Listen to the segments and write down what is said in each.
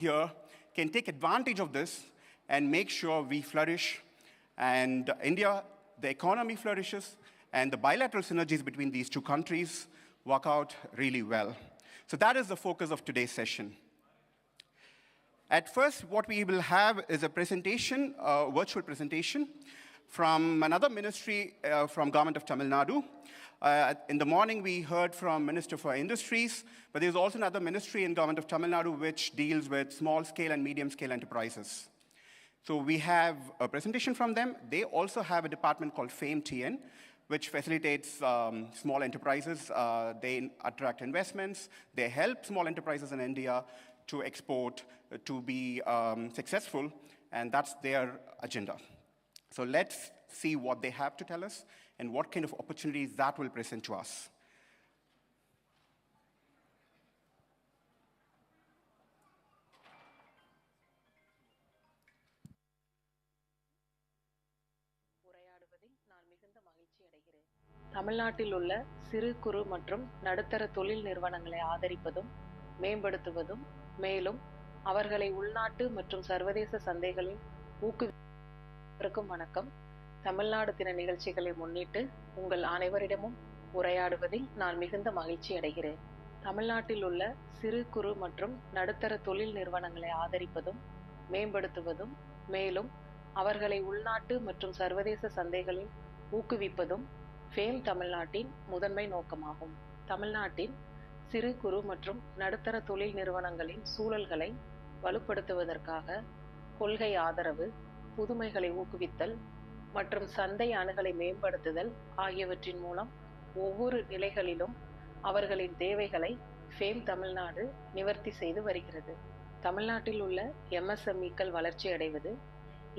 here can take advantage of this and make sure we flourish, and India, the economy flourishes, and the bilateral synergies between these two countries work out really well. So that is the focus of today's session. At first, what we will have is a presentation, a virtual presentation from another ministry from Government of Tamil Nadu. In the morning, we heard from Minister for Industries, but there's also another ministry in Government of Tamil Nadu which deals with small-scale and medium-scale enterprises. So we have a presentation from them. They also have a department called FAME-TN, which facilitates small enterprises. They attract investments. They help small enterprises in India to export, to be successful, and that's their agenda. So let's see what they have to tell us and what kind of opportunities that will present to us. தமிழ்நாட்டில் உள்ள சிறு குறு மற்றும் நடுத்தர தொழில் நிறுவனங்களை ஆதரிப்பதும் மேம்படுத்துவதும் மேலும் அவர்களை உள்நாட்டு மற்றும் சர்வதேச சந்தைகளில் ஊக்குவிக்கும் வணக்கம். தமிழ்நாடு தின நிகழ்ச்சிகளை முன்னிட்டு உங்கள் அனைவரிடமும் உரையாடுவதில் நான் மிகுந்த மகிழ்ச்சி அடைகிறேன். தமிழ்நாட்டில் உள்ள சிறு குறு மற்றும் நடுத்தர தொழில் நிறுவனங்களை ஆதரிப்பதும் மேம்படுத்துவதும் மேலும் அவர்களை உள்நாட்டு மற்றும் சர்வதேச சந்தைகளில் ஊக்குவிப்பதும் ஃபேம் தமிழ்நாட்டின் முதன்மை நோக்கமாகும். தமிழ்நாட்டின் சிறு குறு மற்றும் நடுத்தர தொழில் நிறுவனங்களின் சூழல்களை வலுப்படுத்துவதற்காக கொள்கை ஆதரவு, புதுமைகளை ஊக்குவித்தல் மற்றும் சந்தை அணுகலை மேம்படுத்துதல் ஆகியவற்றின் மூலம் ஒவ்வொரு நிலைகளிலும் அவர்களின் தேவைகளை ஃபேம் தமிழ்நாடு நிவர்த்தி செய்து வருகிறது. தமிழ்நாட்டில் உள்ள MSMEக்கள் வளர்ச்சி அடைவது,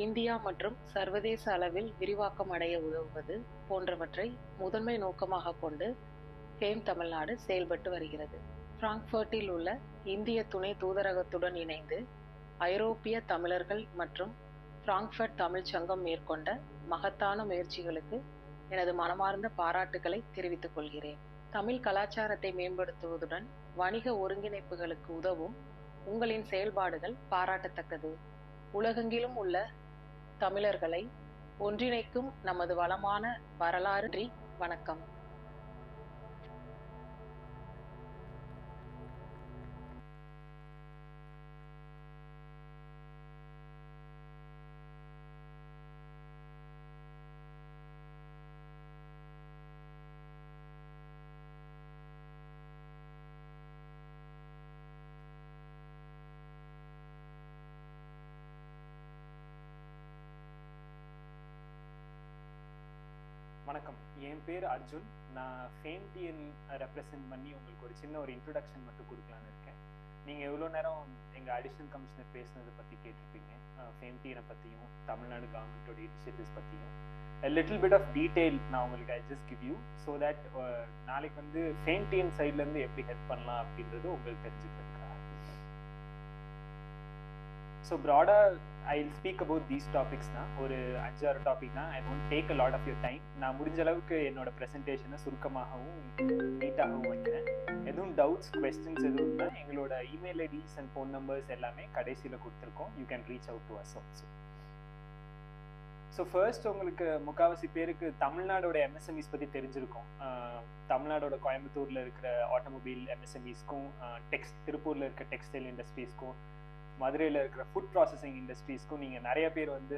இந்தியா மற்றும் சர்வதேச அளவில் விரிவாக்கம் அடைய உதவுவது போன்றவற்றை முதன்மை நோக்கமாக கொண்டு ஃபேம் தமிழ்நாடு செயல்பட்டு வருகிறது. பிராங்க்ஃபர்ட்டில் உள்ள இந்திய துணை தூதரகத்துடன் இணைந்து ஐரோப்பிய தமிழர்கள் மற்றும் பிராங்க்ஃபர்ட் தமிழ்ச் சங்கம் மேற்கொண்ட மகத்தான முயற்சிகளுக்கு எனது மனமார்ந்த பாராட்டுகளை தெரிவித்துக் கொள்கிறேன். தமிழ் கலாச்சாரத்தை மேம்படுத்துவதுடன் வணிக ஒருங்கிணைப்புகளுக்கு உதவும் உங்களின் செயல்பாடுகள் பாராட்டத்தக்கது. உலகெங்கிலும் உள்ள தமிழர்களை ஒன்றிணைக்கும் நமது வளமான வரலாறு. வணக்கம். வணக்கம், என் பேர் அர்ஜுன். நான் ஃபேம்-டிஎன் ரெப்ரசென்ட் பண்ணி உங்களுக்கு ஒரு சின்ன ஒரு இன்ட்ரொடக்ஷன் மட்டும் கொடுக்கலான்னு இருக்கேன். நீங்கள் எவ்வளோ நேரம் எங்கள் அடிஷனல் கமிஷனர் பேசுனதை பற்றி கேட்டிருப்பீங்க. ஃபேம்-டிஎனை பற்றியும் தமிழ்நாடு கவர்மெண்ட்டோட இனிஷியேட்டிவ்ஸ் பற்றியும் லிட்டில் பிட் ஆஃப் டீட்டெயில் நான் உங்களுக்கு I just give you so that நாளைக்கு வந்து ஃபேம்-டிஎன் சைட்லேருந்து எப்படி ஹெல்ப் பண்ணலாம் அப்படின்றது உங்களுக்கு தெரிஞ்சுக்கிறதுக்காக. ஸோ ப்ராடாக I will speak about these டாபிக்ஸ்னா ஒரு 5-6 டாபிக் தான். I won't take a lot of your time. நான் முடிஞ்ச அளவுக்கு என்னோட ப்ரெசன்டேஷனை சுருக்கமாகவும் நீட்டாகவும் வைக்கிறேன். எதுவும் டவுட்ஸ், கொஸ்டின்ஸ் எதுவும் இருந்தால் எங்களோட email IDs and phone numbers எல்லாமே கடைசியில் கொடுத்துருக்கோம். You can reach out to us also. So first, உங்களுக்கு முக்கால்வாசி பேருக்கு தமிழ்நாடோட MSMEs பற்றி தெரிஞ்சிருக்கும். தமிழ்நாடோட கோயம்புத்தூரில் இருக்கிற ஆட்டோமொபைல் MSMEஸ்க்கும் திருப்பூரில் இருக்க டெக்ஸ்டைல் இண்டஸ்ட்ரீஸ்க்கும் மதுரையில் இருக்கிற ஃபுட் ப்ராசஸிங் இண்டஸ்ட்ரீஸ்க்கும் நீங்கள் நிறைய பேர் வந்து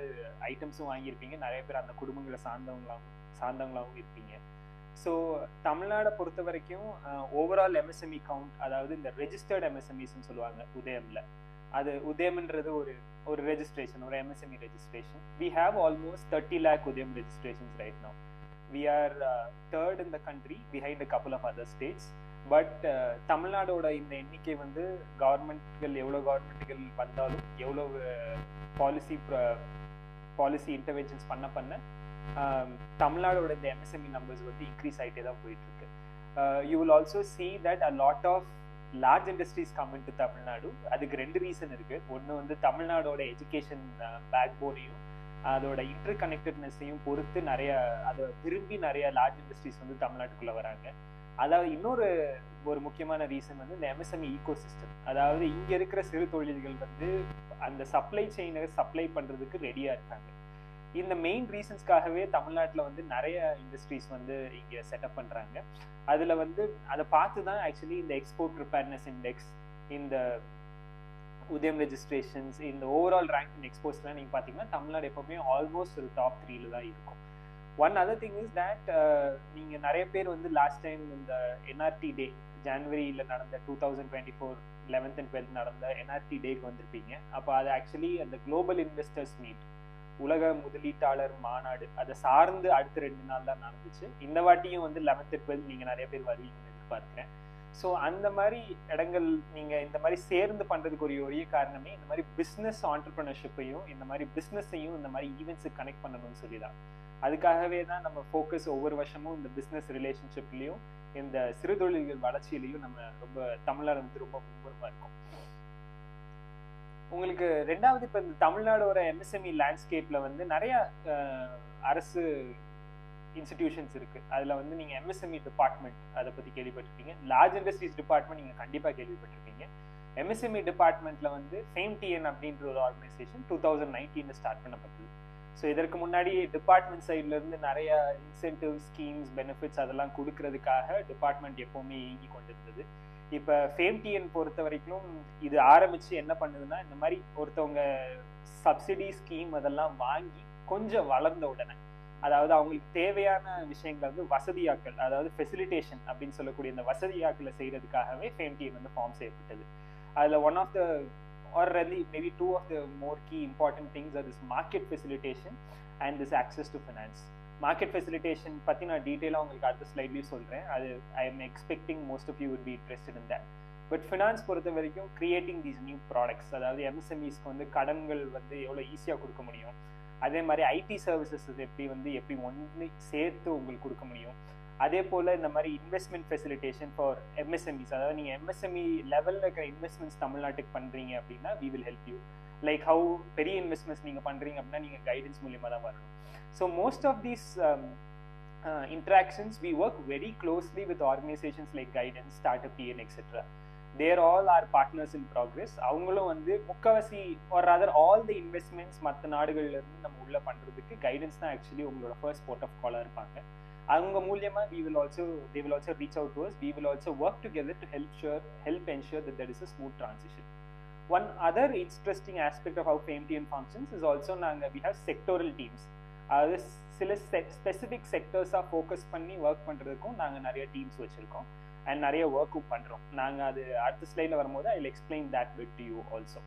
ஐட்டம்ஸும் வாங்கியிருப்பீங்க. நிறைய பேர் அந்த குடும்பங்களை சார்ந்தவங்களாகவும் இருப்பீங்க. ஸோ தமிழ்நாடை பொறுத்த வரைக்கும் ஓவரால் MSME கவுண்ட், அதாவது இந்த ரெஜிஸ்டர்ட் MSMEஸ்ன்னு சொல்லுவாங்க உதயமில், அது உதயம்ன்றது ஒரு ரெஜிஸ்ட்ரேஷன், ஒரு MSME registration. We have almost 30 lakh Udyam registrations right now. We are third in the country behind a couple of other states. But தமிழ்நாடோட இந்த எண்ணிக்கை வந்து எவ்வளோ கவர்மெண்ட்டுகள் வந்தாலும், எவ்வளோ பாலிசி இன்டர்வென்ஷன்ஸ் பண்ண தமிழ்நாடோட இந்த MSME நம்பர்ஸ் வந்து இன்க்ரீஸ் ஆகிட்டே தான் போயிட்டுருக்கு. You will also see that a lot of large industries come into Tamil Nadu. அதுக்கு 2 ரீசன் இருக்குது. ஒன்று வந்து தமிழ்நாடோட எஜுகேஷன் பேக்போனையும் அதோட இன்டர் கனெக்டட்னஸையும் பொறுத்து அதை விரும்பி நிறைய லார்ஜ் இண்டஸ்ட்ரீஸ் வந்து தமிழ்நாட்டுக்குள்ளே வராங்க. அதாவது இன்னொரு ஒரு முக்கியமான ரீசன் வந்து இந்த எம்எஸ்எம்இ ஈகோ சிஸ்டம். அதாவது இங்க இருக்கிற சிறு தொழில்கள் வந்து அந்த சப்ளை செயினை சப்ளை பண்றதுக்கு ரெடியா இருக்காங்க. இந்த மெயின் ரீசன்ஸ்க்காகவே தமிழ்நாட்டில் வந்து நிறைய இண்டஸ்ட்ரீஸ் வந்து இங்கே செட்டப் பண்ணுறாங்க. அதில் வந்து அதை பார்த்து தான் ஆக்சுவலி இந்த எக்ஸ்போர்ட் ப்ரிப்பேர்னஸ் இண்டெக்ஸ், இந்த உதயம் ரெஜிஸ்ட்ரேஷன்ஸ், இந்த ஓவரால் ரேங்க் இன் எக்ஸ்போர்ட்ஸ்லாம் நீங்கள் பார்த்தீங்கன்னா தமிழ்நாடு எப்போவுமே ஆல்மோஸ்ட் ஒரு டாப் 3 தான் இருக்கும். One other thing is that நீங்கள் நிறைய பேர் வந்து லாஸ்ட் டைம் இந்த என்ஆர்டி டே ஜனவரியில் நடந்த 2024 11th and 12th நடந்த என்ஆர்டி டேக்கு வந்திருப்பீங்க. அப்போ அது ஆக்சுவலி அந்த குளோபல் இன்வெஸ்டர்ஸ் மீட், உலக முதலீட்டாளர் மாநாடு, அதை சார்ந்து அடுத்த 2 நாள் தான் நடந்துச்சு. இந்த வாட்டியும் வந்து 11th and 12th நீங்கள் நிறைய பேர் வருவீங்கன்னு எதிர்பார்க்கிறேன். ஸோ அந்த மாதிரி இடங்கள் நீங்கள் இந்த மாதிரி சேர்ந்து பண்ணுறதுக்கு ஒரே காரணமே இந்த மாதிரி பிஸ்னஸ் ஆண்டர்பிரினர்ஷிப்பையும் இந்த மாதிரி பிஸ்னஸையும் இந்த மாதிரி ஈவெண்ட்ஸுக்கு கனெக்ட் பண்ணணும்னு சொல்லி தான். அதுக்காகவே தான் நம்ம ஃபோக்கஸ் ஒவ்வொரு வருஷமும் இந்த பிஸ்னஸ் ரிலேஷன்ஷிப்லையும் இந்த சிறு தொழில்கள் வளர்ச்சியிலையும் நம்ம ரொம்ப தமிழ்நாடு வந்து ரொம்ப மும்முரமாக இருக்கும். உங்களுக்கு ரெண்டாவது இப்போ இந்த தமிழ்நாடோட எம்எஸ்எம்இ லேண்ட்ஸ்கேப்பில் வந்து நிறைய அரசு இன்ஸ்டிடியூஷன்ஸ் இருக்குது. அதில் வந்து நீங்கள் எம்எஸ்எம்இ டிபார்ட்மெண்ட் அதை பற்றி கேள்விப்பட்டிருப்பீங்க. லார்ஜ் இண்டஸ்ட்ரீஸ் டிபார்ட்மெண்ட் நீங்கள் கண்டிப்பாக கேள்விப்பட்டிருப்பீங்க. எம்எஸ்எம்இ டிபார்ட்மெண்ட்டில் வந்து FameTN அப்படின்ற ஒரு ஆர்கனைசேஷன் 2019 ஸ்டார்ட் பண்ணப்பட்டது. ஸோ இதற்கு முன்னாடி டிபார்ட்மெண்ட் சைட்லேருந்து நிறைய இன்சென்டிவ் ஸ்கீம்ஸ், பெனிஃபிட்ஸ் அதெல்லாம் கொடுக்கறதுக்காக டிபார்ட்மெண்ட் எப்போவுமே இயங்கி கொண்டிருந்தது. இப்போ FameTN பொறுத்த வரைக்கும் இது ஆரம்பித்து என்ன பண்ணுதுன்னா, இந்த மாதிரி ஒருத்தவங்க சப்சிடி ஸ்கீம் அதெல்லாம் வாங்கி கொஞ்சம் வளர்ந்த உடனே, அதாவது அவங்களுக்கு தேவையான விஷயங்களை வந்து வசதியாக்கல், அதாவது ஃபெசிலிட்டேஷன் அப்படின்னு சொல்லக்கூடிய இந்த வசதியாக்கலை செய்கிறதுக்காகவே FameTN வந்து ஃபார்ம் செய்யப்பட்டது. அதில் one of the or really maybe two of the more key important things are this market facilitation and this access to finance. Market facilitation பற்றி நான் டீட்டெயிலாக உங்களுக்கு அடுத்த ஸ்லைட்லேயும் சொல்கிறேன். அது I am expecting most of you would be interested in that. But finance பொறுத்த வரைக்கும் creating these new products, அதாவது எம்எஸ்எம்இஸ்க்கு வந்து கடன்கள் வந்து எவ்வளோ ஈஸியாக கொடுக்க முடியும், அதே மாதிரி ஐடி சர்வீசஸ் எப்படி ஒன்று சேர்த்து உங்களுக்கு கொடுக்க முடியும், அதே போல் இந்த மாதிரி இன்வெஸ்ட்மெண்ட் ஃபெசிலிட்டேஷன் ஃபார் எம்எஸ்எம்இஸ், அதாவது நீங்கள் எம்எஸ்எம்இ லெவலில் இருக்கிற இன்வெஸ்ட்மெண்ட்ஸ் தமிழ்நாட்டுக்கு பண்ணுறீங்க அப்படின்னா we will help you. Like how பெரிய இன்வெஸ்ட்மெண்ட்ஸ் நீங்கள் பண்ணுறீங்க அப்படின்னா நீங்கள் கைடன்ஸ் மூலியமாக தான் வரணும். So most of these interactions we work very closely with organizations like Guidance, Startup TN, etc. They're all our partners in progress. அவங்களும் வந்து முக்கவாசி or rather all the investments மற்ற நாடுகள்ல இருந்து நம்ம உள்ள பண்றதுக்கு கைடன்ஸ் தான் ஆக்சுவலி உங்களோட ஃபர்ஸ்ட் போர்ட் ஆஃப் காலா இருப்பாங்க. அவங்க மூலியமா they will also reach out to us. We will also work together to help ensure that there is a smooth transition. One other interesting aspect of how FameTN functions is also we have sectoral teams. சில specific செக்டர்ஸாக focus பண்ணி work பண்ணுறதுக்கும் நாங்கள் நிறைய teams வச்சுருக்கோம் and நிறைய ஒர்க்கும் பண்ணுறோம். நாங்கள் அது அடுத்த ஸ்லைடில் வரும்போது ஐ will explain that with to you also.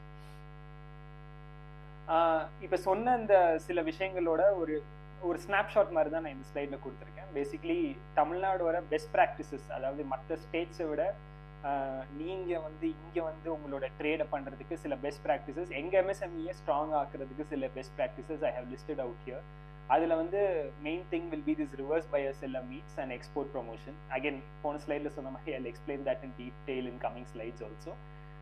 இப்போ சொன்ன இந்த சில விஷயங்களோட ஒரு ஸ்னாப்ஷாட் மாதிரி தான் நான் இந்த ஸ்லைடில் கொடுத்துருக்கேன். பேசிக்கலி தமிழ்நாடோட பெஸ்ட் ப்ராக்டிசஸ், அதாவது மற்ற ஸ்டேட்ஸை விட நீங்கள் வந்து இங்கே வந்து உங்களோட ட்ரேடை பண்ணுறதுக்கு சில பெஸ்ட் ப்ராக்டிசஸ், எங்கள் எம்எஸ்எம்இயை ஸ்ட்ராங் ஆக்குறதுக்கு சில best practices I have listed out here. அதில் வந்து main thing will be this reverse buyer seller meets and export promotion. Again போன ஸ்லைடில் சொன்ன மாதிரி I will explain that in detail in coming slides also.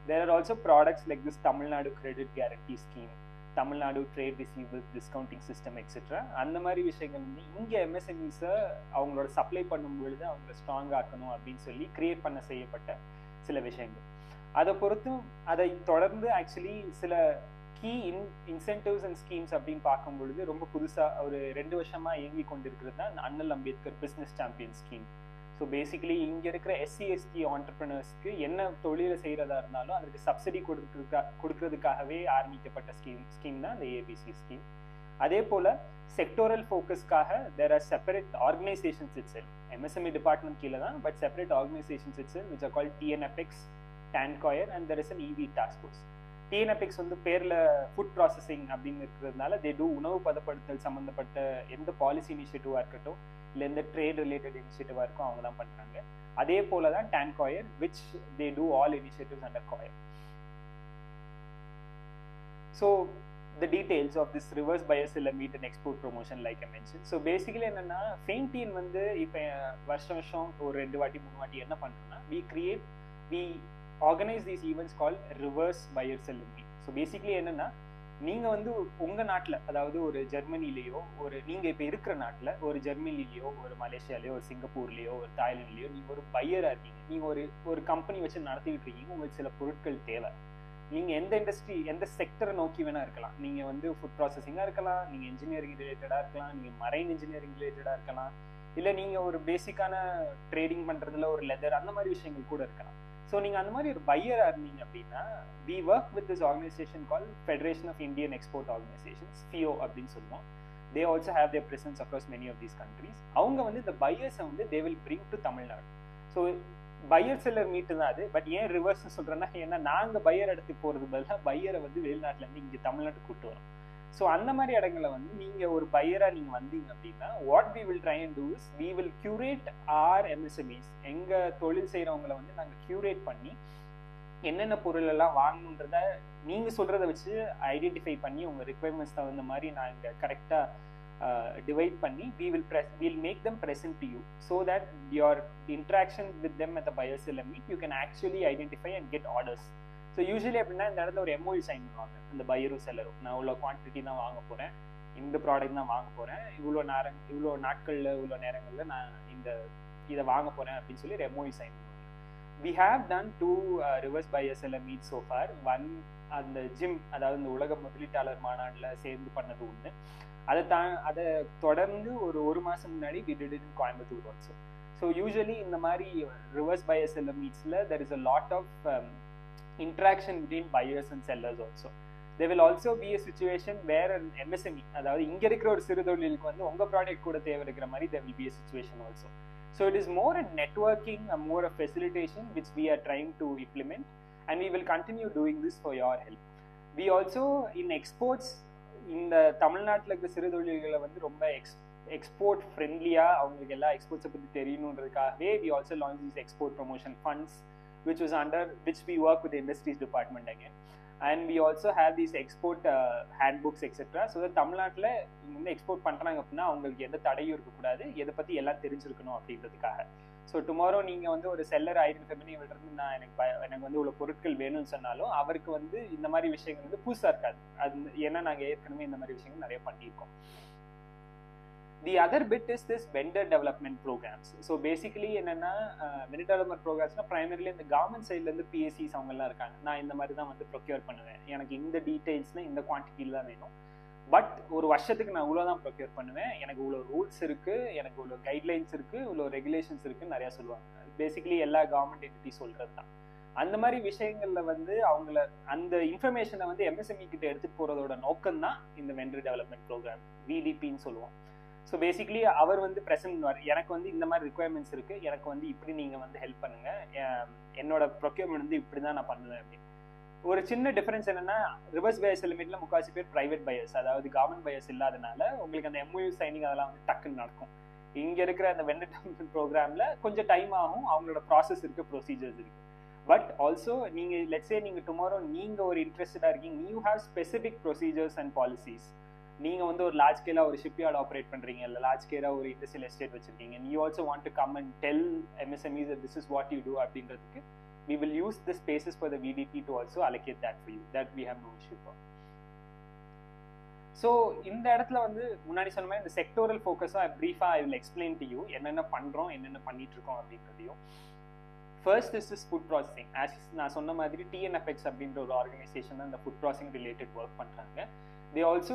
There are also products like this Tamil Nadu credit guarantee scheme, Tamil Nadu trade receivables discounting system et cetera. அந்த மாதிரி விஷயங்கள் வந்து இங்கே எம்எஸ்எம்இஸை அவங்களோட சப்ளை பண்ணும் பொழுது அவங்கள ஸ்ட்ராங் ஆக்கணும் அப்படின்னு சொல்லி கிரியேட் பண்ண செய்யப்பட்ட சில விஷயங்கள். அதை பொறுத்தும் அதை தொடர்ந்து ஆக்சுவலி சில கீ இன்சென்டிவ்ஸ் அண்ட் ஸ்கீம்ஸ் அப்படின்னு பார்க்கும் பொழுது ரொம்ப புதுசாக ஒரு 2 வருஷமாக இயங்கி கொண்டிருக்கிறது தான் அண்ணல் Ambedkar business champion scheme. So basically இங்கே இருக்கிற எஸ்சி எஸ்டி ஆண்டர்பிரினர்ஸ்க்கு என்ன தொழிலை செய்கிறதா இருந்தாலும் அதற்கு சப்சிடி கொடுக்கறதுக்காகவே ஆரம்பிக்கப்பட்ட ஸ்கீம் தான் இந்த ஏபிசி ஸ்கீம். அதே போல் செக்டோரல் ஃபோக்கஸ்க்காக there are separate organisations itself, MSME department கீழே தான், but separate organisations itself which are called TNFX, TANCOIR and there is an EV task force. TNFX வந்து பேரில் ஃபுட் ப்ராசஸிங் அப்படின்னு இருக்கிறதுனால தே டூ உணவு பதப்படுத்தல் சம்மந்தப்பட்ட எந்த பாலிசி இனிஷியேட்டிவாக இருக்கட்டும் இல்லை எந்த ட்ரேட் ரிலேட்டட் இனிஷியேட்டிவாக இருக்கும் அவங்க தான் பண்ணுறாங்க. அதே போல தான் TANCOIR which they do all initiatives under COIR. So the details of this reverse buyer seller meet and export promotion like I mentioned. So basically என்னன்னா FameTN வந்து இப்போ வருஷம் ஒரு 2 வாட்டி 3 வாட்டி என்ன பண்ணுறோம்னா we organize these events called reverse buyer seller meet. So basically என்னன்னா நீங்கள் வந்து உங்கள் நாட்டில், அதாவது ஒரு ஜெர்மனிலேயோ, ஒரு நீங்கள் இப்போ இருக்கிற நாட்டில் ஒரு ஜெர்மனிலேயோ, ஒரு மலேசியாலேயோ, ஒரு சிங்கப்பூர்லேயோ, ஒரு தாய்லாண்ட்லேயோ நீங்கள் ஒரு பையராக இருக்கீங்க. நீங்கள் ஒரு கம்பெனி வச்சு நடத்திக்கிட்டு இருக்கீங்க. உங்களுக்கு சில பொருட்கள் தேவை. நீங்கள் எந்த இண்டஸ்ட்ரி, எந்த செக்டரை நோக்கி வேணால் இருக்கலாம். நீங்கள் வந்து ஃபுட் ப்ராசஸிங்காக இருக்கலாம், நீங்கள் இன்ஜினியரிங் ரிலேட்டடாக இருக்கலாம், நீங்கள் மரைன் இன்ஜினியரிங் ரிலேட்டடாக இருக்கலாம், இல்லை நீங்கள் ஒரு பேசிக்கான ட்ரேடிங் பண்ணுறதுல ஒரு லெதர் அந்த மாதிரி விஷயங்கள் கூட இருக்கலாம். ஸோ நீங்கள் அந்த மாதிரி ஒரு பையராக இருந்தீங்க அப்படின்னா, we work with this organisation call federation of Indian export organisations, FIO அப்படின்னு சொல்லுவோம். They also have their presence across many of these countries. அவங்க வந்து இந்த பையர்ஸை வந்து they will bring to Tamil Nadu. So buyer seller meet தான் அது. பட் ஏன் ரிவர்ஸ் சொல்கிறேன்னா, ஏன்னா நாங்கள் பையர் இடத்துக்கு போகிறது பதிலாக பையரை வந்து வெளிநாட்டிலேருந்து இங்கே தமிழ்நாட்டுக்கு கூப்பிட்டு வரோம். ஸோ அந்த மாதிரி இடங்களை வந்து நீங்கள் ஒரு பையராக நீங்கள் வந்தீங்க அப்படின்னா, what we will try and do is we will curate our MSMEs. எங்கள் தொழில் செய்கிறவங்களை வந்து நாங்கள் கியூரேட் பண்ணி என்னென்ன பொருள் எல்லாம் வாங்கணுன்றத நீங்கள் சொல்கிறத வச்சு ஐடென்டிஃபை பண்ணி உங்கள் ரிக்வயர்மெண்ட்ஸ் தகுந்த மாதிரி நாங்கள் கரெக்டாக டிவைட் பண்ணி we'll make them present to you so that your interaction with them at the buyer seller meet you can actually identify and get orders. So usually அப்படின்னா இந்த இடத்துல ஒரு MOU சைன் பண்ணுவாங்க அந்த பையரும் செல்லரும். நான் இவ்வளோ குவான்டிட்டி தான் வாங்க போகிறேன், இந்த ப்ராடக்ட் தான் வாங்க போகிறேன், இவ்வளோ நாட்களில் இவ்வளோ நேரங்களில் நான் இதை வாங்க போகிறேன் அப்படின்னு சொல்லி ஒரு MOU சைன் பண்ணுவாங்க. We have done 2 reverse buyer seller meets so far. One அந்த ஜிம், அதாவது இந்த உலக முதலீட்டாளர் மாநாட்டில் சேர்ந்து பண்ணது ஒன்று. அதை தொடர்ந்து ஒரு மாதம் முன்னாடி we did it in Coimbatore also. So usually இந்த மாதிரி reverse buyer seller meetsல there is a lot of interaction between buyers and sellers also. There will also be a situation where an MSME, அதாவது இங்க இருக்கிற ஒரு சிறு தொழிலுக்கு வந்து உங்க ப்ராடக்ட் கூட தேவை இருக்கிற மாதிரி there will be a situation also. So it is more a networking, more a facilitation which we are trying to implement, and we will continue doing this for your help. We also in exports, இந்த தமிழ்நாட்டில் இருக்கிற சிறு தொழில்களை வந்து ரொம்ப export ஃப்ரெண்ட்லியாக அவங்களுக்கு எல்லா எக்ஸ்போர்ட்ஸை பற்றி தெரியணுன்றதுக்காகவே we also launched these export promotion funds which we work with the industries department again, and we also have these export handbooks etc. so that தமிழ்நாட்டில் இங்கே வந்து எக்ஸ்போர்ட் பண்ணுறாங்க அப்படின்னா அவங்களுக்கு எந்த தடையும் இருக்கக்கூடாது, எதை பற்றி எல்லாம் தெரிஞ்சிருக்கணும் அப்படின்றதுக்காக. ஸோ டுமாரோ நீங்கள் வந்து ஒரு செல்லர் ஐடென்டிஃபை பண்ணி விடுறது, நான் எனக்கு வந்து இவ்வளோ பொருட்கள் வேணும்னு சொன்னாலும் அவருக்கு வந்து இந்த மாதிரி விஷயங்கள் வந்து புதுசாக இருக்காது. அது ஏன்னா நாங்கள் ஏற்கனவே இந்த மாதிரி விஷயங்கள் நிறைய பண்ணியிருக்கோம். The other bit is this vendor development programs. So basically என்னன்னா vendor development programs primarily இந்த கவர்மெண்ட் சைட்ல இருந்து PSCs அவங்க எல்லாம் இருக்காங்க. நான் இந்த மாதிரி தான் வந்து ப்ரொக்யூர் பண்ணுவேன், எனக்கு இந்த டீடைல்ஸ்ல இந்த குவான்டிட்டியில தான் வேணும், பட் ஒரு வருஷத்துக்கு நான் இவ்வளோ தான் ப்ரொக்யூர் பண்ணுவேன், எனக்கு இவ்வளோ ரூல்ஸ் இருக்கு, எனக்கு இவ்வளோ கைட்லைன்ஸ் இருக்கு, இவ்வளோ ரெகுலேஷன்ஸ் இருக்குன்னு நிறையா சொல்லுவாங்க. பேசிக்கலி எல்லா கவர்மெண்ட் என்டிட்டி சொல்றது தான். அந்த மாதிரி விஷயங்கள்ல வந்து அவங்கள அந்த இன்ஃபர்மேஷனை வந்து MSME கிட்ட எடுத்துட்டு போறதோட நோக்கம் தான் இந்த வெண்டர் டெவலப்மெண்ட் ப்ரோக்ராம், VDPன்னு சொல்லுவோம். ஸோ பேசிக்லி அவர் வந்து ப்ரெசென்ட் எனக்கு வந்து இந்த மாதிரி ரிக்குவயர்மெண்ட்ஸ் இருக்குது, எனக்கு வந்து இப்படி நீங்கள் வந்து ஹெல்ப் பண்ணுங்கள், என்னோட ப்ரொக்யூர்மெண்ட் வந்து இப்படி தான் நான் பண்ணுவேன் அப்படின்னு. ஒரு சின்ன டிஃபரன்ஸ் என்னென்னா, ரிவர்ஸ் பையர்ஸ் லிமிட்டில் முக்கால்வாசி பேர் ப்ரைவேட் பையர்ஸ், அதாவது கவர்மெண்ட் பையர்ஸ் இல்லாதனால உங்களுக்கு அந்த MOU சைனிங் அதெல்லாம் வந்து டக்குன்னு நடக்கும். இங்கே இருக்கிற அந்த வெண்டர் டெவலப்மெண்ட் ப்ரோக்ராமில் கொஞ்சம் டைம் ஆகும், அவங்களோட ப்ராசஸ் இருக்குது, ப்ரொசீஜர்ஸ் இருக்குது. பட் ஆல்சோ நீங்கள் லெட்ஸே நீங்கள் டுமாரோ நீங்கள் ஒரு இன்ட்ரெஸ்டடாக இருக்கீங்க, you have specific procedures and policies. நீங்கள் வந்து ஒரு லார்ஜ் ஸ்கேலாக ஒரு ஷிப்யார்ட் ஆப்ரேட் பண்ணுறீங்க, இல்லை லார்ஜ் ஸ்கேலாக ஒரு இண்டஸ்ட்ரியல் எஸ்டேட் வச்சுருக்கீங்க, you also want to come and tell MSMEs that this is what you do அப்படின்றதுக்கு we will use the spaces for the VDP to also allocate that for you. That we have no issue for. So இந்த இடத்துல வந்து முன்னாடி சொன்ன மாதிரி இந்த sectoral ஃபோக்கஸாக ப்ரீஃபாக I will explain to you என்னென்ன பண்ணுறோம், என்னென்ன பண்ணிட்டு இருக்கோம் அப்படின்றதையும். First is is food processing. As நான் சொன்ன மாதிரி TNFX அப்படின்ற ஒரு ஆர்கனைசேஷன் தான் இந்த ஃபுட் ப்ராசஸிங் ரிலேட்டட் ஒர்க் பண்ணுறாங்க. They also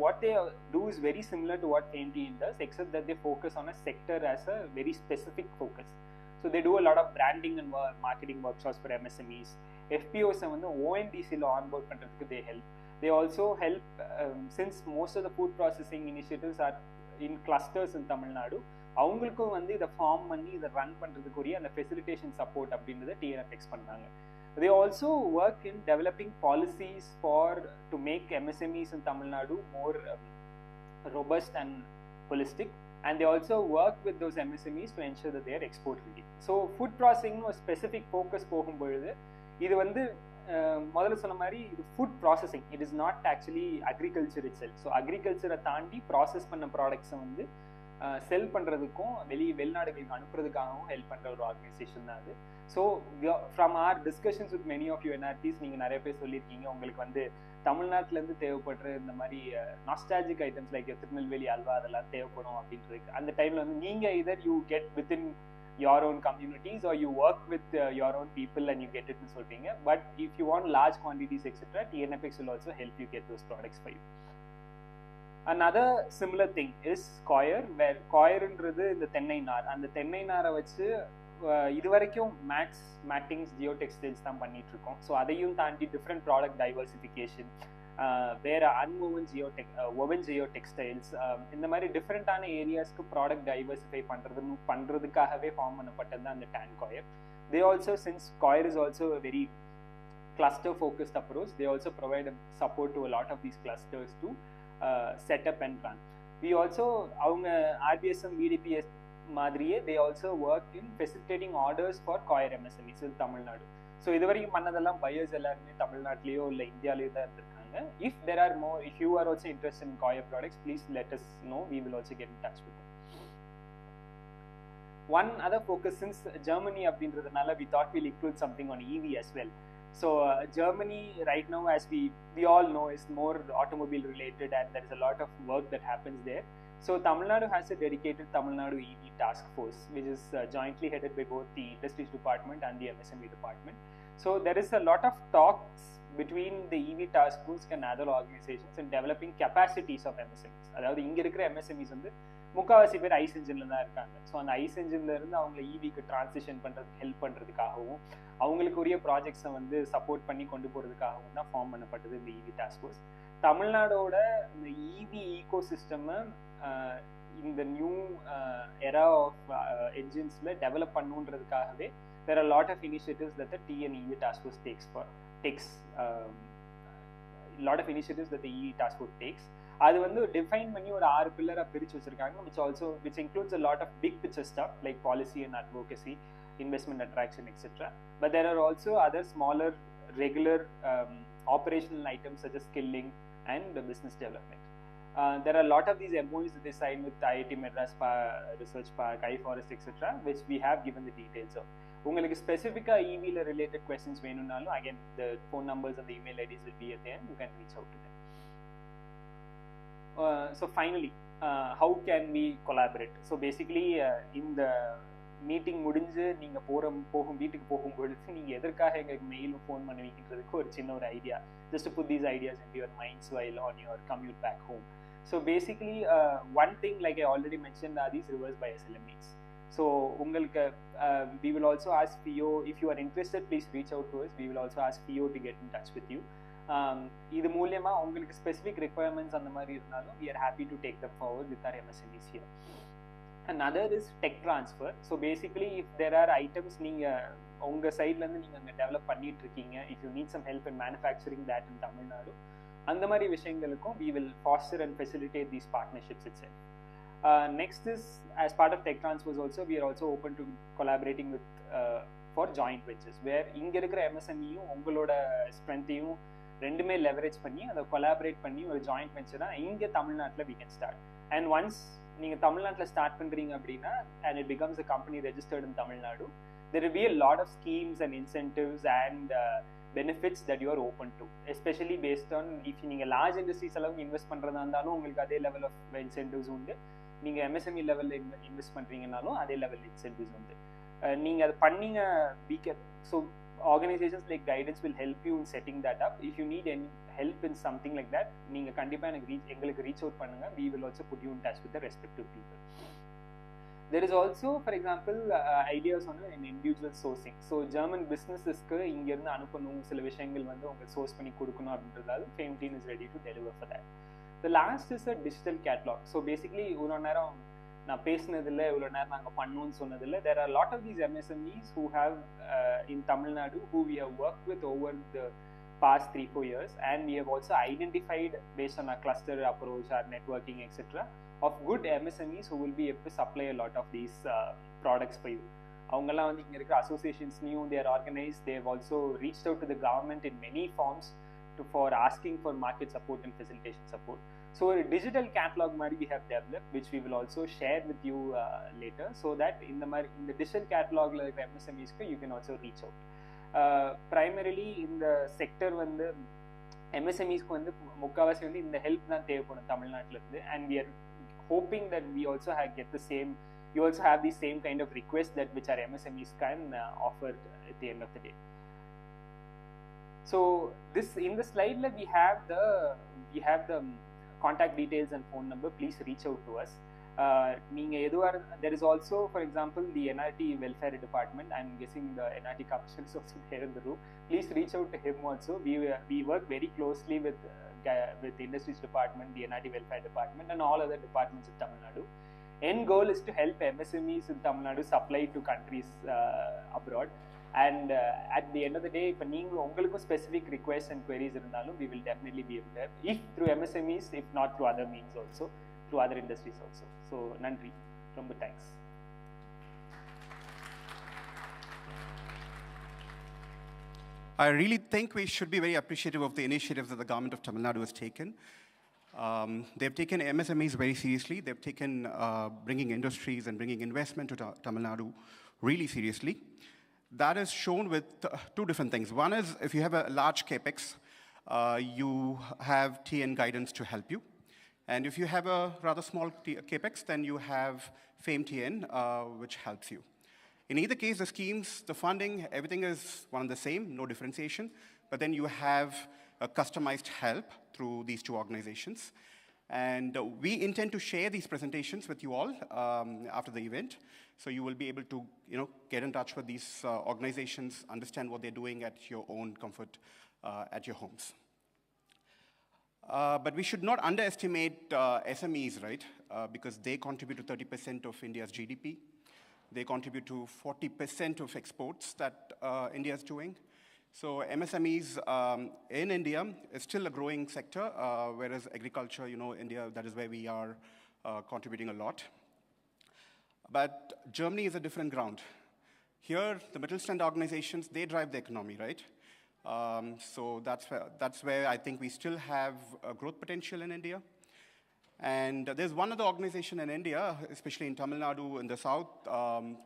what they do is very similar to what KMTN does, except that they focus on a sector as a very specific focus. So they do a lot of branding and marketing workshops for MSMEs. FPOs வந்து ONDCல onboard பண்றதுக்கு they help. They also help since most of the food processing initiatives are in clusters in Tamil Nadu, அவங்களுக்கும் வந்து இதை form பண்ணி இதை run பண்ணுறதுக்குரிய அந்த facilitation support அப்படின்றத TNFX பண்ணாங்க. They also work in developing policies to make MSMEs in Tamil Nadu more robust and holistic, and they also work with those MSMEs to ensure that they are export ready. So food processing ஒரு specific focus போகும்பொழுது இது வந்து முதல்ல சொன்ன மாதிரி இது food processing, it is not actually agriculture itself. So அக்ரிகல்ச்சரை தாண்டி ப்ராசஸ் பண்ண ப்ராடக்ட்ஸை வந்து செல் பண்ணுறதுக்கும் வெளிநாடுகளுக்கு அனுப்புறதுக்காகவும் ஹெல்ப் பண்ணுற ஒரு ஆர்கனைசேஷன் தான் அது. So from our discussions with many of you NRTs நீங்கள் நிறைய பேர் சொல்லியிருக்கீங்க உங்களுக்கு வந்து தமிழ்நாட்டிலேருந்து தேவைப்படுற இந்த மாதிரி nostalgic items like Tirunelveli halwa அதெல்லாம் தேவைப்படும் அப்படின்றது. அந்த டைமில் வந்து நீங்கள் இதர் you get within your own communities or you work with your own people and you get it in சொல்றீங்க. But if you want large quantities etc., TNFX will also help you get those products for you. Another similar thing is coir, where coirன்றது இந்த தென்னை நார். அந்த தென்னை நாரை வச்சு இது வரைக்கும் மேட்டிங்ஸ் ஜியோ டெக்ஸ்டைல்ஸ் தான் பண்ணிட்டு இருக்கோம். ஸோ அதையும் தாண்டி டிஃப்ரெண்ட் ப்ராடக்ட் டைவர்சிஃபிகேஷன், வேற அன்மூவன் ஜியோ டெக்ஸ்டைல்ஸ், இந்த மாதிரி டிஃப்ரெண்டான ஏரியாஸ்க்கு ப்ராடக்ட் டைவர்சிஃபை பண்றதுக்காகவே ஃபார்ம் பண்ணப்பட்டது தான் அந்த Tan coir. They also since coir is also very cluster focused approach, they also provide support to a lot of these clusters to set up and run. We also avanga RBSM VDPS மாதிரியே they also work in facilitating orders for coir MSMEs in Tamil Nadu. So இது வரைக்கும் பண்ணதெல்லாம் buyers எல்லாருமே தமிழ்நாட்டிலேயோ இல்லை இந்தியாவிலேயோ தான் இருந்திருக்காங்க. If there are more, if you are also interested in coir products, please let us know. We will also get in touch with them. One other focus, since Germany அப்படின்றதுனால we thought we'll include something on EV as well. So Germany right now, as we all know, is more automobile related and there is a lot of work that happens there. So Tamil Nadu has a dedicated Tamil Nadu EV task force, which is jointly headed by both the Industries Department and the MSME Department. So there is a lot of talks between the EV task force and other organizations in developing capacities of MSMEs. அதாவது இங்க இருக்கிற MSMEs வந்து முக்கால்வாசி பேர் ice இன்ஜின்ல தான் இருக்காங்க. So அந்த ice இன்ஜின்ல இருந்து அவங்க இவிக்கு டிரான்சிஷன் பண்றதுக்கு ஹெல்ப் பண்றதுக்காகவும் அவங்களுக்கு உரிய ப்ராஜெக்ட்ஸை வந்து சப்போர்ட் பண்ணி கொண்டு போறதுக்காகவும் தான் ஃபார்ம் பண்ணப்பட்டது இந்த இவி டாஸ்க் ஃபோர்ஸ். தமிழ்நாடோட இந்த இவி ஈகோ சிஸ்டம் இந்த நியூ எரா ஆஃப் என்ஜின்ஸ்ல டெவலப் பண்ணுன்றதுக்காகவே there are a lot of initiatives that the TNEV task force takes lot of initiatives that the EV task force takes. அது வந்து define பண்ணி ஒரு 6 பில்லரா பிரிச்சு வச்சிருக்காங்க, which includes a lot of big picture stuff like policy and advocacy, investment attraction, etc. But there are also other smaller regular operational items such as skilling and business development. There are a lot of these MOUs that they sign with IIT Madras Research Park, iForest, etc., which we have given the details of. உங்களுக்கு ஸ்பெசிஃபிக்காக EVல related questions வேணும்னாலும் again the phone numbers and the email IDs will be at the end. You can reach out to them. So finally, how can we collaborate? So basically in the meeting முடிஞ்சு நீங்கள் வீட்டுக்கு போகும்பொழுது நீங்கள் எதற்காக எங்களுக்கு மெயிலும் phone பண்ணுவீங்கன்றதுக்கு ஒரு சின்ன ஒரு idea, just put these ideas in your minds while on your commute back home. So basically one thing like I already mention are these reverse buy SLMEs. ஸோ உங்களுக்கு we will also ask FIO, if you are interested please reach out to us. We will also ask FIO to get in touch with you. இது மூலமா உங்களுக்கு specific requirements அந்த மாதிரி இருந்தாலும் we are happy to take them forward with our MSMEs here. Another is tech transfer. So basically if there are items நீங்கள் உங்கள் சைட்லேருந்து நீங்கள் அங்கே டெவலப் பண்ணிட்டு இருக்கீங்க, if you need some help in manufacturing that in Tamil Nadu, அந்த மாதிரி விஷயங்களுக்கும் we will foster and facilitate these partnerships itself. Next is, as part of tech transfers also, we are also open to collaborating with for joint ventures, where இங்க இருக்கிற MSMEயும் உங்களோட ஸ்ட்ரென்த்தையும் ரெண்டுமே leverage பண்ணி அதை collaborate பண்ணி ஒரு ஜாயிண்ட் வெஞ்சராக இங்கே தமிழ்நாட்டில் we can start. And once நீங்கள் தமிழ்நாட்டில் ஸ்டார்ட் பண்ணுறீங்க அப்படின்னா and it becomes a company registered in Tamil Nadu, there will be a lot of schemes and incentives and benefits that you are open to, especially based on if நீங்கள் large industries அளவுக்கு invest பண்ணுறதா இருந்தாலும் உங்களுக்கு அதே level of incentives உண்டு. நீங்கள் MSME லெவலில் invest பண்ணுறீங்கனாலும் அதே லெவல் இன்சென்டிவ்ஸ் உண்டு. நீங்கள் அதை பண்ணீங்க so organizations like guidance will help you in setting that up. If you need any help in something like that, நீங்க கண்டிப்பா எங்களுக்கு reach out பண்ணுங்க. We will also put you in touch with the respective people. There is also, for example, ideas on an individual sourcing. So German businessesக்கு இங்க இருந்து அனுப்பணும், சில விஷயங்கள் வந்து உங்க சோர்ஸ் பண்ணி கொடுக்கணும் அப்படின்றதால FAME team is ready to deliver for that. The last is a digital catalog. So basically இவ்வளோ நேரம் நான் பேசினதில்லை, இவ்வளோ நேரம் நாங்கள் பண்ணோன்னு சொன்னதில்லை. There are a lot of these MSMEs who have in Tamil Nadu who we have worked with over the past 3-4 years, and we have also identified based on our cluster approach, our networking, etc., of good MSMEs who will be able to supply a lot of these products for you. அவங்கெல்லாம் வந்து இங்கே இருக்கிற அசோசியேஷன்ஸ்லையும் they are organized. They have also reached out to the government in many forms for asking for market support and facilitation support. So a digital catalog we have developed, which we will also share with you later, so that in the digital catalog like MSMEs you can also reach out. Primarily in the sector வந்து MSMEஸ்க்கு வந்து முக்காவாசி வந்து இந்த help தான் தேவைப்படும் தமிழ்நாட்டில் இருந்து, and we are hoping that we also get the same, you also have the same kind of request that which our MSMEs can offer at the end of the day. So this in the slide we have the contact details and phone number. Please reach out to us. There is also, for example, the NRT welfare department. I'm guessing the NRT commissioner is also there in the room. Please reach out to him also. We work very closely with the industries department, the NRT welfare department, and all other departments in Tamil Nadu. End goal is to help MSMEs in Tamil Nadu supply to countries abroad. And at the end of the day, if you have specific requests and queries, we will definitely be able to help, if through MSMEs, if not through other means also, through other industries also. So, Nandri, Romba thanks. I really think we should be very appreciative of the initiatives that the government of Tamil Nadu has taken. They've taken MSMEs very seriously. They've taken bringing industries and bringing investment to Tamil Nadu really seriously. That is shown with two different things. One is, if you have a large capex, you have TN guidance to help you. And if you have a rather small capex, then you have FAME TN, which helps you. In either case, the schemes, the funding, everything is one and the same, no differentiation. But then you have a customized help through these two organizations. And we intend to share these presentations with you all after the event. So you will be able to get in touch with these organizations, understand what they're doing at your own comfort at your homes. But we should not underestimate SMEs, right? Because they contribute to 30% of India's GDP. They contribute to 40% of exports that India is doing. So MSMEs in India is still a growing sector, whereas agriculture, India, that is where we are contributing a lot. But Germany is a different ground. Here, the Mittelstand organizations, they drive the economy, right? So that's where I think we still have growth potential in India. And there's one other organization in India, especially in Tamil Nadu in the south,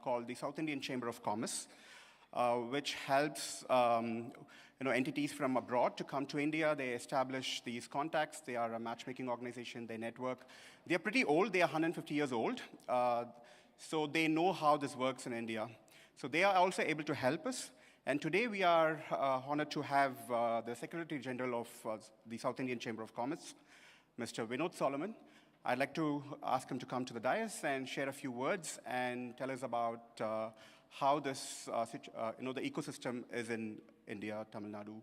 called the South Indian Chamber of Commerce, which helps entities from abroad to come to India. They establish these contacts. They are a matchmaking organization. They network. They are pretty old. They are 150 years old. So they know how this works in India. So they are also able to help us. And today we are honored to have the Secretary General of the South Indian Chamber of Commerce, Mr. Vinod Solomon. I'd like to ask him to come to the dais and share a few words and tell us about how this, the ecosystem is in India, Tamil Nadu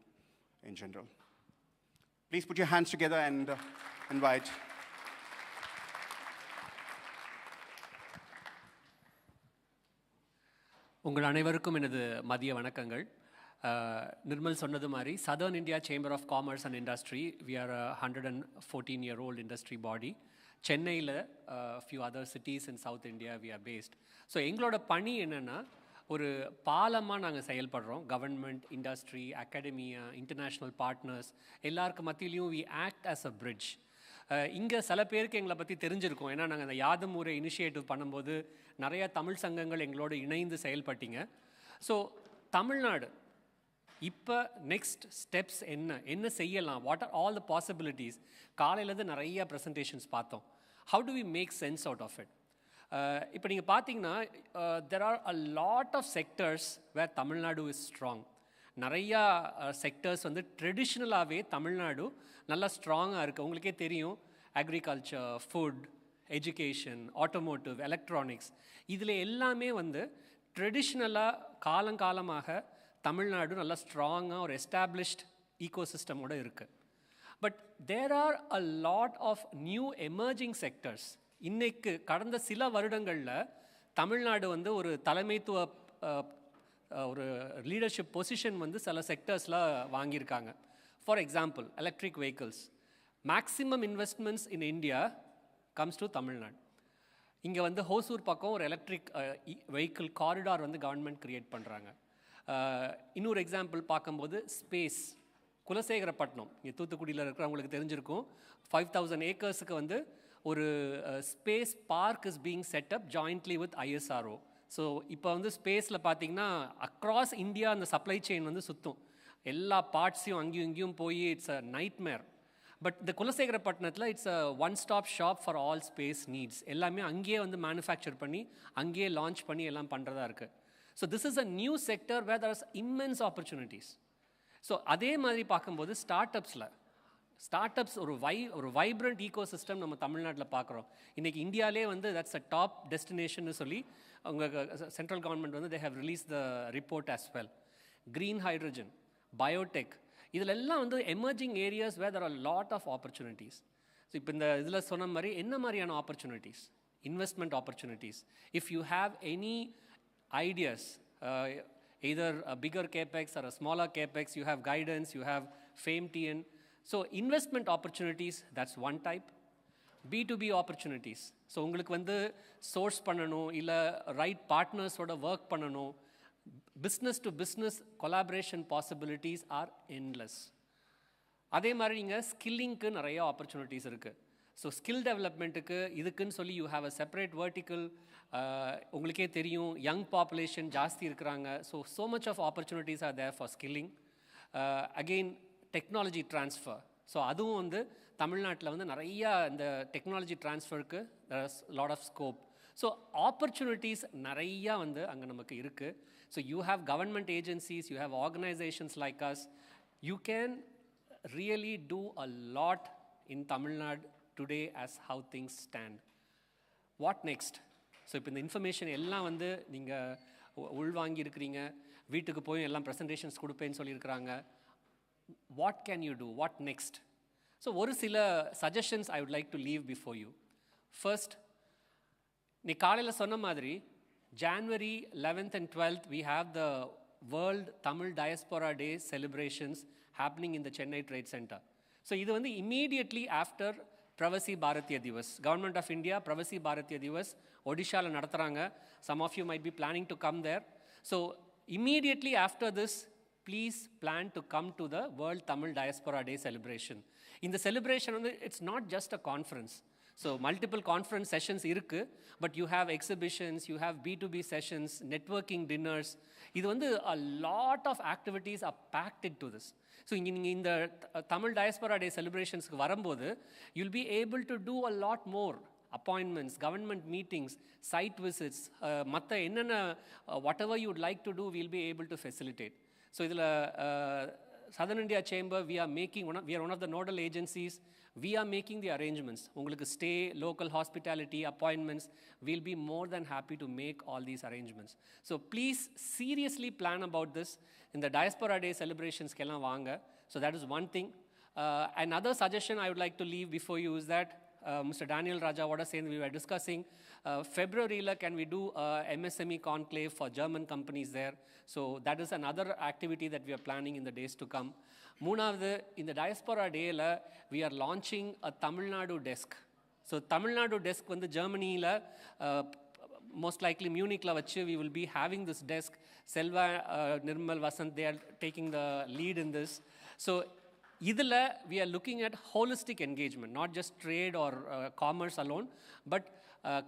in general. Please put your hands together and invite. உங்கள் அனைவருக்கும் எனது மதிய வணக்கங்கள். நிர்மல் சொன்னது மாதிரி southern India chamber of commerce and industry, we are 114-year-old industry body. சென்னையில் few other cities in south India we are based. So எங்களோட பணி என்னென்னா, ஒரு பாலமாக நாங்கள் செயல்படுறோம். Government, industry, academia, international partners எல்லாருக்கு மத்தியிலையும் we act as a bridge. இங்கே சில பேருக்கு எங்களை பற்றி தெரிஞ்சிருக்கோம். ஏன்னா நாங்கள் அந்த யாதும் ஊரே இனிஷியேட்டிவ் பண்ணும்போது நிறையா தமிழ் சங்கங்கள் எங்களோடு இணைந்து செயல்பட்டீங்க. ஸோ தமிழ்நாடு இப்போ நெக்ஸ்ட் ஸ்டெப்ஸ் என்ன செய்யலாம், what are all the possibilities. காலையிலேருந்து நிறைய ப்ரெசன்டேஷன்ஸ் பார்த்தோம். How do we make sense out of it. இப்போ நீங்கள் பார்த்தீங்கன்னா there are a lot of sectors where Tamil Nadu is strong. நிறையா செக்டர்ஸ் வந்து ட்ரெடிஷ்னலாகவே தமிழ்நாடு நல்லா ஸ்ட்ராங்காக இருக்குது. உங்களுக்கே தெரியும், agriculture, food, education, automotive, electronics, இதில் எல்லாமே வந்து ட்ரெடிஷ்னலாக காலங்காலமாக தமிழ்நாடு நல்லா ஸ்ட்ராங்காக ஒரு எஸ்டாப்ளிஷ்ட் ஈகோசிஸ்டமோடு இருக்குது. But there are a lot of new emerging sectors. இன்றைக்கு கடந்த சில வருடங்களில் தமிழ்நாடு வந்து ஒரு தலைமைத்துவ ஒரு லீடர்ஷிப் பொசிஷன் வந்து சில செக்டர்ஸில் வாங்கியிருக்காங்க. For example, electric vehicles. Maximum investments in India comes to Tamil Nadu. இங்கே வந்து ஹோசூர் பக்கம் ஒரு எலக்ட்ரிக் வெஹிக்கிள் காரிடார் வந்து கவர்மெண்ட் க்ரியேட் பண்ணுறாங்க. இன்னொரு எக்ஸாம்பிள் பார்க்கும்போது ஸ்பேஸ். குலசேகரப்பட்டினம் இங்கே தூத்துக்குடியில் இருக்கிறவங்களுக்கு தெரிஞ்சிருக்கும் 5000 ஏக்கர்ஸுக்கு வந்து ஒரு space park is being setup jointly with ISRO. So இப்போ வந்து ஸ்பேஸில் பார்த்தீங்கன்னா அக்ராஸ் இந்தியா அந்த சப்ளை செயின் வந்து சுற்றும், எல்லா பார்ட்ஸையும் அங்கேயும் இங்கேயும் போய் இட்ஸ் அ நைட்மேர். பட் இந்த குலசேகரப்பட்டினத்தில் it's a one stop shop for all space needs. எல்லாமே அங்கேயே வந்து மேனுஃபேக்சர் பண்ணி அங்கேயே லான்ச் பண்ணி எல்லாம் பண்ணுறதா இருக்குது. So this is a new sector where there is immense opportunities. So அதே மாதிரி பார்க்கும்போது ஸ்டார்ட் அப்ஸ் ஒரு வைப்ரண்ட் ஈகோ சிஸ்டம் நம்ம தமிழ்நாட்டில் பார்க்குறோம். இன்றைக்கி இந்தியாவிலே வந்து தட்ஸ் அ டாப் டெஸ்டினேஷன் சொல்லி அவங்க சென்ட்ரல் கவர்மெண்ட் வந்து they have release the report as well. Green hydrogen, biotech, இதில் எல்லாம் வந்து emerging areas where there are lot of opportunities. So இப்போ இந்த இதில் சொன்ன மாதிரி என்ன மாதிரியான opportunities? Investment opportunities. If you have any ideas, either a bigger capex or a smaller capex, you have guidance, you have FAME TN. So investment opportunities, that's one type. B2B opportunities. So உங்களுக்கு வந்து source பண்ணணும், இல்லை right partners-ஓட work பண்ணணும். Business to business collaboration possibilities are endless. அதே மாதிரி நீங்கள் ஸ்கில்லிங்க்கு நிறைய opportunities இருக்குது. ஸோ ஸ்கில் டெவலப்மெண்ட்டுக்கு இதுக்குன்னு சொல்லி you have a separate vertical. உங்களுக்கே தெரியும், யங் பாப்புலேஷன் ஜாஸ்தி இருக்கிறாங்க. So much of opportunities are there for skilling. Again technology transfer. So அதுவும் வந்து தமிழ்நாட்டில் வந்து நிறையா இந்த டெக்னாலஜி ட்ரான்ஸ்ஃபருக்கு lot of scope. So opportunities நிறையா வந்து அங்கே நமக்கு இருக்குது. So you have government agencies, you have organisations like us. You can really do a lot in Tamil Nadu today as how things stand. What next? So இப்போ இந்த information எல்லாம் வந்து நீங்கள் உள்வாங்கி இருக்கிறீங்க, வீட்டுக்கு போய் எல்லாம் ப்ரெசன்டேஷன்ஸ் கொடுப்பேன்னு சொல்லியிருக்கிறாங்க. What can you do? What next? So ஒரு சில suggestions I would like to leave before you. First, நீ காலையில் சொன்ன மாதிரி January 11th and 12th we have the World Tamil Diaspora Day celebrations happening in the Chennai Trade Center. So இது வந்து immediately after Pravasi Bharatiya Divas, government of India Pravasi Bharatiya Divas ஒடிஷாவில் நடத்துகிறாங்க. Some of you might be planning to come there. So immediately after this please plan to come to the world Tamil diaspora day celebration. இந்த celebration வந்து it's not just a conference. So multiple conference sessions இருக்குது, but you have exhibitions, you have B2B sessions, networking dinners. இது வந்து அ lot of activities are packed to this. So இங்கே நீங்கள் இந்த Tamil diaspora day செலிப்ரேஷன்ஸ்க்கு வரும்போது you'll be able to do a lot more appointments, government meetings, site visits, மற்ற என்னென்ன whatever you would like to do will be able to facilitate. So இதில் Southern India Chamber, we are one of the nodal agencies. We are making the arrangements. உங்களுக்கு stay, local hospitality, appointments, we'll be more than happy to make all these arrangements. So please seriously plan about this. In the Diaspora Day celebrations kellam vaanga. So that is one thing. Another suggestion I would like to leave before you is that Mr. Daniel Raja, what I saying, we were discussing February can we do MSME conclave for German companies there. So that is another activity that we are planning in the days to come. மூணாவது, இந்த diaspora டேயில் we are launching a Tamil Nadu desk. So Tamil Nadu desk வந்து ஜெர்மனியில் most likely Munichல வச்சு we will be having this desk. Selva, Nirmal, Vasant, they are taking the lead in this. So இதில் we are looking at holistic engagement, not just trade or commerce alone, but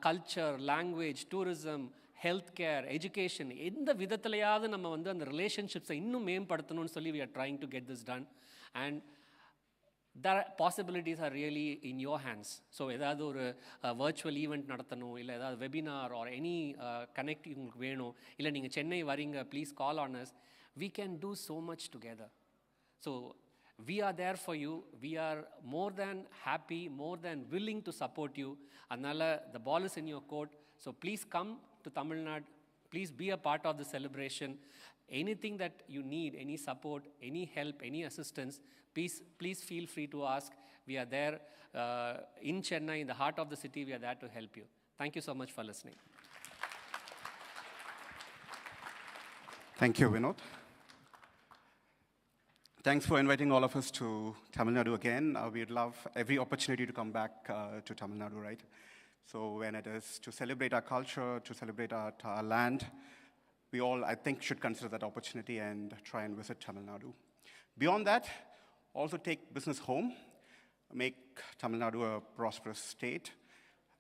culture, language, tourism, health care, education, எந்த விதத்துலையாவது நம்ம வந்து அந்த ரிலேஷன்ஷிப்ஸை இன்னும் மேம்படுத்தணும்னு சொல்லி we are trying to get this done. And the possibilities are really in your hands. So ஏதாவது ஒரு virtual event நடத்தணும், இல்லை ஏதாவது வெபினார் ஆர் எனி கனெக்ட் உங்களுக்கு வேணும், இல்லை நீங்கள் சென்னை வரீங்க, please call on us. We can do so much together. So we are there for you. We are more than happy, more than willing to support you. அதனால் the ball is in your court. So please come to Tamil Nadu. Please be a part of the celebration. Anything that you need, any support, any help, any assistance, please feel free to ask. We are there in Chennai, in the heart of the city. We are there to help you. Thank you so much for listening. Thank you, Vinod. Thanks for inviting all of us to Tamil Nadu again. We'd love every opportunity to come back to Tamil Nadu, right? So when it is to celebrate our culture, to celebrate our land, we all, I think, should consider that opportunity and try and visit Tamil Nadu. Beyond that, Also take business home, make Tamil Nadu a prosperous state,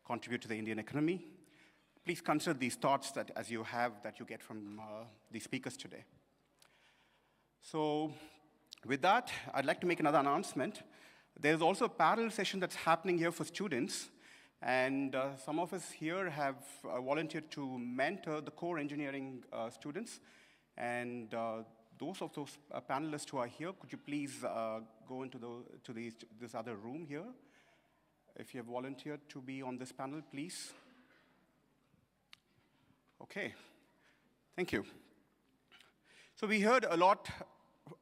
contribute to the Indian economy. Please consider these thoughts that as you have, that you get from the speakers today. So with that, I'd like to make another announcement. There's also a parallel session that's happening here for students. And some of us here have volunteered to mentor the core engineering students. And those of those panelists who are here, could you please go into this other room here? If you have volunteered to be on this panel, please. Okay, thank you. So we heard a lot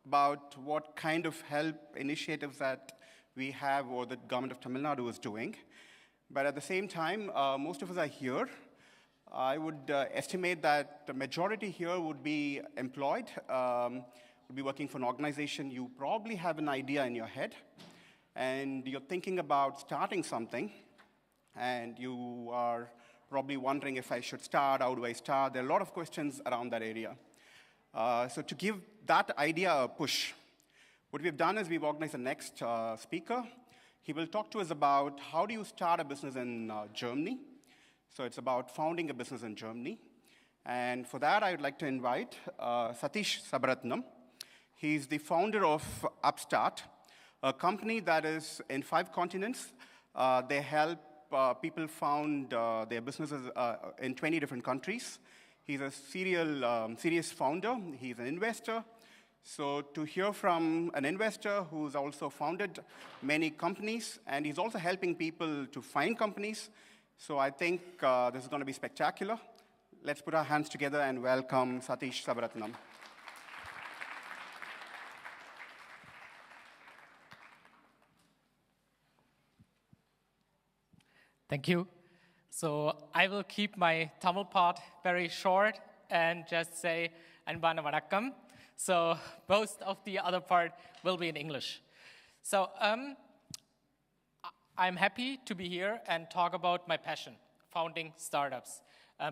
about what kind of help initiatives that we have or the government of Tamil Nadu is doing. But at the same time, most of us are here. I would estimate that the majority here would be employed, would be working for an organization. You probably have an idea in your head, and you're thinking about starting something, and you are probably wondering if I should start, how do I start? There are a lot of questions around that area. So to give that idea a push, what we've done is we've organized the next speaker. He will talk to us about how do you start a business in Germany. So it's about founding a business in Germany. And for that, I would like to invite Satish Sabaratnam. He's the founder of Upstart, a company that is in 5 continents. They help people found their businesses in 20 different countries. He's a serious founder. He's an investor. So to hear from an investor who's also founded many companies, and he's also helping people to find companies. So I think this is going to be spectacular. Let's put our hands together and welcome Satish Sabaratnam. Thank you. So I will keep my Tamil part very short and just say Anbana Vanakkam. So most of the other part will be in English. So I'm happy to be here and talk about my passion, founding startups,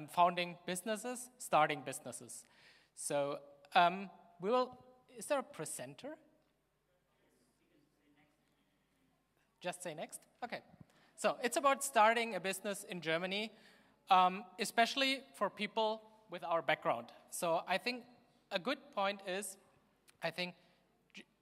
founding businesses, starting businesses. So is there a presenter? Just say next? Okay. So it's about starting a business in Germany, especially for people with our background. So I think a good point is, I think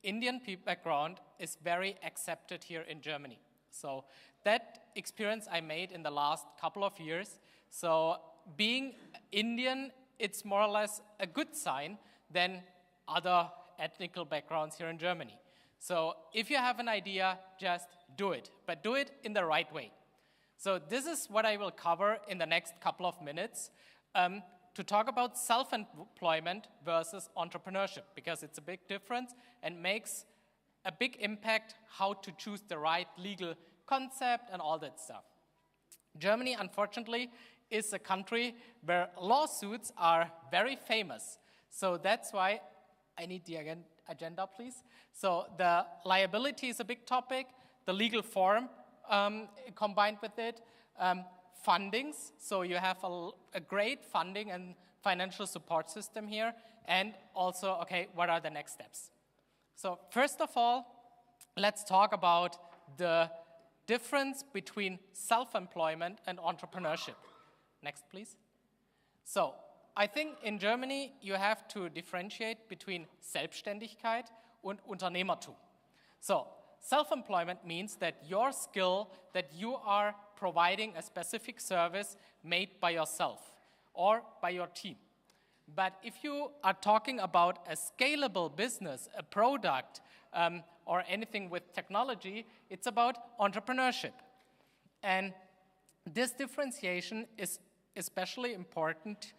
Indian background is very accepted here in Germany. So that experience I made in the last couple of years. So being Indian, it's more or less a good sign than other ethnic backgrounds here in Germany. So if you have an idea, just do it, but do it in the right way. So this is what I will cover in the next couple of minutes to talk about self-employment versus entrepreneurship, because it's a big difference and makes a big impact how to choose the right legal concept and all that stuff. Germany, unfortunately, is a country where lawsuits are very famous. So that's why I need the agenda, please. So the liability is a big topic, the legal form combined with it, fundings. So you have a great funding and financial support system here. And also, okay, what are the next steps? So first of all, let's talk about the difference between self-employment and entrepreneurship. Next, please. So I think in Germany, you have to differentiate between Selbstständigkeit und Unternehmertum. So self-employment means that your skill, that you are providing a specific service made by yourself or by your team. But if you are talking about a scalable business, a product, or anything with technology, it's about entrepreneurship. And this differentiation is especially important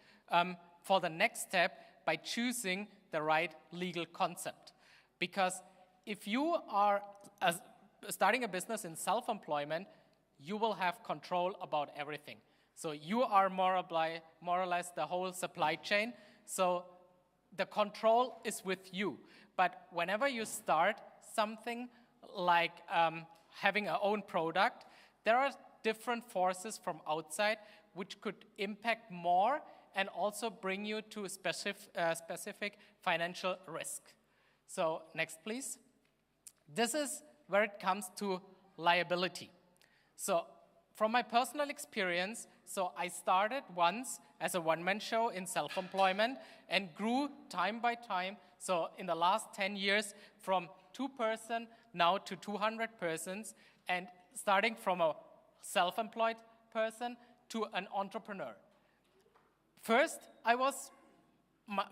for the next step by choosing the right legal concept. Because if you are starting a business in self-employment, you will have control about everything. So you are more or less the whole supply chain. So the control is with you. But whenever you start something like having an own product, there are different forces from outside which could impact more and also bring you to a specific financial risk. So next, please. This is where it comes to liability. So from my personal experience, so I started once as a one-man show in self-employment and grew time by time. So in the last 10 years, from 2-person now to 200 persons, and starting from a self-employed person to an entrepreneur. First,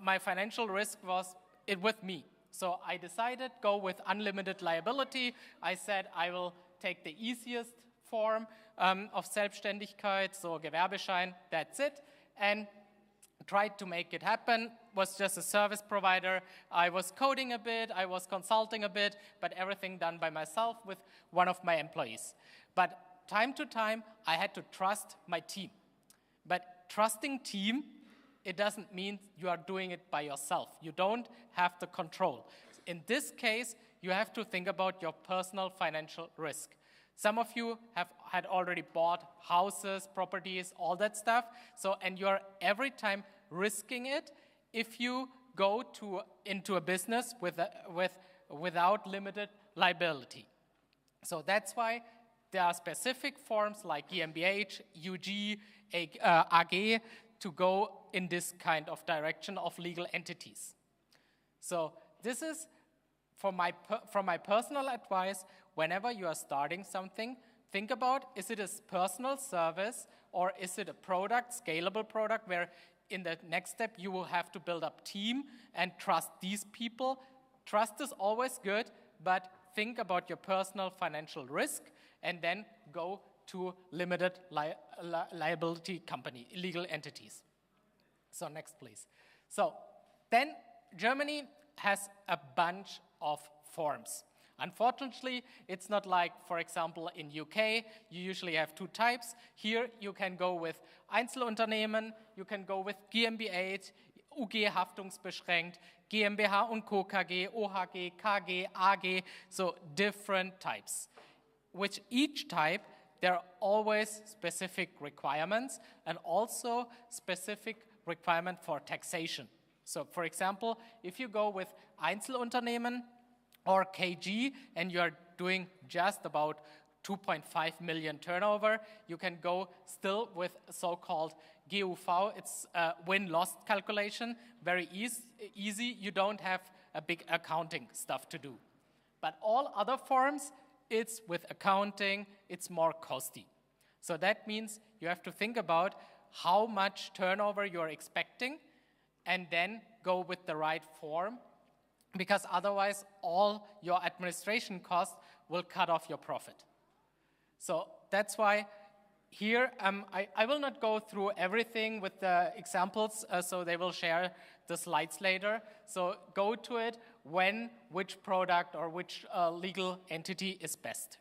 my financial risk was with me. So I decided go with unlimited liability. I said I will take the easiest form of Selbstständigkeit, so Gewerbeschein, that's it, and tried to make it happen. Was just a service provider. I was coding a bit, I was consulting a bit, but everything done by myself with one of my employees. But time to time, I had to trust my team. But trusting team, it doesn't mean you are doing it by yourself. You don't have the control. In this case, you have to think about your personal financial risk. Some of you had already bought houses, properties, all that stuff. So, and you're every time risking it if you go into a business without limited liability. So that's why there are specific forms like GmbH, UG, AG to go in this kind of direction of legal entities. So this is from my personal advice. Whenever you are starting something, think about, is it a personal service or is it a product, scalable product, where in the next step you will have to build up team and trust these people. Trust is always good, but think about your personal financial risk and then go to limited liability company, legal entities. So next, please. So then Germany has a bunch of forms. Unfortunately, it's not like, for example, in UK, you usually have 2 types. Here, you can go with Einzelunternehmen, you can go with GmbH, UG haftungsbeschränkt, GmbH und Co. KG, OHG, KG, AG, so different types. Which each type, there are always specific requirements and also specific requirement for taxation. So, for example, if you go with Einzelunternehmen or KG and you are doing just about 2.5 million turnover, you can go still with so-called GUV. It's a win-loss calculation, very easy. You don't have a big accounting stuff to do. But all other forms, it's with accounting, it's more costly. So that means you have to think about how much turnover you're expecting and then go with the right form, because otherwise all your administration costs will cut off your profit. So that's why here, I will not go through everything with the examples, so they will share the slides later. So go to it when which product or which legal entity is best.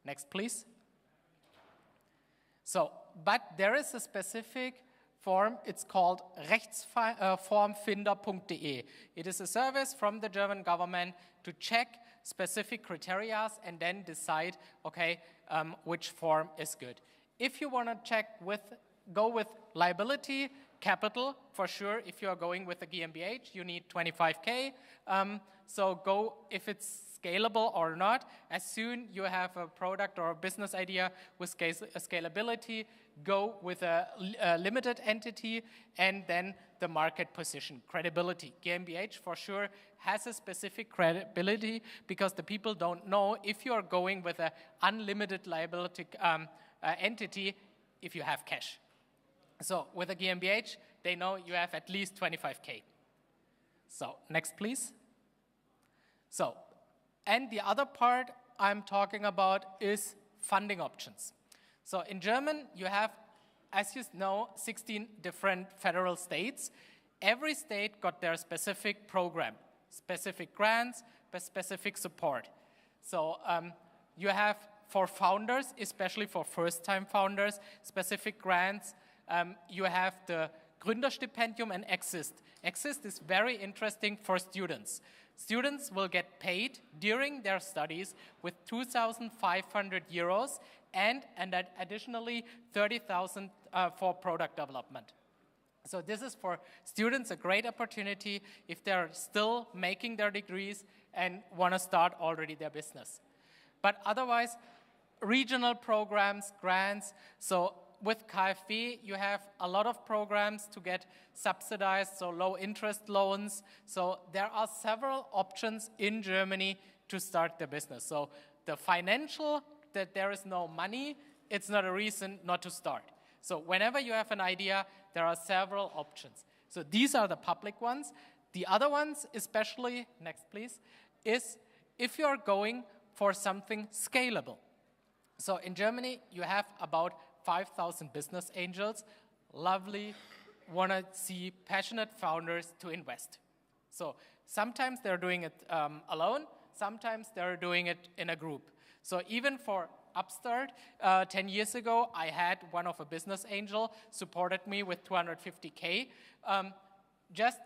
Next, please. So, but there is a specific form, it's called rechtsformfinder.de. It is a service from the German government to check specific criteria and then decide, okay, which form is good. If you want to go with liability, capital, for sure, if you are going with a GmbH, you need 25K. So go, if it's scalable or not, as soon you have a product or a business idea with scalability, go with a limited entity and then the market position, credibility. GmbH for sure has a specific credibility because the people don't know if you are going with an unlimited liability entity if you have cash. So with a GmbH, they know you have at least 25K. So next, please. So, and the other part I'm talking about is funding options. So in German, you have, as you know, 16 different federal states. Every state got their specific program, specific grants, specific support. So you have for founders, especially for first-time founders, specific grants. You have the Gründerstipendium and Exist. Exist is very interesting for students. Students will get paid during their studies with 2,500 euros and additionally 30,000 for product development. So this is for students a great opportunity if they're still making their degrees, and want to start already their business. But otherwise, regional programs, grants. So with KfW, you have a lot of programs to get subsidized, so low interest loans. So there are several options in Germany to start the business. So the financial, that there is no money, it's not a reason not to start. So whenever you have an idea, there are several options. So these are the public ones. The other ones, especially, next please, is if you're going for something scalable. So in Germany, you have about 5,000 business angels, lovely, want to see passionate founders to invest. So sometimes they're doing it alone, sometimes they're doing it in a group. So even for Upstart, 10 years ago, I had one of a business angel supported me with 250K. Just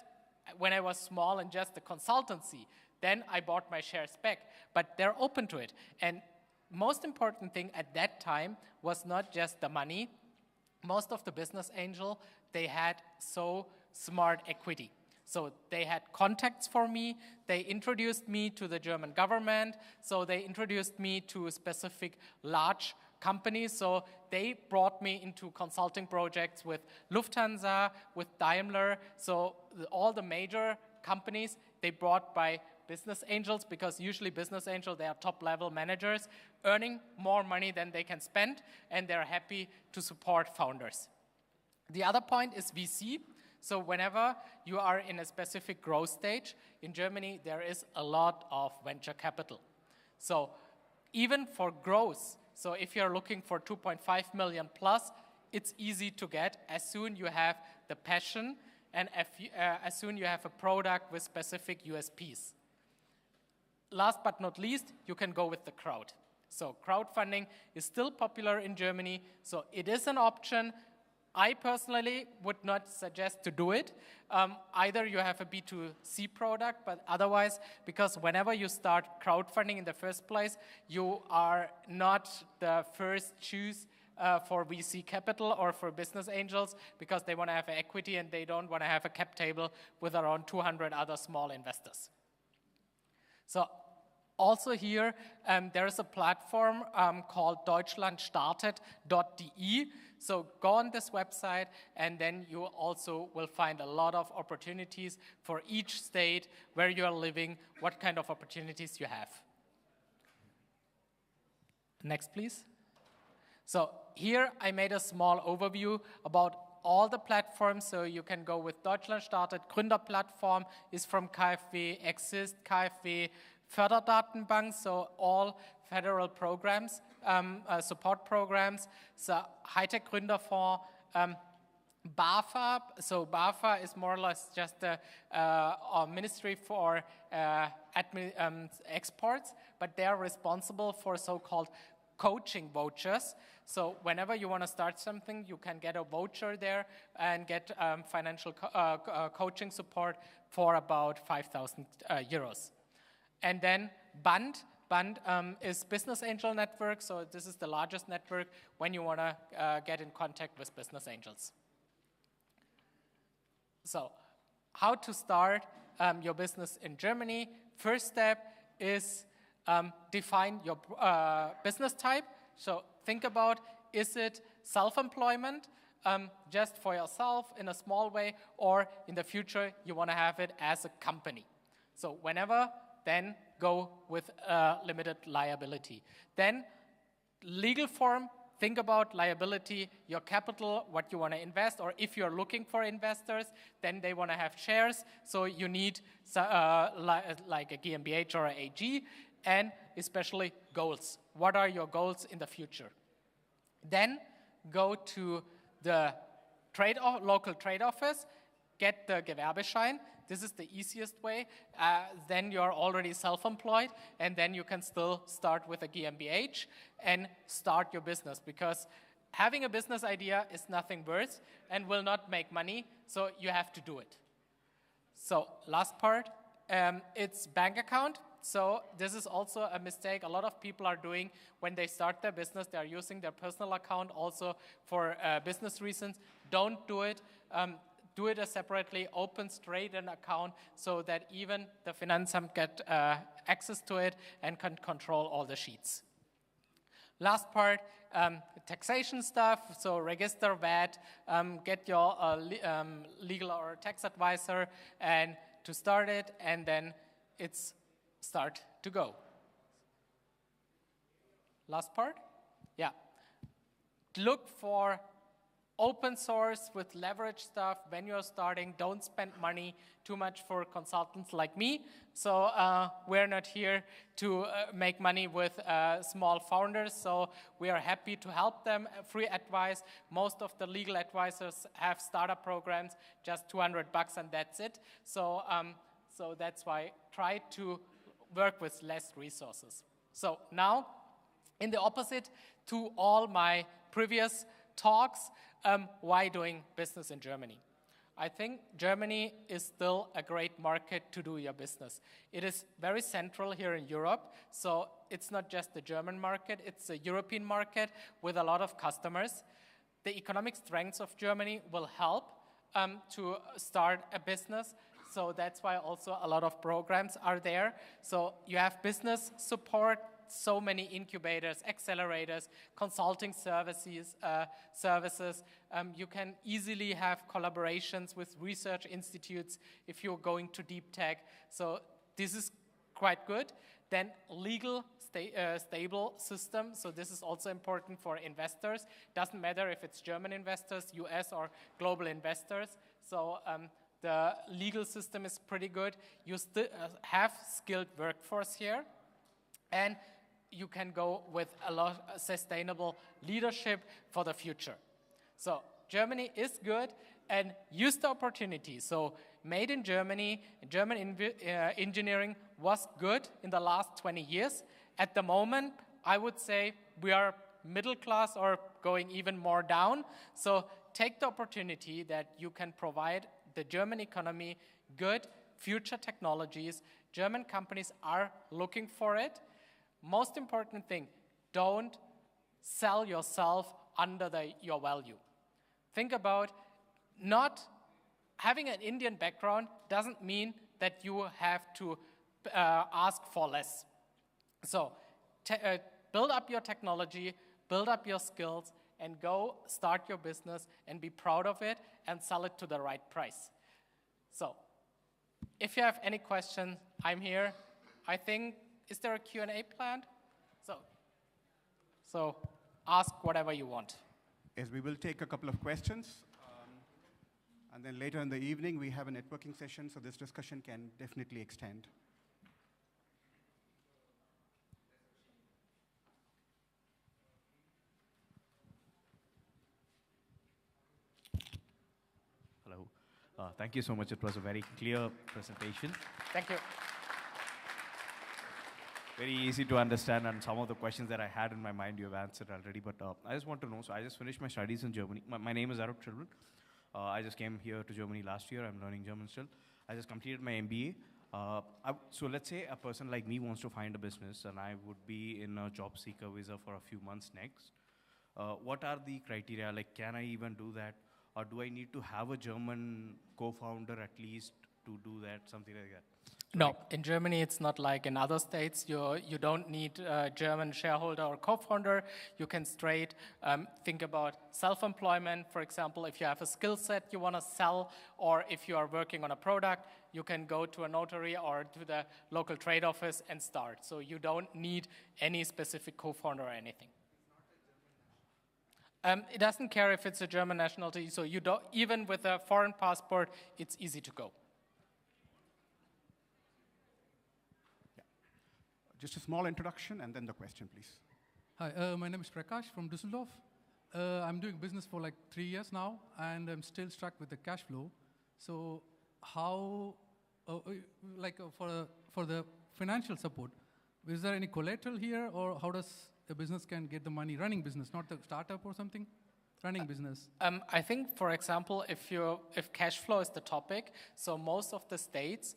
when I was small and just the consultancy, then I bought my shares back. But they're open to it. And most important thing at that time was not just the money. Most of the business angel, they had so smart equity. So they had contacts for me, they introduced me to the German government, so they introduced me to specific large companies, so they brought me into consulting projects with Lufthansa, with Daimler, so all the major companies, they brought by business angels, because usually business angels, they are top-level managers, earning more money than they can spend, and they're happy to support founders. The other point is VC. So whenever you are in a specific growth stage, in Germany, there is a lot of venture capital. So even for growth, so if you're looking for 2.5 million plus, it's easy to get as soon you have the passion and as soon you have a product with specific USPs. Last but not least, you can go with the crowd. So crowdfunding is still popular in Germany, so it is an option. I personally would not suggest to do it. Either you have a B2C product, but otherwise, because whenever you start crowdfunding in the first place, you are not the first choice for VC capital or for business angels, because they want to have equity and they don't want to have a cap table with around 200 other small investors. So also here, there is a platform called deutschlandstartet.de. So go on this website, and then you also will find a lot of opportunities for each state where you are living, what kind of opportunities you have. Next, please. So here I made a small overview about all the platforms, so you can go with Deutschland startet, Gründerplattform is from KfW, Exist, KfW, Förderdatenbank, so all federal programs, support programs, so Hightech Gründerfonds, BAFA, so BAFA is more or less just a ministry for exports, but they are responsible for so-called coaching vouchers. So whenever you want to start something, you can get a voucher there and get financial coaching support for about 5,000 euros. And then Band is Business Angel Network, so this is the largest network when you want to get in contact with business angels. So how to start your business in Germany? First step is define your business type. So think about, is it self-employment, just for yourself in a small way, or in the future you want to have it as a company? So whenever, then go with limited liability. Then legal form, think about liability, your capital, what you want to invest, or if you're looking for investors, then they want to have shares, so you need like a GmbH or an AG, and especially goals. What are your goals in the future? Then go to the local trade office, get the Gewerbeschein. This is the easiest way. Then you're already self-employed, and then you can still start with a GmbH and start your business, because having a business idea is nothing worse and will not make money, so you have to do it. So last part, it's bank account. So this is also a mistake a lot of people are doing when they start their business. They are using their personal account also for business reasons. Don't do it. do it separately, open straight an account so that even the Finanzamt get access to it and can control all the sheets. Last part, taxation stuff, so register VAT, get your legal or tax advisor and to start it, and then it's start to go. Last part? Yeah. Look for open source with leverage stuff when you're starting. Don't spend money too much for consultants like me. So we're not here to make money with small founders. So we are happy to help them. Free advice. Most of the legal advisors have startup programs, just $200 and that's it. So, so that's why try to work with less resources. So now, in the opposite to all my previous talks, why doing business in Germany? I think Germany is still a great market to do your business. It is very central here in Europe, so it's not just the German market, it's a European market with a lot of customers. The economic strengths of Germany will help to start a business, so that's why also a lot of programs are there. So you have business support, so many incubators, accelerators, consulting services. You can easily have collaborations with research institutes if you're going to deep tech. So this is quite good. Then legal, stable system. So this is also important for investors. Doesn't matter if it's German investors, US or global investors. So the legal system is pretty good. You still have skilled workforce here. And you can go with a lot of sustainable leadership for the future. So Germany is good, and use the opportunity. So made in Germany, German engineering was good in the last 20 years. At the moment, I would say we are middle class or going even more down. So take the opportunity that you can provide the German economy good future technologies. German companies are looking for it. Most important thing, don't sell yourself under your value. Think about not having an Indian background doesn't mean that you have to ask for less. So build up your technology, build up your skills, and go start your business and be proud of it and sell it to the right price. So if you have any questions, I'm here. I think, is there a Q&A planned? So ask whatever you want. Yes, we will take a couple of questions. And then later in the evening, we have a networking session, so this discussion can definitely extend. Hello. Thank you so much. It was a very clear presentation. Thank you. Very easy to understand, and some of the questions that I had in my mind you have answered already. But I just want to know, so I just finished my studies in Germany. My name is Arup Chilwell. I just came here to Germany last year. I'm learning German still. I just completed my MBA. So let's say a person like me wants to find a business, and I would be in a job seeker visa for a few months next. What are the criteria? Like, can I even do that? Or do I need to have a German co-founder at least to do that, something like that? No, in Germany it's not like in other states. You don't need a German shareholder or co-founder. You can straight think about self-employment. For example, if you have a skill set you want to sell, or if you are working on a product, you can go to a notary or to the local trade office and start. So you don't need any specific co-founder or anything. It doesn't care if it's a German nationality. So you don't, even with a foreign passport, it's easy to go. Just a small introduction and then the question, please. Hi, my name is Prakash from Düsseldorf. I'm doing business for like 3 years now, and I'm still stuck with the cash flow. So how, for the financial support, is there any collateral here, or how does a business can get the money running business, not the startup or something? running business? I think, for example, if cash flow is the topic, so most of the states,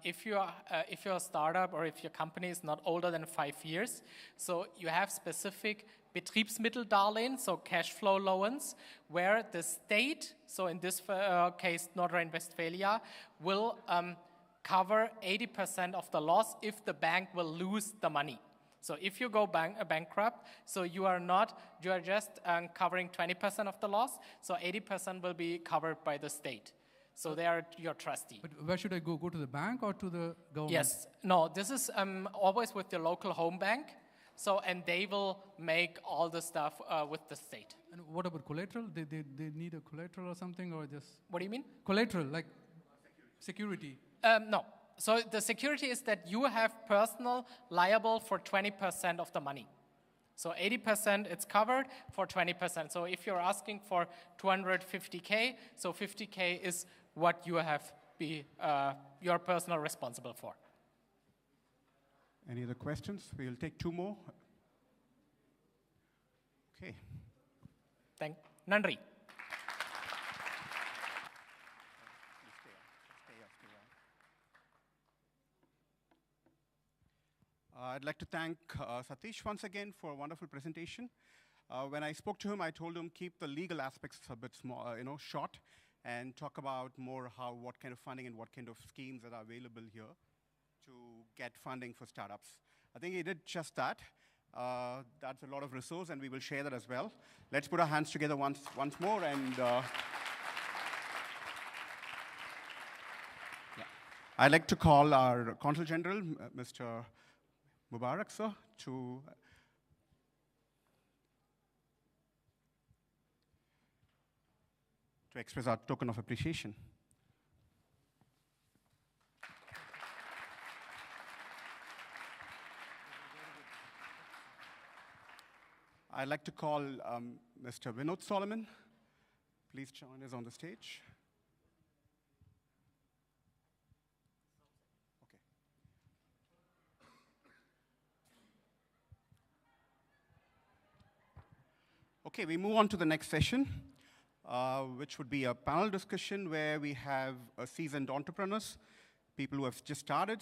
if you're a startup or if your company is not older than 5 years, so you have specific Betriebsmitteldarlehen, so cash flow loans, where the state, so in this case North Rhine-Westphalia, will cover 80% of the loss if the bank will lose the money. So if you go bankrupt, so you are just covering 20% of the loss, so 80% will be covered by the state. So they are your trustee. But where should I go? Go to the bank or to the government? Yes. No, this is always with your local home bank. So, and they will make all the stuff with the state. And what about collateral? They need a collateral or something, or just... What do you mean? Collateral, like security. No. So the security is that you have personal liable for 20% of the money. So 80% it's covered for 20%. So if you're asking for 250K, so 50K is what you have you're personal responsible for. Any other questions? We'll take 2 more. Okay. Nandri. I'd like to thank Satish once again for a wonderful presentation. When I spoke to him, I told him keep the legal aspects a bit small, short, and talk about more what kind of funding and what kind of schemes that are available here to get funding for startups. I think he did just that. That's a lot of resource, and we will share that as well. Let's put our hands together once more, and I'd like to call our Consul General, Mr. Mubarak, sir, to express our token of appreciation. I'd like to call Mr. Vinod Solomon. Please join us on the stage. Okay, we move on to the next session, which would be a panel discussion where we have seasoned entrepreneurs, people who have just started,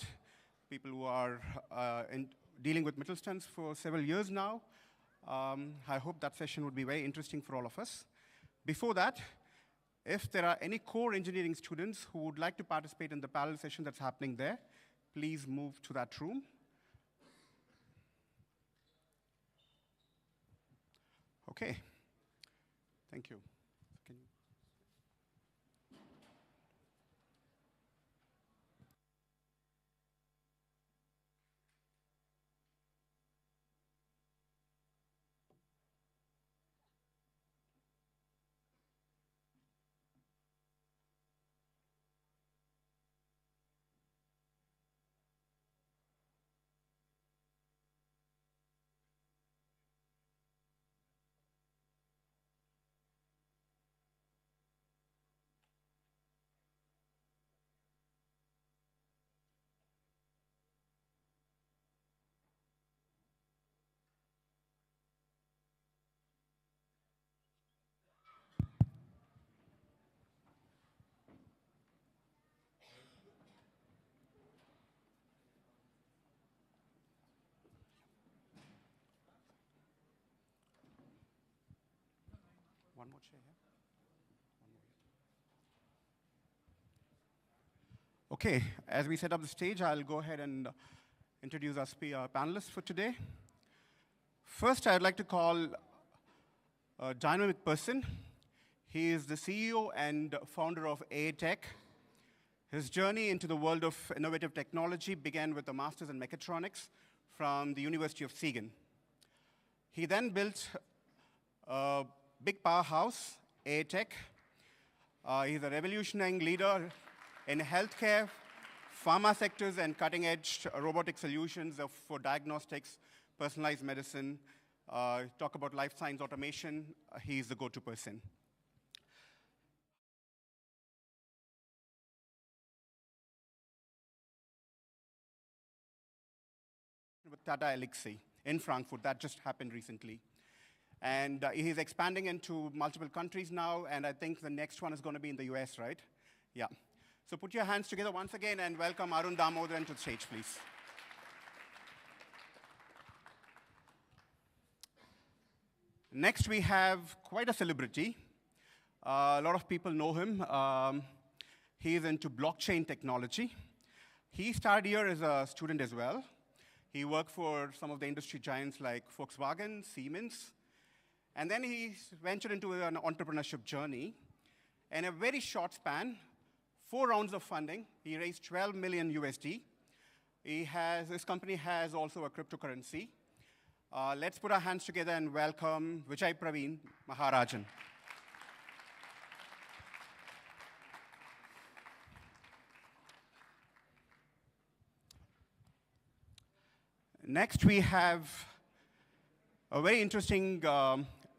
people who are dealing with Mittelstands for several years now. I hope that session would be very interesting for all of us. Before that, if there are any core engineering students who would like to participate in the panel session that's happening there, please move to that room. Okay, thank you. One more chair here. Okay, as we set up the stage, I'll go ahead and introduce our panelists for today. First, I'd like to call a dynamic person. He is the CEO and founder of AA Tech. His journey into the world of innovative technology began with a master's in mechatronics from the University of Siegen. He then built a big powerhouse, AA Tech. He's a revolutionary leader in healthcare, pharma sectors, and cutting-edge robotic solutions for diagnostics, personalized medicine. Talk about life science automation. He's the go-to person. With Tata Elixir in Frankfurt. That just happened recently. And he's expanding into multiple countries now, and I think the next one is going to be in the US, right? Yeah. So put your hands together once again and welcome Arun Damodaran to the stage, please. Next, we have quite a celebrity. A lot of people know him. He is into blockchain technology. He started here as a student as well. He worked for some of the industry giants like Volkswagen, Siemens, and then he ventured into an entrepreneurship journey. In a very short span, 4 rounds of funding, he raised 12 million USD. His company has also a cryptocurrency. Let's put our hands together and welcome Vijay Praveen Maharajan. Next, we have a very interesting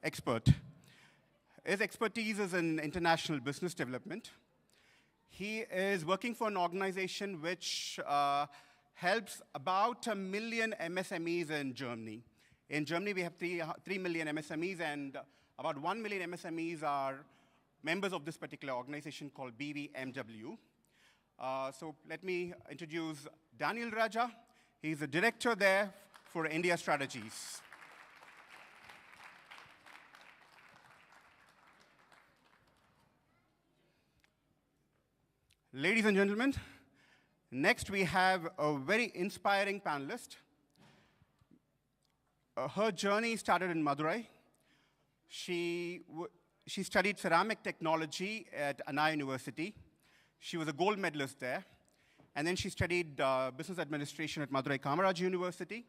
expert. His expertise is in international business development. He is working for an organization which helps about 1 million MSMEs in Germany. In Germany, we have 3 million MSMEs, and about 1 million MSMEs are members of this particular organization called BVMW. So let me introduce Daniel Raja. He's the director there for India Strategies. Ladies and gentlemen, next we have a very inspiring panelist. Her journey started in Madurai. She studied ceramic technology at Anna University. She was a gold medalist there. And then she studied business administration at Madurai Kamaraj University.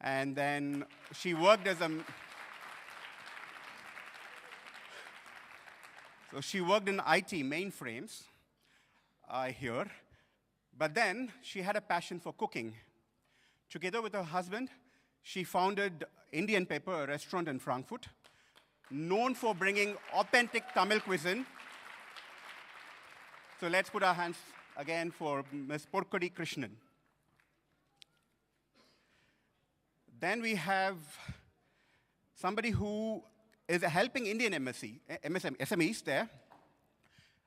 And then she worked as a... So she worked in IT mainframes, I hear. But then she had a passion for cooking. Together with her husband, she founded Indian Pepper, a restaurant in Frankfurt, known for bringing authentic Tamil cuisine. So let's put our hands again for Ms. Porkodi Krishnan. Then we have somebody who is helping Indian SMEs there,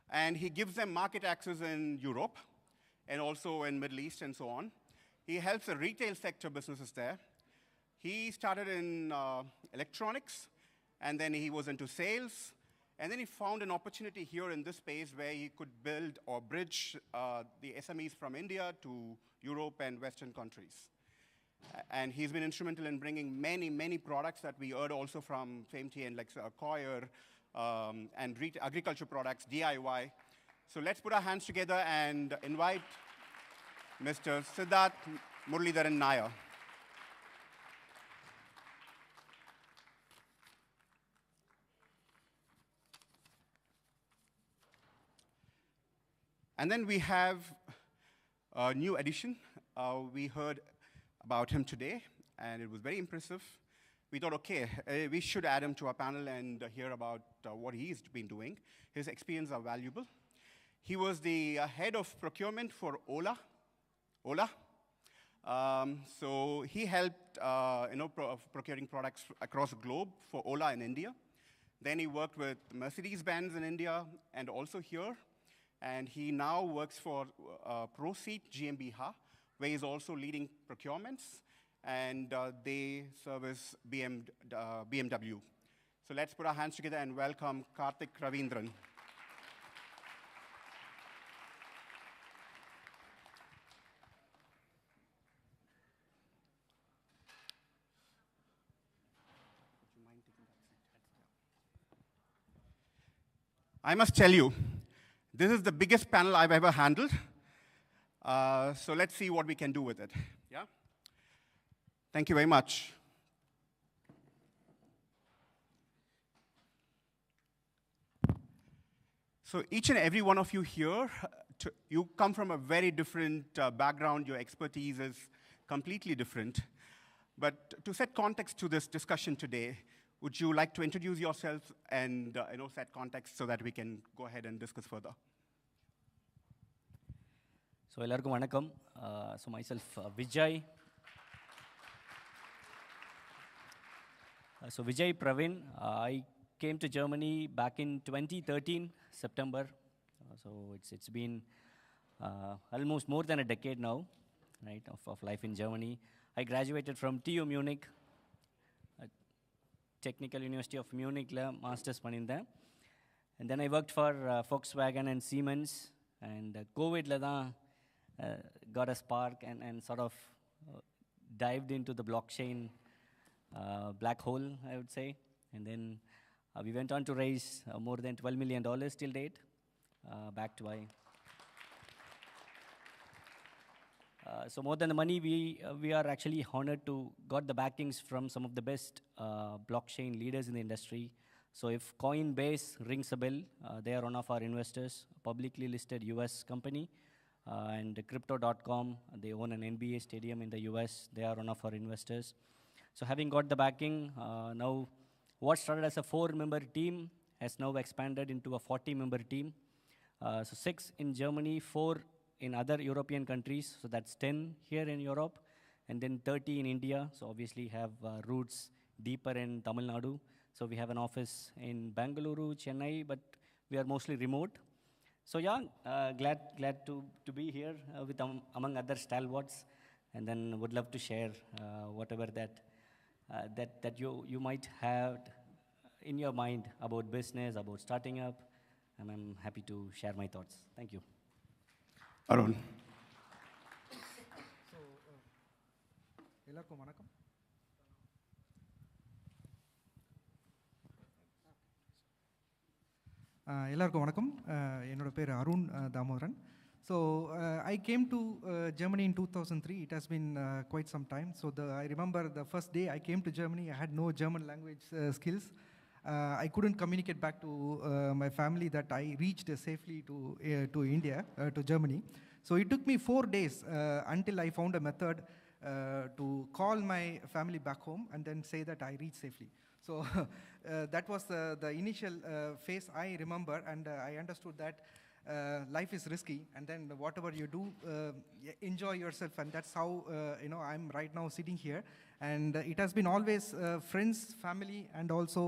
and he gives them market access in Europe and also in Middle East and so on. He helps the retail sector businesses there. He started in electronics, and then he was into sales, and then he found an opportunity here in this space where he could build or bridge the SMEs from India to Europe and Western countries. And he's been instrumental in bringing many, many products that we heard also from FameTN, like Coir and agriculture products, DIY. So let's put our hands together and invite Mr. Siddharth Muralidharan Nair. And then we have a new addition. We heard about him today, and it was very impressive. We thought, okay, we should add him to our panel and hear about what he's been doing. His experience are valuable. He was the head of procurement for Ola. So he helped procuring products across the globe for Ola in India. Then he worked with Mercedes-Benz in India and also here. And he now works for ProSeat GmbH, where he's also leading procurements, and they service BMW. So let's put our hands together and welcome Karthik Ravindran. I must tell you, this is the biggest panel I've ever handled. So let's see what we can do with it. Yeah? Thank you very much. So each and every one of you here, you come from a very different background. Your expertise is completely different. But to set context to this discussion today, would you like to introduce yourself and set context so that we can go ahead and discuss further? So, எல்லாருக்கும் வணக்கம். So myself, Vijay. So Vijay Pravin, I came to Germany back in 2013, September. So it's been almost more than a decade now, right, of life in Germany. I graduated from TU Munich, Technical University of Munich, masters panindhen. And then I worked for Volkswagen and Siemens, and COVID got a spark and sort of dived into the blockchain black hole, I would say. And then we went on to raise more than $12 million till date, backed by. So more than the money, we are actually honored to got the backings from some of the best blockchain leaders in the industry. So if Coinbase rings a bell, they are one of our investors, a publicly listed US company. And Crypto.com, they own an NBA stadium in the US. They are one of our investors. So having got the backing, now what started as a 4-member team has now expanded into a 40-member team. So 6 in Germany, 4 in other European countries. So that's 10 here in Europe, and then 30 in India. So obviously have roots deeper in Tamil Nadu. So we have an office in Bangalore, Chennai, but we are mostly remote. So yeah, glad to be here with among other stalwarts, and then would love to share whatever that you might have in your mind about business, about starting up, and I'm happy to share my thoughts. Thank you. Arun. எல்லாருக்கும் வணக்கம். எல்லாருக்கும் வணக்கம். என்னோட பேர் Arun Damodaran. So I came to Germany in 2003. It has been quite some time. So I remember the first day I came to Germany, I had no German language skills. I couldn't communicate back to my family that I reached safely to India, to Germany. So it took me 4 days until I found a method to call my family back home and then say that I reached safely. So that was the initial phase I remember, and I understood that life is risky, and then whatever you do, enjoy yourself, and that's how I'm right now sitting here. And it has been always friends, family, and also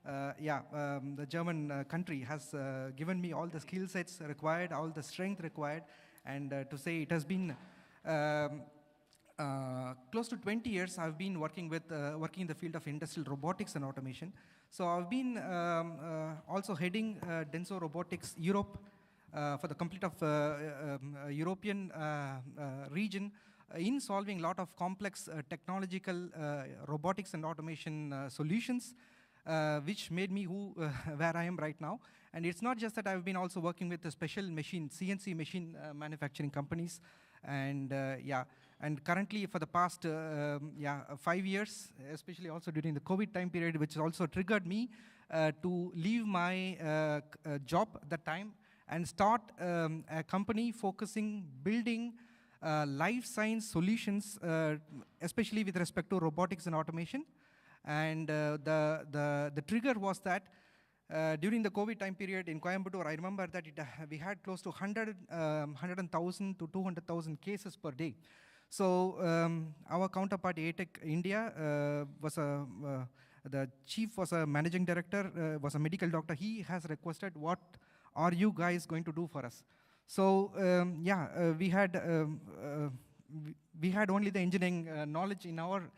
the German country has given me all the skill sets required, all the strength required, and to say it has been close to 20 years I've been working in the field of industrial robotics and automation. So I've been also heading Denso Robotics Europe for the complete of European region in solving a lot of complex technological robotics and automation solutions, which made me where I am right now. And it's not just that I've been also working with the special machine, CNC machine manufacturing companies. And and currently for the past 5 years, especially also during the COVID time period, which also triggered me to leave my job at that time and start a company focusing, building life science solutions, especially with respect to robotics and automation. And the trigger was that during the COVID time period in Coimbatore, I remember that we had close to 100,000 to 200,000 cases per day. So our counterpart, ATEC India, the chief was a managing director, was a medical doctor. He has requested, what are you guys going to do for us? So we had only the engineering knowledge in our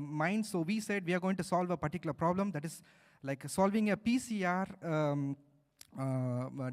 mind. So we said we are going to solve a particular problem, that is like solving a PCR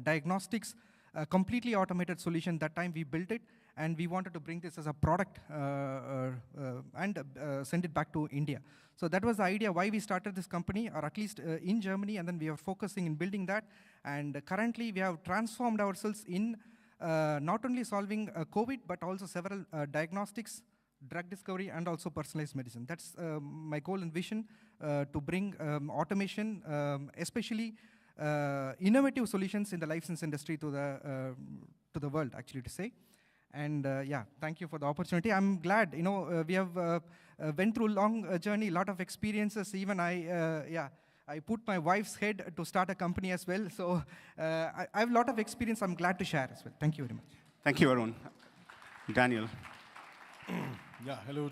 diagnostics, a completely automated solution. That time we built it, and we wanted to bring this as a product and send it back to India. So that was the idea why we started this company, or at least in Germany, and then we are focusing in building that. And currently we have transformed ourselves in not only solving COVID, but also several diagnostics, drug discovery, and also personalized medicine. That's my goal and vision, to bring automation, especially innovative solutions in the life science industry to the world, actually, to say. And thank you for the opportunity. I'm glad, we have went through a long journey, a lot of experiences. Even I put my wife's head to start a company as well. So I have a lot of experience I'm glad to share as well. Thank you very much. Thank you, Arun. Daniel. Yeah, hello.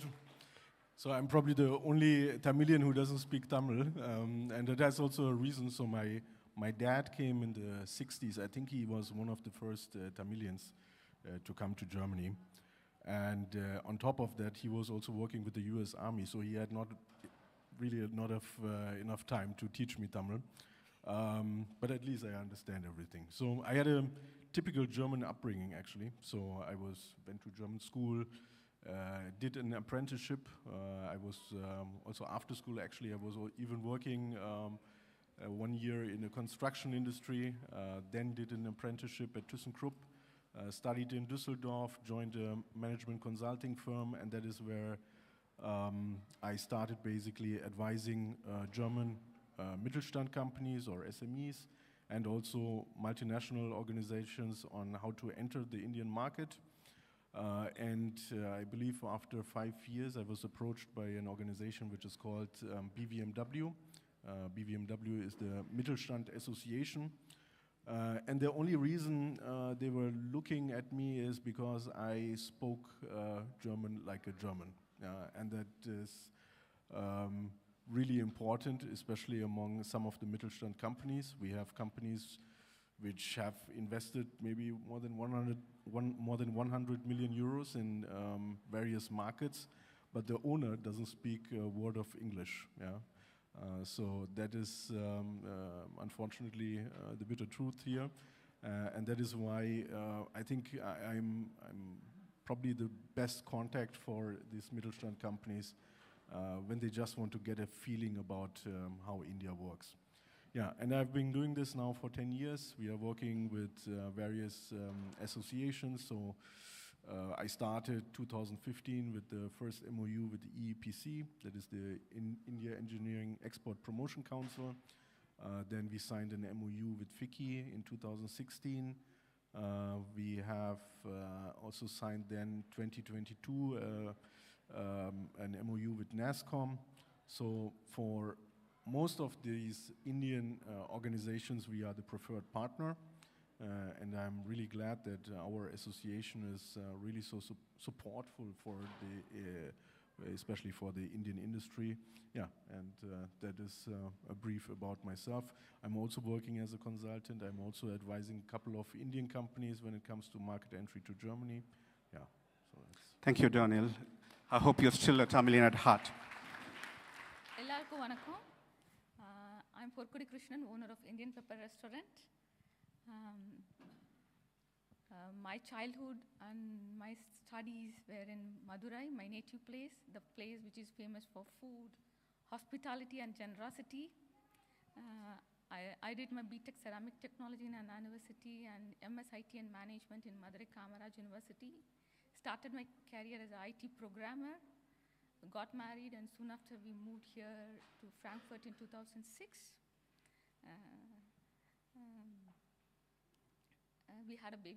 So I'm probably the only Tamilian who doesn't speak Tamil, and that's also a reason. So my dad came in the 60s. I think he was one of the first Tamilians to come to Germany. And on top of that, he was also working with the US Army, so he had not enough time to teach me Tamil. But at least I understand everything. So I had a typical German upbringing, actually. So I went to German school, did an apprenticeship. I was also after school, actually, I was even working 1 year in the construction industry, then did an apprenticeship at ThyssenKrupp, studied in Düsseldorf, joined a management consulting firm, and that is where I started basically advising German Mittelstand companies or SMEs and also multinational organizations on how to enter the Indian market. I believe after 5 years, I was approached by an organization which is called BVMW. BVMW is the Mittelstand Association. And the only reason they were looking at me is because I spoke German like a German. And that is really important, especially among some of the Mittelstand companies. We have companies which have invested maybe more than 100 million euros in various markets, but the owner doesn't speak a word of English. Yeah? So that is unfortunately the bitter truth here, and that is why I think I'm probably the best contact for these Mittelstand companies when they just want to get a feeling about how India works. Yeah, and I've been doing this now for 10 years. We are working with various associations. So I started 2015 with the first MOU with the EEPC, that is the India Engineering Export Promotion Council. Then we signed an MOU with FICCI in 2016. We have also signed then 2022 an MOU with NASSCOM. So for most of these Indian organizations, we are the preferred partner. And I'm really glad that our association is really so supportful for especially for the Indian industry. Yeah, and that is a brief about myself. I'm also working as a consultant. I'm also advising a couple of Indian companies when it comes to market entry to Germany. Yeah. So thank you, Daniel. I hope you're still a Tamilian at heart. எல்லாருக்கும் வணக்கம். I'm Porkudi Krishnan, owner of Indian Pepper Restaurant. My childhood and my studies were in Madurai, my native place, the place which is famous for food, hospitality and generosity. I did my BTech Ceramic Technology in Anna University and MS IT and Management in Madurai Kamaraj University. Started my career as an IT programmer, got married, and soon after we moved here to Frankfurt in 2006.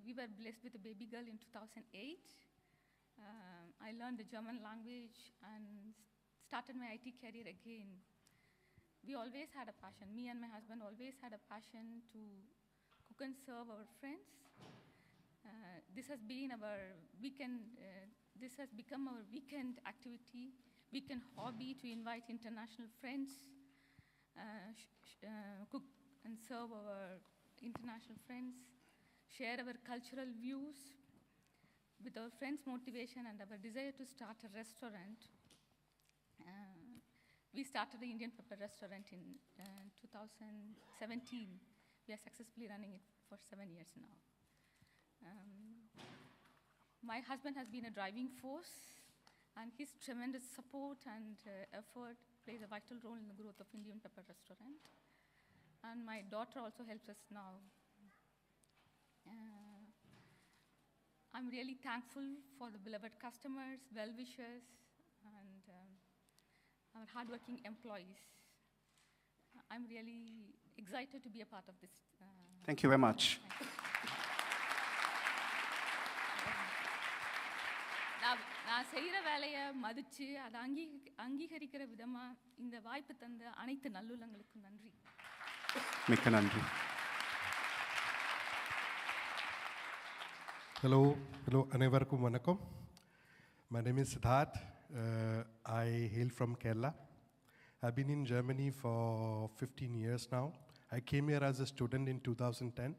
We were blessed with a baby girl in 2008. I learned the German language and started my IT career again. We always had a passion. Me and my husband always had a passion to cook and serve our friends. This has been our weekend. This has become our weekend activity, weekend hobby to invite international friends, cook and serve our international friends, share our cultural views. With our friends' motivation and our desire to start a restaurant, we started the Indian Pepper Restaurant in 2017. We are successfully running it for 7 years now. My husband has been a driving force, and his tremendous support and effort plays a vital role in the growth of Indian Pepper Restaurant. And my daughter also helps us now. I'm really thankful for the beloved customers, well-wishers, and our hardworking employees. I'm really excited to be a part of this. Thank you very much. நான் செய்கிற வேலையை மதித்து அதை அங்கீகரிக்கிற விதமாக இந்த வாய்ப்பு தந்த அனைத்து நல்லுள்ளங்களுக்கும் நன்றி. மிக்க நன்றி. Hello, அனைவருக்கும் வணக்கம். My name is Siddharth. I hail from Kerala. I've been in Germany for 15 years now. I came here as a student in 2010.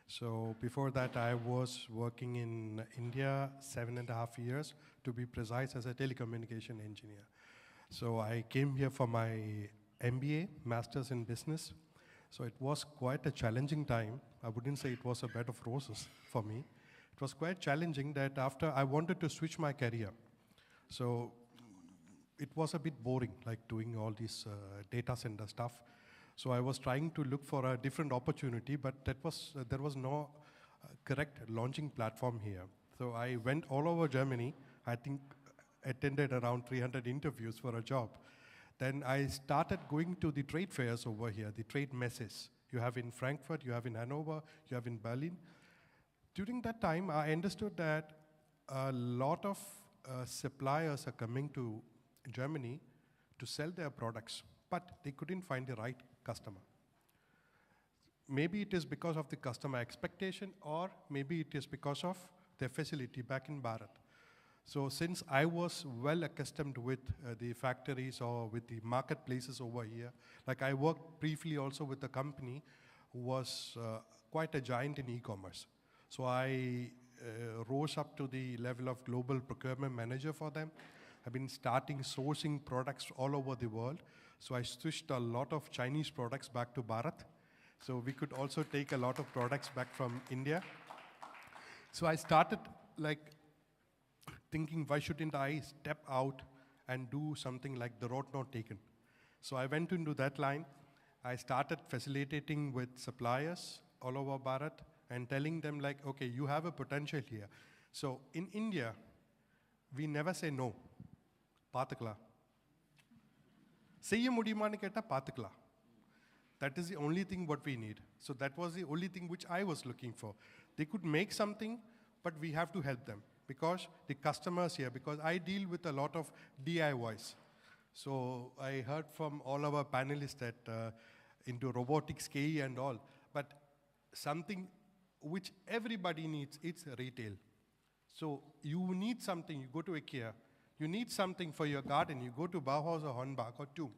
So before that, I was working in India 7.5 years, to be precise, as a telecommunication engineer. So I came here for my MBA, Masters in Business. So it was quite a challenging time. I wouldn't say it was a bed of roses for me. It was quite challenging that after I wanted to switch my career. So it was a bit boring, like doing all this data center stuff. So I was trying to look for a different opportunity, but there was no correct launching platform here. So I went all over Germany. I think attended around 300 interviews for a job. Then I started going to the trade fairs over here, the trade messes. You have in Frankfurt, you have in Hanover, you have in Berlin. During that time, I understood that a lot of suppliers are coming to Germany to sell their products, but they couldn't find the right customer. Maybe it is because of the customer expectation, or maybe it is because of their facility back in Bharat. So since I was well accustomed with the factories or with the marketplaces over here, like I worked briefly also with a company who was quite a giant in e-commerce. So I rose up to the level of global procurement manager for them. I've been starting sourcing products all over the world. So I switched a lot of Chinese products back to Bharat. So we could also take a lot of products back from India. So I started like thinking, why shouldn't I step out and do something like the road not taken? So I went into that line. I started facilitating with suppliers all over Bharat and telling them like, okay, you have a potential here. So in India, we never say no. Pathakla. Seiya mudiyumanu ketta pathakla. That is the only thing what we need. So that was the only thing which I was looking for. They could make something, but we have to help them. Because the customers here, because I deal with a lot of DIYs. So I heard from all our panelists that into robotics, KE and all, but something which everybody needs, it's retail. So you need something, you go to IKEA, you need something for your garden, you go to Bauhaus or Hornbach or TUM,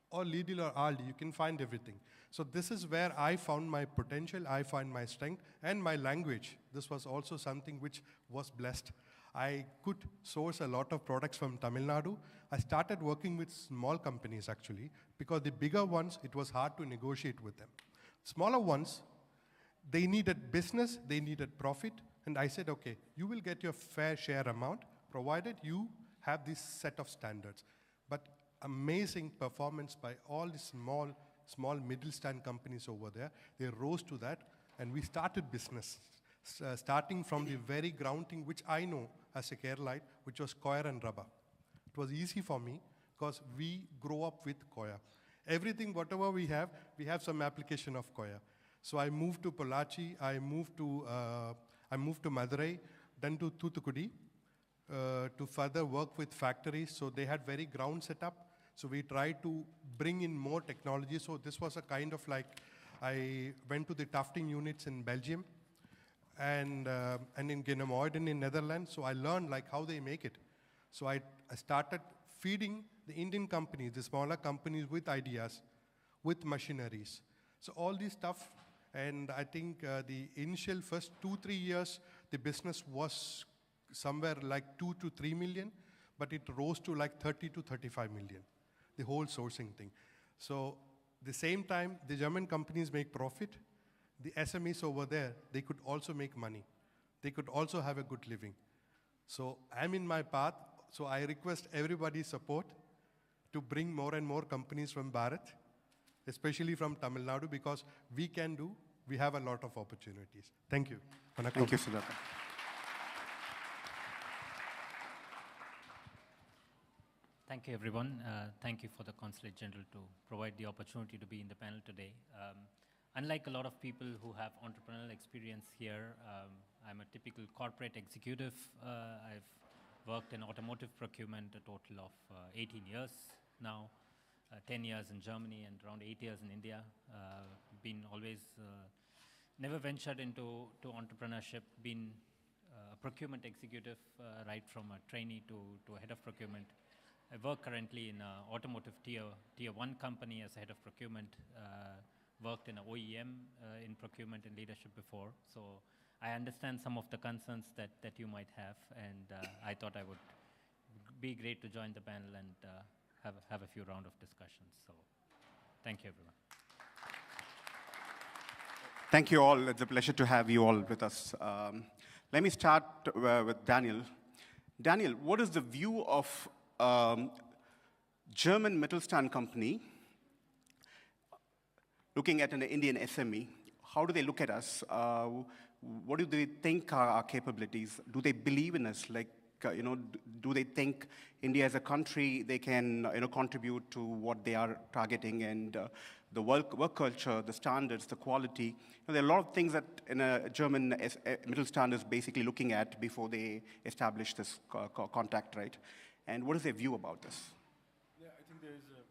or Lidl or Aldi, you can find everything. So this is where I found my potential, I find my strength, and my language. This was also something which was blessed. I could source a lot of products from Tamil Nadu. I started working with small companies actually, because the bigger ones, it was hard to negotiate with them. Smaller ones, they needed business, they needed profit, and I said, okay, you will get your fair share amount, provided you have this set of standards. But amazing performance by all the small middle stand companies over there. They rose to that, and we started business, starting from the very ground thing, which I know as a Keralite, which was coir and rubber. It was easy for me, because we grow up with coir. Everything, whatever we have some application of coir. So I moved to Pollachi, I moved to Madurai, then to Thoothukudi, to further work with factories. So they had very ground setup. So we tried to bring in more technology. So this was a kind of like, I went to the tufting units in Belgium and in Genemoiden in Netherlands. So I learned like how they make it. So I started feeding the Indian companies, the smaller companies, with ideas, with machineries. So all this stuff, and I think the initial first 2-3 years, the business was somewhere like 2 to 3 million, but it rose to like 30 to 35 million, the whole sourcing thing. So the same time, the German companies make profit. The SMEs over there, they could also make money. They could also have a good living. So I'm in my path. So I request everybody's support to bring more and more companies from Bharat, especially from Tamil Nadu, because we have a lot of opportunities. Thank you. Thank you, Siddhartha. Thank you, everyone. Thank you for the Consulate General to provide the opportunity to be in the panel today. Unlike a lot of people who have entrepreneurial experience here, I'm a typical corporate executive. I've worked in automotive procurement a total of 18 years now, 10 years in Germany and around 8 years in India. Been always, never ventured into entrepreneurship, been a procurement executive, right from a trainee to a head of procurement. I work currently in an automotive tier 1 company as a head of procurement, worked in an OEM in procurement and leadership before. So I understand some of the concerns that you might have, and I thought I would be great to join the panel and have a few round of discussions. So thank you, everyone. Thank you all. It's a pleasure to have you all with us. Let me start with Daniel. Daniel, what is the view of German Mittelstand company looking at an Indian SME? How do they look at us? What do they think are our capabilities? Do they believe in us? Like, do they think India as a country, they can contribute to what they are targeting, and the work culture, the standards, the quality? There are a lot of things that in a German Mittelstand is basically looking at before they establish this contact, right? And what is their view about this? Yeah, I think there is a...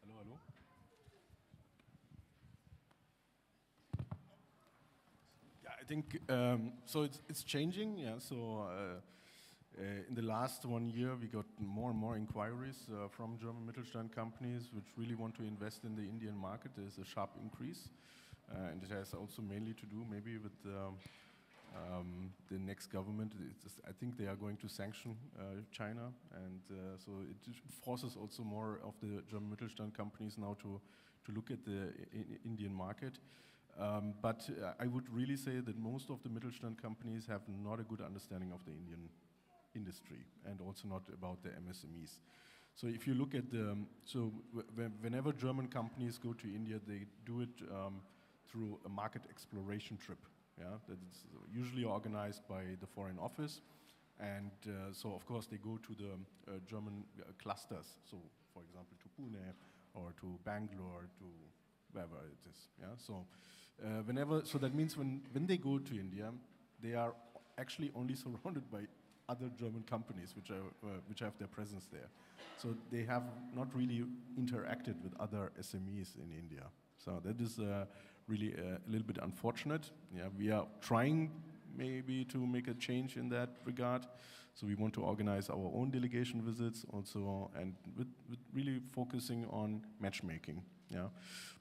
Hello, hello? Yeah, I think, so it's changing, yeah, so in the last 1 year we got more and more inquiries from German Mittelstand companies which really want to invest in the Indian market. There's a sharp increase, and it has also mainly to do maybe with the next government. I think they are going to sanction China, and so it forces also more of the German Mittelstand companies now to look at the Indian market. But I would really say that most of the Mittelstand companies have not a good understanding of the Indian industry, and also not about the MSMEs. So if you look at whenever German companies go to India, they do it through a market exploration trip. Yeah, that's usually organized by the Foreign Office, and so of course they go to the German clusters. So, for example, to Pune or to Bangalore, to wherever it is. Yeah, so so that means when they go to India, they are actually only surrounded by other German companies which have their presence there. So they have not really interacted with other SMEs in India. So that is really a little bit unfortunate. Yeah, we are trying maybe to make a change in that regard. So we want to organize our own delegation visits also, and with really focusing on matchmaking. Yeah,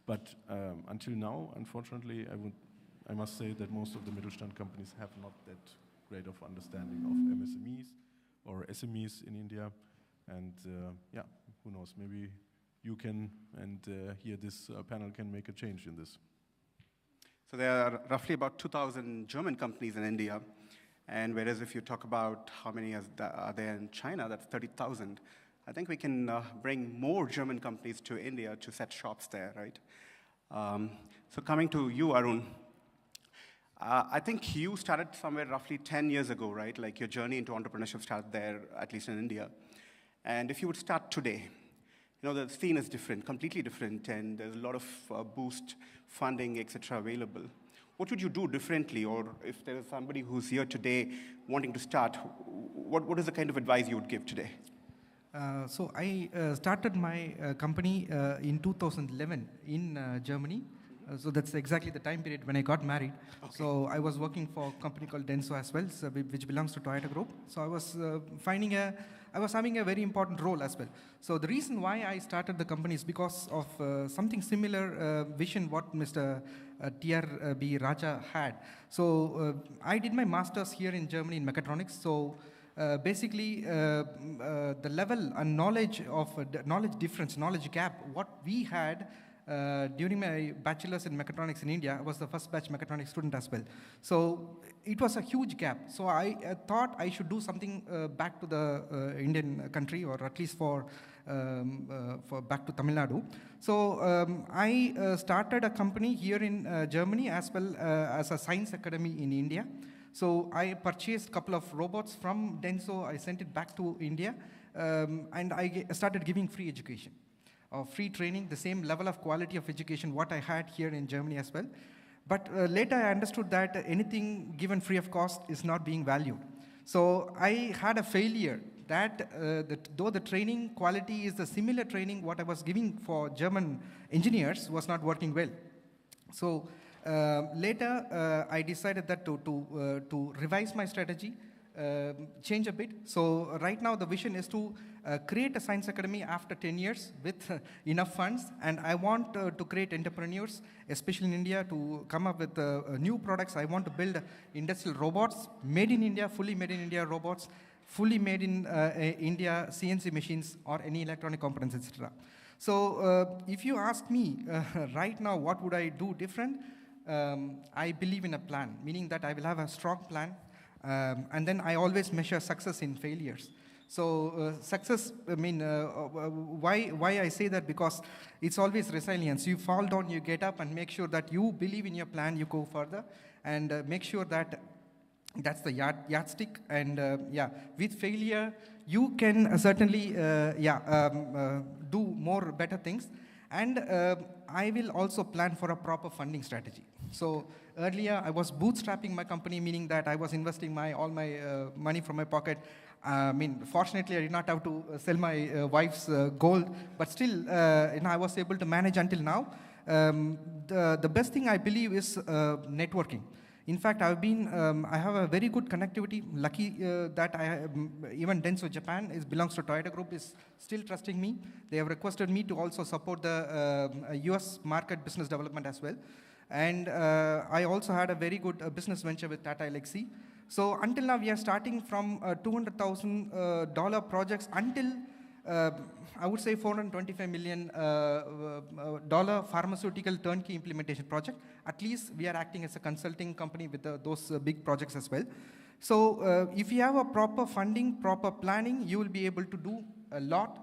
but until now, unfortunately, I must say that most of the Mittelstand companies have not that great of understanding of MSMEs or SMEs in India. And yeah, who knows, maybe you can, and here this panel can make a change in this. So there are roughly about 2,000 German companies in India, and whereas if you talk about how many are there in China, that's 30,000. I think we can bring more German companies to India to set shops there, right? So coming to you, Arun, I think you started somewhere roughly 10 years ago, right? Like your journey into entrepreneurship started there, at least in India. And if you would start today, the scene is different, completely different, and there's a lot of boost funding, etc. available. What would you do differently? Or if there is somebody who's here today wanting to start, what is the kind of advice you would give today? So I started my company in 2011 in Germany. So that's exactly the time period when I got married. Okay. So I was working for a company called Denso as well, so which belongs to Toyota Group. So I was having a very important role as well. So the reason why I started the company is because of something similar vision what Mr. TRB Raja had. So I did my master's here in Germany in mechatronics. So basically, the level and knowledge gap, what we had during my bachelor's in mechatronics in India, I was the first batch mechatronics student as well. So it was a huge gap. So I thought I should do something back to the Indian country, or at least for back to Tamil Nadu. So I started a company here in Germany as well as a science academy in India. So I purchased a couple of robots from Denso. I sent it back to India, and I started giving free education. Free training, the same level of quality of education what I had here in Germany as well. But later I understood that anything given free of cost is not being valued. So I had a failure that though the training quality is the similar training what I was giving for German engineers was not working well. So Later, I decided that to revise my strategy, change a bit. So right now the vision is to create a science academy after 10 years with enough funds, and I want to create entrepreneurs, especially in India, to come up with new products. I want to build industrial robots, made in India, fully made in India robots, fully made in India CNC machines or any electronic components, etc. So if you ask me right now, what would I do different? I believe in a plan, meaning that I will have a strong plan, and then I always measure success in failures. So success, I mean, why I say that? Because it's always resilience. You fall down, you get up, and make sure that you believe in your plan, you go further, and make sure that that's the yardstick. And yeah, with failure, you can certainly do more better things. And I will also plan for a proper funding strategy. So earlier, I was bootstrapping my company, meaning that I was investing all my money from my pocket. I mean, fortunately, I did not have to sell my wife's gold, but still, I was able to manage until now. The best thing I believe is networking. In fact, I have a very good connectivity. Lucky that even Denso Japan belongs to Toyota Group, is still trusting me. They have requested me to also support the US market business development as well. And I also had a very good business venture with Tata Elxsi. So until now, we are starting from $200,000 projects until I would say $425 million pharmaceutical turnkey implementation project. At least we are acting as a consulting company with those big projects as well. So if you have a proper funding, proper planning, you will be able to do a lot,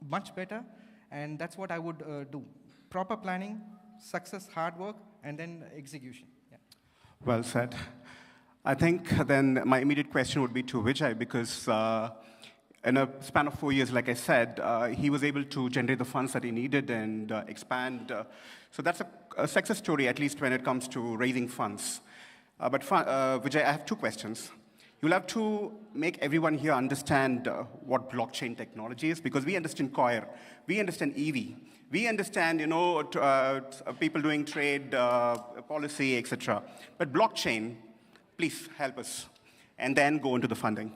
much better. And that's what I would do. Proper planning, success, hard work, and then execution. Yeah. Well said. I think then my immediate question would be to Vijay, because in a span of 4 years, like I said, he was able to generate the funds that he needed and expand. So that's a success story, at least when it comes to raising funds. But Vijay, I have two questions. You'll have to make everyone here understand what blockchain technology is, because we understand COIR, we understand EV, we understand, people doing trade, policy, etc. But blockchain, please help us, and then go into the funding.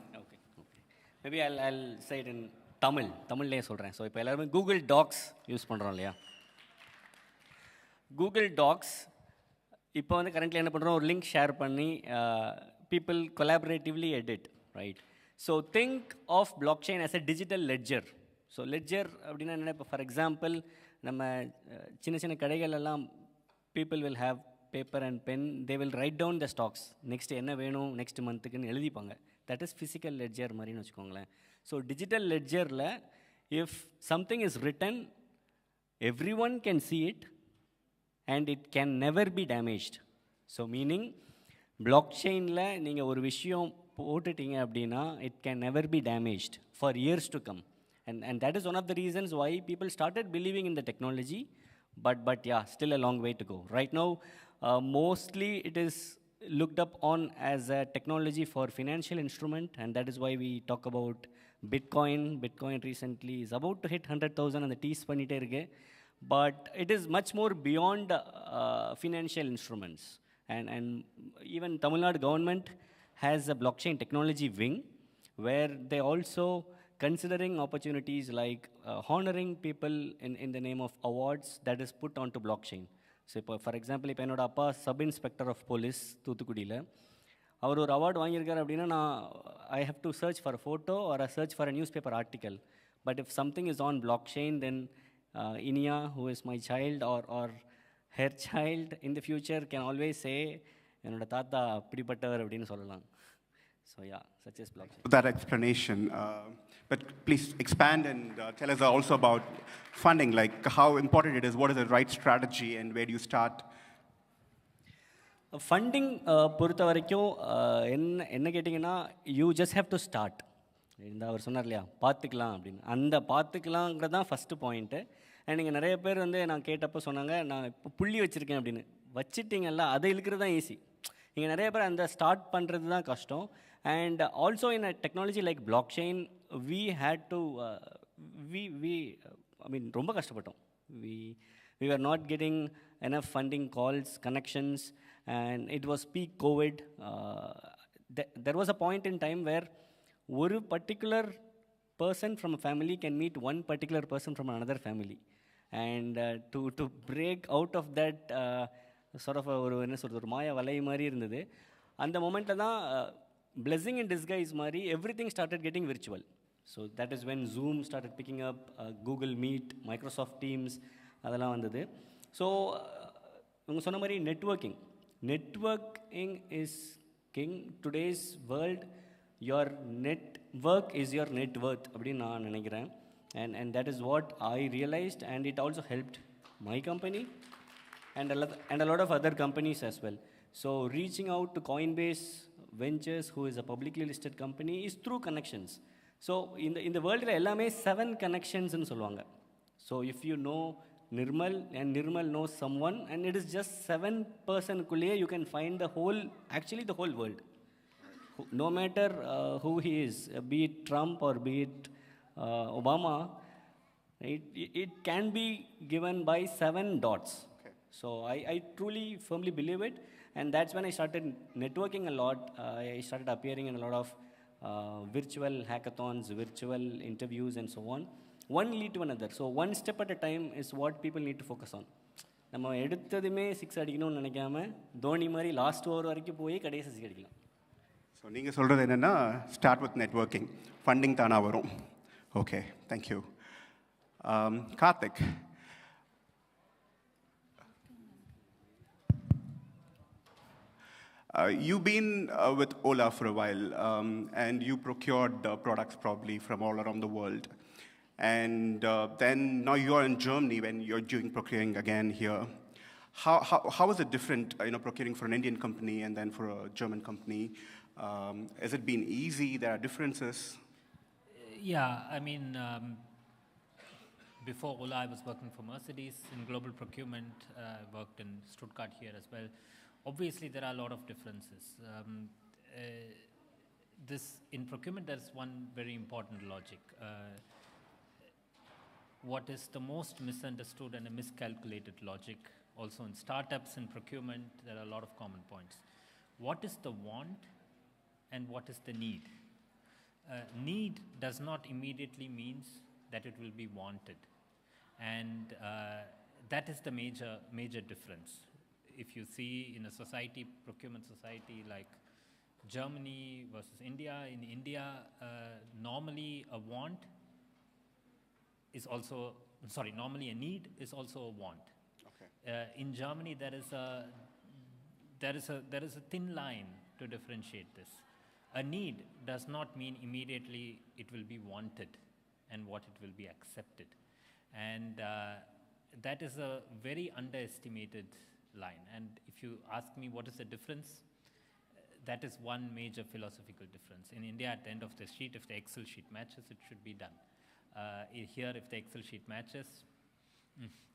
Maybe I'll say it in Tamil. Tamilலே சொல்கிறேன். So இப்போ எல்லாருமே Google tax use பண்ணுறோம் இல்லையா? Google tax இப்போ வந்து currently என்ன பண்ணுறோம், ஒரு லிங்க் ஷேர் பண்ணி people collaboratively edit, right? So think of blockchain as a digital ledger. So ledger அப்படின்னா என்ன? இப்போ ஃபார் எக்ஸாம்பிள் நம்ம சின்ன சின்ன கடைகள் எல்லாம் people will have paper and pen, they will write down the stocks. Next என்ன வேணும் next monthக்குன்னு எழுதிப்பாங்க. That is physical ledger மாதிரின்னு வச்சுக்கோங்களேன். So digital ledgerல if something is written, everyone can see it and it can never be damaged. So meaning blockchainல நீங்கள் ஒரு விஷயம் போட்டுட்டீங்க அப்படின்னா it can never be damaged for years to come. And that is one of the reasons why people started believing in the technology, but yeah, still a long way to go. Right now, mostly it is looked up on as a technology for financial instrument, and that is why we talk about Bitcoin. Bitcoin recently is about to hit 100,000 and the tease பண்ணிட்டே இருக்கு. But it is much more beyond financial instruments. And even Tamil Nadu government has a blockchain technology wing where they also considering opportunities like honoring people in the name of awards that is put onto blockchain. So இப்போ for example இப்போ என்னோட அப்பா sub inspector of police தூத்துக்குடியில், அவர் ஒரு award வாங்கியிருக்காரு அப்படின்னா நான் I have to search for a photo or a search for a newspaper article. But if something is on blockchain, then Iniya who is my child or her child in the future can always say என்னோட தாத்தா அப்படிப்பட்டவர் அப்படின்னு சொல்லலாம். So yeah, such as blockchain. That explanation, but please expand and tell us also about funding, like how important it is, what is the right strategy, and where do you start? Funding பொறுத்த வரைக்கும் என்ன கேட்டிங்கன்னா, you just have to start. இந்த அவர் சொன்னார் இல்லையா, பார்த்துக்கலாம் அப்படின்னு, அந்த பார்த்துக்கலாங்கிறது தான் ஃபஸ்ட்டு பாயிண்ட்டு. அண்ட் நீங்கள் நிறைய பேர் வந்து நான் கேட்டப்போ சொன்னாங்க, நான் இப்போ புள்ளி வச்சுருக்கேன் அப்படின்னு. வச்சுட்டிங்கல்ல, அதை இழுக்கிறது தான் ஈஸி. நீங்கள் நிறைய பேர் அந்த ஸ்டார்ட் பண்ணுறது தான் கஷ்டம். And also in a technology like blockchain, we had to, I mean, ரொம்ப கஷ்டப்பட்டோம். We were not getting enough funding calls, connections, and it was peak COVID. There was a point in time where one particular person from a family can meet one particular person from another family. And to break out of that sort of ஒரு என்ன சொல்கிறது ஒரு மாய வலை மாதிரி இருந்தது. அந்த மொமெண்ட்டில் தான் blessing in disguise மாதிரி everything started getting virtual. So that is when Zoom started picking up, Google Meet, Microsoft Teams, அதெல்லாம் வந்தது. ஸோ உங்க சொன்ன மாதிரி networking is king. Today's world your network is your net worth அப்படின்னு நான் நினைக்கிறேன். And that is what I realized, and it also helped my company and a lot of other companies as well. So reaching out to Coinbase Ventures, who is a publicly listed company, is through connections. So in the world எல்லாமே 7 connections ன்னு சொல்லுவாங்க. So if you know Nirmal and Nirmal knows someone, and it is just 7 personக்குள்ளேயே you can find the whole world. No matter who he is, be it Trump or be it Obama, it can be given by 7 dots. Okay. So I truly, firmly believe it, and that's when I started networking a lot. I started appearing in a lot of virtual hackathons, virtual interviews, and so on. One lead to another. So one step at a time is what people need to focus on. நம்ம எடுத்ததுமே 6 அடிக்கணும்னு நினைக்காம தோனி மாதிரி last over வரைக்கும் போய் கடைசி 6 அடிக்கலாம். So நீங்கள் சொல்கிறது என்னென்னா ஸ்டார்ட் வித் நெட்வொர்க்கிங், ஃபண்டிங் தானாக வரும். Okay, thank you. Karthik, you've been with Ola for a while, and you procured products probably from all around the world. And then now you're in Germany when you're doing procuring again here. How is it different, procuring for an Indian company and then for a German company? Has it been easy? There are differences? Yeah, I mean, before Ola, I was working for Mercedes in global procurement. I worked in Stuttgart here as well. Obviously, there are a lot of differences. In procurement, there's one very important logic. What is the most misunderstood and a miscalculated logic? Also in startups and procurement, there are a lot of common points. What is the want and what is the need? Need does not immediately means that it will be wanted. And that is the major difference. If you see in a society, procurement society like Germany versus India, in India, normally a want is also, normally a need is also a want. Okay. In Germany, there is a thin line to differentiate this. A need does not mean immediately it will be wanted and what it will be accepted. And that is a very underestimated line. And if you ask me what is the difference, that is one major philosophical difference. In India, at the end of the sheet, if the Excel sheet matches, it should be done. Here, if the Excel sheet matches,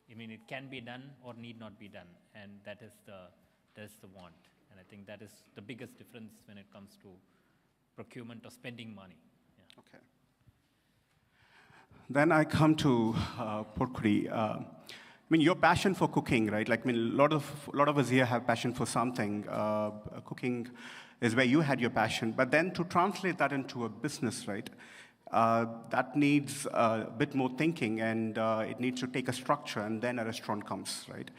it can be done or need not be done. And that is the want. And I think that is the biggest difference when it comes to procurement or spending money. Yeah. Okay. Then I come to Purkuri. Your passion for cooking, right? A lot of us here have passion for something. Cooking is where you had your passion. But then to translate that into a business, right? That needs a bit more thinking, and it needs to take a structure, and then a restaurant comes, right?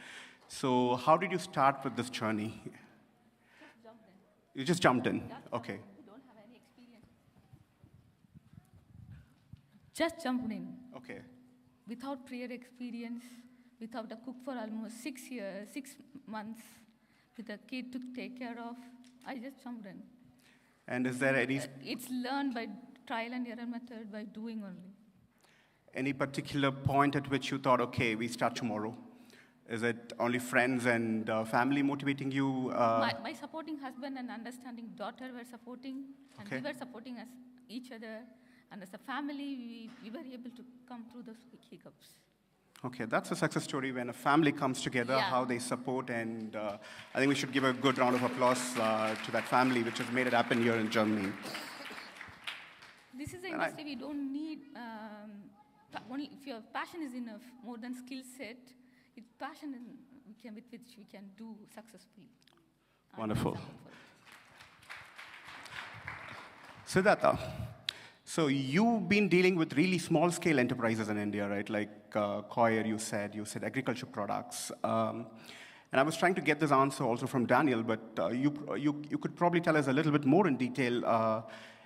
So how did you start with this journey? You just jumped in. Okay. You don't have any experience. Just jumped in. Okay. Without prior experience, without a cook for almost 6 months, with a kid to take care of, I just jumped in. And is there any... It's learned by trial and error method, by doing only. Any particular point at which you thought, okay, we start tomorrow? Is it only friends and family motivating you? My supporting husband and understanding daughter were supporting, and we were supporting us, each other. And as a family, we were able to come through those hiccups. Okay, that's a success story when a family comes together, how they support, and I think we should give a good round of applause to that family which has made it happen here in Germany. This is an industry we don't need, only if your passion is enough, more than skill set, it's passion with which we can do successfully. Wonderful. Siddhartha, so you've been dealing with really small-scale enterprises in India, right? Like Coir, you said agriculture products. And I was trying to get this answer also from Daniel, but you could probably tell us a little bit more in detail.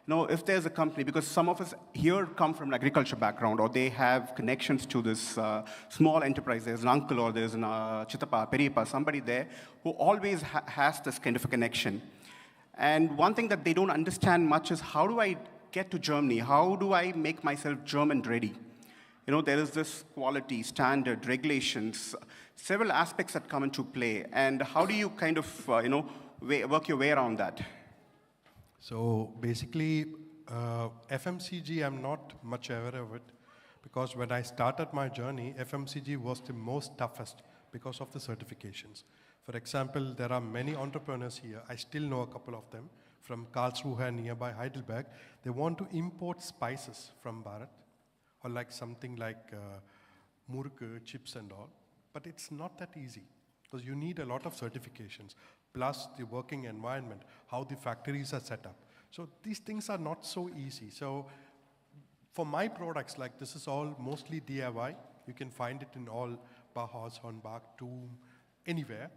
If there's a company, because some of us here come from an agriculture background, or they have connections to this small enterprise. There's an uncle, or there's an Chitapa, Peripa, somebody there who always has this kind of a connection. And one thing that they don't understand much is, how do I get to Germany? How do I make myself German ready? There is this quality, standard, regulations, several aspects that come into play. And how do you kind of, work your way around that? So basically, FMCG, I'm not much aware of it, because when I started my journey, FMCG was the most toughest because of the certifications. For example, there are many entrepreneurs here, I still know a couple of them, from Karlsruhe nearby Heidelberg. They want to import spices from Bharat, or like something like murk, chips and all. But it's not that easy, because you need a lot of certifications, plus the working environment, how the factories are set up. So these things are not so easy. So for my products, like this is all mostly DIY. You can find it in all Bauhaus, Hornbach, Toom, anywhere.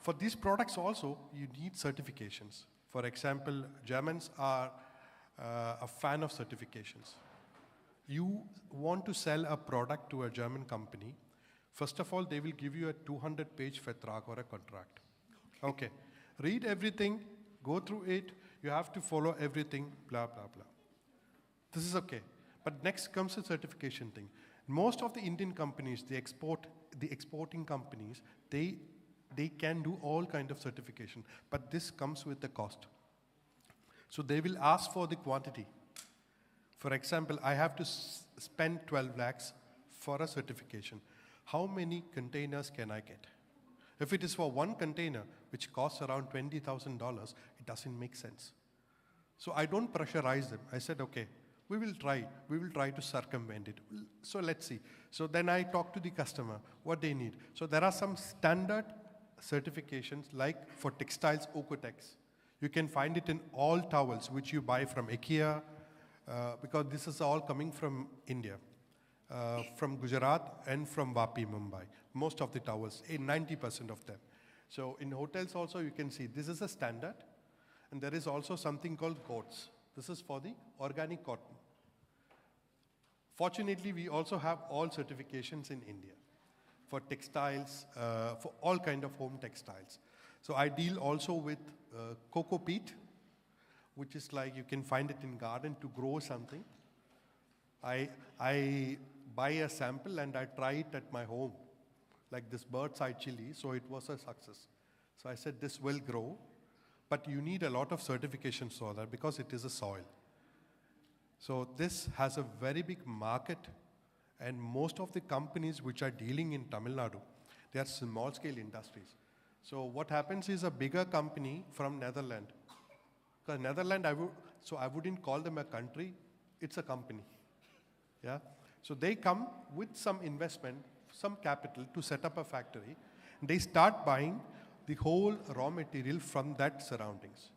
For these products also, you need certifications. For example, Germans are a fan of certifications. You want to sell a product to a German company, first of all, they will give you a 200-page Vertrag or a contract. Okay. Read everything, go through it, you have to follow everything, blah, blah, blah. This is okay. But next comes the certification thing. Most of the Indian companies, the exporting companies, they can do all kind of certification, but this comes with the cost. So they will ask for the quantity. For example, I have to spend 12 lakhs for a certification. How many containers can I get? If it is for one container, which costs around $20,000, it doesn't make sense. So I don't pressurize them. I said, okay, we will try to circumvent it. So let's see. So then I talk to the customer, what they need. So there are some standard certifications, like for textiles, Ocotex. You can find it in all towels, which you buy from IKEA, because this is all coming from India. From Gujarat and from Vapi, Mumbai. Most of the towels, 90% of them. So in hotels also you can see this is a standard, and there is also something called GOTS. This is for the organic cotton. Fortunately, we also have all certifications in India for textiles, for all kind of home textiles. So I deal also with cocoa peat, which is like you can find it in garden to grow something. I buy a sample and I try it at my home, like this bird's eye chili, so it was a success. So I said, this will grow, but you need a lot of certifications for that because it is a soil. So this has a very big market, and most of the companies which are dealing in Tamil Nadu, they are small-scale industries. So what happens is a bigger company from Netherlands, because Netherlands, I wouldn't call them a country, it's a company. Yeah? So they come with some investment, some capital to set up a factory. They start buying the whole raw material from that surroundings.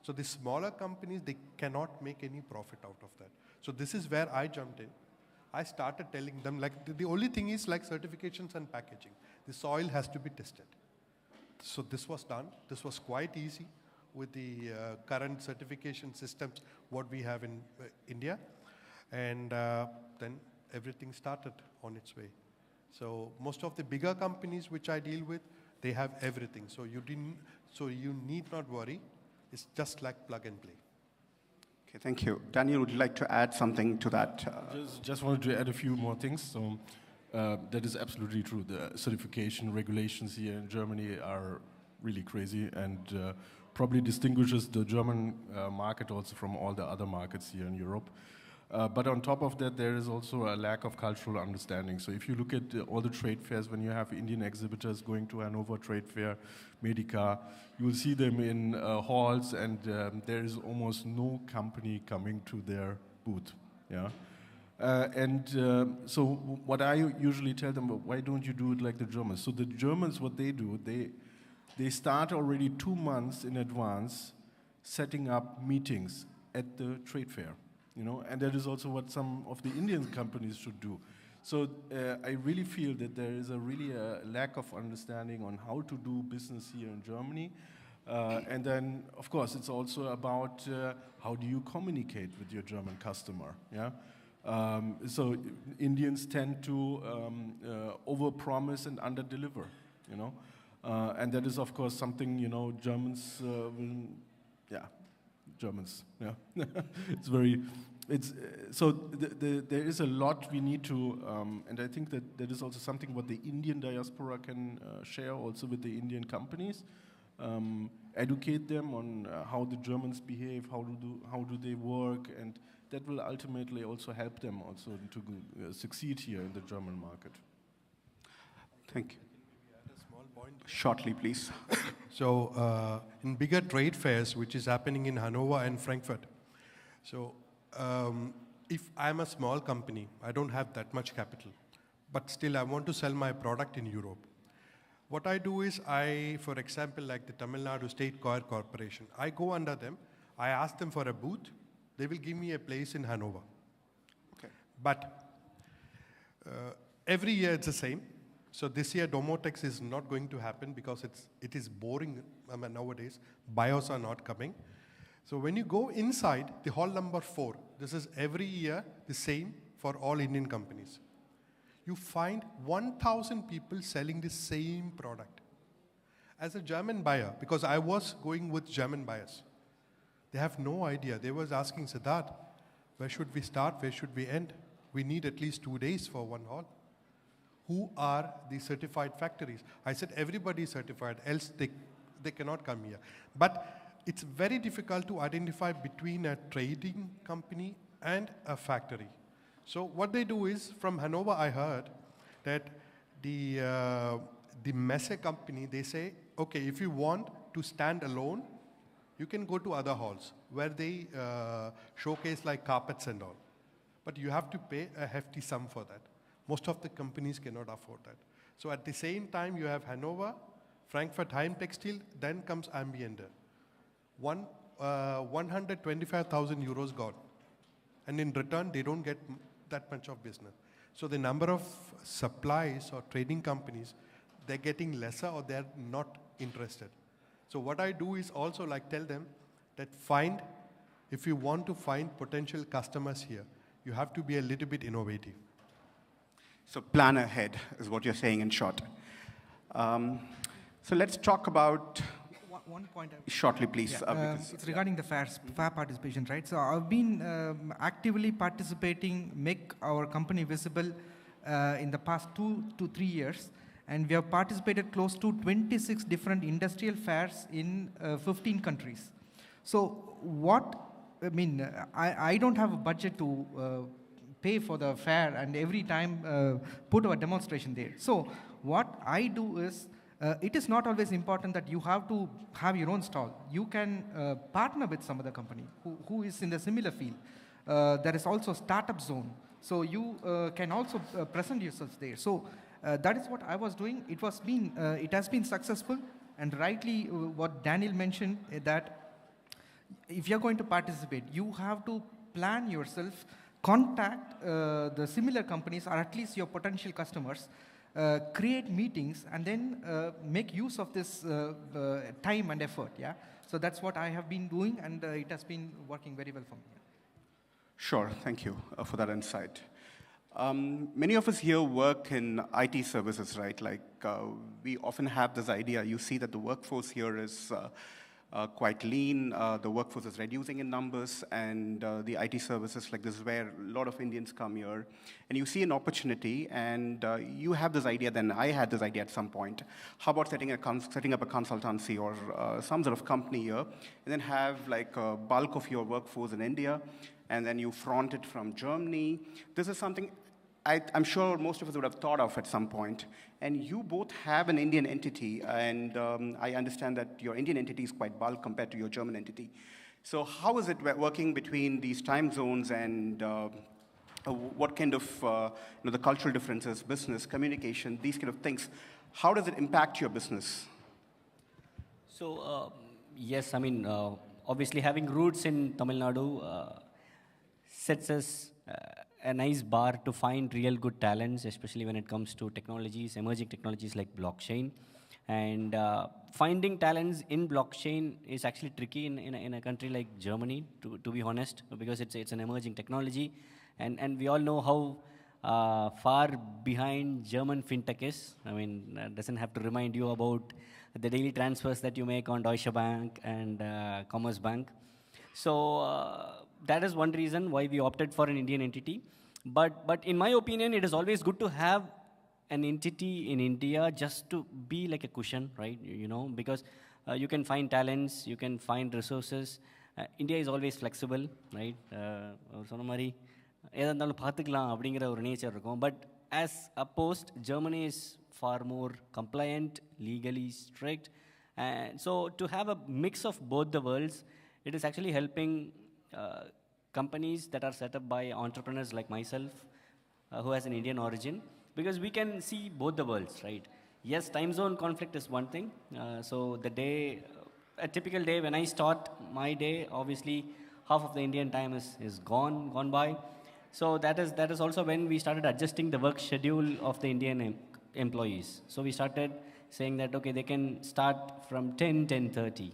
So the smaller companies, they cannot make any profit out of that. So this is where I jumped in. I started telling them, like, the only thing is like certifications and packaging. The soil has to be tested. So this was done. This was quite easy with the current certification systems, what we have in India. And then everything started on its way. So most of the bigger companies which I deal with, they have everything. So you need not worry. It's just like plug and play. Okay, thank you. Daniel, would you like to add something to that? Just wanted to add a few more things. So that is absolutely true. The certification regulations here in Germany are really crazy, and probably distinguishes the German market also from all the other markets here in Europe. But on top of that, there is also a lack of cultural understanding. So if you look at all the trade fairs, when you have Indian exhibitors going to Hanover Trade Fair, Medica, you will see them in halls, and there is almost no company coming to their booth. Yeah. So what I usually tell them, why don't you do it like the Germans? So the Germans, what they do, they start already 2 months in advance setting up meetings at the trade fair, you know, and that is also what some of the Indian companies should do. So I really feel that there is really a lack of understanding on how to do business here in Germany. And then, of course, it's also about how do you communicate with your German customer, yeah? So Indians tend to overpromise and underdeliver, you know? And that is, of course, something, you know, Germans will, yeah, Germans, yeah. So there is a lot we need to, and I think that is also something what the Indian diaspora can share also with the Indian companies. Educate them on how the Germans behave, how do they work, and that will ultimately also help them also to succeed here in the German market. Thank you. Shortly, please. So in bigger trade fairs, which is happening in Hanover and Frankfurt, so if I'm a small company, I don't have that much capital, but still I want to sell my product in Europe. What I do is for example, like the Tamil Nadu State Coir Corporation, I go under them, I ask them for a booth, they will give me a place in Hanover. Okay. But every year it's the same. So this year Domotex is not going to happen because it is boring nowadays. Bios are not coming. So when you go inside the hall number 4, this is every year the same for all Indian companies. You find 1,000 people selling the same product. As a German buyer, because I was going with German buyers, they have no idea. They was asking, Siddharth, where should we start, where should we end? We need at least 2 days for one hall. Who are the certified factories? I said, everybody is certified, else they cannot come here. But it's very difficult to identify between a trading company and a factory. So what they do is, from Hanover I heard that the Messe company, they say, okay, if you want to stand alone, you can go to other halls where they showcase like carpets and all. But you have to pay a hefty sum for that. Most of the companies cannot afford that. So at the same time, you have Hanover, Frankfurt Heim Textile, then comes Ambiente. 125,000 euros gone. And in return, they don't get that much of business. So the number of supplies or trading companies, they're getting lesser or they're not interested. So what I do is also like tell them that if you want to find potential customers here, you have to be a little bit innovative. So plan ahead is what you're saying in short. So let's talk about one point. Shortly, please. Yeah, it's regarding the fair participation, right? So I've been actively participating, make our company visible in the past 2 to 3 years. And we have participated close to 26 different industrial fairs in 15 countries. So I don't have a budget to pay for the fair and every time put our demonstration there. So what I do is, it is not always important that you have to have your own stall. You can partner with some other company who is in the similar field. There is also startup zone. So you can also present yourselves there. So that is what I was doing. It has been successful. And rightly what Daniel mentioned, that if you're going to participate, you have to plan yourself, contact the similar companies or at least your potential customers, create meetings, and then make use of this time and effort. Yeah. So that's what I have been doing, and it has been working very well for me. Sure. Thank you for that insight. Many of us here work in IT services, right? Like we often have this idea. You see that the workforce here is quite lean. The workforce is reducing in numbers, and the IT services, like this is where a lot of Indians come here. And you see an opportunity, and you have this idea, then I had this idea at some point. How about setting up a consultancy or some sort of company here, and then have like a bulk of your workforce in India, and then you front it from Germany. This is something I'm sure most of us would have thought of at some point. And you both have an Indian entity, and I understand that your Indian entity is quite bulk compared to your German entity. So how is it working between these time zones, and what kind of the cultural differences, business, communication, these kind of things, how does it impact your business? So, yes, I mean, obviously having roots in Tamil Nadu sets us a nice bar to find real good talents, especially when it comes to technologies, emerging technologies like blockchain. And finding talents in blockchain is actually tricky in a country like Germany, to be honest, because it's an emerging technology. And we all know how far behind German fintech is. I mean, doesn't have to remind you about the daily transfers that you make on Deutsche Bank and Commerzbank. So that is one reason why we opted for an Indian entity. But in my opinion, it is always good to have an entity in India just to be like a cushion, right? You know, because you can find talents, you can find resources. India is always flexible, right? சொன்ன மாதிரி எதா இருந்தாலும் பார்த்துக்கலாம் அப்படிங்கிற ஒரு nature இருக்கும். But as opposed, Germany is far more compliant, legally strict. And so to have a mix of both the worlds, it is actually helping companies that are set up by entrepreneurs like myself, who has an Indian origin, because we can see both the worlds, right? Yes, time zone conflict is one thing. So the day, a typical day when I start my day, obviously half of the Indian time is gone by. So that is also when we started adjusting the work schedule of the Indian employees. So we started saying that, okay, they can start from 10:30,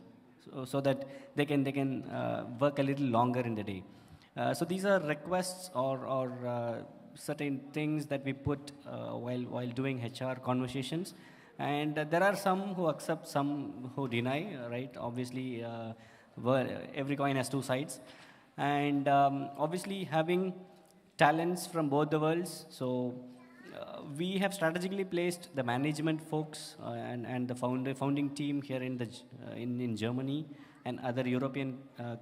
so that they can work a little longer in the day. So these are requests or certain things that we put while doing HR conversations. And there are some who accept, some who deny, right? Obviously, every coin has two sides. And obviously having talents from both the worlds. So we have strategically placed the management folks and the founding team here in Germany and other European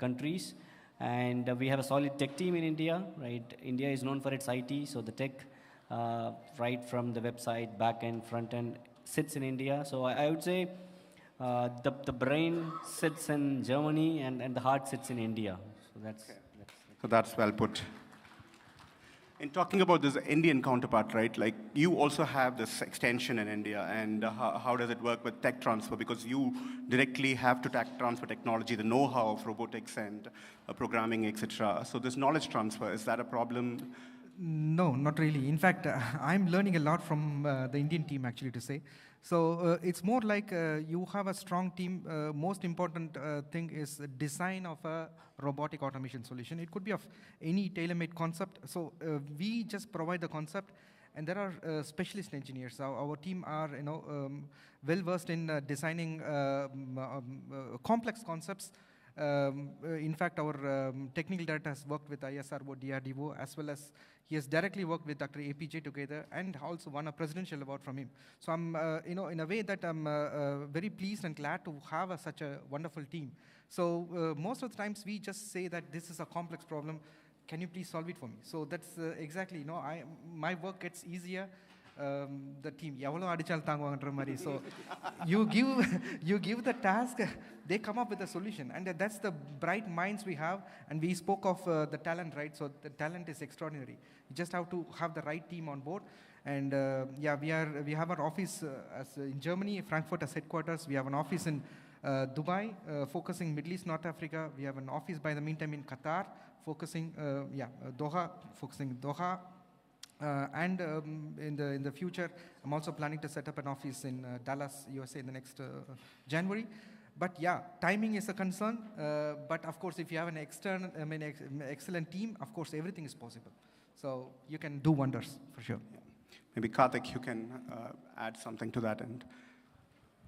countries. And we have a solid tech team in India, right? India is known for its IT, so the tech, right from the website, back end, front end, sits in India. So I would say the brain sits in Germany and the heart sits in India. So that's well put. In talking about this Indian counterpart, right, like you also have this extension in India, and how does it work with tech transfer? Because you directly have to transfer technology, the know-how of robotics and programming, etc. So this knowledge transfer, is that a problem? No, not really. In fact, I'm learning a lot from the Indian team, actually, to say. So it's more like you have a strong team. Most important thing is the design of a robotic automation solution. It could be of any tailor-made concept. So we just provide the concept, and there are specialist engineers. Our team are, well-versed in designing complex concepts. In fact, our technical director has worked with ISRO, DRDO, as well as he has directly worked with Dr. APJ together, and also won a presidential award from him. So I'm, in a way that I'm very pleased and glad to have such a wonderful team. So most of the times we just say that this is a complex problem. Can you please solve it for me? So that's exactly, my work gets easier. The team, so you give the task, they come up with a solution, and that's the bright minds we have. And we spoke of the talent, right? So the talent is extraordinary. You just have to have the right team on board. And we have our office in Germany, Frankfurt as headquarters. We have an office in Dubai, focusing Middle East, North Africa. We have an office by the meantime in Qatar, focusing Doha, and in the future, I'm also planning to set up an office in Dallas, USA in the next January. But yeah, timing is a concern. But of course, if you have an excellent team, of course, everything is possible. So you can do wonders for sure. Yeah. Maybe Karthik, you can add something to that end.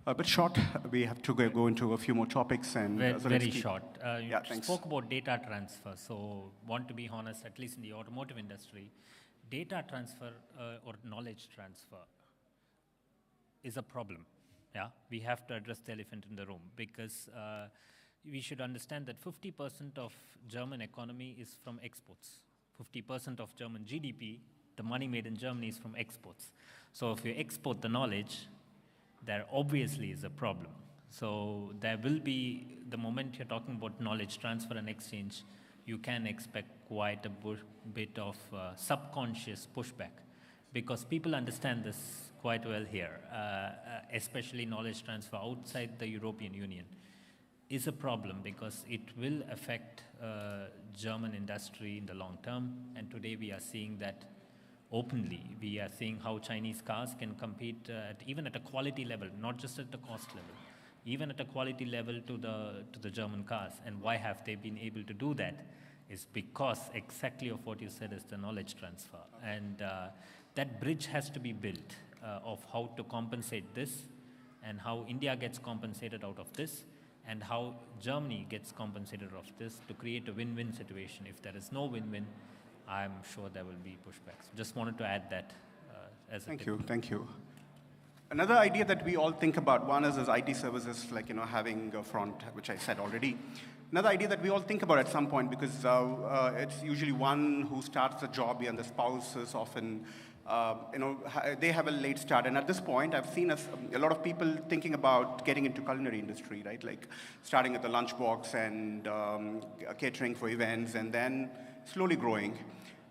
A bit short. We have to go into a few more topics and very short. You thanks. Spoke about data transfer. So want to be honest, at least in the automotive industry, data transfer or knowledge transfer is a problem. Yeah, we have to address the elephant in the room, because we should understand that 50% of German economy is from exports. 50% of German GDP, the money made in Germany, is from exports. So if you export the knowledge, there obviously is a problem. So there will be, the moment you're talking about knowledge transfer and exchange, you can expect quite a bit of subconscious pushback, because people understand this quite well here, especially knowledge transfer outside the European Union is a problem because it will affect German industry in the long term. And today we are seeing that openly. We are seeing how Chinese cars can compete even at a quality level, not just at the cost level, even at a quality level to the German cars. And why have they been able to do that? Is because exactly of what you said is the knowledge transfer. And that bridge has to be built of how to compensate this and how India gets compensated out of this and how Germany gets compensated of this to create a win-win situation. If there is no win-win, I'm sure there will be pushbacks. Just wanted to add that as a tip. Thank you. Another idea that we all think about, one is IT services, like, having a front, which I said already. Another idea that we all think about at some point, because it's usually one who starts the job and the spouse is often, they have a late start. And at this point, I've seen a lot of people thinking about getting into culinary industry, right? Like starting at the lunchbox and catering for events and then slowly growing.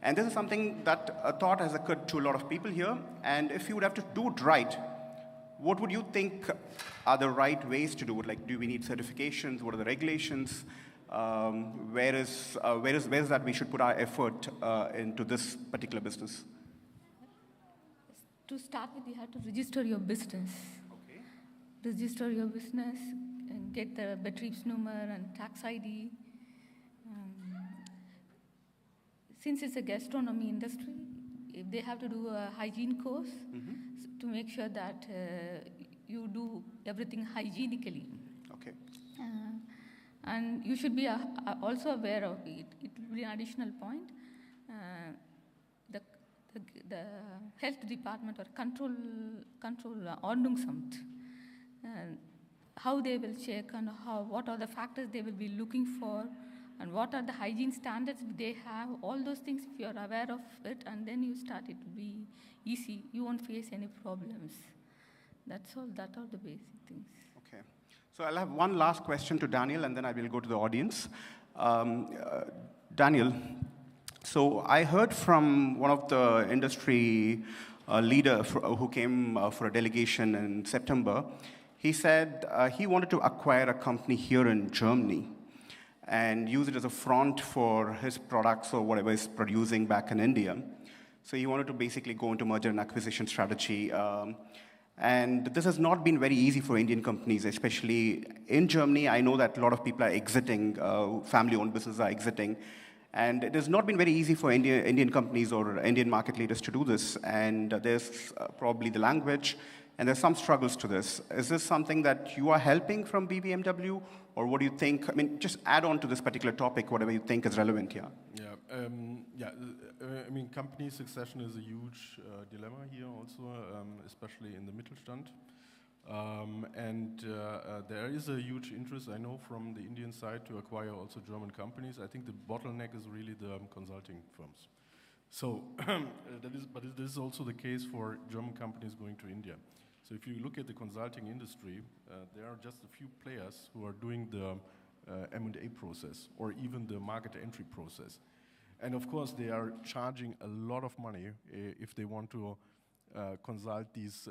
And this is something that a thought has occurred to a lot of people here. And if you would have to do it right, what would you think are the right ways to do it? Like, do we need certifications? What are the regulations? Where is that we should put our effort into this particular business? To start with, you have to register your business. Okay. Register your business and get the Betriebsnummer and tax ID. Since it's a gastronomy industry, if they have to do a hygiene course to make sure that you do everything hygienically. Okay. And you should be also aware of it. It will be an additional point. The health department or control Ordnungsamt, how they will check and what are the factors they will be looking for, and what are the hygiene standards they have. All those things, if you are aware of it, and then you start, it will be easy. You won't face any problems. That's all. That are the basic things. Okay. So I'll have one last question to Daniel, and then I will go to the audience. Daniel, so I heard from one of the industry leader who came for a delegation in September. He said he wanted to acquire a company here in Germany and use it as a front for his products or whatever he's producing back in India. So he wanted to basically go into merger and acquisition strategy. And this has not been very easy for Indian companies, especially in Germany. I know that a lot of people are exiting, family-owned businesses are exiting. And it has not been very easy for Indian companies or Indian market leaders to do this. And there's probably the language, and there's some struggles to this. Is this something that you are helping from BMW, or what do you think? I mean, just add on to this particular topic, whatever you think is relevant here. I mean, company succession is a huge dilemma here also, especially in the Mittelstand. There is a huge interest, I know, from the Indian side to acquire also German companies. I think the bottleneck is really the consulting firms. So, but this is also the case for German companies going to India. So if you look at the consulting industry, there are just a few players who are doing the M&A process or even the market entry process. And of course, they are charging a lot of money if they want to consult these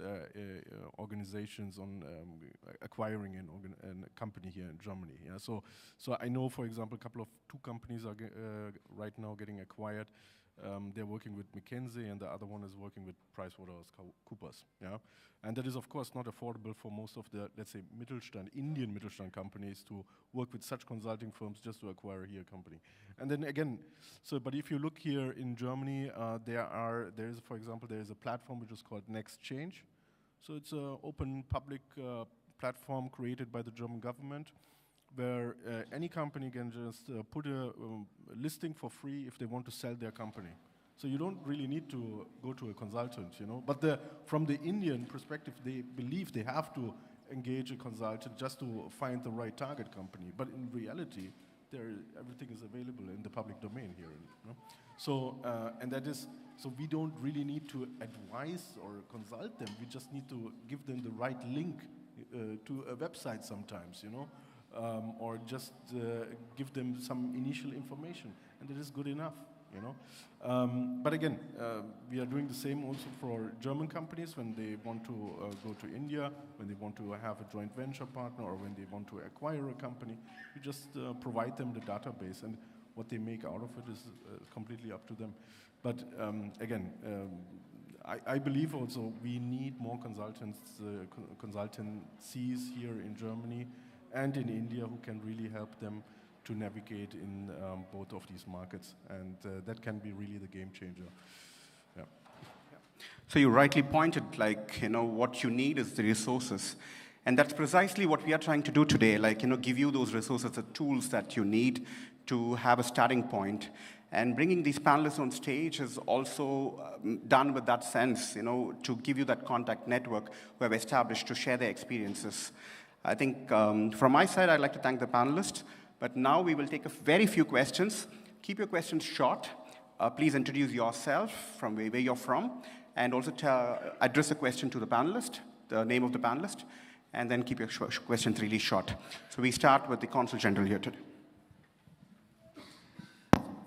organizations on acquiring a company here in Germany. Yeah? So I know, for example, two companies are right now getting acquired. They're working with McKinsey, and the other one is working with PricewaterhouseCoopers. Yeah, and that is, of course, not affordable for most of the, let's say, Indian Mittelstand companies to work with such consulting firms just to acquire here a company. And then again, but if you look here in Germany, there is, for example, there is a platform which is called Next Change. So it's an open public platform created by the German government, where any company can just put a listing for free if they want to sell their company. So you don't really need to go to a consultant, you know. But from the Indian perspective, they believe they have to engage a consultant just to find the right target company. But in reality, everything is available in the public domain here. You know? So so we don't really need to advise or consult them. We just need to give them the right link to a website sometimes, you know. or just give them some initial information, and it is good enough, you know. But again, we are doing the same also for German companies when they want to go to India, when they want to have a joint venture partner, or when they want to acquire a company. We just provide them the database, and what they make out of it is completely up to them. But again, I believe also we need more consultancies here in Germany and in India who can really help them to navigate in both of these markets, and that can be really the game changer. Yeah. So you rightly pointed, like, you know, what you need is the resources. And that's precisely what we are trying to do today, like, you know, give you those resources, the tools that you need to have a starting point. And bringing these panelists on stage is also done with that sense, you know, to give you that contact network we have established to share their experiences. I think from my side, I'd like to thank the panelists, but now we will take a very few questions. Keep your questions short. Please introduce yourself from where you're from, and also address a question to the panelist, the name of the panelist, and then keep your questions really short. So we start with the Consul General here today.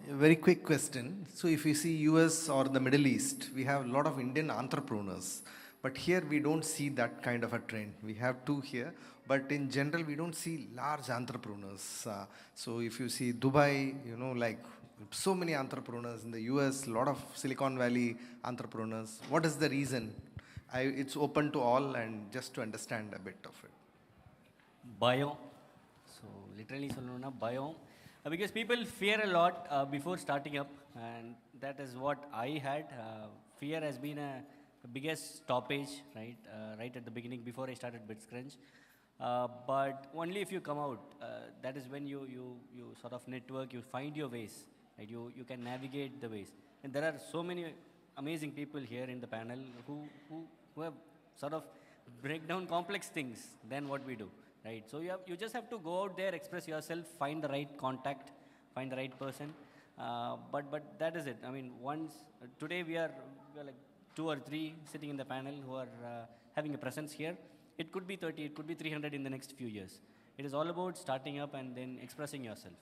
A very quick question. So if you see US or the Middle East, we have a lot of Indian entrepreneurs. But here we don't see that kind of a trend. We have two here, but in general we don't see large entrepreneurs. So if you see Dubai, you know, like so many entrepreneurs in the US, a lot of Silicon Valley entrepreneurs. What is the reason? It's open to all, and just to understand a bit of it. Bio. So literally, bio. Because people fear a lot before starting up, and that is what I had. Fear has been the biggest stoppage, right? Right at the beginning, before I started BitScrunch. But only if you come out, that is when you sort of network, you find your ways, right? You can navigate the ways. And there are so many amazing people here in the panel who have sort of break down complex things than what we do. Right, so you just have to go out there, express yourself, find the right contact, find the right person. But that is it. I mean, today we are like 2 or 3 sitting in the panel who are having a presence here. It could be 30, it could be 300 in the next few years. It is all about starting up and then expressing yourself.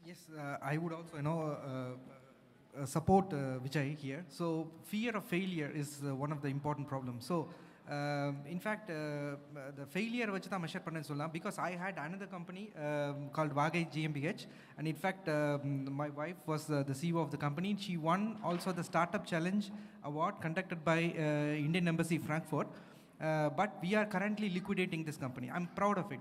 Yes, I would also, you know, support Vijay here. So fear of failure is one of the important problems. So in fact, the failure vachchu da measure panna solla, because I had another company called Vagai GmbH, and in fact my wife was the CEO of the company. She won also the Startup Challenge Award conducted by Indian Embassy Frankfurt. But we are currently liquidating this company. I'm proud of it.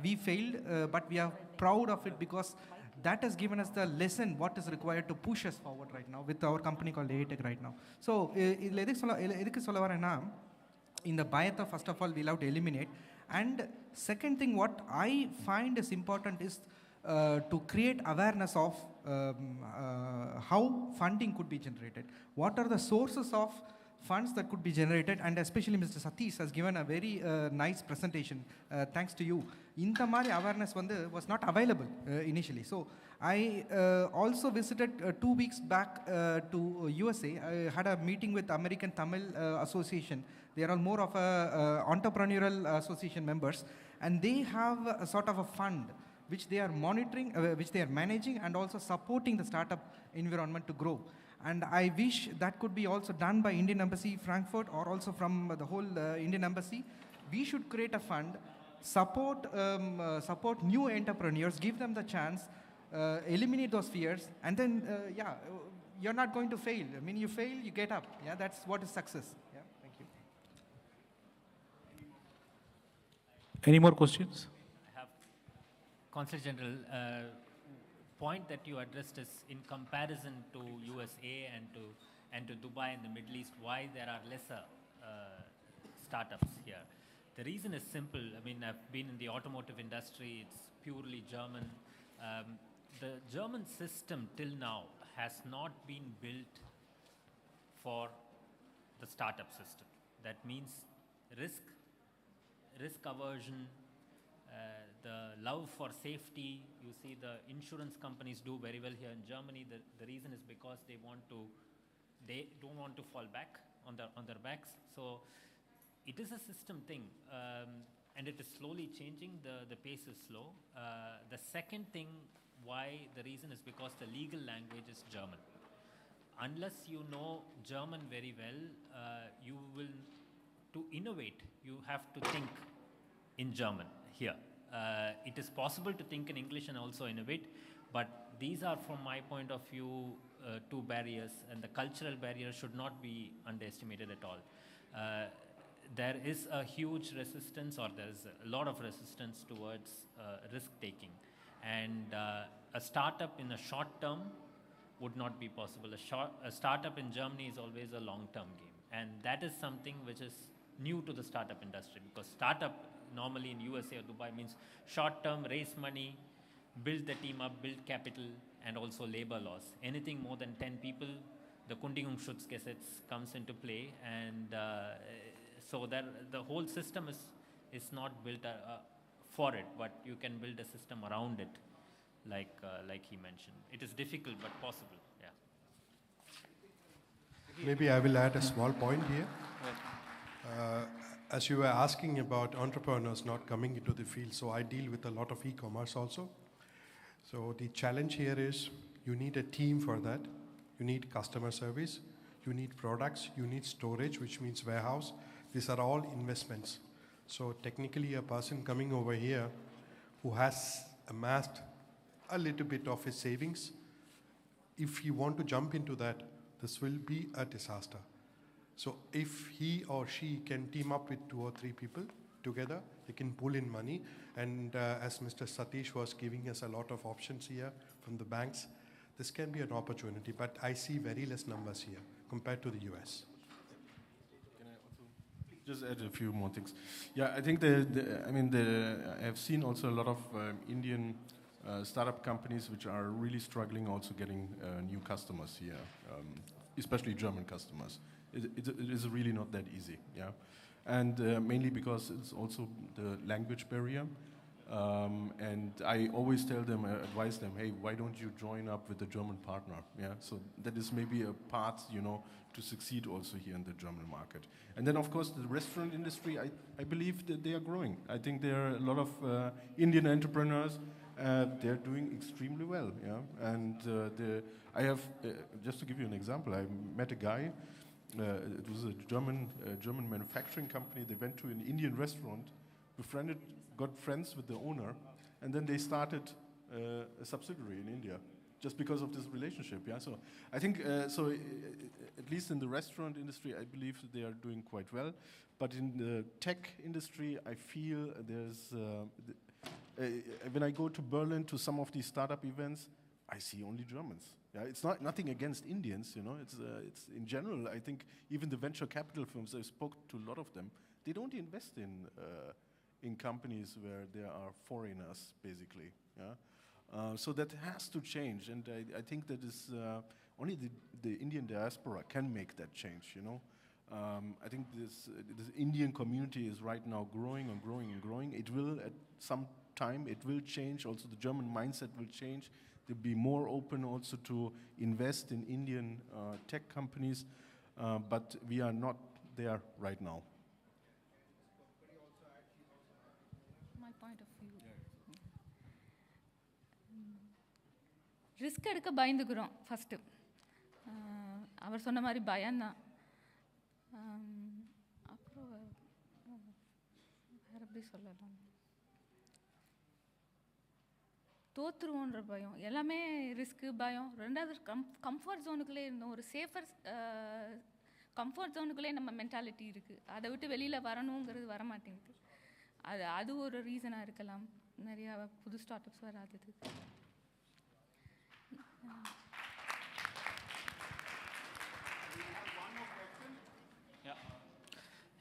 We failed, but we are proud of it because that has given us the lesson what is required to push us forward right now with our company called ATech right now. So, in the bayatha, first of all, we'll have to eliminate. And second thing, what I find is important is to create awareness of how funding could be generated. What are the sources of funds that could be generated, and especially Mr. Satish has given a very nice presentation, thanks to you. Inta mari awareness was not available initially. So I also visited 2 weeks back to USA. I had a meeting with American Tamil Association. They are all more of a entrepreneurial association members, and they have a sort of a fund which they are monitoring, which they are managing, and also supporting the startup environment to grow. And I wish that could be also done by Indian Embassy Frankfurt, or also from the whole Indian Embassy. We should create a fund, support new entrepreneurs, give them the chance, eliminate those fears, and then, yeah, you're not going to fail. I mean, you fail, you get up. Yeah, that's what is success. Yeah, thank you. Any more questions? I have Consul General. Point that you addressed is in comparison to USA and to Dubai and the Middle East, why there are lesser startups here. The reason is simple. I mean, I've been in the automotive industry. It's purely German. The German system till now has not been built for the startup system. That means risk aversion, the love for safety. You see the insurance companies do very well here in Germany. The reason is because they don't want to fall back on their backs. So it is a system thing. and it is slowly changing. The pace is slow. The second thing why the reason is because the legal language is German. Unless you know German very well, you will, to innovate, you have to think in German here. It is possible to think in English and also innovate, but these are, from my point of view, two barriers, and the cultural barrier should not be underestimated at all. There is a huge resistance, or there is a lot of resistance towards risk-taking, and a startup in a short term would not be possible. A startup in Germany is always a long-term game, and that is something which is new to the startup industry, because startup normally in USA or Dubai means short-term, raise money, build the team up, build capital, and also labor laws. Anything more than 10 people, the Kündigungsschutzgesetz comes into play, and so that the whole system is not built for it, but you can build a system around it, like he mentioned. It is difficult but possible. Yeah. Maybe I will add a small point here. As you were asking about entrepreneurs not coming into the field, so I deal with a lot of e-commerce also. So the challenge here is you need a team for that. You need customer service, you need products, you need storage, which means warehouse. These are all investments. So technically a person coming over here who has amassed a little bit of his savings, if you want to jump into that, this will be a disaster. So if he or she can team up with 2 or 3 people together, they can pull in money. And as Mr. Satish was giving us a lot of options here from the banks, this can be an opportunity, but I see very less numbers here compared to the US. Can I also just add a few more things? Yeah, I think I have seen also a lot of Indian startup companies which are really struggling also getting new customers here, especially German customers. It is really not that easy, yeah, and mainly because it's also the language barrier. And I always tell them, advise them, hey, why don't you join up with a German partner? Yeah, so that is maybe a part, to succeed also here in the German market. And then, of course, the restaurant industry, I believe that they are growing. I think there are a lot of Indian entrepreneurs. They're doing extremely well, yeah. And I have, just to give you an example, I met a guy. It was a German manufacturing company. They went to an Indian restaurant, got friends with the owner, and then they started a subsidiary in India, just because of this relationship. Yeah, so I think at least in the restaurant industry, I believe that they are doing quite well. But in the tech industry, I feel there's when I go to Berlin to some of these startup events, I see only Germans. Yeah, it's nothing against Indians, It's in general. I think even the venture capital firms, I spoke to a lot of them. They don't invest in companies where there are foreigners, basically. Yeah, so that has to change, and I think that is only the Indian diaspora can make that change. I think this Indian community is right now growing and growing and growing. It will at some time. It will change. Also, the German mindset will change. They'll be more open also to invest in Indian tech companies, but we are not there right now. My point of view. Risk எடுக்க பயந்துக்கிறோம் first. அவர் சொன்ன மாதிரி பயம்தான். அப்புறம் வேறு எப்படி சொல்லலாம், தோற்றுருவோன்ற பயம், எல்லாமே ரிஸ்க்கு பயம். ரெண்டாவது கம்ஃபர்ட் ஜோனுக்குள்ளே இருந்தோம், ஒரு சேஃபர் கம்ஃபர்ட் ஜோனுக்குள்ளே நம்ம மென்டாலிட்டி இருக்குது. அதை விட்டு வெளியில் வரணுங்கிறது வரமாட்டேங்குது. அது ஒரு ரீசனாக இருக்கலாம், நிறையா புது ஸ்டார்ட் அப்ஸ் வராதது.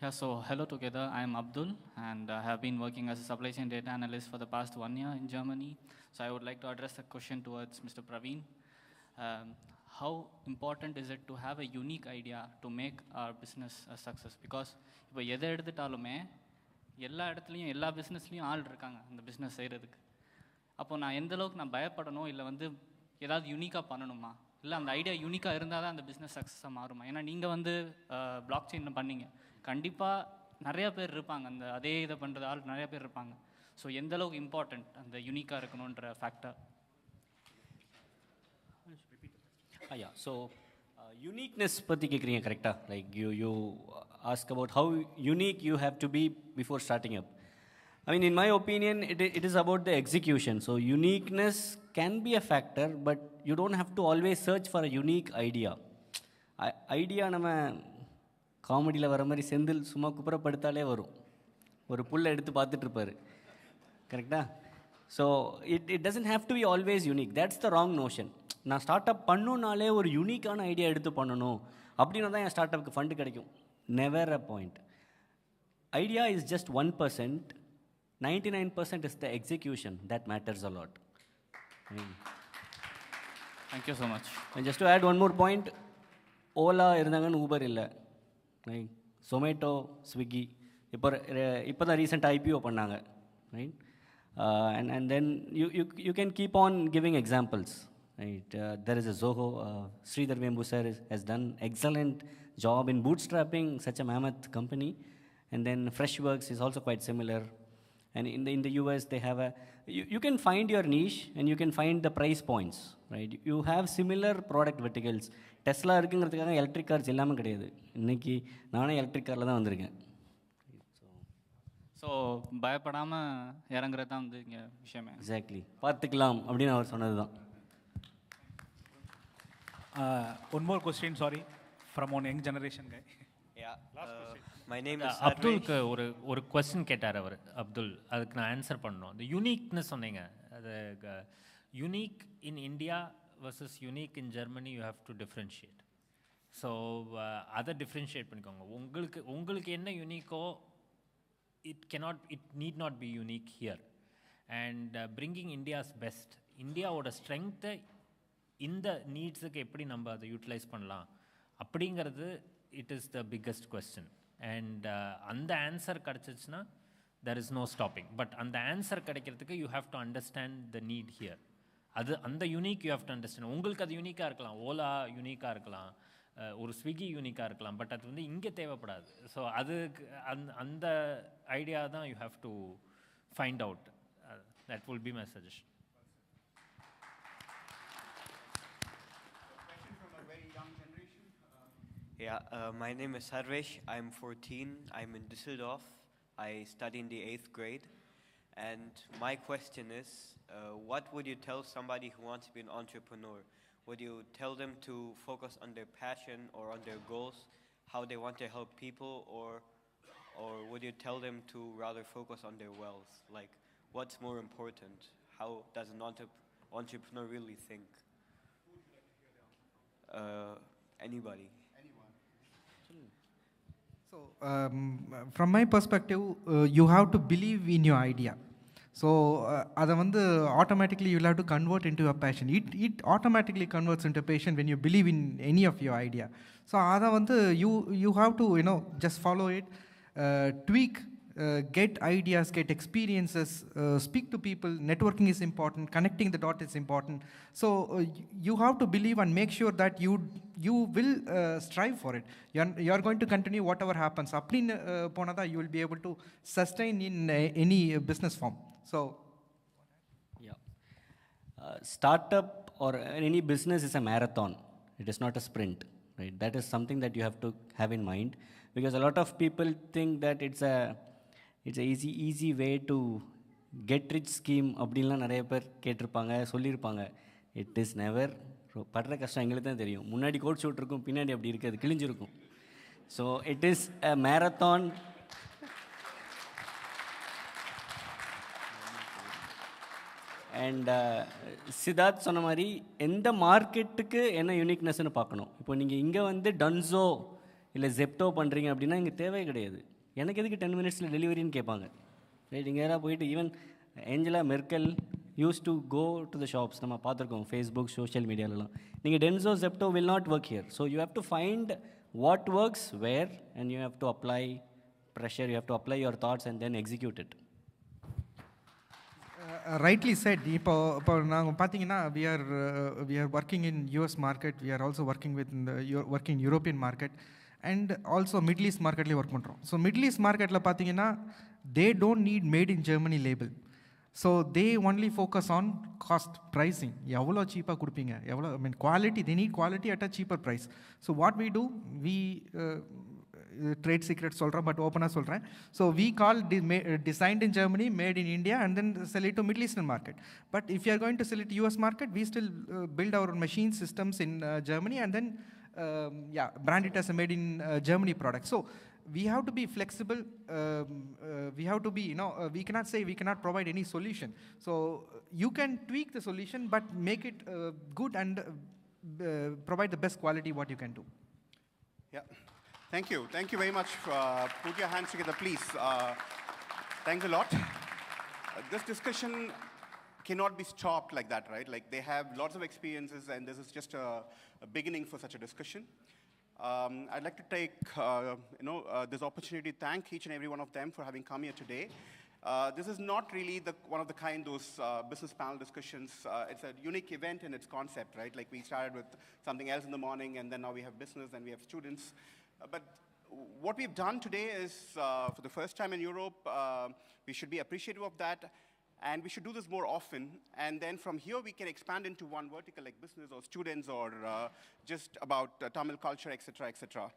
Yeah, so hello together. I am Abdul, and I have been working as a supply chain data analyst for the past 1 year in Germany. So I would like to address a question towards Mr. Praveen. How important is it to have a unique idea to make our business a success? Because இப்போ எதை எடுத்துட்டாலுமே எல்லா இடத்துலையும் எல்லா பிஸ்னஸ்லையும் ஆள் இருக்காங்க அந்த business செய்கிறதுக்கு. அப்போது நான் எந்தளவுக்கு நான் பயப்படணும், இல்லை ஏதாவது யூனிக்காக பண்ணணுமா, இல்லை அந்த ஐடியா யூனிக்காக இருந்தால் தான் அந்த பிஸ்னஸ் சக்ஸஸாக மாறுமா? ஏன்னா நீங்கள் பிளாக் செயினில் பண்ணீங்க, கண்டிப்பாக நிறைய பேர் இருப்பாங்க, அந்த அதே இதை பண்ணுறது ஆள் நிறைய பேர் இருப்பாங்க. ஸோ எந்த அளவுக்கு இம்பார்ட்டண்ட் அந்த யூனிக்காக இருக்கணுன்ற ஃபேக்டர்? Yeah, so uniqueness பற்றி கேட்குறீங்க கரெக்டாக? Like you ask about how unique you have to be before starting up. I mean, in my opinion, it is about the execution. So uniqueness can be a factor, but you don't have to always search for a unique idea. Idea நம்ம காமெடியில் வர மாதிரி செந்தில் சும்மா குப்புறப்படுத்தாலே வரும், ஒரு புல்லை எடுத்து பார்த்துட்ருப்பார், கரெக்டா? So it doesn't have to be always unique. That's the wrong notion. நான் ஸ்டார்ட் அப் பண்ணுனாலே ஒரு யூனிக்கான ஐடியா எடுத்து பண்ணணும் அப்படின்னா தான் என் ஸ்டார்ட் அப்புக்கு ஃபண்டு கிடைக்கும். Never a point. Idea is just 1%. 99% is the execution that matters a lot. Thank you so much. And just to add one more point, Ola irundanga Uber illa, right? Zomato, Swiggy, இப்போ தான் recent IPO பண்ணாங்க, right? And then you can keep on giving examples, right? There is a Zoho, Sridhar Vembu sir has done excellent job in bootstrapping such a mammoth company. And then Freshworks is also quite similar. And in the US, they have you can find your niche and you can find the price points, right? You have similar product verticals. Tesla இருக்குங்கிறதுக்காக electric cars இல்லாமல் கிடையாது. இன்றைக்கி நானே electric காரில் தான் வந்திருக்கேன். So பயப்படாமல் இறங்குறது தான் வந்து இங்கே விஷயமே. எக்ஸாக்ட்லி, பார்த்துக்கலாம் அப்படின்னு அவர் சொன்னது தான். One more question, sorry, from one young generation guy. My name is அப்துல்க்கு ஒரு கொஸ்டின் கேட்டார் அவர். அப்துல், அதுக்கு நான் ஆன்சர் பண்ணணும். இந்த யூனிக்னஸ் சொன்னீங்க, அது unique in India versus unique in Germany, you have to differentiate. So அதை டிஃப்ரென்ஷியேட் பண்ணிக்கோங்க. உங்களுக்கு என்ன யூனிக்கோ it need not be unique here. And bringing India's best, இந்தியாவோட ஸ்ட்ரென்த்தை இந்த நீட்ஸுக்கு எப்படி நம்ம அதை யூட்டிலைஸ் பண்ணலாம் அப்படிங்கிறது it is the biggest question. And அந்த ஆன்சர் கிடச்சிச்சுன்னா there is no stopping. But அந்த ஆன்சர் கிடைக்கிறதுக்கு you have to understand the need here. அந்த unique you have to understand. உங்களுக்கு அது யூனிக்காக இருக்கலாம், ஓலா யூனிக்காக இருக்கலாம், ஒரு ஸ்விக்கி யூனிக்காக இருக்கலாம், பட் அது வந்து இங்கே தேவைப்படாது. ஸோ அதுக்கு அந்த ஐடியா தான் you have to find out. That will be my suggestion. My name is Sarvesh. I'm 14. I'm in Düsseldorf. I study in the 8th grade. And my question is, what would you tell somebody who wants to be an entrepreneur? Would you tell them to focus on their passion or on their goals, how they want to help people, or would you tell them to rather focus on their wealth? Like, what's more important? How does an entrepreneur really think? Anybody. So, from my perspective, you have to believe in your idea. So, அதை வந்து automatically you will have to convert into a passion. It automatically converts into a passion when you believe in any of your idea. So, அதை வந்து you have to, just follow it, tweak, get ideas, get experiences, speak to people. Networking is important, connecting the dot is important. So you have to believe and make sure that you will strive for it. You are going to continue whatever happens. Appadin ponada you will be able to sustain in any business form. So Startup or any business is a marathon. It is not a sprint, right? That is something that you have to have in mind, because a lot of people think that it's a easy way to get rich scheme அப்படின்லாம் நிறைய பேர் கேட்டிருப்பாங்க, சொல்லியிருப்பாங்க. It is never. படுற கஷ்டம் எங்களுக்கு தான் தெரியும். முன்னாடி கோட் ஷூட் இருக்கும், பின்னாடி அப்படி இருக்காது, கிழிஞ்சிருக்கும். So it is a marathon. And Siddharth சொன்ன மாதிரி எந்த மார்க்கெட்டுக்கு என்ன யூனிக்னஸ்ன்னு பார்க்கணும். இப்போ நீங்கள் இங்கே வந்து டன்ஸோ இல்லை ஜெப்டோ பண்ணுறீங்க அப்படின்னா இங்கே தேவையே கிடையாது. எனக்கு எதுக்கு 10 minutes டெலிவரின்னு கேட்பாங்க, ரைட்? இங்கே யாராவது போயிட்டு even Angela Merkel use to go to the shops, நம்ம பார்த்துருக்கோம் ஃபேஸ்புக் சோஷியல் மீடியாலலாம். நீங்கள் Dunzo Zepto will not work here. So you have to find what works where and you have to apply pressure, you have to apply your thoughts and then execute it. rightly said. இப்போ நாங்கள் பார்த்தீங்கன்னா we are working in US market. We are also working with working European market. and also Middle East market work பண்றோம். So Middle East market la பாத்தீங்கன்னா they don't need made in Germany label. So they only focus on cost pricing. எவ்வளோ cheap கொடுப்பீங்க, எவ்வளோ, I mean quality, they need quality at a cheaper price. So what we do, we trade secret சொல்கிறேன், but open-ஆ சொல்கிறேன். So we call designed in Germany, made in India, and then sell it to Middle Eastern market. But if you are going to sell it to US market, we still build our machine systems in Germany, and then brand it as a made in Germany product. So we have to be flexible. We have to be, we cannot say we cannot provide any solution. So you can tweak the solution, but make it good and provide the best quality what you can do. Yeah. Thank you. Thank you very much. Put your hands together, please. Thanks a lot. This discussion cannot be stopped like that, right? Like they have lots of experiences, and this is just a beginning for such a discussion. I'd like to take this opportunity to thank each and every one of them for having come here today. This is not really one of the kind those business panel discussions. It's a unique event in its concept, right? Like we started with something else in the morning, and then now we have business and we have students. But what we've done today is, for the first time in Europe, we should be appreciative of that, and we should do this more often. And then from here, we can expand into one vertical like business or students or just about Tamil culture, etc., etc.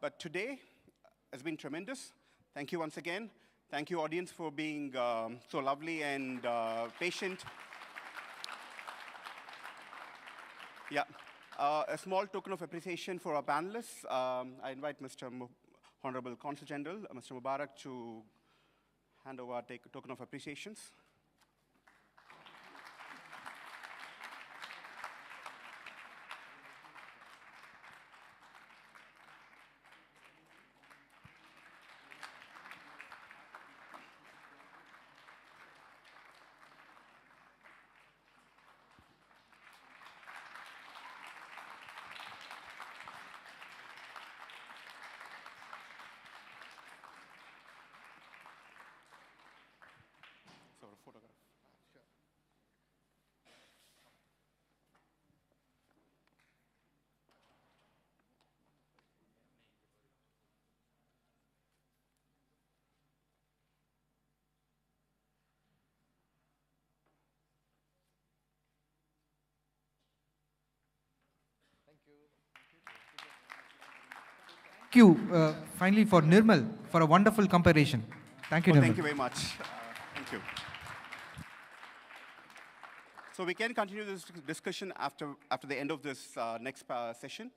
But today has been tremendous. Thank you once again. Thank you, audience, for being so lovely and patient. Yeah. A small token of appreciation for our panelists. I invite Mr. Honorable Consul General, Mr. Mubarak, to hand over our token of appreciations. Photograph. Sure. Thank you, finally, for Nirmal, for a wonderful comparison. Thank you, Nirmal. Thank you very much. Thank you. So we can continue this discussion after the end of this next session.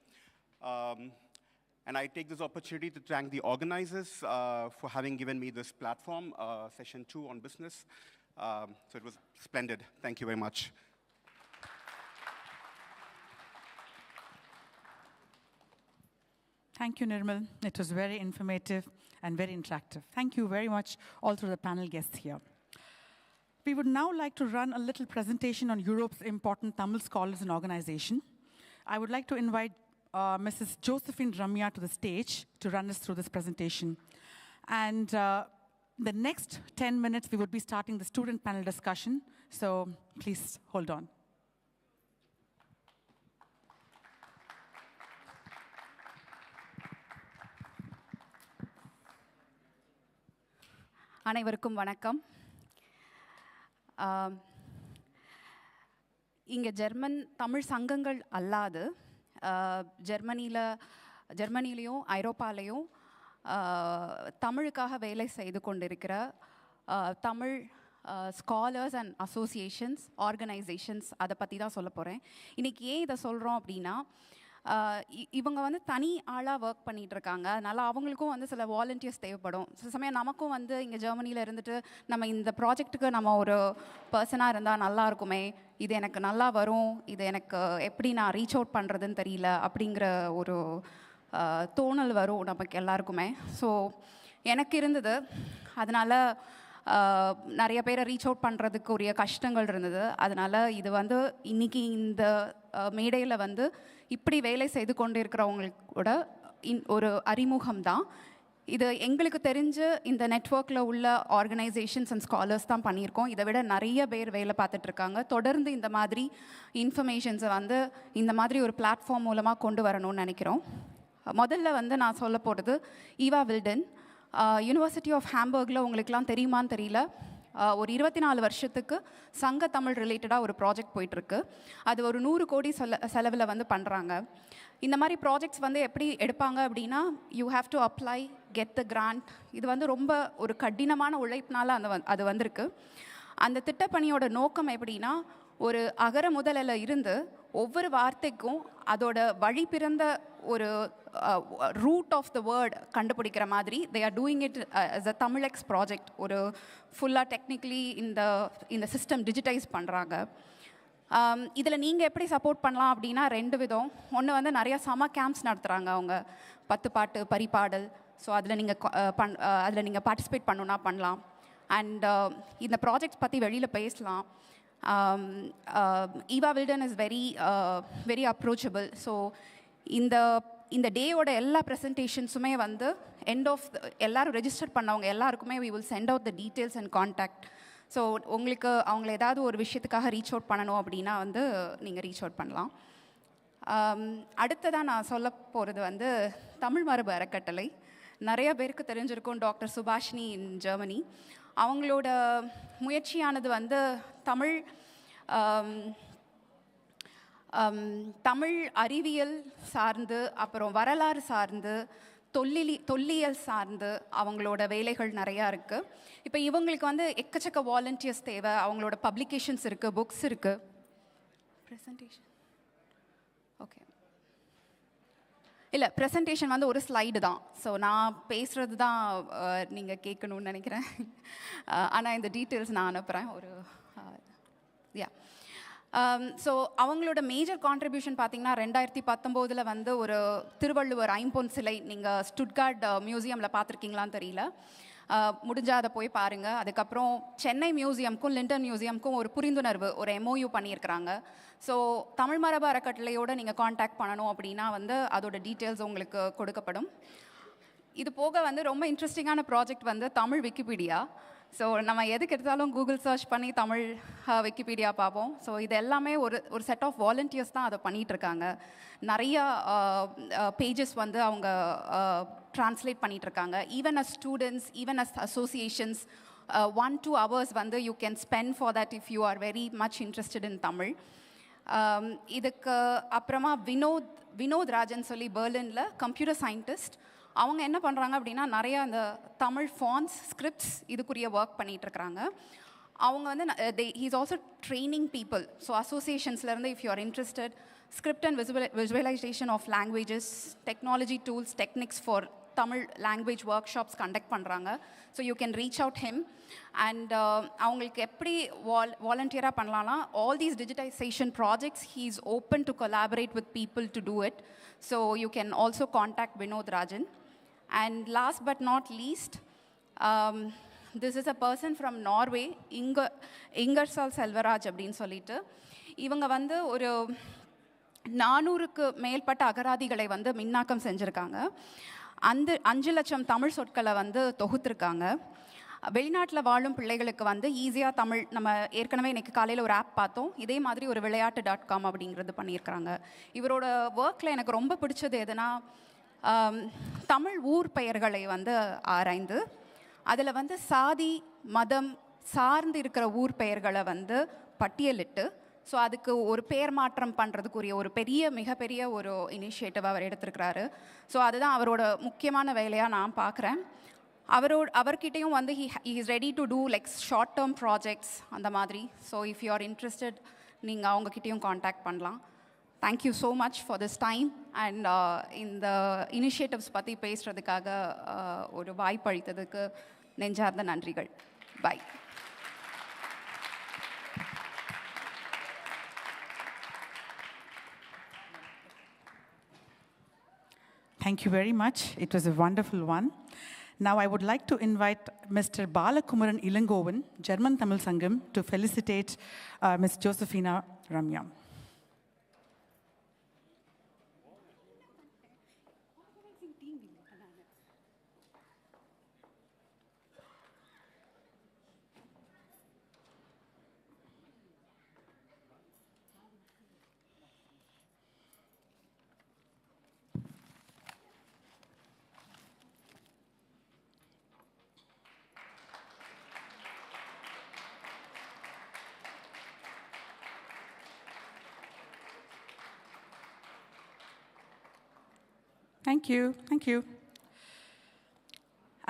And I take this opportunity to thank the organizers for having given me this platform, session 2 on business. So it was splendid. Thank you very much. Thank you, Nirmal. It was very informative and very interactive. Thank you very much, all to the panel guests here. We would now like to run a little presentation on Europe's important Tamil scholars and organization. I would like to invite Mrs. Josephine Ramya to the stage to run us through this presentation. And the next 10 minutes, we would be starting the student panel discussion. So please hold on. அனைவருக்கும் வணக்கம். இங்கே German Tamil சங்கங்கள் அல்லாது ஜெர்மனிலையும் ஐரோப்பாலையும் தமிழுக்காக வேலை செய்து கொண்டிருக்கிற Tamil scholars and associations, organisations, அதை பற்றி தான் சொல்ல போகிறேன். இன்றைக்கி ஏன் இதை சொல்கிறோம் அப்படின்னா, இவங்க வந்து தனி ஆளாக ஒர்க் பண்ணிகிட்டு இருக்காங்க. அதனால் அவங்களுக்கும் வந்து சில வாலண்டியர்ஸ் தேவைப்படும். சில சமயம் நமக்கும் வந்து இங்கே ஜெர்மனியில் இருந்துட்டு நம்ம இந்த ப்ராஜெக்ட்டுக்கு நம்ம ஒரு பர்சனாக இருந்தால் நல்லா இருக்குமே, இது எனக்கு நல்லா வரும், இது எனக்கு எப்படி நான் ரீச் அவுட் பண்ணுறதுன்னு தெரியல அப்படிங்கிற ஒரு தோணல் வரும் நமக்கு எல்லாருக்குமே. ஸோ எனக்கு இருந்தது. அதனால் நிறைய பேரை ரீச் அவுட் பண்ணுறதுக்குரிய கஷ்டங்கள் இருந்தது. அதனால் இது வந்து இன்றைக்கி இந்த மேடையில் வந்து இப்படி வேலை செய்து கொண்டு இருக்கிறவங்களோட ஒரு அறிமுகம் தான் இது. எங்களுக்கு தெரிஞ்சு இந்த நெட்வொர்க்கில் உள்ள ஆர்கனைசேஷன்ஸ் அண்ட் ஸ்காலர்ஸ் தான் பண்ணியிருக்கோம். இதை விட நிறைய பேர் வேலை பார்த்துட்ருக்காங்க. தொடர்ந்து இந்த மாதிரி இன்ஃபர்மேஷன்ஸை வந்து இந்த மாதிரி ஒரு பிளாட்ஃபார்ம் மூலமாக கொண்டு வரணும்னு நினைக்கிறோம். முதல்ல வந்து நான் சொல்ல போகிறது ஈவா வில்டன். யூனிவர்சிட்டி ஆஃப் ஹாம்பர்கில் உங்களுக்குலாம் தெரியுமான்னு தெரியல, ஒரு 24 வருஷத்துக்கு சங்க தமிழ் ரிலேட்டடாக ஒரு ப்ராஜெக்ட் போயிட்டுருக்கு. அது ஒரு 100 கோடி செலவில் வந்து பண்ணுறாங்க. இந்த மாதிரி ப்ராஜெக்ட்ஸ் வந்து எப்படி எடுப்பாங்க அப்படின்னா, you have to apply, get the grant. இது வந்து ரொம்ப ஒரு கடினமான உழைப்பினால அது வந்திருக்கு. அந்த திட்டப்பணியோட நோக்கம் எப்படின்னா, ஒரு அகர முதலில் இருந்து ஒவ்வொரு வார்த்தைக்கும் அதோட வழி பிறந்த ஒரு ரூட் ஆஃப் த வேர்ட் கண்டுபிடிக்கிற மாதிரி they are doing it as a தமிழெக்ஸ் ப்ராஜெக்ட். ஒரு ஃபுல்லாக டெக்னிக்கலி இந்த சிஸ்டம் டிஜிட்டைஸ் பண்ணுறாங்க. இதில் நீங்கள் எப்படி சப்போர்ட் பண்ணலாம் அப்படின்னா 2 விதம். ஒன்று வந்து நிறையா சம்மர் கேம்ப்ஸ் நடத்துகிறாங்க அவங்க, 10 பாட்டு பரிபாடல். ஸோ அதில் நீங்கள் பார்ட்டிசிபேட் பண்ணணுன்னா பண்ணலாம். அண்ட் இந்த ப்ராஜெக்ட்ஸ் பற்றி வெளியில் பேசலாம். Eva Wilton is very approachable. So இந்த டேயோட எல்லா ப்ரெசன்டேஷன்ஸுமே வந்து எல்லோரும் ரெஜிஸ்டர் பண்ணவங்க எல்லாருக்குமே we will send out the details and contact. So உங்களுக்கு அவங்கள ஏதாவது ஒரு விஷயத்துக்காக ரீச் அவுட் பண்ணணும் அப்படின்னா வந்து நீங்கள் ரீச் அவுட் பண்ணலாம். அடுத்ததாக நான் சொல்ல போகிறது வந்து தமிழ் மரபு அறக்கட்டளை. நிறைய பேருக்கு தெரிஞ்சிருக்கும் டாக்டர் சுபாஷினி இன் ஜெர்மனி. அவங்களோட முயற்சியானது வந்து தமிழ் அறிவியல் சார்ந்து, அப்புறம் வரலாறு சார்ந்து, தொல்லியல் சார்ந்து அவங்களோட வேலைகள் நிறையா இருக்குது. இப்போ இவங்களுக்கு வந்து எக்கச்சக்க வாலண்டியர்ஸ் தேவை. அவங்களோட பப்ளிகேஷன்ஸ் இருக்குது, புக்ஸ் இருக்குது. ப்ரெசன்டேஷன் ஓகே இல்லை, ப்ரெசன்டேஷன் வந்து ஒரு ஸ்லைடு தான். ஸோ நான் பேசுகிறது தான் நீங்கள் கேட்கணும்னு நினைக்கிறேன். ஆனால் இந்த டீட்டெயில்ஸ் நான் அனுப்புகிறேன் ஒரு ஸோ அவங்களோட மேஜர் கான்ட்ரிபியூஷன் பார்த்தீங்கன்னா 2019 வந்து ஒரு திருவள்ளுவர் ஐம்பொன் சிலை நீங்கள் ஸ்டுட்கார்ட் மியூசியமில் பார்த்துருக்கீங்களான்னு தெரியல, முடிஞ்சால் அதை போய் பாருங்கள். அதுக்கப்புறம் சென்னை மியூசியம்க்கும் லிண்டன் மியூசியம்க்கும் ஒரு புரிந்துணர்வு, ஒரு MOU பண்ணியிருக்கிறாங்க. ஸோ தமிழ் மரபு அறக்கட்டளையோடு நீங்கள் காண்டாக்ட் பண்ணணும் அப்படின்னா வந்து அதோட டீட்டெயில்ஸ் உங்களுக்கு கொடுக்கப்படும். இது போக வந்து ரொம்ப இன்ட்ரெஸ்டிங்கான ப்ராஜெக்ட் வந்து தமிழ் விக்கிபீடியா. ஸோ நம்ம எதுக்கு எடுத்தாலும் கூகுள் சர்ச் பண்ணி தமிழ் விக்கிபீடியா பார்ப்போம். ஸோ இது எல்லாமே ஒரு செட் ஆஃப் வாலண்டியர்ஸ் தான் அதை பண்ணிகிட்ருக்காங்க. நிறையா பேஜஸ் வந்து அவங்க ட்ரான்ஸ்லேட் பண்ணிகிட்ருக்காங்க. Even as students, even as associations 1-2 hours வந்து you can spend for that if you are very much interested in Tamil. இதுக்கு அப்புறமா வினோத் ராஜன் சொல்லி பெர்லினில் கம்ப்யூட்டர் சயின்டிஸ்ட். அவங்க என்ன பண்ணுறாங்க அப்படின்னா நிறையா அந்த தமிழ் ஃபான்ஸ், ஸ்கிரிப்ட்ஸ் இதுக்குரிய ஒர்க் பண்ணிகிட்ருக்குறாங்க. அவங்க வந்து he is also training people. So அசோசியேஷன்ஸ்லேருந்து if you are interested, script and visualization of languages, technology tools, techniques for Tamil language workshops conduct பண்ணுறாங்க. So you can reach out him. And அவங்களுக்கு எப்படி வாலண்டியராக பண்ணலாம்னா, all these digitisation projects he is open to collaborate with people to do it. So you can also contact Vinod Rajan. And last but not least, this is a person from Norway, Ingersal Selvaraj அப்படின்னு சொல்லிட்டு. இவங்க வந்து ஒரு 400க்கு மேற்பட்ட அகராதிகளை வந்து மின்னாக்கம் செஞ்சுருக்காங்க. 5 லட்சம் தமிழ் சொற்களை வந்து தொகுத்துருக்காங்க. வெளிநாட்டில் வாழும் பிள்ளைகளுக்கு வந்து ஈஸியாக தமிழ், நம்ம ஏற்கனவே இன்றைக்கி காலையில் ஒரு ஆப் பார்த்தோம், இதே மாதிரி ஒரு விளையாட்டு.com அப்படிங்கிறது பண்ணியிருக்கிறாங்க. இவரோட ஒர்க்கில் எனக்கு ரொம்ப பிடிச்சது எதுனா, தமிழ் ஊர் பெயர்களை வந்து ஆராய்ந்து அதில் வந்து சாதி மதம் சார்ந்து இருக்கிற ஊர் பெயர்களை வந்து பட்டியலிட்டு, ஸோ அதுக்கு ஒரு பெயர் மாற்றம் பண்ணுறதுக்குரிய ஒரு மிகப்பெரிய ஒரு இனிஷியேட்டிவ் அவர் எடுத்திருக்கிறாரு. ஸோ அதுதான் அவரோட முக்கியமான வேலையாக நான் பார்க்குறேன். அவர்கிட்டையும் வந்து he is ready to do like short term projects அந்த மாதிரி. So if you are interested நீங்கள் அவங்கக்கிட்டையும் காண்டாக்ட் பண்ணலாம். Thank you so much for this time. And இந்த இனிஷியேட்டிவ்ஸ் பற்றி பேசுகிறதுக்காக ஒரு வாய்ப்பு அளித்ததுக்கு நெஞ்சார்ந்த நன்றிகள். By. Thank you very much. It was a wonderful one. Now I would like to invite Mr. Balakumaran Ilangovan, German Tamil Sangam, to felicitate Ms. Josephina Ramya. Thank you. Thank you.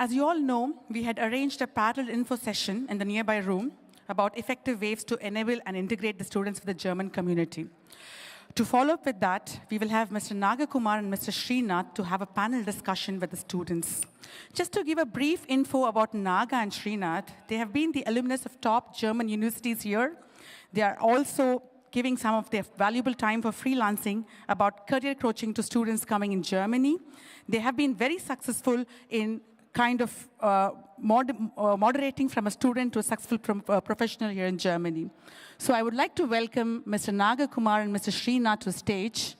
As you all know, we had arranged a parallel info session in the nearby room about effective ways to enable and integrate the students with the German community. To follow up with that, we will have Mr. Nagakumar and Mr. Srinath to have a panel discussion with the students. Just to give a brief info about Naga and Srinath, they have been the alumnus of top German universities here. They are also giving some of their valuable time for freelancing about career coaching to students coming in Germany. They have been very successful in kind of moderating from a student to a successful professional here in Germany. So I would like to welcome Mr. Nagakumar and Mr. Srinath to the stage.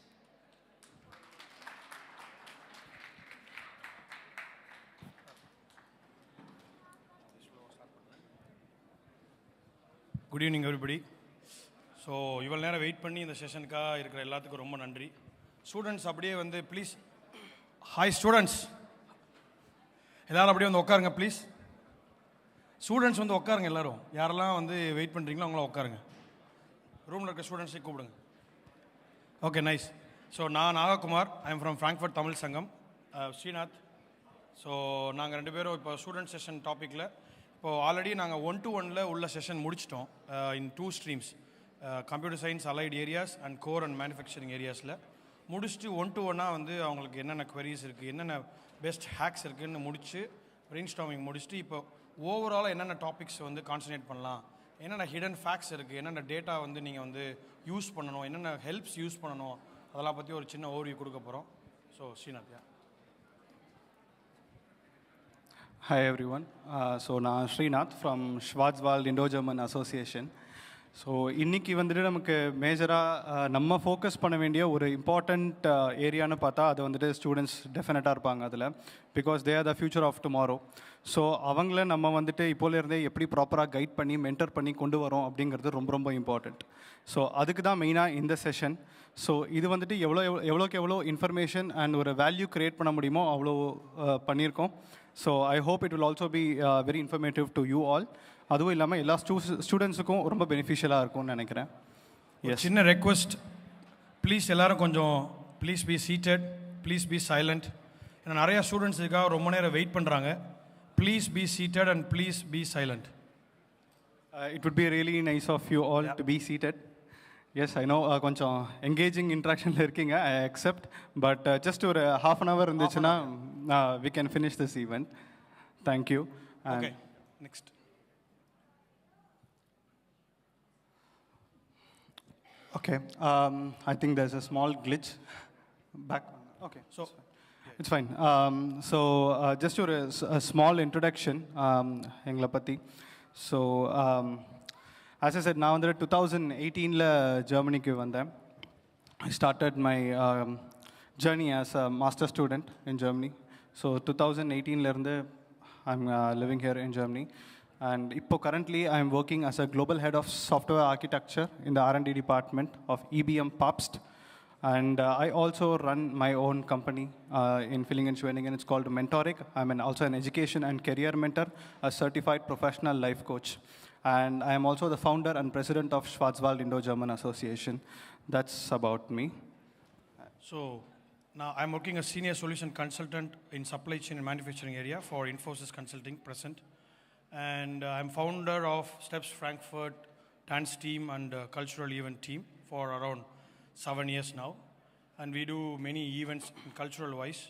Good evening, everybody. So, you will never wait for the session. Students, please. Hi, students. Please. Students, wait room students. Okay, nice. So, நான் Nagakumar. I am from Frankfurt Tamil Sangam. Srinath. So, நாங்க ரெண்டு பேரும் இப்போ student session டாபிக்ல இப்போ already நாங்கள் 1-to-1ல உள்ள session முடிச்சிட்டோம் in 2 streams. Computer science allied areas and core and manufacturing areasல முடிச்சிட்டு 1-to-1 அவங்களுக்கு என்னென்ன queries இருக்கு என்னென்ன பெஸ்ட் ஹேக்ஸ் இருக்குன்னு முடிச்சு brainstorming முடிச்சிட்டு இப்போ ஓவரால் என்னென்ன டாபிக்ஸ் கான்சன்ட்ரேட் பண்ணலாம் என்னென்ன ஹிடன் ஃபேக்ட்ஸ் இருக்குது என்னென்ன டேட்டா நீங்கள் யூஸ் பண்ணணும் என்னென்ன ஹெல்ப்ஸ் யூஸ் பண்ணணும் அதெல்லாம் பற்றி ஒரு சின்ன ஓவர்வியூ கொடுக்க போகிறோம் so Srinath. Hi everyone. So நான் Srinath from Schwarzwald Indo-German Association. So இன்றைக்கி நமக்கு மேஜராக நம்ம ஃபோக்கஸ் பண்ண வேண்டிய ஒரு இம்பார்ட்டண்ட் ஏரியான்னு பார்த்தா அது ஸ்டூடெண்ட்ஸ் டெஃபினட்டாக இருப்பாங்க அதில் because they are the future of tomorrow. So அவங்கள நம்ம இப்போலேருந்தே எப்படி ப்ராப்பராக கைட் பண்ணி மென்டர் பண்ணி கொண்டு வரோம் அப்படிங்கிறது ரொம்ப ரொம்ப இம்பார்ட்டண்ட். ஸோ அதுக்கு தான் மெயினாக இந்த செஷன். ஸோ இது எவ்வளோக்கு எவ்வளோ இன்ஃபர்மேஷன் அண்ட் ஒரு வேல்யூ க்ரியேட் பண்ண முடியுமோ அவ்வளோ பண்ணியிருக்கோம். So I hope it will also be very informative to you all. அதுவும் இல்லாமல் எல்லா ஸ்டூடெண்ட்ஸுக்கும் ரொம்ப பெனிஃபிஷியலாக இருக்கும்னு நினைக்கிறேன். சின்ன ரெக்வெஸ்ட், ப்ளீஸ் எல்லோரும் கொஞ்சம் please be seated, please be silent. ஏன்னா நிறையா ஸ்டூடெண்ட்ஸ் இதுக்காக ரொம்ப நேரம் வெயிட் பண்ணுறாங்க. Please be seated and please be silent. It would be really nice of you all to be seated. Yes I know கொஞ்சம் engaging இன்ட்ராக்ஷனில் இருக்கீங்க, ஐ அக்செப்ட். பட் ஜஸ்ட் ஒரு half an hour இருந்துச்சுன்னா we can finish this event. Thank you. Okay, next. Okay, I think there's a small glitch back. Okay, so it's fine. Just a small introduction, Englapati. So, as I said, now in 2018 Germany ku vandhen. I started my journey as a master student in Germany. So 2018 la irundhe I'm living here in Germany. And currently, I am working as a global head of software architecture in the R&D department of EBM Papst. And I also run my own company in Villingen-Schwenningen. It's called Mentoric. I'm also an education and career mentor, a certified professional life coach. And I am also the founder and president of Schwarzwald Indo-German Association. That's about me. So now I'm working as senior solution consultant in supply chain and manufacturing area for Infosys Consulting present. And I'm founder of Steps Frankfurt dance team and cultural event team for around 7 years now. And we do many events cultural wise.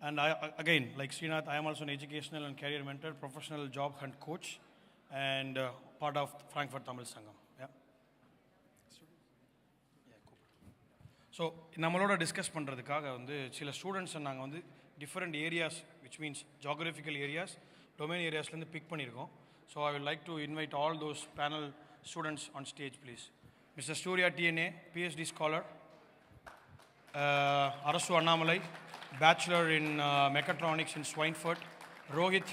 And again, like Srinath, I am also an educational and career mentor, professional job hunt coach, and part of Frankfurt Tamil Sangam. Yeah. So, nammaloda discuss பண்றதுக்காக சில students நாங்க different areas, which means geographical areas, domain areas pick பண்ணிருக்கோம். So I would like to invite all those panel students on stage, please. Mr. Surya TNA, PhD scholar. Arasu Annamalai, bachelor in mechatronics in Schweinfurt. Rohit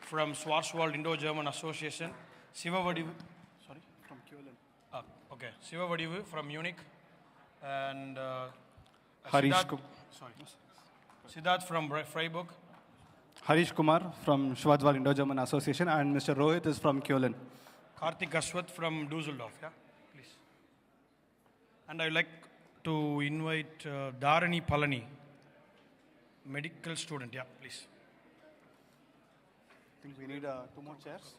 from Schwarzwald Indo-German Association. Sivavadivu, sorry, from Köln. Okay, Sivavadivu from Munich. And Siddharth from Freiburg. Harish Kumar from Schwarzwald Indo-German Association, and Mr. Rohit is from Köln. Karthik Ashwath from Dusseldorf, yeah, please. And I would like to invite Dharani Palani. medical student. Yeah, please. I think we need 2 more chairs.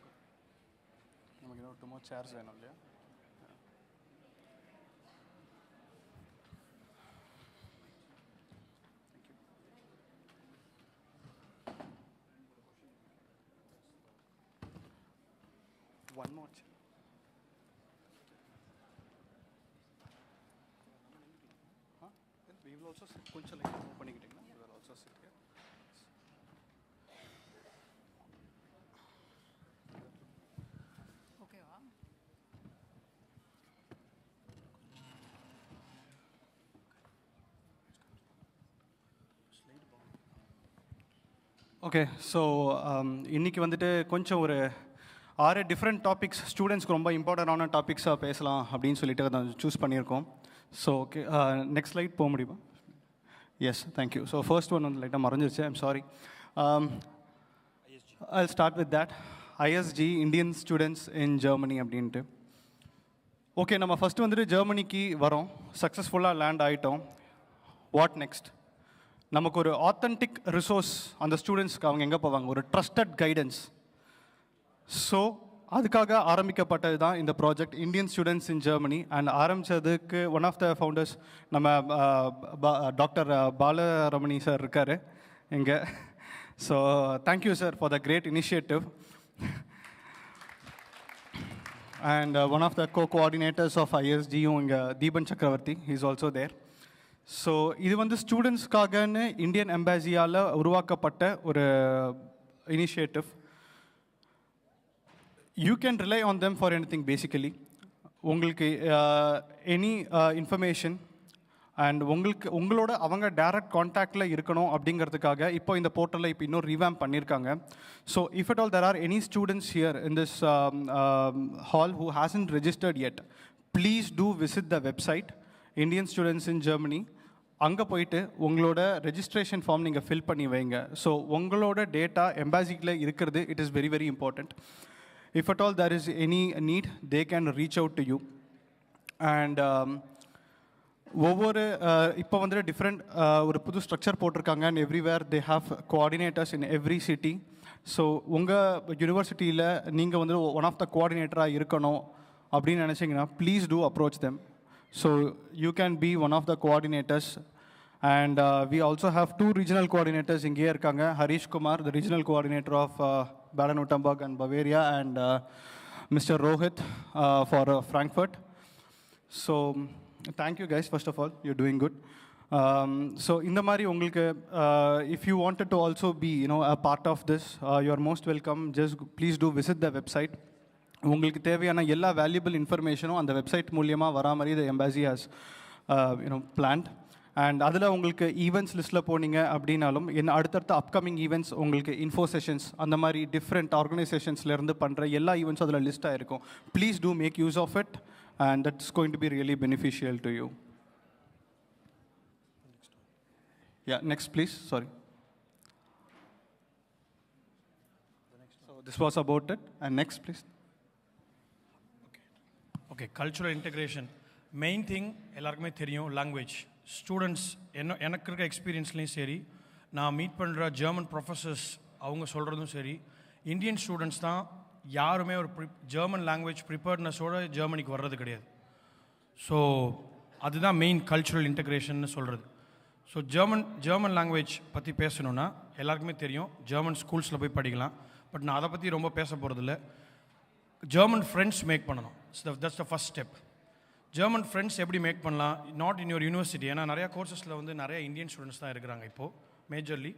We need 2 more chairs. One more chair. Huh? We will also sit. Koncha like opening it. We will also sit here. Okay, wow. Okay so இன்றைக்கி வந்துட்டு கொஞ்சம் ஒரு 6 different topics ஸ்டூடெண்ட்ஸ்க்கு ரொம்ப இம்பார்ட்டண்டான டாபிக்ஸாக பேசலாம் அப்படின்னு சொல்லிட்டு அதை சூஸ் பண்ணியிருக்கோம். ஸோ ஓகே நெக்ஸ்ட் ஸ்லைட் போக முடியுமா? Yes thank you. So first one வந்து லைட்டாக மறைஞ்சிருச்சு, I'm sorry. I'll start with that. ISG, Indian Students in Germany அப்படின்ட்டு. ஓகே, நம்ம ஃபஸ்ட்டு வந்துட்டு ஜெர்மனிக்கு வரோம், சக்ஸஸ்ஃபுல்லாக லேண்ட் ஆகிட்டோம். What next? நமக்கு ஒரு ஆத்தென்டிக் ரிசோர்ஸ் அந்த ஸ்டூடெண்ட்ஸ்க்கு அவங்க எங்கே போவாங்க? ஒரு ட்ரஸ்டட் கைடன்ஸ். ஸோ அதுக்காக ஆரம்பிக்கப்பட்டது தான் இந்த project Indian students in Germany. And ஆரம்பித்ததுக்கு ஒன் ஆஃப் த ஃபவுண்டர்ஸ் நம்ம டாக்டர் பாலரமணி சார் இருக்கார் இங்கே. So thank you sir for the great initiative. And one of the coordinators of ஐஎஸ்ஜியும் இங்கே Deepan Chakravarthy, he is also there. So இது வந்து ஸ்டூடெண்ட்ஸ்க்காகன்னு இந்தியன் எம்பாசியால் உருவாக்கப்பட்ட ஒரு initiative. You can rely on them for anything. Basically உங்களுக்கு எனி இன்ஃபர்மேஷன் அண்ட் உங்களோட அவங்க டைரக்ட் கான்டாக்டில் இருக்கணும் அப்படிங்கிறதுக்காக இப்போ இந்த போர்ட்டலில் இப்போ இன்னும் ரீவேம் பண்ணியிருக்காங்க. So if at all there or any students here in this hall who hasn't registered yet, please do visit the website Indian students in Germany. அங்கே போயிட்டு உங்களோட ரெஜிஸ்ட்ரேஷன் ஃபார்ம் நீங்கள் ஃபில் பண்ணி வைங்க. ஸோ உங்களோட டேட்டா எம்பாசிக்கில் இருக்கிறது it is very very important. If at all there is any need they can reach out to you. And ஒவ்வொரு இப்போ வந்துட்டு டிஃப்ரெண்ட் ஒரு புது ஸ்ட்ரக்சர் போட்டிருக்காங்க. And everywhere they have coordinators in every city. So உங்கள் யூனிவர்சிட்டியில் நீங்கள் வந்து ஒன் ஆஃப் த கோஆர்டினேட்டராக இருக்கணும் அப்படின்னு நினச்சிங்கன்னா please do approach them. So you can be one of the coordinators. And we also have 2 regional coordinators in here. Harish Kumar, the regional coordinator of Baden-Württemberg and Bavaria, and Mr. Rohit for Frankfurt. So thank you guys, first of all, you're doing good. So in the mari ungalku if you wanted to also be a part of this, you are most welcome. Just please do visit the website. உங்களுக்கு தேவையான எல்லா valuable இன்ஃபர்மேஷனும் அந்த website மூலியமாக வரா மாதிரி த embassy has plant. And அதில் உங்களுக்கு events லிஸ்ட்டில் போனீங்க அப்படின்னாலும் அடுத்தடுத்த அப்கமிங் ஈவெண்ட்ஸ், உங்களுக்கு இன்ஃபோ செஷன்ஸ், அந்த மாதிரி டிஃப்ரெண்ட் ஆர்கனைசேஷன்ஸ்லேருந்து பண்ணுற எல்லா ஈவெண்ட்ஸும் அதில் லிஸ்ட்டாக இருக்கும். Please do make use of it and that's going to be really beneficial to you. Yeah, next please. Sorry. So this was about it. And next please. Okay, cultural integration main thing எல்லாருக்குமே தெரியும். Language students எனக்கு இருக்க எக்ஸ்பீரியன்ஸ்லேயும் சரி, நான் meet பண்ணுற German professors அவங்க சொல்கிறதும் சரி, இந்தியன் ஸ்டூடெண்ட்ஸ் தான் யாருமே ஒரு ஜெர்மன் லாங்குவேஜ் ப்ரிப்பேர்ட்னஸோடு ஜெர்மனிக்கு வர்றது கிடையாது. ஸோ அதுதான் மெயின் கல்ச்சுரல் இன்டெகிரேஷன்னு சொல்கிறது. ஸோ ஜெர்மன் லாங்குவேஜ் பற்றி பேசணுன்னா எல்லாருக்குமே தெரியும், ஜெர்மன் ஸ்கூல்ஸில் போய் படிக்கலாம். பட் நான் அதை பற்றி ரொம்ப பேச போகிறதில்ல. ஜெர்மன் ஃப்ரெண்ட்ஸ் மேக் பண்ணணும். That's the first step. German friends எப்படி மேக் பண்ணலாம்? நாட் இன் யுவர் யூனிவர்சிட்டி, ஏன்னா நிறையா கோர்சஸில் வந்து நிறைய இந்தியன் ஸ்டூடெண்ட்ஸ் தான் இருக்கிறாங்க இப்போது majorly,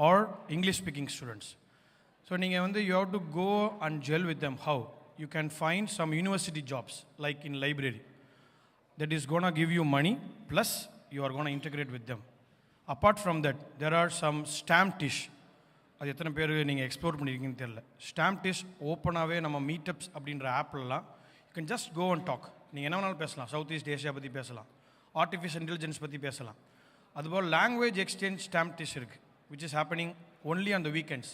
are English speaking students. So நீங்கள் வந்து you have to go and gel with them. How you can find some university jobs like in library that is going to give you money, plus you are going to integrate with them. Apart from that, there are some Stamptish. அது எத்தனை பேர் நீங்கள் explore பண்ணியிருக்கீங்கன்னு தெரியல. Stamptish ஓப்பனாகவே நம்ம meetups அப்படின்ற ஆப்லலாம் you can just go and talk. நீங்கள் என்ன வேணாலும் பேசலாம். சவுத் ஈஸ்ட் ஏஷியா பற்றி பேசலாம், ஆர்டிஃபிஷியல் இன்டெலிஜென்ஸ் பற்றி பேசலாம். அதுபோல் லாங்குவேஜ் எக்ஸ்சேஞ்ச் Stamptish இருக்குது, which is happening only on the weekends.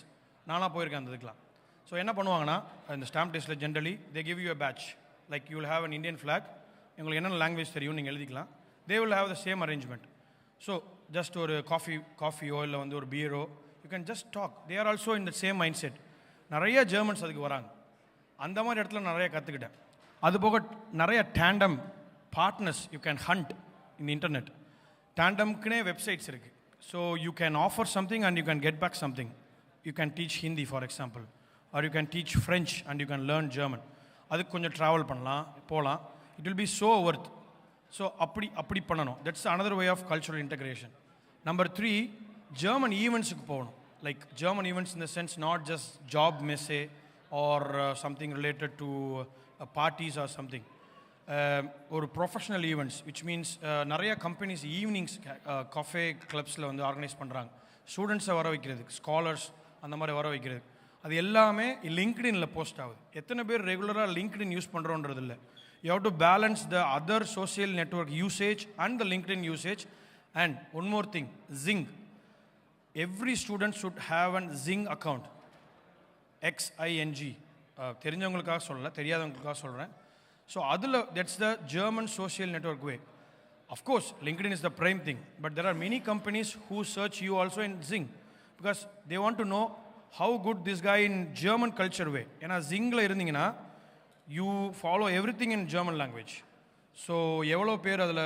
நானாக போயிருக்கேன் அந்த இதுக்கெலாம். ஸோ என்ன பண்ணுவாங்கன்னா, இந்த Stamptishல generally they give you a patch, like you will have an Indian flag, உங்களுக்கு என்னென்ன லாங்குவேஜ் தெரியும் நீங்கள் எழுதிக்கலாம். They will have the same arrangement. So just ஒரு காஃபியோ இல்லை வந்து ஒரு பியரோ, you can just talk. They are also in the same mindset. நிறைய ஜெர்மன்ஸ் அதுக்கு வராங்க. அந்த மாதிரி இடத்துல நிறைய கற்றுக்கிட்டேன். அதுபோக நிறைய tandem partners you can hunt in internet. டேண்டம்க்குனே வெப்சைட்ஸ் இருக்குது. So you can offer something and you can get back something. You can teach Hindi for example, or you can teach French and you can learn German. அதுக்கு கொஞ்சம் travel பண்ணலாம், போகலாம். It will be so worth. So அப்படி பண்ணணும். That's another way of cultural integration. Number 3, German ஈவெண்ட்ஸுக்கு போகணும். Like German events in the sense not just job மெஸ்ஸே or something related to parties or something. ஒரு professional events which means நிறைய companies evenings cafe கிளப்ஸில் வந்து organise பண்ணுறாங்க. ஸ்டூடெண்ட்ஸை வர வைக்கிறதுக்கு, ஸ்காலர்ஸ் அந்த மாதிரி வர வைக்கிறதுக்கு. அது எல்லாமே லிங்க்டின்ல போஸ்ட் ஆகுது. எத்தனை பேர் ரெகுலராக லிங்க்டின் யூஸ் பண்ணுறோன்றது இல்லை. You have to balance the other social network usage and the LinkedIn usage. And one more thing, Xing. Every student should have an Xing account. XING. தெரிஞ்சவங்களுக்காக சொல்லலை, தெரியாதவங்களுக்காக சொல்கிறேன். ஸோ அதில் that's the German social network way. Of course LinkedIn is the prime thing, but there are many companies who search you also in Xing because they want to know how good this guy in German culture way. ஏன்னா ஜிங்கில் இருந்தீங்கன்னா you follow everything in German language. So எவ்வளோ பேர் அதில்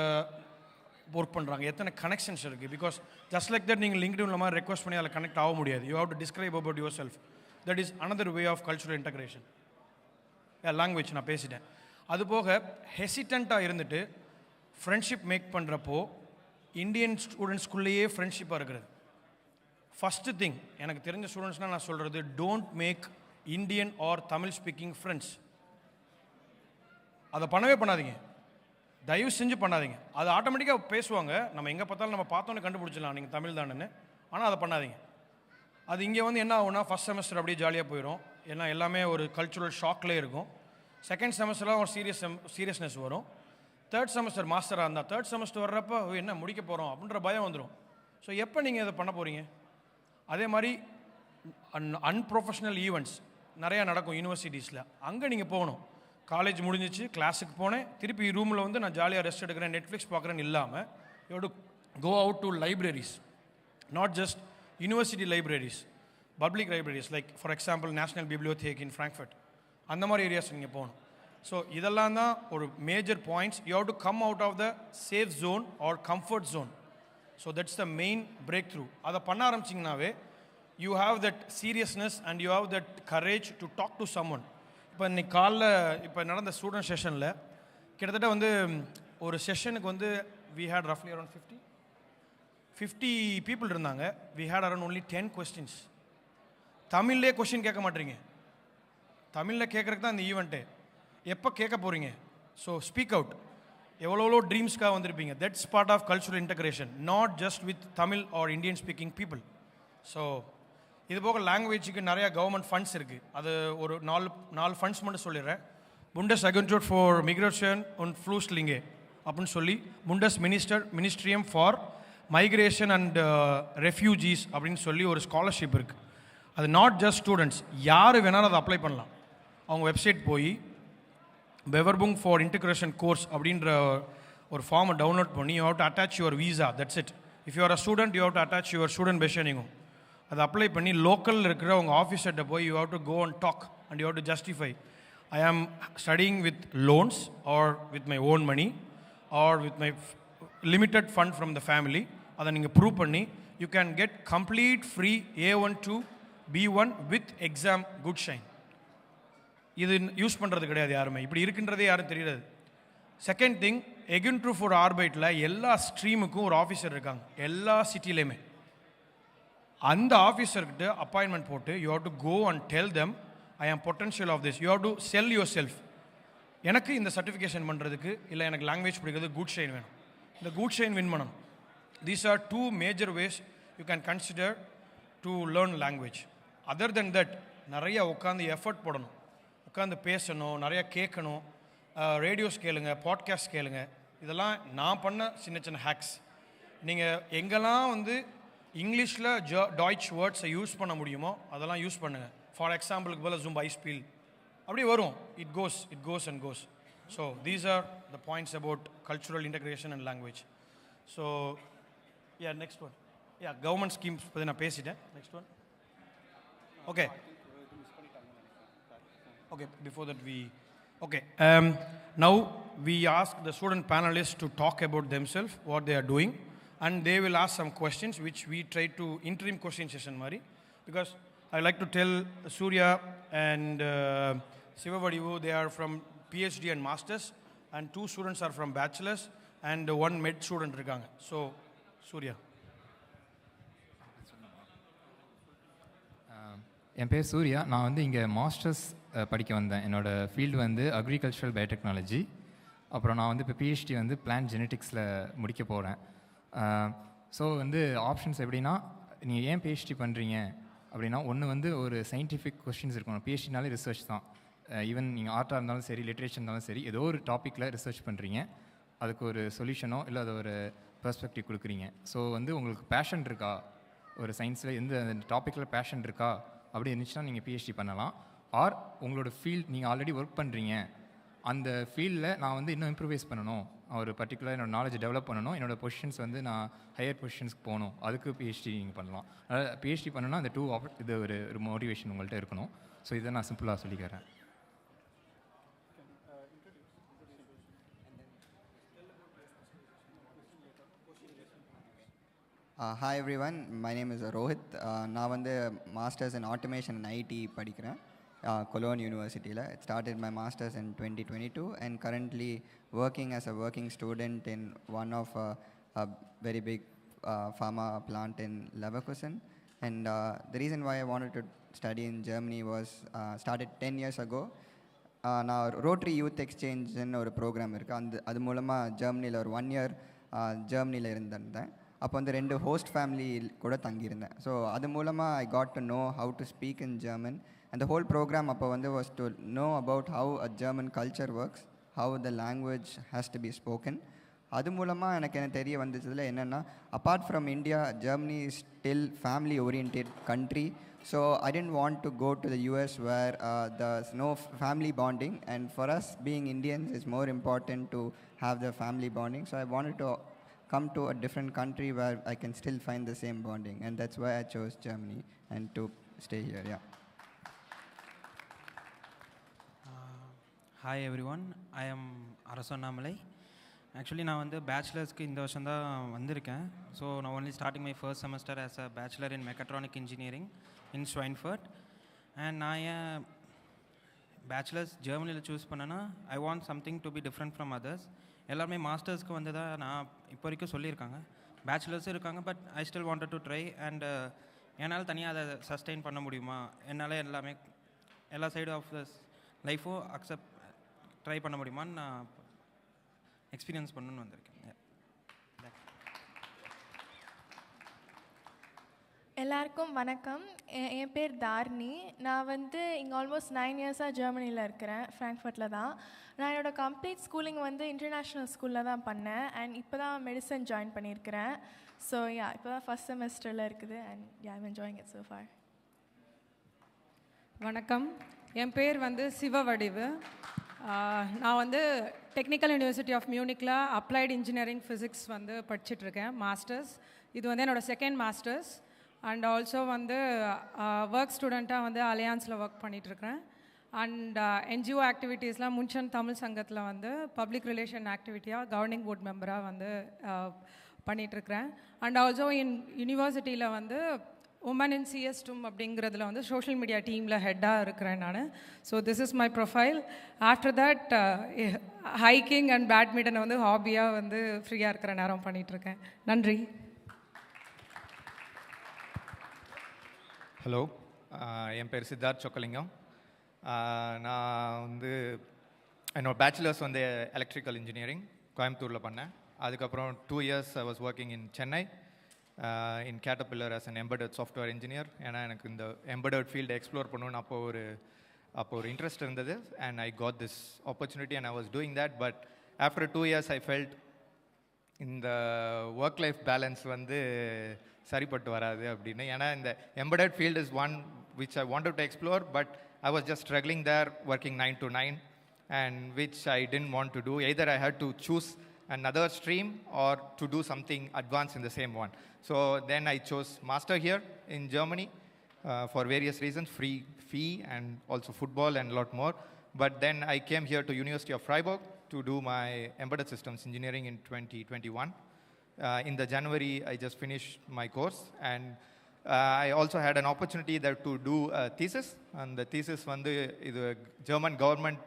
work பண்ணுறாங்க, எத்தனை connections இருக்குது. Because just like that நீங்கள் லிங்க்டின் மாதிரி ரெக்வஸ்ட் பண்ணி அதில் கனெக்ட் ஆக முடியாது. You have to describe about yourself. That is another way of cultural integration. Language நான் பேசிட்டேன். அதுபோக ஹெசிடண்ட்டாக இருந்துட்டு ஃப்ரெண்ட்ஷிப் மேக் பண்ணுறப்போ இந்தியன் ஸ்டூடெண்ட்ஸ்குள்ளேயே ஃப்ரெண்ட்ஷிப்பாக இருக்கிறது. ஃபஸ்ட்டு திங் எனக்கு தெரிஞ்ச ஸ்டூடெண்ட்ஸ்னால் நான் சொல்கிறது, don't make Indian R Tamil speaking friends. அதை பண்ணவே பண்ணாதீங்க, தயவு செஞ்சு பண்ணாதீங்க. அது ஆட்டோமேட்டிக்காக பேசுவாங்க, நம்ம எங்கே பார்த்தாலும் நம்ம பார்த்தோன்னே கண்டுபிடிச்சிடலாம் நீங்கள் தமிழ் தானேன்னு. ஆனால் அதை பண்ணாதீங்க. அது இங்கே வந்து என்ன ஆகும்னா ஃபஸ்ட் செமஸ்டர் அப்படியே ஜாலியாக போயிடும். ஏன்னா எல்லாமே ஒரு கல்ச்சுரல் ஷாக்லேயே இருக்கும். செகண்ட் செமஸ்டரில் ஒரு சீரியஸ்னஸ் வரும். தேர்ட் செமஸ்டர் மாஸ்டராக இருந்தால் தேர்ட் செமஸ்டர் வர்றப்போ என்ன முடிக்க போகிறோம் அப்படின்ற பயம் வந்துடும். ஸோ எப்போ நீங்கள் இதை பண்ண போகிறீங்க? அதே மாதிரி அன்ப்ரொஃபஷனல் ஈவெண்ட்ஸ் நிறையா நடக்கும் யூனிவர்சிட்டிஸில். அங்கே நீங்கள் போகணும். காலேஜ் முடிஞ்சிச்சு, கிளாஸுக்கு போனேன், திருப்பி ரூமில் வந்து நான் ஜாலியாக ரெஸ்ட் எடுக்கிறேன், நெட்ஃப்ளிக்ஸ் பார்க்குறேன்னு இல்லாமல் you have to go out to libraries. Not just university libraries, public libraries like for example national பிப்ளியோதேக் இன் ஃப்ராங்க்ஃபர்ட். அந்த மாதிரி ஏரியாஸ் நீங்கள் போகணும். ஸோ இதெல்லாம் தான் ஒரு major points. You have to come out of the safe zone or comfort zone. So that's the main breakthrough. அதை பண்ண ஆரம்பிச்சிங்கனாவே you have that seriousness and you have that courage to talk to someone. இப்போ இன்னைக்கு காலைல இப்போ நடந்த student செஷனில் கிட்டத்தட்ட வந்து ஒரு செஷனுக்கு வந்து வி ஹேட் ரஃப்லி அரௌண்ட் 50 பீப்புள் இருந்தாங்க. We had around only 10 questions. தமிழ்லேயே கொஸ்டின் கேட்க மாட்டீங்க. தமிழில் கேட்குறதுக்கு தான் இந்த ஈவெண்ட்டு. எப்போ கேட்க போகிறீங்க? So speak out. எவ்வளோ ட்ரீம்ஸ்க்காக வந்திருப்பீங்க. That's part of cultural integration, not just with Tamil or Indian speaking people. So இது போக லாங்குவேஜுக்கு நிறையா கவர்மெண்ட் ஃபண்ட்ஸ் இருக்குது. அது ஒரு 4 ஃபண்ட்ஸ் மட்டும் சொல்லிடுறேன். புண்டஸ் அகென்ச்சூர் ஃபார் மிக்ரேஷன் und ஃப்ளூஸ்லிங்கே அப்படின்னு சொல்லி, புண்டஸ் மினிஸ்ட்ரியம் ஃபார் மைக்ரேஷன் அண்ட் ரெஃப்யூஜிஸ் அப்படின்னு சொல்லி ஒரு ஸ்காலர்ஷிப் இருக்குது. அது நாட் ஜஸ்ட் ஸ்டூடெண்ட்ஸ், யார் வேணாலும் அதை அப்ளை பண்ணலாம். அவங்க வெப்சைட் போய் வெவர்புங் ஃபார் இன்டிகிரேஷன் கோர்ஸ் அப்படின்ற ஒரு ஃபார்மை டவுன்லோட் பண்ணி you have to attach your visa. That's it. If you are a student you have to attach your student பெஷனிங்கும். அதை அப்ளை பண்ணி லோக்கலில் இருக்கிற உங்கள் ஆஃபீஸர்கிட்ட போய் you have to go and talk and you have to justify I am studying with loans or with my own money or with my limited fund from the family. அதை நீங்கள் ப்ரூவ் பண்ணி you can get complete free A1 to B1 with exam good shine. இது use பண்ணுறது கிடையாது யாருமே. இப்படி இருக்குன்றதே யாரும் தெரியாது. செகண்ட் திங், எகென்ட்ரூ ஃபார் ஆர்பைட்டில் எல்லா ஸ்ட்ரீமுக்கும் ஒரு ஆஃபீஸர் இருக்காங்க, எல்லா சிட்டிலையுமே. அந்த ஆஃபீஸர்கிட்ட அப்பாயின்மெண்ட் போட்டு you have to go and tell them I am potential of this. You have to sell yourself. எனக்கு இந்த சர்டிஃபிகேஷன் பண்ணுறதுக்கு இல்லை எனக்கு லாங்குவேஜ் பிடிக்கிறது குட் ஷைன் வேணும். இந்த குட் ஷைன் வின் பண்ணணும். These are 2 major ways you can consider to learn language. Other than that நிறைய உட்காந்து எஃபர்ட் போடணும், உட்காந்து பேசணும், நிறையா கேட்கணும், ரேடியோஸ் கேளுங்க, பாட்காஸ்ட் கேளுங்க. இதெல்லாம் நான் பண்ண சின்ன சின்ன ஹேக்ஸ். நீங்கள் எங்கெல்லாம் வந்து இங்கிலீஷில் டாய்ச் வேர்ட்ஸை யூஸ் பண்ண முடியுமோ அதெல்லாம் யூஸ் பண்ணுங்கள். ஃபார் எக்ஸாம்பிளுக்கு போல் ஜூம் ஐஸ்பீல் அப்படி வரும். It goes and cos. So these are the points about cultural integration and language. So Yeah, next one. Yeah, government schemes பத்தி நான் பேசிட்டேன். Next one. Okay. Okay, before that okay. Now we ask the student panelists to talk about themselves, what they are doing, and they will ask some questions which we try to interim question session mari, because I like to tell Surya and Sivavadivu, they are from PhD and masters, and 2 students are from bachelors and 1 med student irukanga. So Surya. என் பேர் சூர்யா. நான் வந்து இங்கே masters படிக்க வந்தேன். என்னோடய field வந்து agricultural biotechnology. அப்புறம் நான் வந்து இப்போ பிஹெச்டி வந்து பிளான்ட் ஜெனட்டிக்ஸில் முடிக்க போகிறேன். ஸோ வந்து ஆப்ஷன்ஸ் எப்படின்னா, நீங்கள் ஏன் பிஹெச்டி பண்ணுறீங்க அப்படின்னா, ஒன்று வந்து ஒரு சயின்டிஃபிக் கொஸ்டின்ஸ் இருக்கணும். பிஹெச்டினாலே ரிசர்ச் தான். ஈவன் நீங்கள் ஆர்ட்டாக இருந்தாலும் சரி, லிட்ரேச்சர் இருந்தாலும் சரி, ஏதோ ஒரு டாப்பிக்கில் ரிசர்ச் பண்ணுறீங்க. அதுக்கு ஒரு சொல்யூஷனோ இல்லை அது ஒரு பெர்ஸ்பெக்டிவ் கொடுக்குறீங்க. ஸோ வந்து உங்களுக்கு பேஷன் இருக்கா, ஒரு சயின்ஸில் எந்த டாப்பிக்கில் பேஷன் இருக்கா அப்படி இருந்துச்சுன்னா நீங்கள் பிஹெச்டி பண்ணலாம். ஆர் உங்களோட ஃபீல்ட் நீங்கள் ஆல்ரெடி ஒர்க் பண்ணுறீங்க, அந்த ஃபீல்டில் நான் வந்து இன்னும் இம்ப்ரூவைஸ் பண்ணணும், ஒரு பர்டிகுலர் என்னோடய நாலேஜ் டெவலப் பண்ணணும், என்னோடய பொசிஷன்ஸ் வந்து நான் ஹையர் பொசிஷன்ஸ்க்கு போகணும், அதுக்கு பிஹெச்டி நீங்கள் பண்ணலாம். அதாவது பிஹெச்டி பண்ணணும்னா அந்த 2 இது ஒரு மோட்டிவேஷன் உங்கள்கிட்ட இருக்கணும். ஸோ இதை நான் சிம்பிளாக சொல்லிக்கிறேன். Hi everyone, my name is Rohit. நான் வந்து Masters in Automation and IT படிக்கிறேன் Cologne University. I started my Masters in 2022 and currently working as a working student in one of a very big pharma plant in Leverkusen. And the reason why I wanted to study in Germany was started 10 years ago. நான் rotary youth எக்ஸ்சேஞ்சுன்னு ஒரு program இருக்குது. அது மூலமாக ஜெர்மனியில் ஒரு 1 year ஜெர்மனியில் இருந்திருந்தேன். அப்போ வந்து 2 ஹோஸ்ட் ஃபேமிலி கூட தங்கியிருந்தேன். ஸோ அது மூலமாக I got to know how to speak in German. And the whole programme அப்போ வந்து was to know about how a German culture works, how the language has to be spoken. அது மூலமாக எனக்கு தெரிய வந்ததில் என்னென்னா, apart from India, Germany is still family oriented country. So I didn't want to go to the US where there's no family bonding, and for us being Indians it's more important to have the family bonding. So I wanted to come to a different country where I can still find the same bonding, and that's why I chose Germany and to stay here. Yeah. Hi everyone, I am Arasonamalai. Actually நான் வந்து பேச்சுலர்ஸ்க்கு இந்த வருஷம் தான் வந்திருக்கேன். So நான் only starting my first semester as a bachelor in mechatronic engineering in Schweinfurt. And நான் ஏன் bachelors ஜெர்மனியில் சூஸ் பண்ணேன்னா, I want something to be different from others. எல்லாருமே மாஸ்டர்ஸ்க்கு வந்து தான் நான் இப்போ வரைக்கும் சொல்லியிருக்காங்க. பேச்சுலர்ஸும் இருக்காங்க, but I still wanted to try. And என்னால் தனியாக அதை சஸ்டெயின் பண்ண முடியுமா, என்னால் எல்லாமே எல்லா சைடு ஆஃப் த லைஃபும் அக்செப்ட் ட்ரை பண்ண முடியுமான்னு நான் எக்ஸ்பீரியன்ஸ் பண்ணணுன்னு வந்திருக்கேன். எல்லாருக்கும் வணக்கம். என் பேர் தார்னி. நான் வந்து இங்கே ஆல்மோஸ்ட் 9 yearsஆக ஜெர்மனியில் இருக்கிறேன், ஃப்ராங்க்ஃபர்ட்டில் தான். நான் என்னோடய கம்ப்ளீட் ஸ்கூலிங் வந்து இன்டர்நேஷ்னல் ஸ்கூலில் தான் பண்ணேன். அண்ட் இப்போ தான் மெடிசன் ஜாயின் பண்ணியிருக்கிறேன். ஸோ இப்போ தான் ஃபஸ்ட் செமஸ்டரில் இருக்குது. And I'm enjoying it so far. வணக்கம், என் பேர் வந்து சிவவடிவு. நான் வந்து டெக்னிக்கல் யூனிவர்சிட்டி ஆஃப் மியூனிக்கில் அப்ளைடு இன்ஜினியரிங் ஃபிசிக்ஸ் வந்து படிச்சுட்ருக்கேன், மாஸ்டர்ஸ். இது வந்து என்னோடய செகண்ட் மாஸ்டர்ஸ். அண்ட் ஆல்சோ வந்து ஒர்க் ஸ்டூடெண்ட்டாக வந்து அலையான்ஸில் ஒர்க் பண்ணிகிட்ருக்கிறேன். அண்ட் என்ஜிஓ ஆக்டிவிட்டீஸ்லாம் முன்ஷன் தமிழ் சங்கத்தில் வந்து பப்ளிக் ரிலேஷன் ஆக்டிவிட்டியாக கவர்னிங் போர்ட் மெம்பராக வந்து பண்ணிகிட்ருக்கிறேன். அண்ட் ஆல்சோ யூனிவர்சிட்டியில் வந்து உமன் இன் சிஎஸ்டும் அப்படிங்கிறதுல வந்து சோஷியல் மீடியா டீமில் ஹெட்டாக இருக்கிறேன் நான். So this is my profile. After that hiking and பேட்மிண்டனை வந்து ஹாபியாக வந்து ஃப்ரீயாக இருக்கிற நேரம் பண்ணிகிட்ருக்கேன். நன்றி. ஹலோ, என் பேர் சித்தார்த் சொக்கலிங்கம். நான் வந்து என்னோட பேச்சுலர்ஸ் வந்து எலக்ட்ரிக்கல் இன்ஜினியரிங் கோயம்புத்தூரில் பண்ணேன். அதுக்கப்புறம் 2 years I was working in Chennai in Caterpillar as an embedded software engineer. ஏன்னா எனக்கு இந்த embedded field எக்ஸ்ப்ளோர் பண்ணணும்னு அப்போ ஒரு இன்ட்ரெஸ்ட் இருந்தது. and I got this opportunity and I was doing that. But after 2 years I felt இந்த work life balance வந்து சரிப்பட்டு வராது அப்படின்னு. ஏன்னா இந்த embedded field is one which I wanted to explore, but I was just struggling there working 9 to 9, and which I didn't want to do. Either I had to choose another stream or to do something advanced in the same one. So then I chose master here in Germany for various reasons, free fee and also football and a lot more. But then I came here to University of Freiburg to do my embedded systems engineering in 2021. In the January, I just finished my course, and I also had an opportunity there to do a thesis, and the thesis வந்து இது German government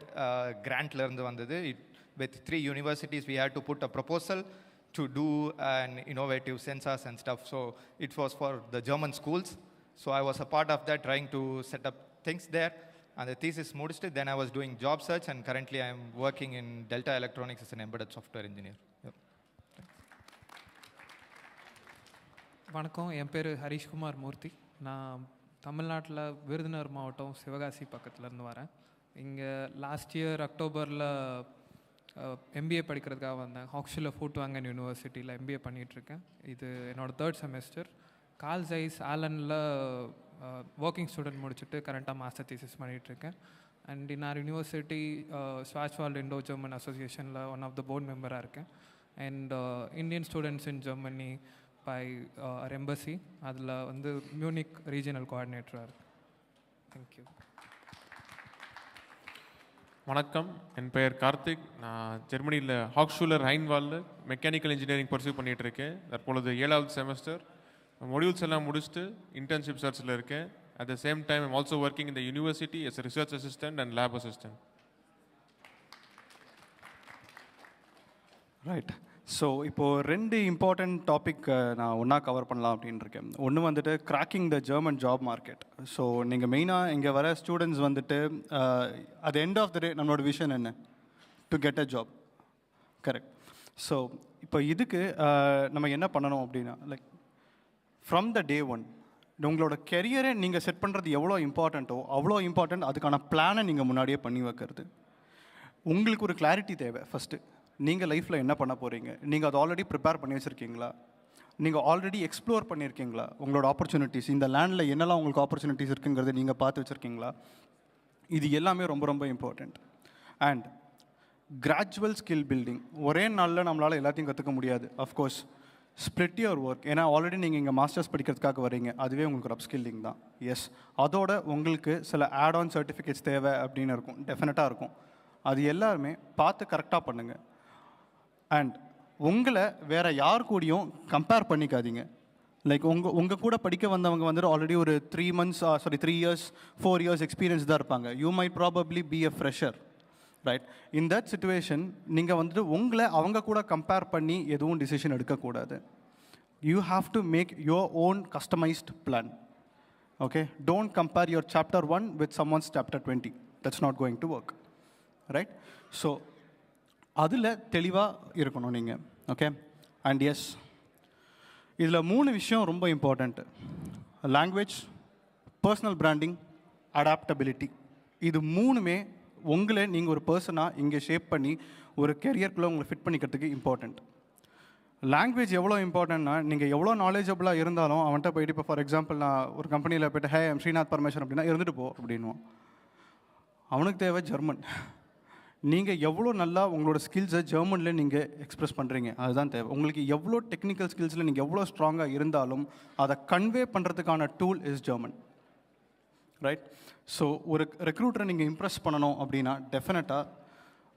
grantல இருந்து வந்தது. With 3 universities, we had to put a proposal to do an innovative sensors and stuff. So it was for the German schools. So I was a part of that, trying to set up things there. And the thesis முடிச்சிட்டு, then I was doing job search, and currently I am working in Delta Electronics as an embedded software engineer. Yep. வணக்கம், என் பேர் ஹரிஷ்குமார் மூர்த்தி. நான் தமிழ்நாட்டில் விருதுநகர் மாவட்டம் சிவகாசி பக்கத்துலேருந்து வரேன். இங்கே லாஸ்ட் இயர் அக்டோபரில் எம்பிஏ படிக்கிறதுக்காக வந்தேன். ஹாக்ஸ்வில் ஃபூட்வாங்கன் யூனிவர்சிட்டியில் எம்பிஏ பண்ணிகிட்ருக்கேன். இது என்னோடய 3rd செமஸ்டர். கால் ஜைஸ் ஆலனில் ஒர்க்கிங் ஸ்டூடெண்ட் முடிச்சுட்டு கரண்ட்டாக மாஸ்டர் தீசிஸ் பண்ணிகிட்ருக்கேன். அண்ட் இன் ஆர் யூனிவர்சிட்டி ஸ்வாச்வால்ட் இண்டோ ஜெர்மன் அசோசியேஷனில் ஒன் ஆஃப் த போர்ட் மெம்பராக இருக்கேன். And Indian students in Germany by our embassy, அதில் வந்து மியூனிக் ரீஜனல் கோஆர்டினேட்டராக இருக்குது. தேங்க்யூ. வணக்கம், என் பெயர் கார்த்திக். நான் ஜெர்மனியில் ஹாக்ஷூலர் ஹைன்வாலில் மெக்கானிக்கல் இன்ஜினியரிங் பர்சியூ பண்ணிகிட்டு இருக்கேன். தற்பொழுது 7வது செமஸ்டர். மொடியூல்ஸ் எல்லாம் முடிச்சுட்டு இன்டர்ன்ஷிப் சர்ச்சில் இருக்கேன். At the same time I'm also working in the university as research assistant and lab assistant. Right. So இப்போது 2 இம்பார்ட்டண்ட் டாபிக் நான் ஒன்றா கவர் பண்ணலாம் அப்படின்னு இருக்கேன். ஒன்று வந்துட்டு cracking the German job market. So நீங்கள் மெயினாக இங்கே வர ஸ்டூடெண்ட்ஸ் வந்துட்டு அட் எண்ட் ஆஃப் த டே நம்மளோட விஷன் என்ன? To get a job. Correct. So இப்போ இதுக்கு நம்ம என்ன பண்ணணும் அப்படின்னா, like from the day one உங்களோட கெரியரை நீங்கள் செட் பண்ணுறது எவ்வளோ இம்பார்ட்டண்ட்டோ அவ்வளோ இம்பார்ட்டண்ட் அதுக்கான பிளானை நீங்கள் முன்னாடியே பண்ணி வைக்கிறது. உங்களுக்கு ஒரு கிளாரிட்டி தேவை. ஃபஸ்ட்டு நீங்கள் லைஃப்பில் என்ன பண்ண போகிறீங்க, நீங்கள் அதை ஆல்ரெடி ப்ரிப்பேர் பண்ணி வச்சுருக்கீங்களா, நீங்கள் ஆல்ரெடி எக்ஸ்ப்ளோர் பண்ணியிருக்கீங்களா, உங்களோட ஆப்பர்ச்சுனிட்டிஸ் இந்த லேண்டில் என்னெல்லாம் உங்களுக்கு ஆப்பர்ச்சுனிட்டிஸ் இருக்குங்கிறத நீங்கள் பார்த்து வச்சுருக்கீங்களா, இது எல்லாமே ரொம்ப ரொம்ப important. And gradual skill building. ஒரே நாளில் நம்மளால் எல்லாத்தையும் கற்றுக்க முடியாது. Of course split your work. ஏன்னா ஆல்ரெடி நீங்கள் இங்கே மாஸ்டர்ஸ் படிக்கிறதுக்காக வரீங்க, அதுவே உங்களுக்கு ஒரு அப்ஸ்கில்லிங் தான். எஸ், அதோட உங்களுக்கு சில ஆட் ஆன் சர்டிஃபிகேட்ஸ் தேவை அப்படின்னு இருக்கும், டெஃபினட்டாக இருக்கும். அது எல்லாருமே பார்த்து கரெக்டாக பண்ணுங்கள். அண்ட் உங்களை வேறு யார் கூடயும் கம்பேர் பண்ணிக்காதீங்க. லைக் உங்கள் கூட படிக்க வந்தவங்க வந்துட்டு ஆல்ரெடி ஒரு 3 இயர்ஸ் 4 இயர்ஸ் எக்ஸ்பீரியன்ஸ் தான் இருப்பாங்க. You might probably be a fresher, right? In that situation நீங்கள் வந்துட்டு உங்களை அவங்க கூட கம்பேர் பண்ணி எதுவும் டிசிஷன் எடுக்கக்கூடாது. You have to make your own customised plan. Okay, don't compare your chapter 1 with someone's chapter 20. That's not going to work, right? So அதில் தெளிவாக இருக்கணும் நீங்கள். ஓகே, அண்ட் எஸ், இதில் 3 விஷயம் ரொம்ப important. Language, personal branding, adaptability. இது 3மே உங்களை நீங்கள் ஒரு பர்சனாக இங்கே ஷேப் பண்ணி ஒரு கெரியருக்குள்ளே உங்களை ஃபிட் பண்ணிக்கிறதுக்கு இம்பார்ட்டண்ட். லாங்குவேஜ் எவ்வளோ இம்பார்ட்டன்ட்னா, நீங்கள் எவ்வளோ நாலேஜபிளாக இருந்தாலும் அவன்கிட்ட போயிட்டு, இப்போ ஃபார் எக்ஸாம்பிள் நான் ஒரு கம்பெனியில் போய்ட்டு ஹே ஐம் ஸ்ரீநாத் பரமேஸ்வரன் அப்படின்னா இருந்துட்டு போ அப்படின்வான். அவனுக்கு தேவை ஜெர்மன். நீங்கள் எவ்வளோ நல்லா உங்களோட ஸ்கில்ஸை ஜெர்மனில் நீங்கள் எக்ஸ்ப்ரெஸ் பண்ணுறீங்க அதுதான் தேவை. உங்களுக்கு எவ்வளோ டெக்னிக்கல் ஸ்கில்ஸில் நீங்கள் எவ்வளோ ஸ்ட்ராங்காக இருந்தாலும் அதை கன்வே பண்ணுறதுக்கான tool is German, right? So ஒரு ரெக்ரூட்டரை நீங்கள் இம்ப்ரெஸ் பண்ணணும் அப்படின்னா டெஃபினட்டாக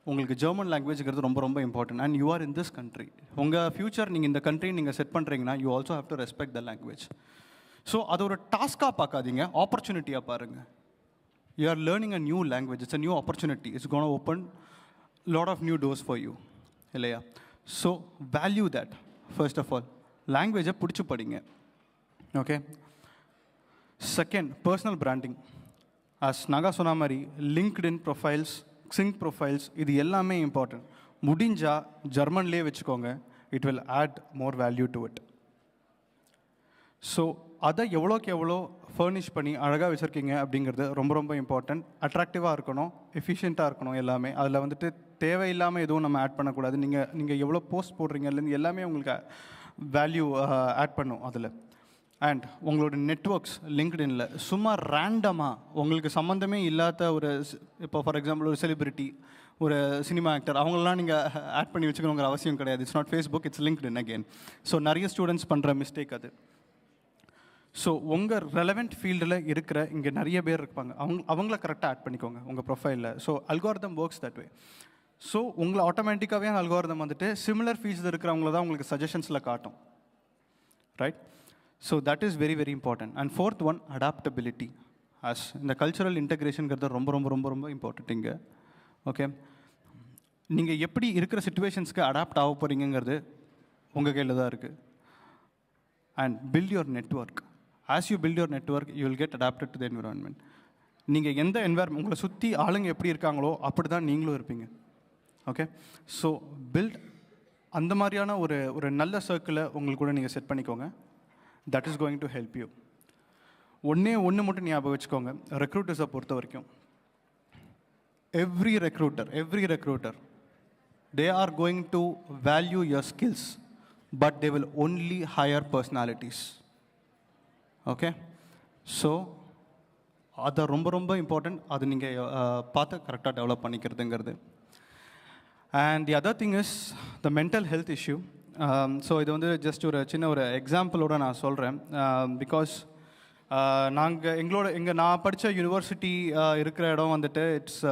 உங்களுக்கு ஜெர்மன் லாங்குவேஜ்ங்கிறது ரொம்ப ரொம்ப important. And you are in this country. உங்கள் ஃப்யூச்சர் நீங்கள் இந்த கண்ட்ரி நீங்கள் செட் பண்ணுறீங்கன்னா you also have to respect the language. So அது ஒரு டாஸ்காக பார்க்காதீங்க, ஆப்பர்ச்சுனிட்டியாக பாருங்கள். You are learning a new language. It's a new opportunity. It's going to open a lot of new doors for you. இல்லையா? So value that first of all. Language பிடிச்சி படிங்க. Okay. Second, personal branding. As Naga சொன்ன மாதிரி LinkedIn profiles, Sync profiles, இது எல்லாமே important. முடிஞ்சா ஜெர்மன்லேயே வச்சுக்கோங்க. It will add more value to it. So அதை எவ்வளோக்கு எவ்வளோ ஃபர்னிஷ் பண்ணி அழகாக வச்சுருக்கீங்க அப்படிங்கிறது ரொம்ப ரொம்ப இம்பார்ட்டன்ட். அட்ராக்டிவாக இருக்கணும், எஃபிஷியண்ட்டாக இருக்கணும் எல்லாமே. அதில் வந்துட்டு தேவையில்லாமல் எதுவும் நம்ம ஆட் பண்ணக்கூடாது. நீங்கள் எவ்வளோ போஸ்ட் போடுறீங்க இல்லைன்னு எல்லாமே உங்களுக்கு வேல்யூ ஆட் பண்ணும் அதில். அண்ட் உங்களோட நெட்ஒர்க்ஸ் லிங்க்டின்ல சும்மா ரேண்டமாக உங்களுக்கு சம்மந்தமே இல்லாத ஒரு, இப்போ ஃபார் எக்ஸாம்பிள் ஒரு செலிபிரிட்டி, ஒரு சினிமா ஆக்டர் அவங்களெலாம் நீங்கள் ஆட் பண்ணி வச்சுக்கணுங்கிற அவசியம் கிடையாது. It's not Facebook, it's LinkedIn again. So நிறைய ஸ்டூடெண்ட்ஸ் பண்ணுற மிஸ்டேக் அது. ஸோ உங்கள் ரெலவெண்ட் ஃபீல்டில் இருக்கிற இங்கே நிறைய பேர் இருப்பாங்க, அவங்கள கரெக்டாக ஆட் பண்ணிக்கோங்க உங்கள் ப்ரொஃபைலில். So algorithm works that way. So உங்களை ஆட்டோமேட்டிக்காகவே அல்காரிதம் வந்துட்டு சிமிலர் ஃபீல்ட்ஸில் இருக்கிறவங்கள தான் உங்களுக்கு சஜஷன்ஸில் காட்டும், right? So that is very very important. And fourth one, adaptability. As இந்த கல்ச்சுரல் இன்டெகிரேஷனுங்கிறது ரொம்ப ரொம்ப ரொம்ப ரொம்ப இம்பார்ட்டன்ட் இங்கே. ஓகே, நீங்கள் எப்படி இருக்கிற சுச்சுவேஷன்ஸ்க்கு அடாப்ட் ஆக போகிறீங்கிறது உங்கள் கையில் தான் இருக்குது. And build your network. As you build your network you will get adapted to the environment. நீங்கள் எந்த என்வாயர்மெண்ட் உங்களை சுற்றி ஆளுங்க எப்படி இருக்காங்களோ அப்படி தான் நீங்களும் இருப்பீங்க. ஓகே, ஸோ பில்ட் அந்த மாதிரியான ஒரு நல்ல சர்க்கிளை உங்களுக்கு கூட நீங்கள் செட் பண்ணிக்கோங்க. That is going to help you. ஒன்று மட்டும் ஞாபகம் வச்சுக்கோங்க, ரெக்ரூட்டர்ஸை பொறுத்த வரைக்கும் every recruiter they are going to value your skills, but they will only hire personalities. Okay, so அது ரொம்ப ரொம்ப இம்பார்ட்டன்ட். அது நீங்கள் பார்த்து கரெக்டாக டெவலப் பண்ணிக்கிறதுங்கிறது. And the other thing is the mental health issue. So இது வந்து ஜஸ்ட் ஒரு சின்ன ஒரு எக்ஸாம்பிளோடு நான் சொல்கிறேன். பிகாஸ் நான் படித்த யூனிவர்சிட்டி இருக்கிற இடம் வந்துட்டு இட்ஸ்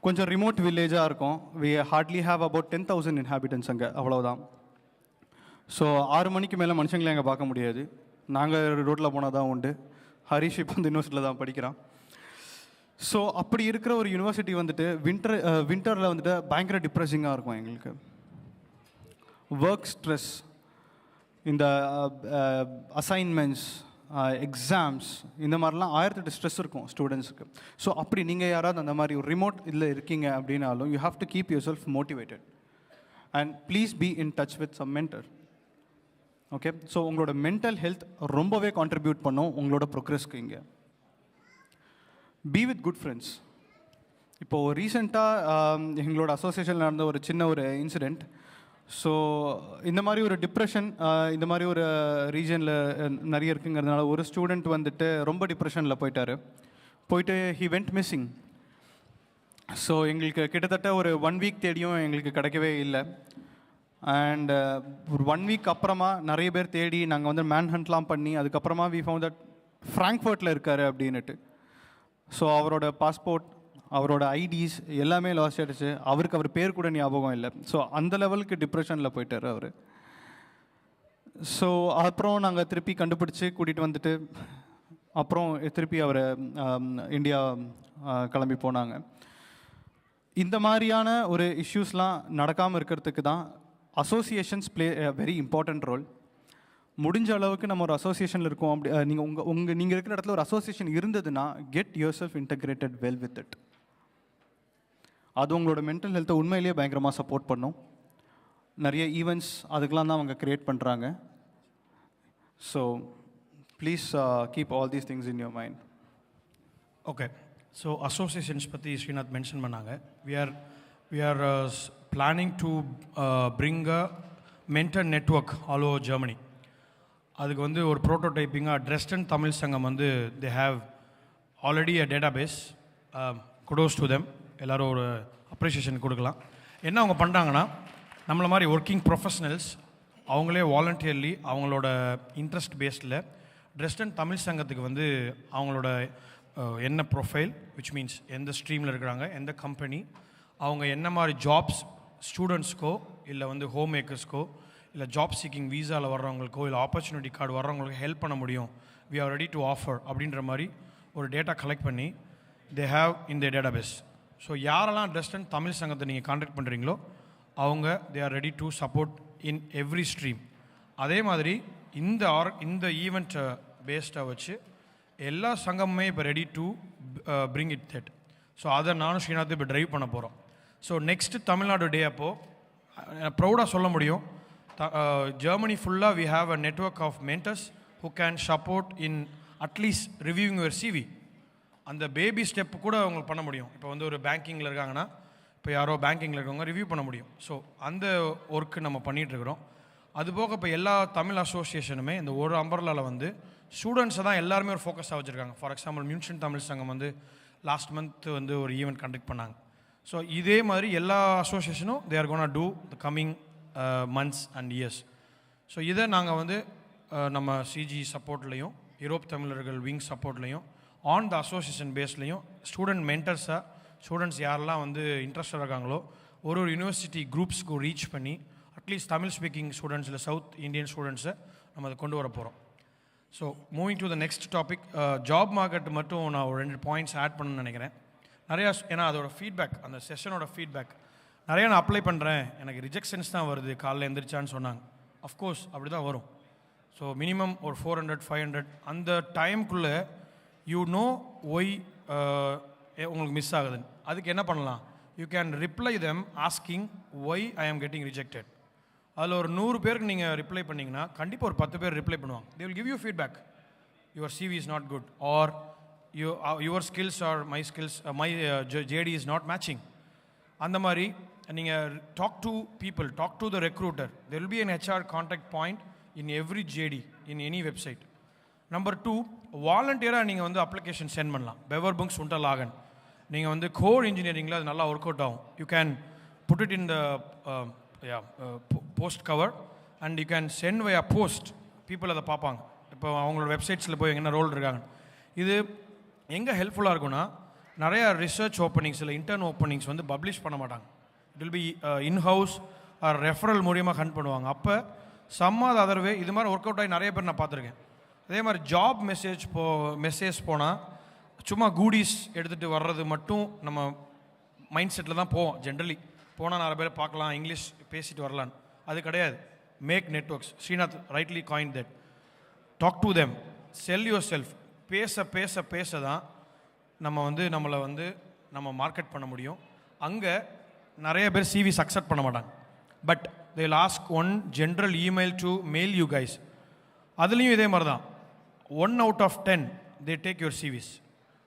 கொஞ்சம் ரிமோட் வில்லேஜாக இருக்கும். We hardly have about 10,000 inhabitants அங்கே, அவ்வளோதான். ஸோ 6 மணிக்கு மேலே மனுஷங்களை அங்கே பார்க்க முடியாது. நாங்கள் ரோட்டில் போனால் தான் உண்டு. ஹரிஷ் இப்போ அந்த யூனிவர்சிட்டியில் தான் படிக்கிறான். ஸோ அப்படி இருக்கிற ஒரு யூனிவர்சிட்டி வந்துட்டு வின்டரில் வந்துட்டு பயங்கர டிப்ரெஸிங்காக இருக்கும் எங்களுக்கு. ஒர்க் ஸ்ட்ரெஸ், இந்த அசைன்மெண்ட்ஸ், எக்ஸாம்ஸ், இந்த மாதிரிலாம் 1008 ஸ்ட்ரெஸ் இருக்கும் ஸ்டூடெண்ட்ஸுக்கு. ஸோ அப்படி நீங்கள் யாராவது அந்த மாதிரி ஒரு ரிமோட் இதில் இருக்கீங்க அப்படின்னாலும் you have to keep yourself motivated and please be in touch with some mentor. Okay, so உங்களோட மென்டல் ஹெல்த் ரொம்பவே கான்ட்ரிபியூட் பண்ணும் உங்களோட ப்ரோக்ரஸ்க்கு. இங்கே பி வித் குட் ஃப்ரெண்ட்ஸ். இப்போது ரீசெண்டாக எங்களோட அசோசியேஷனில் நடந்த ஒரு சின்ன ஒரு இன்சிடெண்ட். ஸோ இந்த மாதிரி ஒரு டிப்ரெஷன் இந்த மாதிரி ஒரு ரீஜனில் நிறைய இருக்குங்கிறதுனால ஒரு ஸ்டூடெண்ட் வந்துட்டு ரொம்ப டிப்ரெஷனில் போயிட்டு ஹி வெண்ட் மிஸ்ஸிங். ஸோ எங்களுக்கு கிட்டத்தட்ட ஒரு 1 வீக் தேடியும் எங்களுக்கு கிடைக்கவே இல்லை. அண்ட் ஒரு 1 வீக் அப்புறமா நிறைய பேர் தேடி நாங்கள் வந்து மேன் ஹண்ட்லாம் பண்ணி அதுக்கப்புறமா வி ஃபவுண்ட் தட் ஃப்ராங்க்ஃபர்ட்டில் இருக்கார் அப்படின்னுட்டு. ஸோ அவரோட பாஸ்போர்ட், அவரோட ஐடிஸ் எல்லாமே லாஸ் ஆகிடுச்சு. அவர் பேர் கூட ஞாபகம் இல்லை. ஸோ அந்த லெவலுக்கு டிப்ரெஷனில் போயிட்டார் அவர். ஸோ அப்புறம் நாங்கள் திருப்பி கண்டுபிடிச்சி கூட்டிகிட்டு வந்துட்டு அப்புறம் திருப்பி அவரை இந்தியா கிளம்பி போனாங்க. இந்த மாதிரியான ஒரு இஷ்யூஸ்லாம் நடக்காமல் இருக்கிறதுக்கு தான் associations play a very important role. முடிஞ்ச அளவுக்கு நம்ம ஒரு அசோசியேஷனில் இருக்கோம் அப்படி நீங்கள் இருக்கிற இடத்துல ஒரு அசோசியேஷன் இருந்ததுன்னா get your self integrated well with it. அது உங்களோட மென்டல் ஹெல்த்தை உண்மையிலேயே பயங்கரமாக சப்போர்ட் பண்ணும். நிறைய ஈவெண்ட்ஸ் அதுக்கெலாம் தான் அவங்க க்ரியேட் பண்ணுறாங்க. So please keep all these things in your mind. Okay, so associations பற்றி ஸ்ரீநாத் மென்ஷன் பண்ணாங்க. We are planning to bring a mentor network all over Germany. அதுக்கு வந்து ஒரு ப்ரோட்டோடைப்பிங்காக ட்ரெஸ்டன் தமிழ் சங்கம் வந்து they have already a database. Kudos to them. எல்லோரும் ஒரு appreciation கொடுக்கலாம். என்ன அவங்க பண்ணுறாங்கன்னா, நம்மளை மாதிரி ஒர்க்கிங் ப்ரொஃபஷனல்ஸ் அவங்களே வாலண்டியர்லி அவங்களோட இன்ட்ரெஸ்ட் பேஸ்டில் ட்ரெஸ்டன் தமிழ் சங்கத்துக்கு வந்து அவங்களோட என்ன ப்ரொஃபைல், விச் மீன்ஸ் எந்த ஸ்ட்ரீமில் இருக்கிறாங்க, எந்த கம்பெனி, அவங்க என்ன மாதிரி ஜாப்ஸ் ஸ்டூடெண்ட்ஸ்க்கோ இல்லை வந்து ஹோம் மேக்கர்ஸ்க்கோ இல்லை ஜாப் சீக்கிங் வீசாவில் வர்றவங்களுக்கோ இல்லை ஆப்பர்ச்சுனிட்டி கார்டு வர்றவங்களுக்கு ஹெல்ப் பண்ண முடியும், we are ready to offer அப்படின்ற மாதிரி ஒரு டேட்டா கலெக்ட் பண்ணி they have in the database. ஸோ யாரெல்லாம் ட்ரெஸ்டன் தமிழ் சங்கத்தை நீங்கள் கான்டாக்ட் பண்ணுறீங்களோ அவங்க they are ready to support in every stream. அதே மாதிரி இந்த ஈவெண்ட் பேஸ்டாக வச்சு எல்லா சங்கமுமே இப்போ ready to bring it that. So அதை நானும் ஸ்ரீநாத் இப்போ ட்ரைவ் பண்ண போகிறோம். ஸோ நெக்ஸ்ட்டு தமிழ்நாடு டே அப்போது ப்ரௌடாக சொல்ல முடியும், ஜெர்மனி ஃபுல்லாக we have a network of mentors who can support in at least reviewing your CV. அந்த பேபி ஸ்டெப் கூட அவங்களுக்கு பண்ண முடியும். இப்போ வந்து ஒரு பேங்கிங்கில் இருக்காங்கன்னா இப்போ யாரோ பேங்கிங்கில் இருக்கவங்க ரிவ்யூ பண்ண முடியும். ஸோ அந்த ஒர்க்கு நம்ம பண்ணிகிட்ருக்குறோம். அதுபோக இப்போ எல்லா தமிழ் அசோசியேஷனுமே இந்த ஒரு அம்பர்லாவில் வந்து ஸ்டூடெண்ட்ஸை தான் எல்லாருமே ஒரு ஃபோக்கஸாக வச்சுருக்காங்க. ஃபார் எக்ஸாம்பிள் மியூன்ஷன் தமிழ் சங்கம் வந்து லாஸ்ட் மந்த் வந்து ஒரு ஈவெண்ட் கண்டக்ட் பண்ணாங்க. ஸோ இதே மாதிரி எல்லா அசோசியேஷனும் they are gonna do the coming months and years. So இதை நாங்கள் வந்து நம்ம சிஜி சப்போர்ட்லேயும் யூரோப் தமிழர்கள் விங் சப்போர்ட்லேயும் ஆன் த அசோசியேஷன் பேஸ்லேயும் ஸ்டூடெண்ட் மென்டர்ஸாக ஸ்டூடெண்ட்ஸ் யாரெல்லாம் வந்து இன்ட்ரெஸ்டாக இருக்காங்களோ ஒரு யூனிவர்சிட்டி குரூப்ஸ்க்கு ரீச் பண்ணி அட்லீஸ்ட் தமிழ் ஸ்பீக்கிங் ஸ்டூடெண்ட்ஸ் இல்லை சவுத் இந்தியன் ஸ்டூடெண்ட்ஸை நம்ம அதை கொண்டு வர போகிறோம். So moving to the next topic, job market மட்டும் நான் ஒரு 2 பாயிண்ட்ஸ் ஆட் பண்ணணும்னு நினைக்கிறேன். நிறையா ஏன்னா அதோட ஃபீட்பேக், அந்த செஷனோட ஃபீட்பேக் நிறையா நான் அப்ளை பண்ணுறேன், எனக்கு ரிஜெக்ஷன்ஸ் தான் வருது காலைல எழுந்திரிச்சான்னு சொன்னாங்க. அஃப்கோர்ஸ் அப்படி தான் வரும். ஸோ மினிமம் ஒரு 400 500 அந்த டைமுக்குள்ளே யூ நோ ஒய் உங்களுக்கு மிஸ் ஆகுதுன்னு. அதுக்கு என்ன பண்ணலாம்? You can reply them asking Y ஐ ஆம் கெட்டிங் ரிஜெக்டட். அதில் ஒரு 100 பேருக்கு நீங்கள் ரிப்ளை பண்ணிங்கன்னா கண்டிப்பாக ஒரு 10 பேர் ரிப்ளை பண்ணுவாங்க. They will give you feedback, your CV is not good or your skills or my skills my JD is not matching. அந்த மாதிரி நீங்கள் talk to people, talk to the recruiter. There will be an HR contact point in every JD in any website. Number 2, வாலண்டியராக நீங்கள் வந்து application send பண்ணலாம். பெவர்புங்ஸ் உண்டலாகன் நீங்கள் வந்து core இன்ஜினியரிங்கில் அது நல்லா ஒர்க் அவுட் ஆகும். You can put it in the post cover and you can send via post. People அதை பார்ப்பாங்க. இப்போ அவங்களோட வெப்சைட்ஸில் போய் என்ன ரோல் இருக்காங்க. இது எங்கே ஹெல்ப்ஃபுல்லாக இருக்குன்னா, நிறையா ரிசர்ச் ஓப்பனிங்ஸ் இல்லை இன்டர்ன் ஓப்பனிங்ஸ் வந்து பப்ளிஷ் பண்ண மாட்டாங்க. It will be inhouse or referral மூலியமாக ஹண்ட் பண்ணுவாங்க. அப்போ சம்மாத அதர்வே இது மாதிரி ஒர்க் அவுட் ஆகி நிறைய பேர் நான் பார்த்துருக்கேன். அதே மாதிரி ஜாப் மெசேஜ் போனால் சும்மா கூடிஸ் எடுத்துகிட்டு வர்றது மட்டும் நம்ம மைண்ட் செட்டில் தான் போவோம். ஜென்ரலி போனால் நிறைய பேர் பார்க்கலாம், இங்கிலீஷ் பேசிட்டு வரலான்னு. அது கிடையாது. Make networks. Srinath rightly coin that. Talk to them, sell yourself. பேச பேச பேச தான் நம்மளை நம்ம மார்க்கெட் பண்ண முடியும். அங்கே நிறைய பேர் சிவிஸ் அக்செப்ட் பண்ண மாட்டாங்க. But they will ask one general email to mail you guys. அதுலேயும் இதே மாதிரி தான். 1 out of 10 they take your CVs.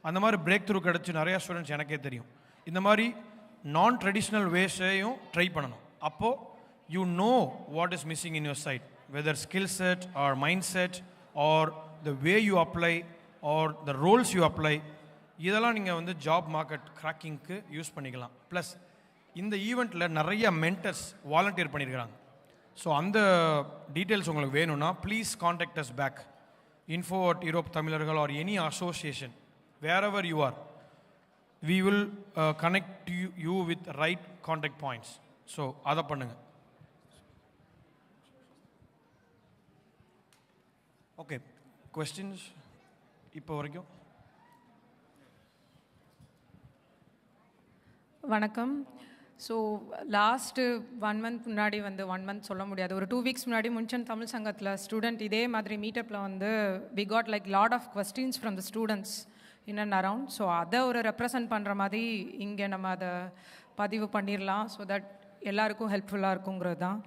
அந்த மாதிரி பிரேக் த்ரூ கிடச்சி நிறையா ஸ்டூடெண்ட்ஸ் எனக்கே தெரியும். இந்த மாதிரி நான் ட்ரெடிஷ்னல் வேஸையும் ட்ரை பண்ணணும். அப்போது you know what is missing in your side, whether skill set or mind set or the way you apply or the roles you apply. இதெல்லாம் நீங்கள் ஜாப் மார்க்கெட் கிராக்கிங்க்கு யூஸ் பண்ணிக்கலாம். ப்ளஸ் இந்த ஈவெண்ட்டில் நிறைய மென்டர்ஸ் வாலண்டியர் பண்ணியிருக்கிறாங்க. ஸோ அந்த டீட்டெயில்ஸ் உங்களுக்கு வேணும்னா please contact us back, info@Europe Tamilargal or any association, wherever you are. We will connect you with right contact points. So அதை பண்ணுங்க. ஓகே, questions இப்போ வரைக்கும்? வணக்கம். ஸோ லாஸ்ட்டு 1 month முன்னாடி 1 month சொல்ல முடியாது, ஒரு 2 weeks முன்னாடி முன்சன் தமிழ் சங்கத்தில் ஸ்டூடெண்ட் இதே மாதிரி மீட்டப்பில் we got like lot of questions from the students in and around. So அதை ஒரு ரெப்ரசன்ட் பண்ணுற மாதிரி இங்கே நம்ம அதை பதிவு பண்ணிடலாம். ஸோ தட் எல்லாருக்கும் ஹெல்ப்ஃபுல்லாக இருக்குங்கிறது தான்.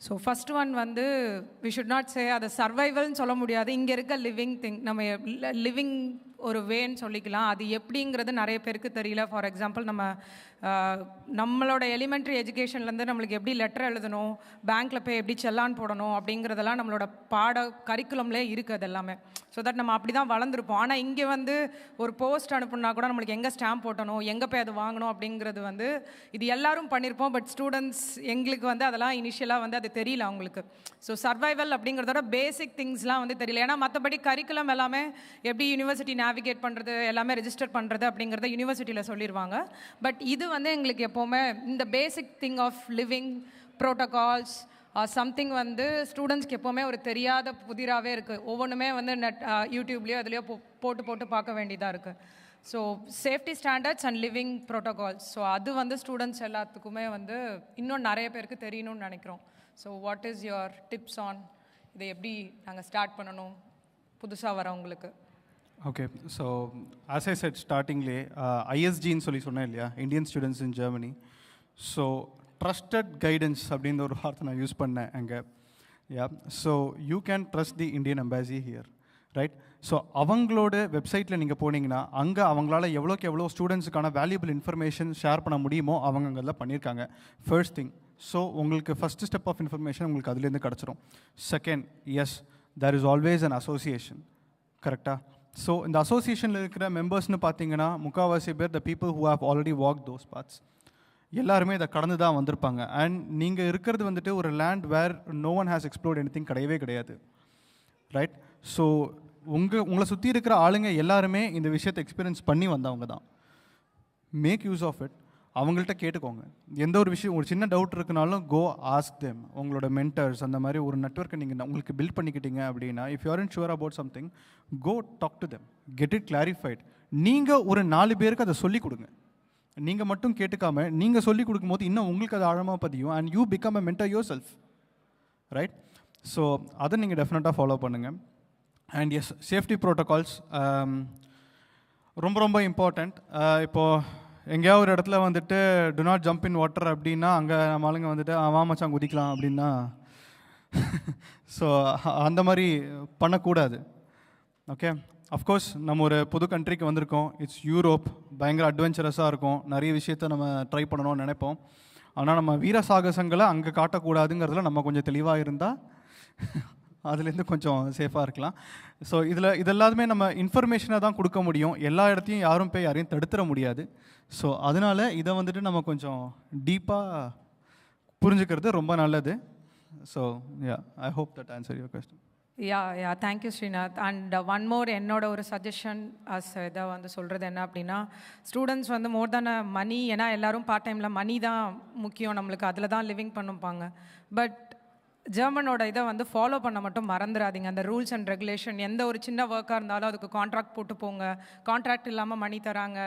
So first one we should not say அதை சர்வைவல்னு சொல்ல முடியாது. இங்கே இருக்க லிவிங் திங் நம்ம லிவிங் ஒரு வேன்னு சொல்லிக்கலாம். அது எப்படிங்கிறது நிறைய பேருக்கு தெரியல. ஃபார் எக்ஸாம்பிள் நம்மளோட எலிமெண்ட்ரி எஜுகேஷன்லேருந்து நம்மளுக்கு எப்படி லெட்டர் எழுதணும், பேங்க்கில் போய் எப்படி செல்லான் போடணும் அப்படிங்கிறதெல்லாம் நம்மளோட கரிக்குலம்லே இருக்குது. அது எல்லாமே ஸோ தட் நம்ம அப்படி தான் வளர்ந்துருப்போம். ஆனால் இங்கே ஒரு போஸ்ட் அனுப்புனா கூட நம்மளுக்கு எங்கே ஸ்டாம்ப் போட்டணும், எங்கே போய் அது வாங்கணும் அப்படிங்கிறது இது எல்லாரும் பண்ணியிருப்போம். பட் ஸ்டூடெண்ட்ஸ் எங்களுக்கு அதெல்லாம் இனிஷியலாக அது தெரியல அவங்களுக்கு. ஸோ சர்வைவல் அப்படிங்கிறதோட பேசிக் திங்ஸ்லாம் தெரியல. ஏன்னா மற்றபடி கரிக்குலம் எல்லாமே எப்படி யூனிவர்சிட்டி நேவிகேட் பண்ணுறது, எல்லாமே ரெஜிஸ்டர் பண்ணுறது அப்படிங்கிறத யூனிவர்சிட்டியில் சொல்லிடுவாங்க. பட் இது எங்களுக்கு எப்போவுமே இந்த basic thing of living protocols something ஸ்டூடெண்ட்ஸ்க்கு எப்போவுமே ஒரு தெரியாத புதிராகவே இருக்குது. ஒவ்வொன்றுமே நெட் யூடியூப்லேயோ அதுலேயோ போட்டு பார்க்க வேண்டியதாக இருக்குது. So safety standards and living protocols, so அது ஸ்டூடெண்ட்ஸ் எல்லாத்துக்குமே இன்னும் நிறைய பேருக்கு தெரியணும்னு நினைக்கிறோம். So what is your tips on இதை எப்படி நாங்கள் ஸ்டார்ட் பண்ணணும் புதுசாக வரவங்களுக்கு? Okay, so as I said startingly, ISGன்னு சொல்லி சொன்னேன் இல்லையா, Indian Students in Germany. So trusted guidance அப்படின்ற ஒரு வார்த்தை நான் யூஸ் பண்ணேன் அங்கே. So you can trust the Indian Embassy here, right? So அவங்களோட வெப்சைட்டில் நீங்கள் போனீங்கன்னா அங்கே அவங்களால எவ்வளோக்கு எவ்வளோ ஸ்டூடெண்ட்ஸுக்கான வேல்யூபிள் இன்ஃபர்மேஷன் ஷேர் பண்ண முடியுமோ அவங்க அங்கே எல்லாம் பண்ணியிருக்காங்க. ஃபர்ஸ்ட் திங், ஸோ உங்களுக்கு ஃபஸ்ட்டு ஸ்டெப் ஆஃப் இன்ஃபர்மேஷன் உங்களுக்கு அதுலேருந்து கிடச்சிரும். Second, as there is always an association, கரெக்டாக? ஸோ இந்த அசோசியேஷனில் இருக்கிற மெம்பர்ஸ்னு பார்த்தீங்கன்னா முக்கால்வாசி பேர் the people who have already walk those paths. எல்லாருமே இதை கடந்து தான் வந்திருப்பாங்க. அண்ட் நீங்கள் இருக்கிறது வந்துட்டு ஒரு land where no one has explored anything கிடையவே கிடையாது, ரைட்? ஸோ உங்களை சுற்றி இருக்கிற ஆளுங்க எல்லாருமே இந்த விஷயத்தை எக்ஸ்பீரியன்ஸ் பண்ணி வந்தவங்க தான். Make use of it. அவங்கள்ட்ட கேட்டுக்கோங்க. எந்த ஒரு விஷயம், ஒரு சின்ன டவுட் இருக்குனாலும் கோ ஆஸ்க் தெம். உங்களோட மென்டர்ஸ் அந்த மாதிரி ஒரு நெட்வொர்க்கை நீங்கள் உங்களுக்கு பில்ட் பண்ணிக்கிட்டீங்க அப்படின்னா, if you aren't sure about something, go talk to them, get it clarified. நீங்கள் ஒரு 4 பேருக்கு அதை சொல்லிக் கொடுங்க. நீங்கள் மட்டும் கேட்டுக்காம நீங்கள் சொல்லிக் கொடுக்கும்போது இன்னும் உங்களுக்கு அது ஆழமாக பதியும். And you become a mentor your self, right? So அதை நீங்கள் டெஃபினட்டாக ஃபாலோ பண்ணுங்கள். அண்ட் எஸ், சேஃப்டி ப்ரோட்டோகால்ஸ் ரொம்ப ரொம்ப இம்பார்ட்டண்ட். இப்போது எங்கேயாவது ஒரு இடத்துல வந்துட்டு to not jump in water அப்படின்னா, அங்கே நம்ம ஆளுங்க வந்துட்டு வாமச்சான் குதிக்கலாம் அப்படின்னா, ஸோ அந்த மாதிரி பண்ணக்கூடாது. ஓகே, அஃப்கோர்ஸ் நம்ம ஒரு புது கண்ட்ரிக்கு வந்திருக்கோம். இட்ஸ் யூரோப், பயங்கர அட்வென்ச்சரஸாக இருக்கும். நிறைய விஷயத்த நம்ம ட்ரை பண்ணணும்னு நினைப்போம். ஆனால் நம்ம வீர சாகசங்களை அங்கே காட்டக்கூடாதுங்கிறதுல நம்ம கொஞ்சம் தெளிவாக இருந்தால் அதுலேருந்து கொஞ்சம் சேஃபாக இருக்கலாம். ஸோ இதெல்லாமே நம்ம இன்ஃபர்மேஷனை தான் கொடுக்க முடியும். எல்லா இடத்தையும் யாரும் போய் யாரையும் தடுத்துட முடியாது. ஸோ அதனால் இதை வந்துட்டு நம்ம கொஞ்சம் டீப்பாக புரிஞ்சுக்கிறது ரொம்ப நல்லது. So I hope that answer your question. Yeah thank you Srinath. And one மோர், என்னோட ஒரு சஜஷன் அஸ் இதை வந்து சொல்கிறது என்ன அப்படின்னா, ஸ்டூடெண்ட்ஸ் வந்து மோர் தேன் மணி, ஏன்னா எல்லோரும் பார்ட் டைமில் மணி தான் முக்கியம் நம்மளுக்கு, அதில் தான் லிவிங் பண்ணுப்பாங்க. பட் ஜெர்மனோட இதை வந்து ஃபாலோ பண்ண மட்டும் மறந்துடாதீங்க. அந்த ரூல்ஸ் அண்ட் ரெகுலேஷன், எந்த ஒரு சின்ன ஒர்க்காக இருந்தாலும் அதுக்கு கான்ட்ராக்ட் போட்டு போங்க. கான்ட்ராக்ட் இல்லாமல் மணி தராங்க,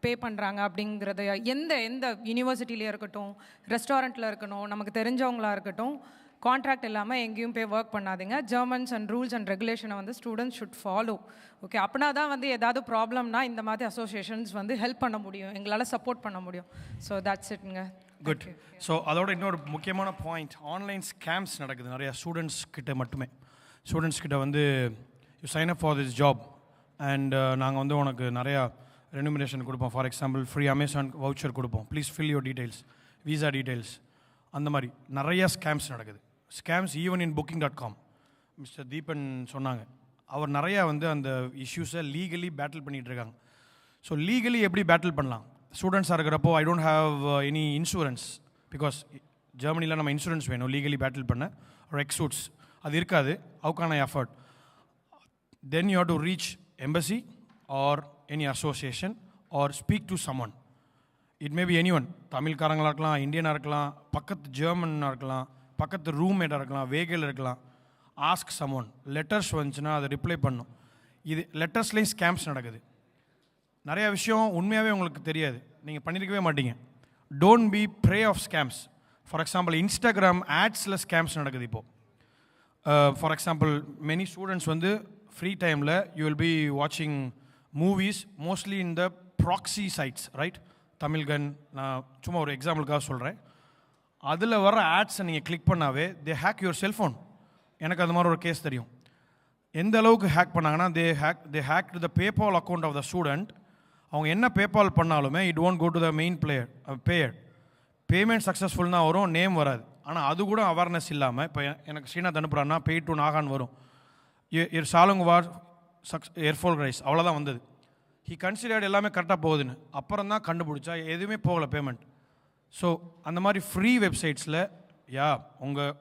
பே பண்ணுறாங்க அப்படிங்கிறது எந்த யூனிவர்சிட்டியிலே இருக்கட்டும், ரெஸ்டாரண்ட்டில் இருக்கணும், நமக்கு தெரிஞ்சவங்களாக இருக்கட்டும், கான்ட்ராக்ட் இல்லாமல் எங்கேயும் போய் ஒர்க் பண்ணாதீங்க. ஜெர்மன்ஸ் அண்ட் ரூல்ஸ் அண்ட் ரெகுலேஷனை வந்து ஸ்டூடெண்ட்ஸ் ஷுட் ஃபாலோ. ஓகே, அப்படின்னா தான் வந்து ஏதாவது ப்ராப்ளம்னா இந்த மாதிரி அசோசியேஷன்ஸ் வந்து ஹெல்ப் பண்ண முடியும், எங்களால் சப்போர்ட் பண்ண முடியும். ஸோ தட்ஸ் இட்ங்க. குட். ஸோ அதோட இன்னொரு முக்கியமான பாயிண்ட், ஆன்லைன் ஸ்கேம்ஸ் நடக்குது நிறையா ஸ்டூடெண்ட்ஸ் கிட்ட மட்டுமே. ஸ்டூடெண்ட்ஸ் கிட்ட வந்து you sign up for this job and நாங்கள் வந்து உனக்கு நிறையா ரெனுமினேஷன் கொடுப்போம். For example free Amazon voucher கொடுப்போம், please fill your details, visa details, அந்த மாதிரி நிறையா ஸ்கேம்ஸ் நடக்குது. Scams even in booking.com. Mister Deepan சொன்னாங்க, அவர் நிறையா வந்து அந்த இஷ்யூஸை லீகலி பேட்டில் பண்ணிகிட்டு இருக்காங்க. ஸோ லீகலி எப்படி பேட்டில் பண்ணலாம்? ஸ்டூடெண்ட்ஸாக இருக்கிறப்போ I don't have any insurance, because ஜெர்மனியில் நம்ம இன்சூரன்ஸ் வேணும் லீகலி பேட்டில் பண்ண, ஒரு எக்ஸூட்ஸ் அது இருக்காது. How can I afford? Then you have to reach embassy or any association or speak to someone. It may be any one, தமிழ்காரங்களாக இருக்கலாம், இந்தியனாக இருக்கலாம், பக்கத்து ஜெர்மனாக இருக்கலாம், பக்கத்து ரூம்மேட்டாக இருக்கலாம், வேகையில் இருக்கலாம். Ask summon. லெட்டர்ஸ் வந்துச்சுன்னா அதை ரிப்ளை பண்ணும். இது லெட்டர்ஸ்லேயும் ஸ்கேம்ஸ் நடக்குது. நிறையா விஷயம் உண்மையாகவே உங்களுக்கு தெரியாது, நீங்கள் பண்ணியிருக்கவே மாட்டீங்க. Don't be prey of scams. For example Instagram ஆட்ஸில் ஸ்கேம்ஸ் நடக்குது இப்போது. ஃபார் எக்ஸாம்பிள் மெனி ஸ்டூடெண்ட்ஸ் வந்து ஃப்ரீ டைமில் யூ வில் பி வாட்சிங் movies mostly in the proxy sites, right? தமிழ்கன், நான் சும்மா ஒரு எக்ஸாம்பிளுக்காக சொல்கிறேன். அதில் வர ஆட்ஸை நீங்கள் கிளிக் பண்ணாவே தே ஹேக் யுவர் செல்ஃபோன். எனக்கு அது மாதிரி ஒரு கேஸ் தெரியும். எந்த அளவுக்கு ஹேக் பண்ணாங்கன்னா they hack to the PayPal account of the student. அவங்க என்ன பேபால் பண்ணாலுமே it won't go to the main payer. Payment சக்ஸஸ்ஃபுல்னா வரும், நேம் வராது. ஆனால் அது கூட அவேர்னஸ் இல்லாமல், இப்போ எனக்கு ஸ்ரீநாத் அனுப்புகிறான்னா பே டு நாகான் வரும், சாலுங் வார் ஏர்ஃபோல் ரைஸ், அவ்வளோதான் வந்தது. ஹி கன்சிடர்ட் எல்லாமே கரெக்டாக போகுதுன்னு, அப்புறம் தான் கண்டுபிடிச்சா எதுவுமே போகலை பேமெண்ட். ஸோ அந்த மாதிரி ஃப்ரீ வெப்சைட்ஸில்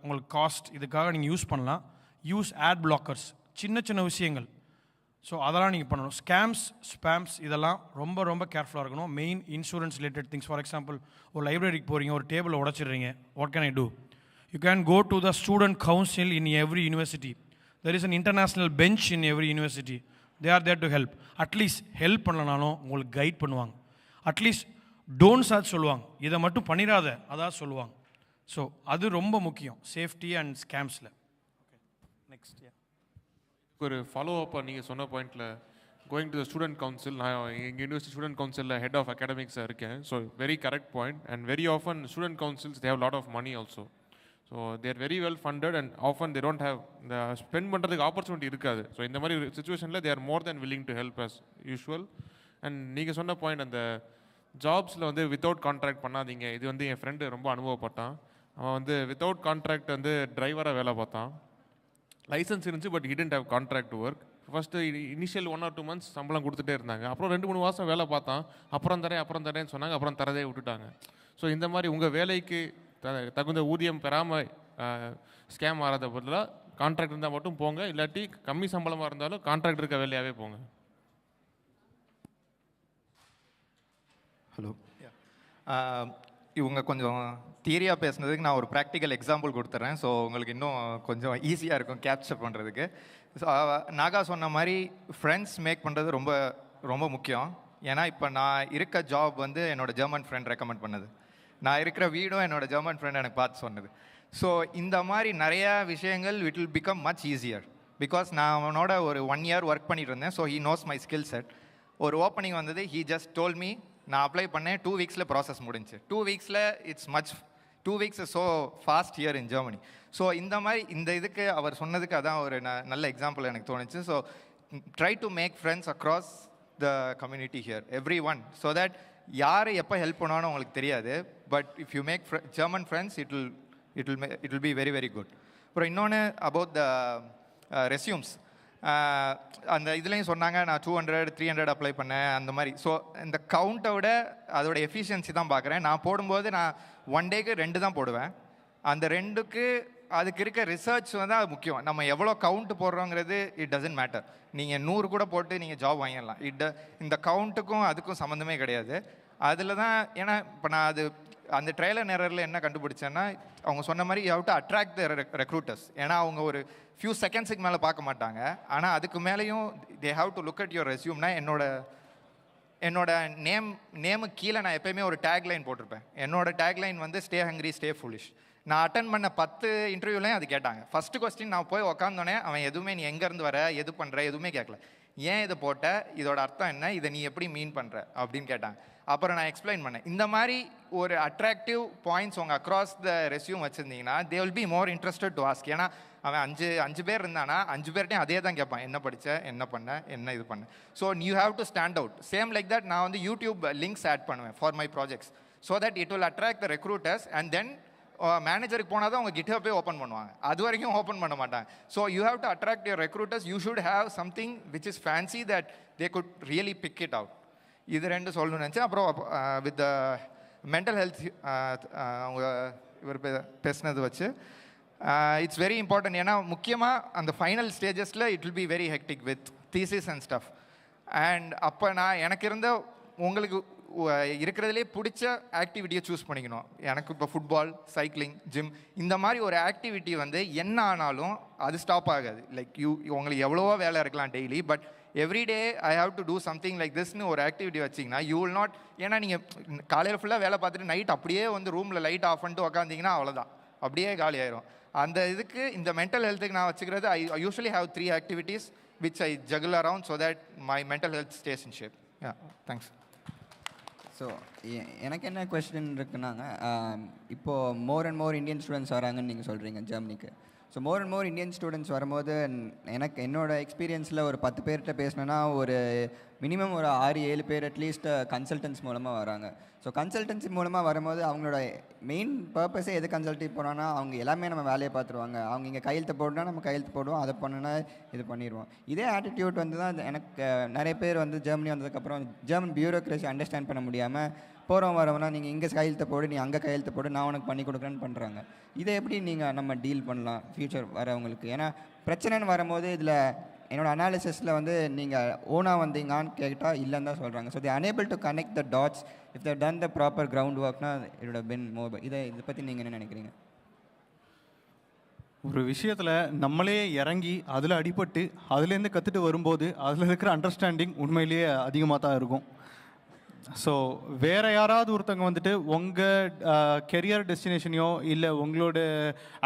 உங்களுக்கு காஸ்ட் இதுக்காக நீங்கள் யூஸ் பண்ணலாம். யூஸ் ஆட் பிளாக்கர்ஸ், சின்ன சின்ன விஷயங்கள். ஸோ அதெல்லாம் நீங்கள் பண்ணணும். ஸ்கேம்ஸ், ஸ்பேம்ஸ் இதெல்லாம் ரொம்ப ரொம்ப கேர்ஃபுல்லாக இருக்கணும். Main insurance related things. For example ஒரு லைப்ரரிக்கு போகிறீங்க, ஒரு டேபிளை உடச்சிடுறீங்க, what can I do? You can go to the student council in every university. There is an international bench in every university. They are there to help. At least help பண்ணலனாலும் உங்களுக்கு guide பண்ணுவாங்க. At least don'ts ஆச்சு சொல்லுவாங்க, இதை மட்டும் பண்ணிடாத அதான் சொல்லுவாங்க. ஸோ அது ரொம்ப முக்கியம் சேஃப்டி அண்ட் ஸ்கேம்ஸில். நெக்ஸ்ட் ஒரு ஃபாலோ அப்பாக நீங்கள் சொன்ன பாயிண்டில் going to the student council, நான் எங்கள் யூனிவர்சிட்டி ஸ்டூடெண்ட் கவுன்சிலில் ஹெட் ஆஃப் அகாடமிக்ஸாக இருக்கேன். So very correct point. And very often student councils they have lot of money also. So they're very well funded and often they don't have இந்த spend பண்ணுறதுக்கு opportunity இருக்காது. So இந்த மாதிரி சுச்சுவேஷனில் they are more than willing to help as usual. And நீங்கள் சொன்ன point, அந்த ஜாப்ஸில் வந்து வித்தவுட் கான்ட்ராக்ட் பண்ணாதீங்க. இது வந்து என் ஃப்ரெண்டு ரொம்ப அனுபவப்பட்டான். அவன் வந்து வித்தவுட் கான்ட்ராக்ட் வந்து டிரைவராக வேலை பார்த்தான். லைசன்ஸ் இருந்துச்சு, but hadn't have contract to work. First initial 1 or 2 months சம்பளம் கொடுத்துட்டே இருந்தாங்க. அப்புறம் 2-3 மாதம் வேலை பார்த்தான். அப்புறம் தரேன்னு சொன்னாங்க, அப்புறம் தரதே விட்டுட்டாங்க. ஸோ இந்த மாதிரி உங்கள் வேலைக்கு தகுந்த ஊதியம் பெறாமல் ஸ்கேம் ஆகிறத பதிலாக கான்ட்ராக்ட் இருந்தால் மட்டும் போங்க, இல்லாட்டி கம்மி சம்பளமாக இருந்தாலும் கான்ட்ராக்ட் இருக்க வேலையாகவே போங்க. ஹலோ, இவங்க கொஞ்சம் தியரியாக பேசுனதுக்கு நான் ஒரு ப்ராக்டிக்கல் எக்ஸாம்பிள் கொடுத்துட்றேன். ஸோ உங்களுக்கு இன்னும் கொஞ்சம் ஈஸியாக இருக்கும் கேப்சர் பண்ணுறதுக்கு. ஸோ நாகா சொன்ன மாதிரி ஃப்ரெண்ட்ஸ் மேக் பண்ணுறது ரொம்ப ரொம்ப முக்கியம். ஏன்னா இப்போ நான் இருக்க ஜாப் வந்து என்னோட ஜெர்மன் ஃப்ரெண்ட் ரெக்கமெண்ட் பண்ணது, நான் இருக்கிற வீடும் என்னோட ஜெர்மன் ஃப்ரெண்ட் எனக்கு பார்த்து சொன்னது. ஸோ இந்த மாதிரி நிறையா விஷயங்கள் it will become much easier. Because நான் அவனோட ஒரு 1 year ஒர்க் பண்ணிட்டு இருந்தேன். So he knows my skill set. ஒரு ஓப்பனிங் வந்தது, ஹீ ஜஸ்ட் டோல் மீ, நான் அப்ளை பண்ணேன், 2 weeks ப்ராசஸ் முடிஞ்சு. 2 weeks it's much 2 weeks is so fast here in Germany. So இந்த மாதிரி இந்த இதுக்கு அவர் சொன்னதுக்கு அதான் ஒரு நல்ல எக்ஸாம்பிள் எனக்கு தோணுச்சு. So try to make friends across the community here, everyone, so that யார் எப்போ ஹெல்ப் பண்ணுவான்னு உங்களுக்கு தெரியாது. But if you make German friends it will be very very good. அப்புறம் இன்னொன்று அபவுட் த ரெஸ்யூம்ஸ், அந்த இதுலேயும் சொன்னாங்க நான் 200 300 அப்ளை பண்ணேன் அந்த மாதிரி. ஸோ இந்த கவுண்ட்டை விட அதோட எஃபிஷியன்சி தான் பார்க்குறேன். நான் போடும்போது நான் 1 day 2 தான் போடுவேன். அந்த 2க்கு அதுக்கு இருக்க ரிசர்ச் வந்து அது முக்கியம். நம்ம எவ்வளோ கவுண்ட் போடுறோங்கிறது இட் டசன்ட் மேட்டர். நீங்கள் 100 கூட போட்டு நீங்கள் ஜாப் வாங்கிடலாம். இந்த கவுண்ட்டுக்கும் அதுக்கும் சம்மந்தமே கிடையாது. அதில் தான், ஏன்னா இப்போ நான் அந்த ட்ரையல் எரரில் என்ன கண்டுபிடிச்சேன்னா, அவங்க சொன்ன மாதிரி you have to attract the recruiters. ஏன்னா அவங்க ஒரு ஃபியூ செகண்ட்ஸுக்கு மேலே பார்க்க மாட்டாங்க. ஆனால் அதுக்கு மேலேயும் they have to look at your ரெஸ்யூம்னா, என்னோட நேமுக்கு கீழே நான் எப்போயுமே ஒரு டேக்லைன் போட்டிருப்பேன். என்னோட டேக்லைன் வந்து ஸ்டே ஹங்க்ரி ஸ்டே ஃபுலிஷ். நான் அட்டன் பண்ண 10 இன்டர்வியூலையும் அது கேட்டாங்க. ஃபஸ்ட்டு கொஸ்டின் நான் போய் உக்காந்தோடனே அவன் எதுவுமே நீ எங்கேருந்து வர, எது பண்ணுற, எதுவுமே கேட்கல. ஏன் இதை போட்ட, இதோட அர்த்தம் என்ன, இதை நீ எப்படி மீன் பண்ணுற அப்படின்னு கேட்டாங்க. அப்புறம் நான் எக்ஸ்பிளைன் பண்ணேன். இந்த மாதிரி ஒரு அட்ராக்டிவ் பாயிண்ட்ஸ் உங்கள் அக்ராஸ் த ரெஸ்யூம் வச்சுருந்தீங்கன்னா they will be more interested to ask. ஏன்னா அவன் 5 பேர் இருந்தானா 5 பேர்ட்டையும் அதே தான் கேட்பான், என்ன படித்த, என்ன பண்ண, என்ன இது பண்ண. So you have to stand out. Same like that நான் வந்து யூடியூப் லிங்க்ஸ் ஆட் பண்ணுவேன் for my projects, so that it will attract the recruiters. And then மேனேஜருக்கு போனால் தான் அவங்க GitHub ஓப்பன் பண்ணுவாங்க, அது வரைக்கும் ஓப்பன் பண்ண மாட்டாங்க. So you have to attract your recruiters. You should have something which is fancy that they could really pick it out. இது 2 சொல்லணும்னு நினச்சேன். அப்புறம் வித் மென்டல் ஹெல்த் அவங்க இவர் பேசினது வச்சு இட்ஸ் வெரி இம்பார்ட்டன்ட். ஏன்னா முக்கியமாக அந்த ஃபைனல் ஸ்டேஜஸில் it will be very hectic with thesis and stuff. And அப்போ நான் எனக்கு இருந்த உங்களுக்கு இருக்கிறதுலே பிடிச்ச ஆக்டிவிட்டியை சூஸ் பண்ணிக்கணும். எனக்கு இப்போ ஃபுட்பால், சைக்கிளிங், ஜிம், இந்த மாதிரி ஒரு ஆக்டிவிட்டி வந்து என்ன ஆனாலும் அது ஸ்டாப் ஆகாது. லைக் உங்களுக்கு எவ்வளவோ வேலை இருக்கலாம் daily, but everyday I have to do something like திஸ்னு ஒரு ஆக்டிவிட்டி வச்சிங்கன்னா யூ வில் நாட். ஏன்னா நீங்கள் காலையில் ஃபுல்லாக வேலை பார்த்துட்டு நைட் அப்படியே வந்து ரூமில் லைட் ஆஃப் பண்ணிட்டு உக்காந்திங்கன்னா அவ்வளோதான், அப்படியே காலி ஆயிரும். அந்த இதுக்கு இந்த மென்டல் ஹெல்த்துக்கு நான் வச்சுக்கிறது, ஐ usually have 3 activities which I juggle around so that my mental health stays in shape. Yeah, thanks. So எனக்கு என்ன கொஸ்டின் இருக்குன்னாங்க, இப்போது more and more Indian students வராங்கன்னு நீங்கள் சொல்கிறீங்க ஜெர்மனிக்கு. So more and more Indian students வரும்போது என்னோடய எக்ஸ்பீரியன்ஸில் ஒரு 10 பேர்கிட்ட பேசினேன்னா ஒரு மினிமம் ஒரு 6-7 பேர் அட்லீஸ்ட் கன்சல்டன்ஸ் மூலமாக வராங்க. ஸோ கன்சல்டன்சி மூலமாக வரும்போது அவங்களோட மெயின் பர்பஸே எது கன்சல்ட்டி போனோன்னா, அவங்க எல்லாமே நம்ம வேலையை பார்த்துருவாங்க. அவங்க இங்கே கையெழுத்து போடணுன்னா நம்ம கையெழுத்து போடுவோம், அதை பண்ணுனா இது பண்ணிடுவோம். இதே ஆட்டிடியூட் வந்து தான் எனக்கு நிறைய பேர் வந்து ஜெர்மனி வந்ததுக்கப்புறம் ஜெர்மன் பியூரோக்ரஸி அண்டர்ஸ்டாண்ட் பண்ண முடியாமல் போகிறோம் வரவனா நீங்கள் இங்கே கையெழுத்து போடு, நீ அங்கே கையெழுத்து போடு, நான் உனக்கு பண்ணி கொடுக்குறேன்னு பண்ணுறாங்க. இதை எப்படி நீங்கள் நம்ம டீல் பண்ணலாம் ஃப்யூச்சர் வரவங்களுக்கு? ஏன்னா பிரச்சனைன்னு வரும்போது இதில் என்னோடய அனாலிசிஸில் வந்து நீங்கள் ஓனாக வந்தீங்கன்னு கேட்டால் இல்லைன்னு தான் சொல்கிறாங்க. So they unable to connect the dots. If they done the proper ground ஒர்க்னா it would have been more. இதை பற்றி நீங்கள் என்ன நினைக்கிறீங்க? ஒரு விஷயத்தில் நம்மளே இறங்கி அதில் அடிபட்டு அதுலேருந்து கற்றுட்டு வரும்போது அதில் இருக்கிற அண்டர்ஸ்டாண்டிங் உண்மையிலேயே அதிகமாக தான் இருக்கும். ஸோ வேறு யாராவது ஒருத்தவங்க வந்துட்டு உங்கள் கெரியர் டெஸ்டினேஷனையோ இல்லை உங்களோட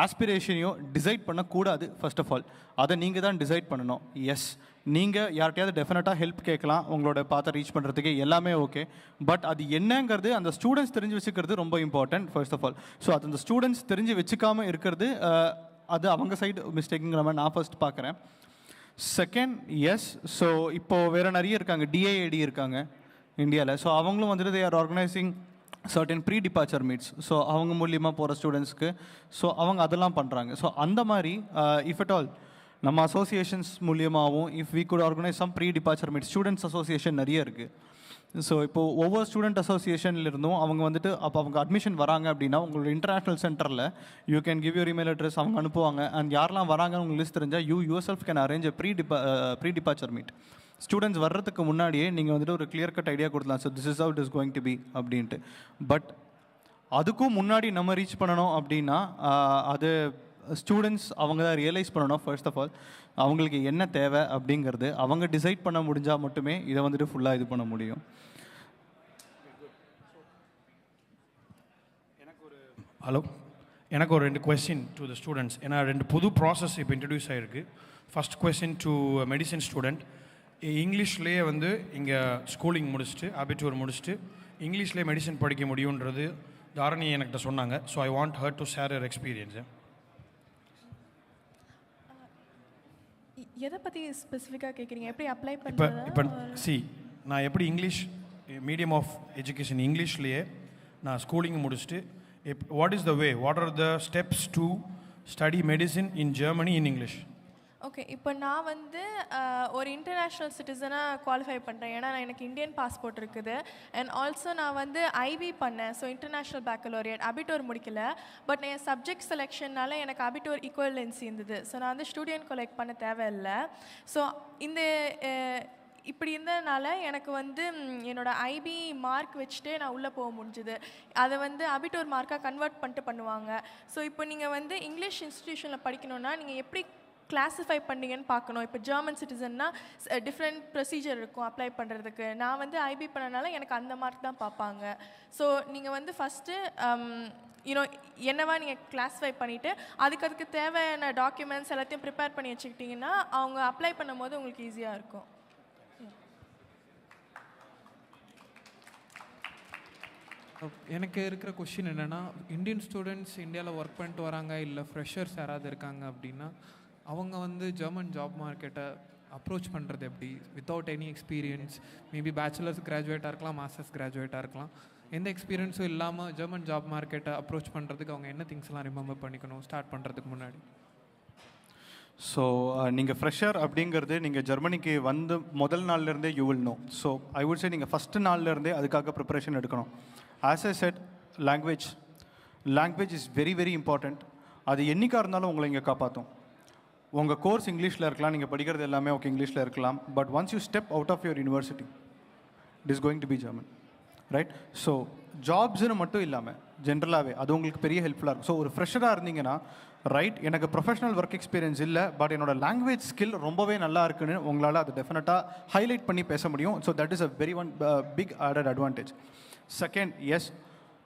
ஆஸ்பிரேஷனையோ டிசைட் பண்ணக்கூடாது. ஃபர்ஸ்ட் ஆஃப் ஆல் அதை நீங்கள் தான் டிசைட் பண்ணணும். எஸ், நீங்கள் யார்கிட்டையாவது டெஃபினட்டாக ஹெல்ப் கேட்கலாம், உங்களோட பாத்தை ரீச் பண்ணுறதுக்கு எல்லாமே ஓகே. பட் அது என்னங்கிறது அந்த ஸ்டூடெண்ட்ஸ் தெரிஞ்சு வச்சுக்கிறது ரொம்ப important first of all. So அது அந்த ஸ்டூடெண்ட்ஸ் தெரிஞ்சு வச்சுக்காமல் இருக்கிறது அது அவங்க சைடு மிஸ்டேக்குங்கிற மாதிரி நான் ஃபர்ஸ்ட் பார்க்குறேன். செகண்ட், எஸ், ஸோ இப்போது வேறு நிறைய இருக்காங்க, DIAD இருக்காங்க இந்தியாவில். ஸோ அவங்களும் வந்துட்டு they are organising certain pre departure meets. So அவங்க மூலியமாக போகிற ஸ்டூடெண்ட்ஸ்க்கு ஸோ அவங்க அதெல்லாம் பண்ணுறாங்க. ஸோ அந்த மாதிரி இஃப் அட் ஆல் நம்ம அசோசியேஷன்ஸ் மூலியமாகவும் if we could organise some pre departure meets, students association நிறைய இருக்குது. ஸோ இப்போ ஒவ்வொரு ஸ்டூடெண்ட் அசோசியேஷனில் இருந்தும் அவங்க வந்துட்டு அப்போ அவங்க அட்மிஷன் வராங்க அப்படின்னா உங்களோட இன்டர்நேஷனல் சென்டரில் you can give your email address, அவங்க அனுப்புவாங்க. அண்ட் யாரெல்லாம் வராங்கன்னு உங்களுக்கு லிஸ்ட் தெரிஞ்சால் yourself can arrange pre departure meet. Students வர்றதுக்கு முன்னாடியே நீங்கள் வந்துட்டு ஒரு கிளியர் கட் ஐடியா கொடுக்கலாம். So this is how it is going to be அப்படின்ட்டு. பட் அதுக்கும் முன்னாடி நம்ம ரீச் பண்ணணும் அப்படின்னா அது ஸ்டூடெண்ட்ஸ் அவங்க தான் ரியலைஸ் பண்ணணும். ஃபர்ஸ்ட் ஆஃப் ஆல் அவங்களுக்கு என்ன தேவை அப்படிங்கிறது அவங்க டிசைட் பண்ண முடிஞ்சால் மட்டுமே இதை வந்துட்டு ஃபுல்லாக இது பண்ண முடியும். ஹலோ, எனக்கு ஒரு 2 கொஸ்டின் டு த ஸ்டூடெண்ட்ஸ். ஏன்னா 2 புது ப்ராசஸ் இப்போ இன்ட்ரடியூஸ் ஆகிருக்கு. First question to medicine student. இங்கிலீஷ்லேயே வந்து இங்கே ஸ்கூலிங் முடிச்சுட்டு அபிட்டூர் முடிச்சுட்டு இங்கிலீஷ்லேயே மெடிசன் படிக்க முடியுன்றது தாரணி என்கிட்ட சொன்னாங்க. So I want her to share her experience. எதை பற்றி ஸ்பெசிஃபிக்காக கேட்குறீங்க? எப்படி அப்ளை இப்போ பண்ணுறது? நான் எப்படி இங்கிலீஷ் மீடியம் ஆஃப் எஜுகேஷன் இங்கிலீஷ்லேயே நான் ஸ்கூலிங் முடிச்சுட்டு what is the way, what are the steps to study medicine in Germany in English? Okay, இப்போ நான் வந்து ஒரு இன்டர்நேஷ்னல் சிட்டிசனாக குவாலிஃபை பண்ணுறேன். ஏன்னா எனக்கு இந்தியன் பாஸ்போர்ட் இருக்குது. அண்ட் ஆல்சோ நான் வந்து ஐபி பண்ணேன். ஸோ இன்டர்நேஷ்னல் பேக்கலோரியட் அபிட்டோர் முடிக்கல. பட் என் சப்ஜெக்ட் செலெக்ஷன்னால எனக்கு அபிட்டோர் ஈக்குவலன்சி இருந்தது. ஸோ நான் வந்து ஸ்டூடெண்ட் கொலெக்ட் பண்ண தேவையில்லை. ஸோ இந்த இப்படி இருந்ததுனால எனக்கு வந்து என்னோடய ஐபி மார்க் வச்சுட்டு நான் உள்ளே போக முடிஞ்சுது. அதை வந்து அபிட்டோர் மார்க்காக கன்வெர்ட் பண்ணிட்டு பண்ணுவாங்க. ஸோ இப்போ நீங்கள் வந்து இங்கிலீஷ் இன்ஸ்டிடியூஷனில் படிக்கணுன்னா நீங்கள் எப்படி கிளாஸிஃபை பண்ணீங்கன்னு பார்க்கணும். இப்போ ஜெர்மன் சிட்டிசன்னா டிஃப்ரெண்ட் ப்ரொசீஜர் இருக்கும் அப்ளை பண்ணுறதுக்கு. நான் வந்து ஐபி பண்ணனால எனக்கு அந்த மார்க் தான் பார்ப்பாங்க. ஸோ நீங்கள் வந்து ஃபஸ்ட்டு என்னவா நீங்கள் கிளாஸிஃபை பண்ணிவிட்டு அதுக்கு தேவையான டாக்குமெண்ட்ஸ் எல்லாத்தையும் ப்ரிப்பேர் பண்ணி வச்சுக்கிட்டிங்கன்னா அவங்க அப்ளை பண்ணும்போது உங்களுக்கு ஈஸியாக இருக்கும். எனக்கு இருக்கிற கொஷின் என்னென்னா, இந்தியன் ஸ்டூடெண்ட்ஸ் இந்தியாவில் ஒர்க் பண்ணிட்டு வராங்க, இல்லை ஃப்ரெஷர்ஸ் யாராவது இருக்காங்க அப்படின்னா அவங்க வந்து ஜெர்மன் ஜாப் மார்க்கெட்டை அப்ரோச் பண்ணுறது எப்படி? Without any experience, maybe bachelors கிராஜுவேட்டாக இருக்கலாம், மாஸ்டர்ஸ் கிராஜுவேட்டாக இருக்கலாம். எந்த எக்ஸ்பீரியன்ஸும் இல்லாமல் ஜெர்மன் ஜாப் மார்க்கெட்டை அப்ரோச் பண்ணுறதுக்கு அவங்க என்ன திங்ஸ்லாம் ரிமெம்பர் பண்ணிக்கணும் ஸ்டார்ட் பண்ணுறதுக்கு முன்னாடி? ஸோ நீங்கள் ஃப்ரெஷர் அப்படிங்கிறது நீங்கள் ஜெர்மனிக்கு வந்து முதல் நாள்லேருந்தே you will know. So I would say நீங்கள் ஃபஸ்ட்டு நாள்லேருந்தே அதுக்காக ப்ரிப்பரேஷன் எடுக்கணும். As I said, language is very very important. அது என்னைக்காக இருந்தாலும் உங்களை இங்கே காப்பாற்றும். உங்கள் கோர்ஸ் இங்கிலீஷில் இருக்கலாம், நீங்கள் படிக்கிறது எல்லாமே ஓகே இங்கிலீஷில் இருக்கலாம். But once you step out of your university, it is going to be German, right? So ஜாப்ஸ்னு மட்டும் இல்லாமல் ஜென்ரலாகவே அது உங்களுக்கு பெரிய ஹெல்ப்ஃபுல்லாக இருக்கும். ஸோ ஒரு ஃப்ரெஷராக இருந்தீங்கன்னா, ரைட், எனக்கு ப்ரொஃபஷனல் ஒர்க் எக்ஸ்பீரியன்ஸ் இல்லை, பட் என்னோட லாங்குவேஜ் ஸ்கில் ரொம்பவே நல்லா இருக்குன்னு உங்களால் அது டெஃபினட்டாக ஹைலைட் பண்ணி பேச முடியும். So that is a very big added advantage. Second, yes,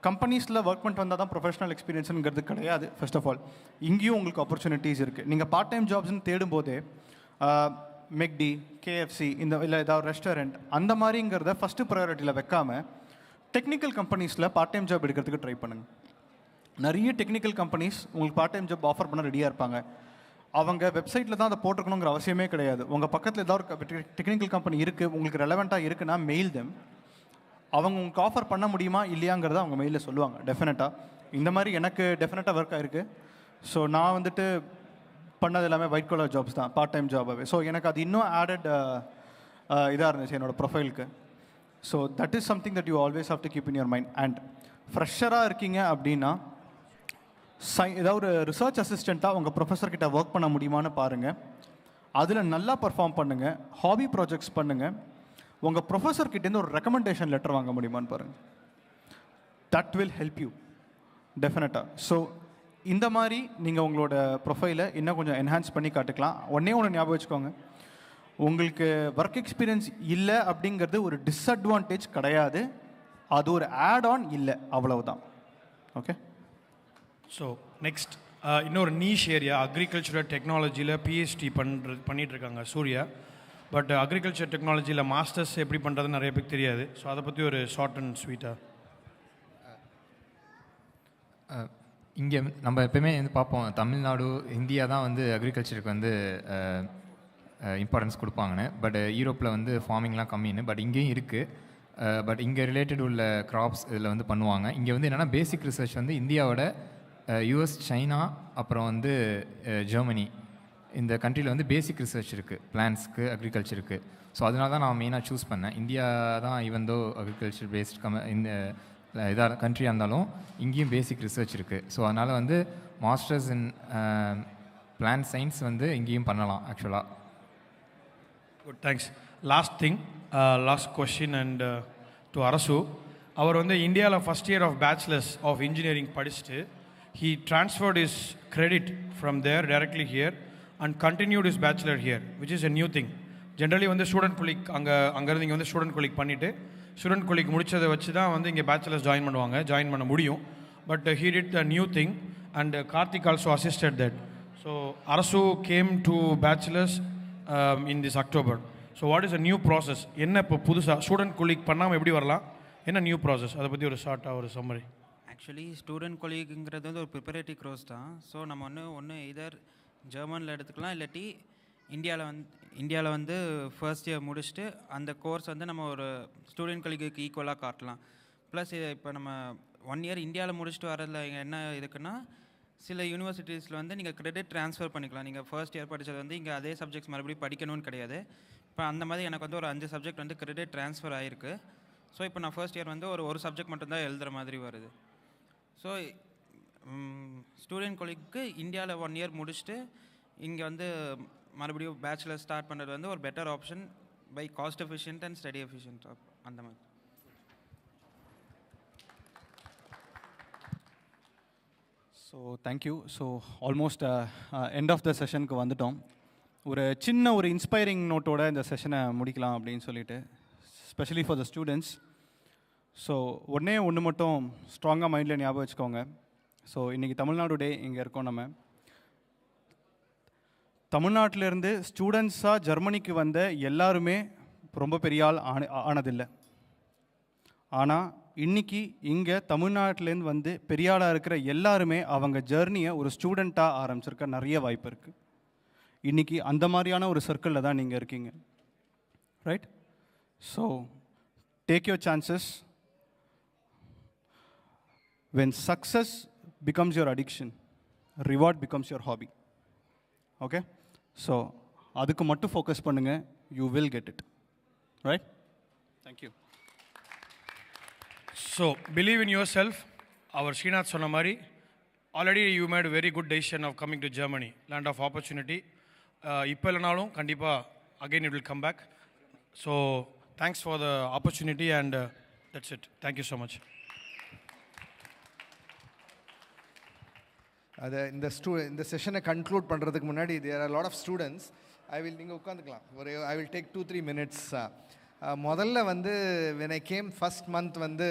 கம்பெனிஸில் ஒர்க் பண்ணிட்டு வந்தால் தான் ப்ரொஃபஷனல் எக்ஸ்பீரியன்ஸுங்கிறது கிடையாது. ஃபர்ஸ்ட் ஆஃப் ஆல் இங்கேயும் உங்களுக்கு ஆப்பர்ச்சுனிட்டிஸ் இருக்குது. நீங்கள் பார்ட் டைம் ஜாப்ஸ்ன்னு தேடும்போதே மெக்டி, கேஎஃப்சி இல்லை ஏதாவது ரெஸ்டாரண்ட் அந்த மாதிரிங்கிறத ஃபஸ்ட்டு ப்ரையாரிட்டியில் வைக்காமல் டெக்னிக்கல் கம்பெனிஸில் பார்ட் டைம் ஜாப் எடுக்கிறதுக்கு ட்ரை பண்ணுங்கள். நிறைய டெக்னிக்கல் கம்பெனிஸ் உங்களுக்கு பார்ட் டைம் ஜாப் ஆஃபர் பண்ண ரெடியாக இருப்பாங்க. அவங்க வெப்சைட்டில் தான் அதை போட்டிருக்கணுங்கிற அவசியமே கிடையாது. உங்கள் பக்கத்தில் ஏதாவது ஒரு டெக்னிக்கல் கம்பெனி இருக்குது, உங்களுக்கு ரெலவெண்ட்டாக இருக்குன்னா மெயில் தெம். அவங்க உங்களுக்கு ஆஃபர் பண்ண முடியுமா இல்லையாங்கிறத அவங்க மெயிலில் சொல்லுவாங்க. டெஃபினட்டாக இந்த மாதிரி எனக்கு டெஃபினட்டாக ஒர்க் ஆகிருக்கு. ஸோ நான் வந்துட்டு பண்ணது எல்லாமே ஒயிட் காலர் ஜாப்ஸ் தான், பார்ட் டைம் ஜாபாகவே. ஸோ எனக்கு அது இன்னும் ஆடட் இதாக இருந்துச்சு என்னோடய ப்ரொஃபைலுக்கு. So that is something that you always have to keep in your mind. And ஃப்ரெஷராக இருக்கீங்க அப்படின்னா ஏதாவது ஒரு ரிசர்ச் அசிஸ்டண்ட்டாக உங்கள் ப்ரொஃபஸர்கிட்ட ஒர்க் பண்ண முடியுமான்னு பாருங்கள். அதில் நல்லா பர்ஃபார்ம் பண்ணுங்கள், ஹாபி ப்ராஜெக்ட்ஸ் பண்ணுங்கள். உங்கள் ப்ரொஃபஸர்கிட்டேருந்து ஒரு ரெக்கமெண்டேஷன் லெட்டர் வாங்க முடியுமான்னு பாருங்கள். தட் வில் ஹெல்ப் யூ டெஃபினட்டாக. ஸோ இந்த மாதிரி நீங்கள் உங்களோட ப்ரொஃபைலை இன்னும் கொஞ்சம் என்ஹான்ஸ் பண்ணி காட்டுக்கலாம். ஒன்றே ஒன்று ஞாபகம் வச்சுக்கோங்க, உங்களுக்கு ஒர்க் எக்ஸ்பீரியன்ஸ் இல்லை அப்படிங்கிறது ஒரு டிஸ்அட்வான்டேஜ் கிடையாது, அது ஒரு ஆட் ஆன் இல்லை, அவ்வளவுதான். ஓகே. ஸோ நெக்ஸ்ட் இன்னொரு நீஷ் ஏரியா அக்ரிகல்ச்சரல் டெக்னாலஜியில் பிஹெச்டி பண்ணிகிட்ருக்காங்க சூர்யா. பட் அக்ரிகல்ச்சர் டெக்னாலஜியில் மாஸ்டர்ஸ் எப்படி பண்ணுறதுன்னு நிறைய பேருக்கு தெரியாது. ஸோ அதை பற்றி ஒரு ஷார்ட் அண்ட் ஸ்வீட்டாக. இங்கே நம்ம எப்போயுமே வந்து பார்ப்போம், தமிழ்நாடு, இந்தியா தான் வந்து அக்ரிகல்ச்சருக்கு வந்து இம்பார்ட்டன்ஸ் கொடுப்பாங்கன்னு. பட் யூரோப்பில் வந்து ஃபார்மிங்லாம் கம்மின்னு. பட் இங்கேயும் இருக்குது. பட் இங்கே ரிலேட்டட் உள்ள க்ராப்ஸ் இதில் வந்து பண்ணுவாங்க. இங்கே வந்து என்னென்னா பேசிக் ரிசர்ச் வந்து இந்தியாவோட யூஎஸ், சைனா, அப்புறம் வந்து ஜெர்மனி, இந்த கண்ட்ரியில் வந்து பேசிக் ரிசர்ச் இருக்குது, பிளான்ஸ்க்கு, அக்ரிகல்ச்சருக்கு. ஸோ அதனால தான் நான் மெயினாக சூஸ் பண்ணேன். இந்தியா தான் ஈவன் தோ அக்ரிகல்ச்சர் பேஸ்ட் இந்த இதாக கண்ட்ரியாக இருந்தாலும் இங்கேயும் பேசிக் ரிசர்ச் இருக்குது. ஸோ அதனால் வந்து மாஸ்டர்ஸ் இன் பிளான்ட் சயின்ஸ் வந்து இங்கேயும் பண்ணலாம் ஆக்சுவலாக. Good, thanks. Last question and to Arasu. அவர் வந்து இந்தியாவில் first year of bachelors of engineering படிச்சுட்டு he transferred his credit from there directly here and continued his bachelor here, which is a new thing. Generally வந்து student கொலிக் அங்கேருந்து இங்கே வந்து student கொலிக் பண்ணிவிட்டு student கொலிக் முடிச்சதை வச்சு தான் வந்து இங்கே பேச்சுலர்ஸ் ஜாயின் பண்ண முடியும். But he did a new thing and Karthik also assisted that. So Arasu came to bachelors in this October. So what is a new process? என்ன இப்போ புதுசாக ஸ்டூடெண்ட் கொலிக் பண்ணாமல் எப்படி வரலாம், என்ன நியூ ப்ராசஸ், அதை பற்றி ஒரு ஷார்ட்டாக ஒரு சம்மரி. ஆக்சுவலி ஸ்டூடெண்ட் கொலீக்ங்கிறது வந்து ஒரு ப்ரிப்பரேட்டரி கோர்ஸ் தான். ஸோ நம்ம ஒன்று இதர் ஜெர்மனில் எடுத்துக்கலாம், இல்லாட்டி இந்தியாவில் வந்து ஃபர்ஸ்ட் இயர் முடிச்சுட்டு அந்த கோர்ஸ் வந்து நம்ம ஒரு ஸ்டூடெண்ட் கொலீக்கு ஈக்குவலாக காட்டலாம். ப்ளஸ் இப்போ நம்ம 1 இயர் இந்தியாவில் முடிச்சுட்டு வரதில் என்ன இருக்குன்னா, சில யூனிவர்சிட்டிஸில் வந்து நீங்கள் கிரெடிட் ட்ரான்ஸ்ஃபர் பண்ணிக்கலாம். நீங்கள் ஃபர்ஸ்ட் இயர் படித்தது வந்து இங்கே அதே சப்ஜெக்ட்ஸ் மறுபடியும் படிக்கணும்னு கிடையாது. இப்போ அந்த மாதிரி எனக்கு வந்து ஒரு 5 சப்ஜெக்ட் வந்து கிரெடிட் ட்ரான்ஸ்ஃபர் ஆகிருக்கு. ஸோ இப்போ நான் ஃபர்ஸ்ட் இயர் வந்து ஒரு சப்ஜெக்ட் மட்டும்தான் எழுதுகிற மாதிரி வருது. ஸோ ஸ்டூடெண்ட் கொலீக்கு இந்தியாவில் 1 இயர் முடிச்சுட்டு இங்கே வந்து மறுபடியும் பேச்சுலர் ஸ்டார்ட் பண்ணுறது வந்து ஒரு better option by cost efficient and study efficient அந்த மாதிரி. So thank you. So almost end of the செஷனுக்கு வந்துட்டோம். ஒரு சின்ன ஒரு இன்ஸ்பைரிங் நோட்டோட இந்த செஷனை முடிக்கலாம் அப்படின்னு சொல்லிட்டு, specially for the students. So ஒன்று மட்டும் ஸ்ட்ராங்காக மைண்டில் ஞாபகம் வச்சுக்கோங்க. ஸோ இன்றைக்கி தமிழ்நாடு டே இங்கே இருக்கோம். நம்ம தமிழ்நாட்டிலேருந்து ஸ்டூடெண்ட்ஸாக ஜெர்மனிக்கு வந்த எல்லாருமே ரொம்ப பெரிய ஆள் ஆனதில்லை. ஆனால் இன்றைக்கி இங்கே தமிழ்நாட்டிலேருந்து வந்து பெரிய ஆளாக இருக்கிற எல்லாருமே அவங்க ஜெர்னியை ஒரு ஸ்டூடெண்ட்டாக ஆரம்பிச்சிருக்க நிறைய வாய்ப்பு இருக்குது. இன்றைக்கி அந்த மாதிரியான ஒரு சர்க்கிளில் தான் நீங்கள் இருக்கீங்க, right? So take your chances. When success becomes your addiction, reward becomes your hobby. Okay? So, adukku mattu focus pannunga, you will get it. Right? Thank you. So, believe in yourself. Our Srinath sonna mari, already you made a very good decision of coming to Germany, land of opportunity. Ipo illanalum kandipa again it will come back. So, thanks for the opportunity and that's it. Thank you so much. அதை இந்த செஷனை conclude பண்ணுறதுக்கு முன்னாடி there are lot of students. நீங்கள் உட்காந்துக்கலாம். I will take 2-3 minutes. முதல்ல வந்து when I came first month வந்து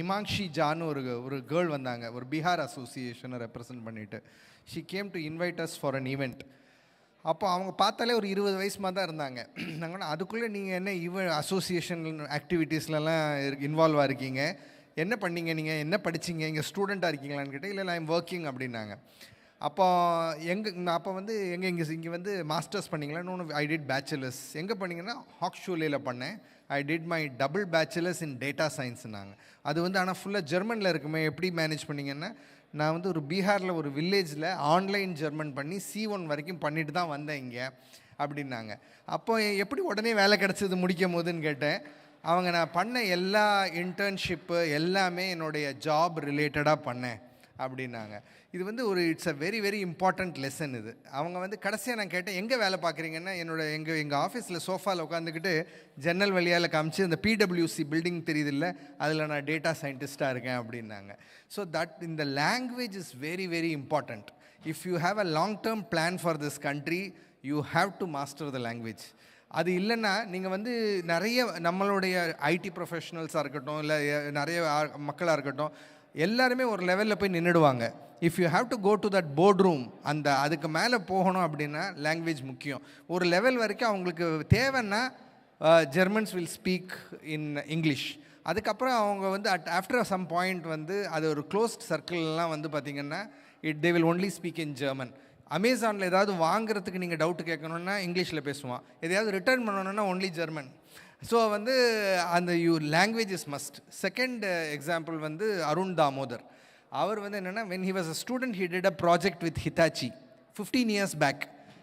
நிமாங்ஷி ஜான்னு ஒரு கேர்ள் வந்தாங்க, ஒரு பீகார் அசோசியேஷனை ரெப்ரசன்ட் பண்ணிவிட்டு. She came to invite us for an event. அப்போ அவங்க பார்த்தாலே ஒரு 20 வயசு மாதிரி தான் இருந்தாங்க. நாங்கள் அதுக்குள்ளே நீங்கள் என்ன அசோசியேஷன் ஆக்டிவிட்டீஸ்லலாம் இன்வால்வ் ஆகிருக்கீங்க, என்ன பண்ணீங்க, நீங்கள் என்ன படிச்சிங்க, இங்கே ஸ்டூடெண்ட்டாக இருக்கீங்களான்னு கேட்டேன். இல்லை ஐ எம் ஒர்க்கிங் அப்படின்னாங்க. நான் அப்போ வந்து இங்கே வந்து மாஸ்டர்ஸ் பண்ணிங்களான்னு ஐ டிட் பேச்சுலர்ஸ். எங்கே பண்ணிங்கன்னா ஹாக்ஷூலேயில் பண்ணேன். I did my double bachelors in data சயின்ஸ்னாங்க. அது வந்து ஆனால் ஃபுல்லாக ஜெர்மனில் இருக்குமே, எப்படி மேனேஜ் பண்ணிங்கன்னா, நான் வந்து ஒரு பீகாரில் ஒரு வில்லேஜில் ஆன்லைன் ஜெர்மன் பண்ணி C1 வரைக்கும் பண்ணிட்டு தான் வந்தேன் இங்கே அப்படின்னாங்க. அப்போ எப்படி உடனே வேலை கிடச்சது முடிக்கும் போதுன்னு கேட்டேன். அவங்க நான் பண்ண எல்லா இன்டர்ன்ஷிப்பு எல்லாமே என்னுடைய ஜாப் ரிலேட்டடாக பண்ணேன் அப்படின்னாங்க. இது வந்து it's a very very important lesson இது. அவங்க வந்து கடைசியாக நான் கேட்டேன், எங்கே வேலை பார்க்குறீங்கன்னா, எங்கள் ஆஃபீஸில் சோஃபாவில் உட்காந்துக்கிட்டு ஜன்னல் வழியால் காமிச்சு அந்த PWC பில்டிங் தெரியுதில்ல, அதில் நான் டேட்டா சயின்டிஸ்ட்டாக இருக்கேன் அப்படின்னாங்க. ஸோ இந்த language is very very important. If you have a long term plan for this country, you have to master the language. அது இல்லைன்னா நீங்கள் வந்து நிறைய நம்மளுடைய ஐடி ப்ரொஃபஷனல்ஸாக இருக்கட்டும், இல்லை நிறைய மக்களாக இருக்கட்டும், எல்லாருமே ஒரு லெவலில் போய் நின்றுடுவாங்க. If you have to go to that board room, அதுக்கு மேலே போகணும் அப்படின்னா லாங்குவேஜ் முக்கியம். ஒரு லெவல் வரைக்கும் அவங்களுக்கு தேவைன்னா Germans will speak in English. அதுக்கப்புறம் அவங்க வந்து ஆஃப்டர் சம் பாயிண்ட் வந்து அது ஒரு க்ளோஸ்ட் சர்க்கிள்லாம் வந்து பார்த்திங்கன்னா they will only speak in German. அமேசானில் ஏதாவது வாங்குறதுக்கு நீங்கள் டவுட்டு கேட்கணுன்னா இங்கிலீஷில் பேசுவான், எதையாவது ரிட்டர்ன் பண்ணணுன்னா ஒன்லி ஜெர்மன். ஸோ வந்து அந்த language is must. Second example வந்து அருண் தாமோதர். அவர் வந்து என்னென்னா, when he was a student he did a project with Hitachi 15 years back.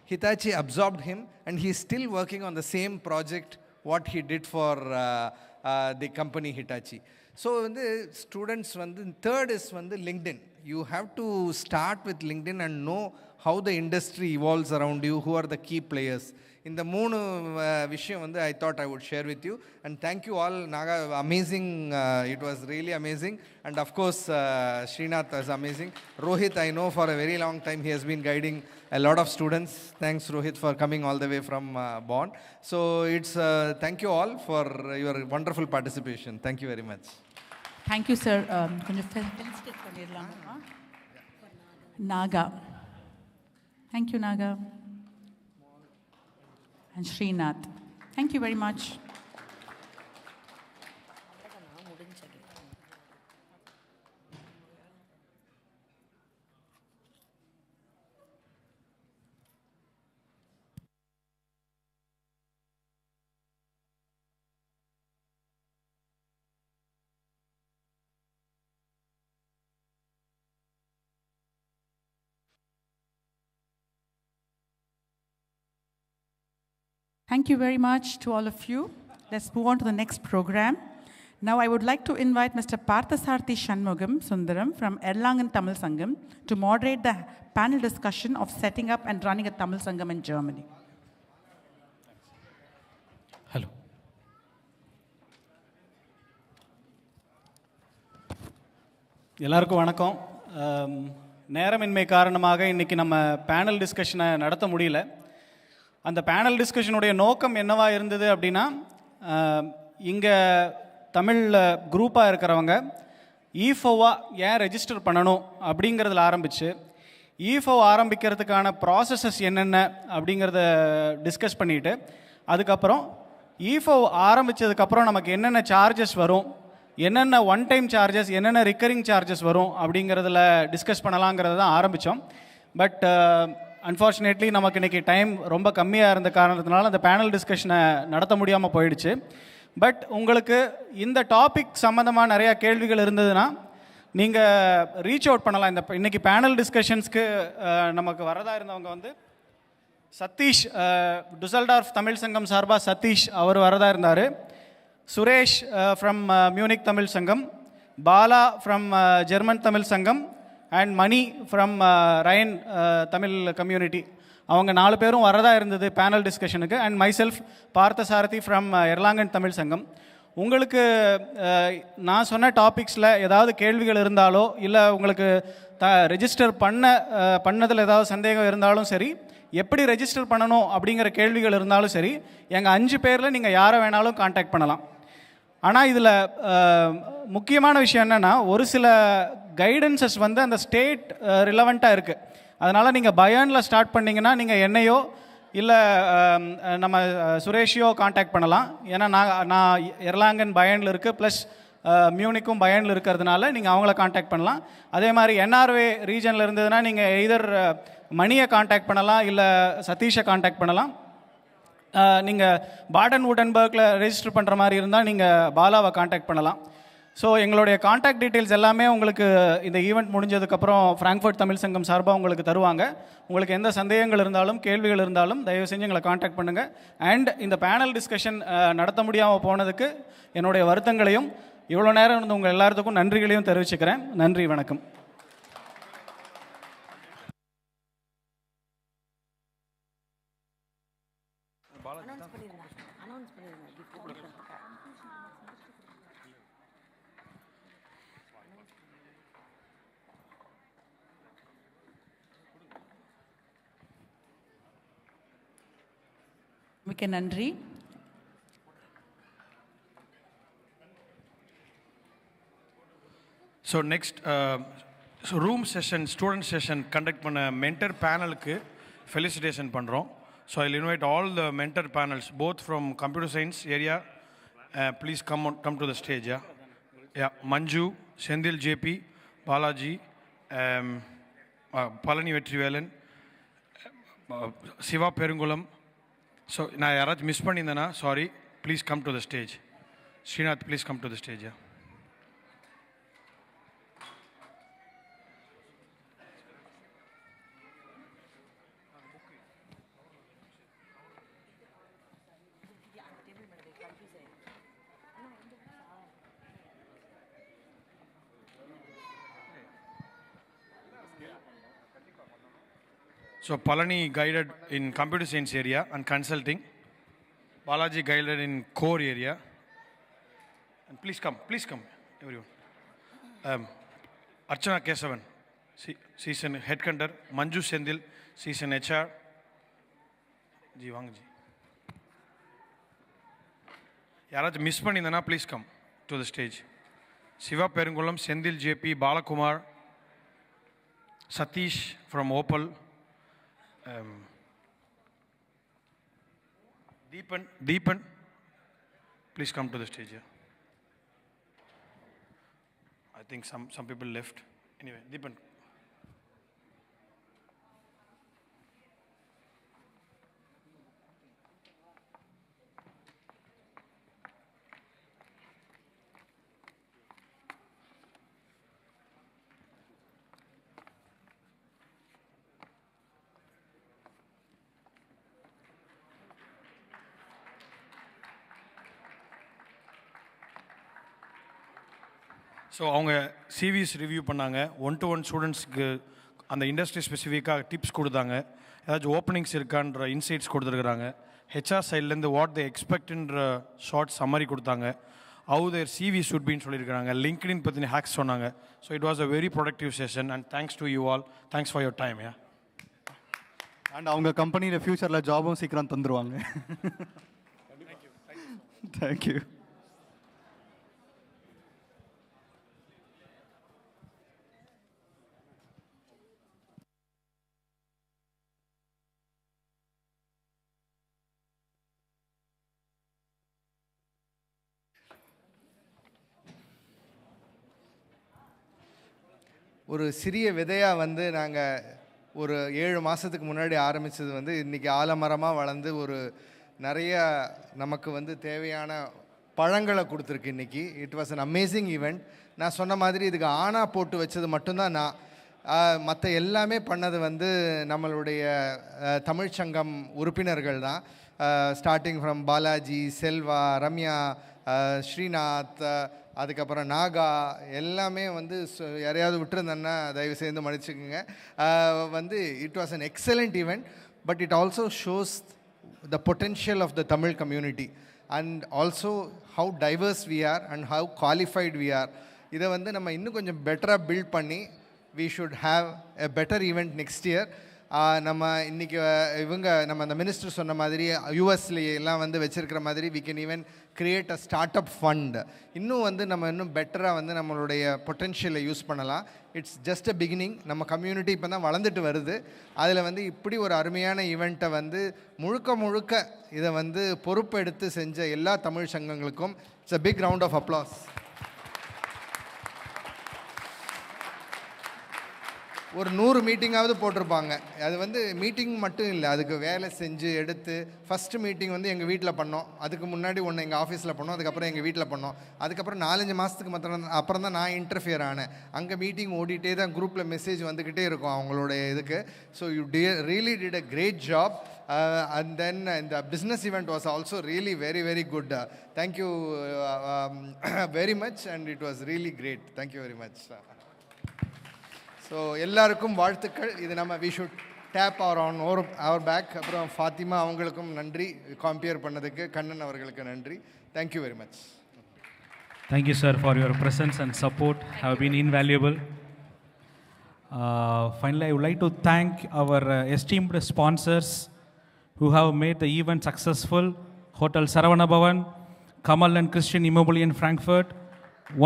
Hitachi absorbed him, and he's still working on the same project what he did for the company Hitachi. So the students, third is LinkedIn. You have to start with LinkedIn and know how the industry evolves around you, who are the key players. In the moon vishayam I thought I would share with you. And thank you all, Naga, amazing, it was really amazing. And of course, Srinath was amazing. Rohit, I know for a very long time he has been guiding a lot of students. Thanks Rohit for coming all the way from Bonn. So it's, thank you all for your wonderful participation. Thank you very much. Thank you, sir. Naga. Thank you, Naga. And Srinath. Thank you very much. Thank you very much to all of you. Let's move on to the next program. Now I would like to invite Mr. Parthasarathy Shanmugam Sundaram from Erlangen Tamil Sangam to moderate the panel discussion of setting up and running a Tamil Sangam in Germany. Hello. எல்லாருக்கும் வணக்கம். நேரமின்மை காரணமாக இன்றைக்கி நம்ம panel டிஸ்கஷனை நடத்த முடியல. அந்த panel டிஸ்கஷனுடைய நோக்கம் என்னவா இருந்தது அப்படின்னா, இங்கே தமிழில் குரூப்பாக இருக்கிறவங்க ஈஃபோவாக ஏன் ரெஜிஸ்டர் பண்ணணும் அப்படிங்கிறதுல ஆரம்பித்து, ஈஃபோ ஆரம்பிக்கிறதுக்கான ப்ராசஸஸ் என்னென்ன அப்படிங்கிறத டிஸ்கஸ் பண்ணிவிட்டு, அதுக்கப்புறம் ஈஃபோ ஆரம்பித்ததுக்கப்புறம் நமக்கு என்னென்ன சார்ஜஸ் வரும், என்னென்ன ஒன் டைம் சார்ஜஸ், என்னென்ன ரிக்கரிங் சார்ஜஸ் வரும் அப்படிங்கிறதுல டிஸ்கஸ் பண்ணலாங்கிறது தான் ஆரம்பித்தோம். பட் அன்ஃபார்ச்சுனேட்லி நமக்கு இன்றைக்கி டைம் ரொம்ப கம்மியாக இருந்த காரணத்தினால அந்த பேனல் டிஸ்கஷனை நடத்த முடியாமல் போயிடுச்சு. பட் உங்களுக்கு இந்த டாபிக் சம்மந்தமாக நிறையா கேள்விகள் இருந்ததுன்னா நீங்கள் ரீச் அவுட் பண்ணலாம். இன்றைக்கி பேனல் டிஸ்கஷன்ஸ்க்கு நமக்கு வரதா இருந்தவங்க சதீஷ், டுசல்டார்ஃப் தமிழ் சங்கம் சார்பாக சதீஷ் அவர் வரதா இருந்தார். சுரேஷ் ஃப்ரம் மியூனிக் தமிழ் சங்கம், Bala from German Tamil Sangam, and Mani from ரயன் தமிழ் கம்யூனிட்டி. அவங்க 4 பேரும் வரதா இருந்தது பேனல் டிஸ்கஷனுக்கு. And myself Parthasarathy from Erlangen Tamil Sangam. உங்களுக்கு நான் சொன்ன டாபிக்ஸில் ஏதாவது கேள்விகள் இருந்தாலோ, இல்லை உங்களுக்கு ரெஜிஸ்டர் பண்ணதில் ஏதாவது சந்தேகம் இருந்தாலும் சரி, எப்படி ரெஜிஸ்டர் பண்ணணும் அப்படிங்கிற கேள்விகள் இருந்தாலும் சரி, எங்கள் 5 பேரில் நீங்கள் யாரை வேணாலும் காண்டாக்ட் பண்ணலாம். ஆனால் இதில் முக்கியமான விஷயம் என்னென்னா, ஒரு சில கைடன்சஸ் அந்த ஸ்டேட் ரிலவெண்ட்டாக இருக்குது. அதனால் நீங்கள் பயானில் ஸ்டார்ட் பண்ணிங்கன்னா நீங்கள் என்னையோ இல்லை நம்ம சுரேஷையோ காண்டாக்ட் பண்ணலாம். ஏன்னா நான் எர்லாங்கன் பயானில் இருக்குது, ப்ளஸ் மியூனிக்கும் பயானில் இருக்கிறதுனால நீங்கள் அவங்கள காண்டாக்ட் பண்ணலாம். அதே மாதிரி என்ஆர்வே ரீஜனில் இருந்ததுன்னா நீங்கள் எய்தர் மணியை காண்டாக்ட் பண்ணலாம், இல்லை சதீஷை காண்டாக்ட் பண்ணலாம். நீங்கள் பாடன் வுடன்பர்கில் ரெஜிஸ்டர் பண்ணுற மாதிரி இருந்தால் நீங்கள் பாலாவை காண்டாக்ட் பண்ணலாம். ஸோ எங்களுடைய காண்டாக்ட் டீட்டெயில்ஸ் எல்லாமே உங்களுக்கு இந்த ஈவெண்ட் முடிஞ்சதுக்கப்புறம் ஃப்ராங்க்ஃபர்ட் தமிழ் சங்கம் சார்பாக உங்களுக்கு தருவாங்க. உங்களுக்கு எந்த சந்தேகங்கள் இருந்தாலும் கேள்விகள் இருந்தாலும் தயவு செஞ்சு எங்களை காண்டாக்ட் பண்ணுங்கள். அண்ட் இந்த பேனல் டிஸ்கஷன் நடத்த முடியாமல் போனதுக்கு என்னுடைய வருத்தங்களையும் இவ்வளோ நேரம் இருந்து உங்கள் எல்லாத்துக்கும் நன்றிகளையும் தெரிவிச்சுக்கிறேன். நன்றி, வணக்கம். மிக்க நன்றி. So next room session, student session conduct பண்ண மென்டர் பேனலுக்கு ஃபெலிசிட்டேஷன் பண்ணுறோம். So I invite all the mentor panels both from computer science area, please come to the stage. Manju, Senthil JP, Balaji, Palani Vetrivelan, Siva Perungulam. So நான் யாராச்சும் மிஸ் பண்ணியிருந்தேன்னா sorry, please come to the stage. Srinath, please come to the stage. So Palani guided in computer science area and consulting. Balaji guided in core area. And please come, everyone. Archana Kesavan, she's an headhunter. Manju Sendil, she's an HR. Ji Wangji. Yaraj miss pannindana, please come to the stage. Siva Perangulam, Sendil JP, Balakumar, Satish from Opal, Deepan, please come to the stage here. I think some people left. Anyway, Deepan. So அவங்க CVs review பண்ணாங்க, 1-to-1 ஸ்டூடெண்ட்ஸ்க்கு அந்த industry ஸ்பெசிஃபிக்காக tips கொடுத்தாங்க, ஏதாச்சும் openings இருக்கான்ற insights கொடுத்துருக்குறாங்க. HR சைட்லேருந்து what they எக்ஸ்பெக்ட்ன்ற short summary கொடுத்தாங்க. ஹவு தேர் சிவி ஷுட் பின்னு சொல்லியிருக்காங்க. லிங்க்டின் பற்றின ஹேக்ஸ் சொன்னாங்க. So it was a very productive session and thanks to you all. Thanks for your time. Yeah and அவங்க கம்பெனியில் ஃப்யூச்சரில் ஜாபும் சீக்கிரம் தந்துருவாங்க. தேங்க்யூ. ஒரு சிறிய விதையாக வந்து நாங்கள் ஒரு 7 மாதத்துக்கு முன்னாடி ஆரம்பித்தது வந்து இன்றைக்கி ஆலமரமாக வளர்ந்து ஒரு நிறைய நமக்கு வந்து தேவையான பழங்களை கொடுத்துருக்கு இன்றைக்கி. It was an amazing event. நான் சொன்ன மாதிரி இதுக்கு ஆனா போட்டு வச்சது மட்டும்தான் நான். மற்ற எல்லாமே பண்ணது வந்து நம்மளுடைய தமிழ்ச்சங்கம் உறுப்பினர்கள் தான். ஸ்டார்டிங் ஃப்ரம் பாலாஜி, செல்வா, ரம்யா, ஸ்ரீநாத், அதுக்கப்புறம் நாகா, எல்லாமே வந்து யாரையாவது விட்டுருந்தேன்னா தயவு செய்து மன்னிச்சுக்குங்க. வந்து it was an excellent event. But it also shows the potential of the Tamil community and also how diverse we are and how qualified we are. இதை வந்து நம்ம இன்னும் கொஞ்சம் பெட்டராக பில்ட் பண்ணி we should have a better event next year. நம்ம இன்றைக்கி நம்ம அந்த மினிஸ்டர் சொன்ன மாதிரி யூஎஸ்ல எல்லாம் வந்து வச்சுருக்கிற மாதிரி we can even create a startup fund. இன்னும் வந்து நம்ம இன்னும் பெட்டராக வந்து நம்மளுடைய பொட்டென்ஷியலை யூஸ் பண்ணலாம். It's just a beginning. நம்ம கம்யூனிட்டி இப்போ தான் வளர்ந்துட்டு வருது. அதில் வந்து இப்படி ஒரு அருமையான ஈவெண்ட்டை வந்து முழுக்க இதை வந்து பொறுப்பெடுத்து செஞ்ச எல்லா தமிழ் சங்கங்களுக்கும் it's a big round of applause. ஒரு 100 மீட்டிங்காவது போட்டிருப்பாங்க. அது வந்து மீட்டிங் மட்டும் இல்லை, அதுக்கு வேலை செஞ்சு எடுத்து ஃபஸ்ட்டு மீட்டிங் வந்து எங்கள் வீட்டில் பண்ணோம். அதுக்கு முன்னாடி ஒன்று எங்கள் ஆஃபீஸில் பண்ணோம். அதுக்கப்புறம் எங்கள் வீட்டில் பண்ணோம். அதுக்கப்புறம் 4-5 மாதத்துக்கு அப்புறம் தான் நான் இன்டர்ஃபியர் ஆனேன். அங்கே மீட்டிங் ஓடிட்டே தான், குரூப்பில் மெசேஜ் வந்துக்கிட்டே இருக்கும் அவங்களுடைய இதுக்கு. So you really did a great job. And then இந்த business event was also really very good. Thank you very much and it was really great. Thank you very much. So எல்லாருக்கும் வாழ்த்துக்கள். இது நம்ம we should tap our back. அப்புறம் ஃபாத்திமா அவங்களுக்கும் நன்றி, compere பண்ணதுக்கு. கண்ணன் அவர்களுக்கு நன்றி. Thank you very much. Thank you, sir, for your presence and support have been invaluable. Finally, I would like to thank our esteemed sponsors who have made the event successful. Hotel Saravana Bhavan, Kamal and Christian Immobilier in Frankfurt,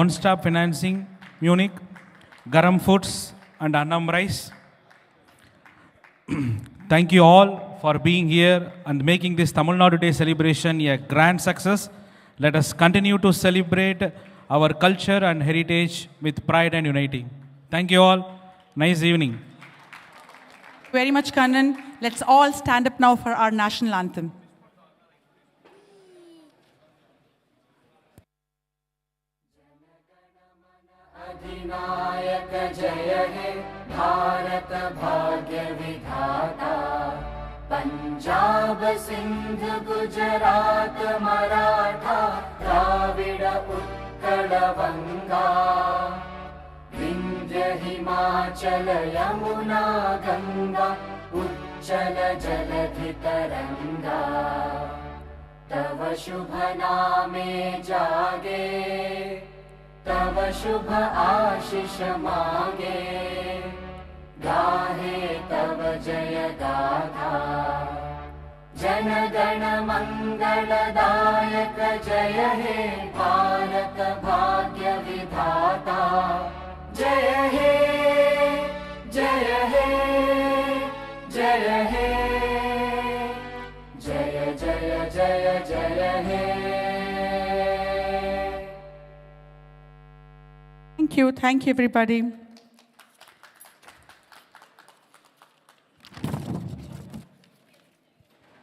One Stop Financing, Munich, Garam Foods, and Annam Rice. Thank you all for being here and making this Tamil Nadu Day celebration a grand success. Let us continue to celebrate our culture and heritage with pride and unity. Thank you all. Nice evening. Very much, Kannan. Let's all stand up now for our national anthem. अधिनायक जय हे भारत भाग्य विधाता, पंजाब सिंध गुजरात मराठा द्राविड उत्कल बंगा, विंध्य हिमाचल यमुना गंगा चञ्चल जलधितरङ्गा तव शुभ नामे जागे तव शुभ आशिष मागे गाहे तव जय गाथा जनगण मंगलदायक जय हे भारत भाग्य विधाता जय हे जय हे जय हे जय जय जय जय हे Thank you everybody.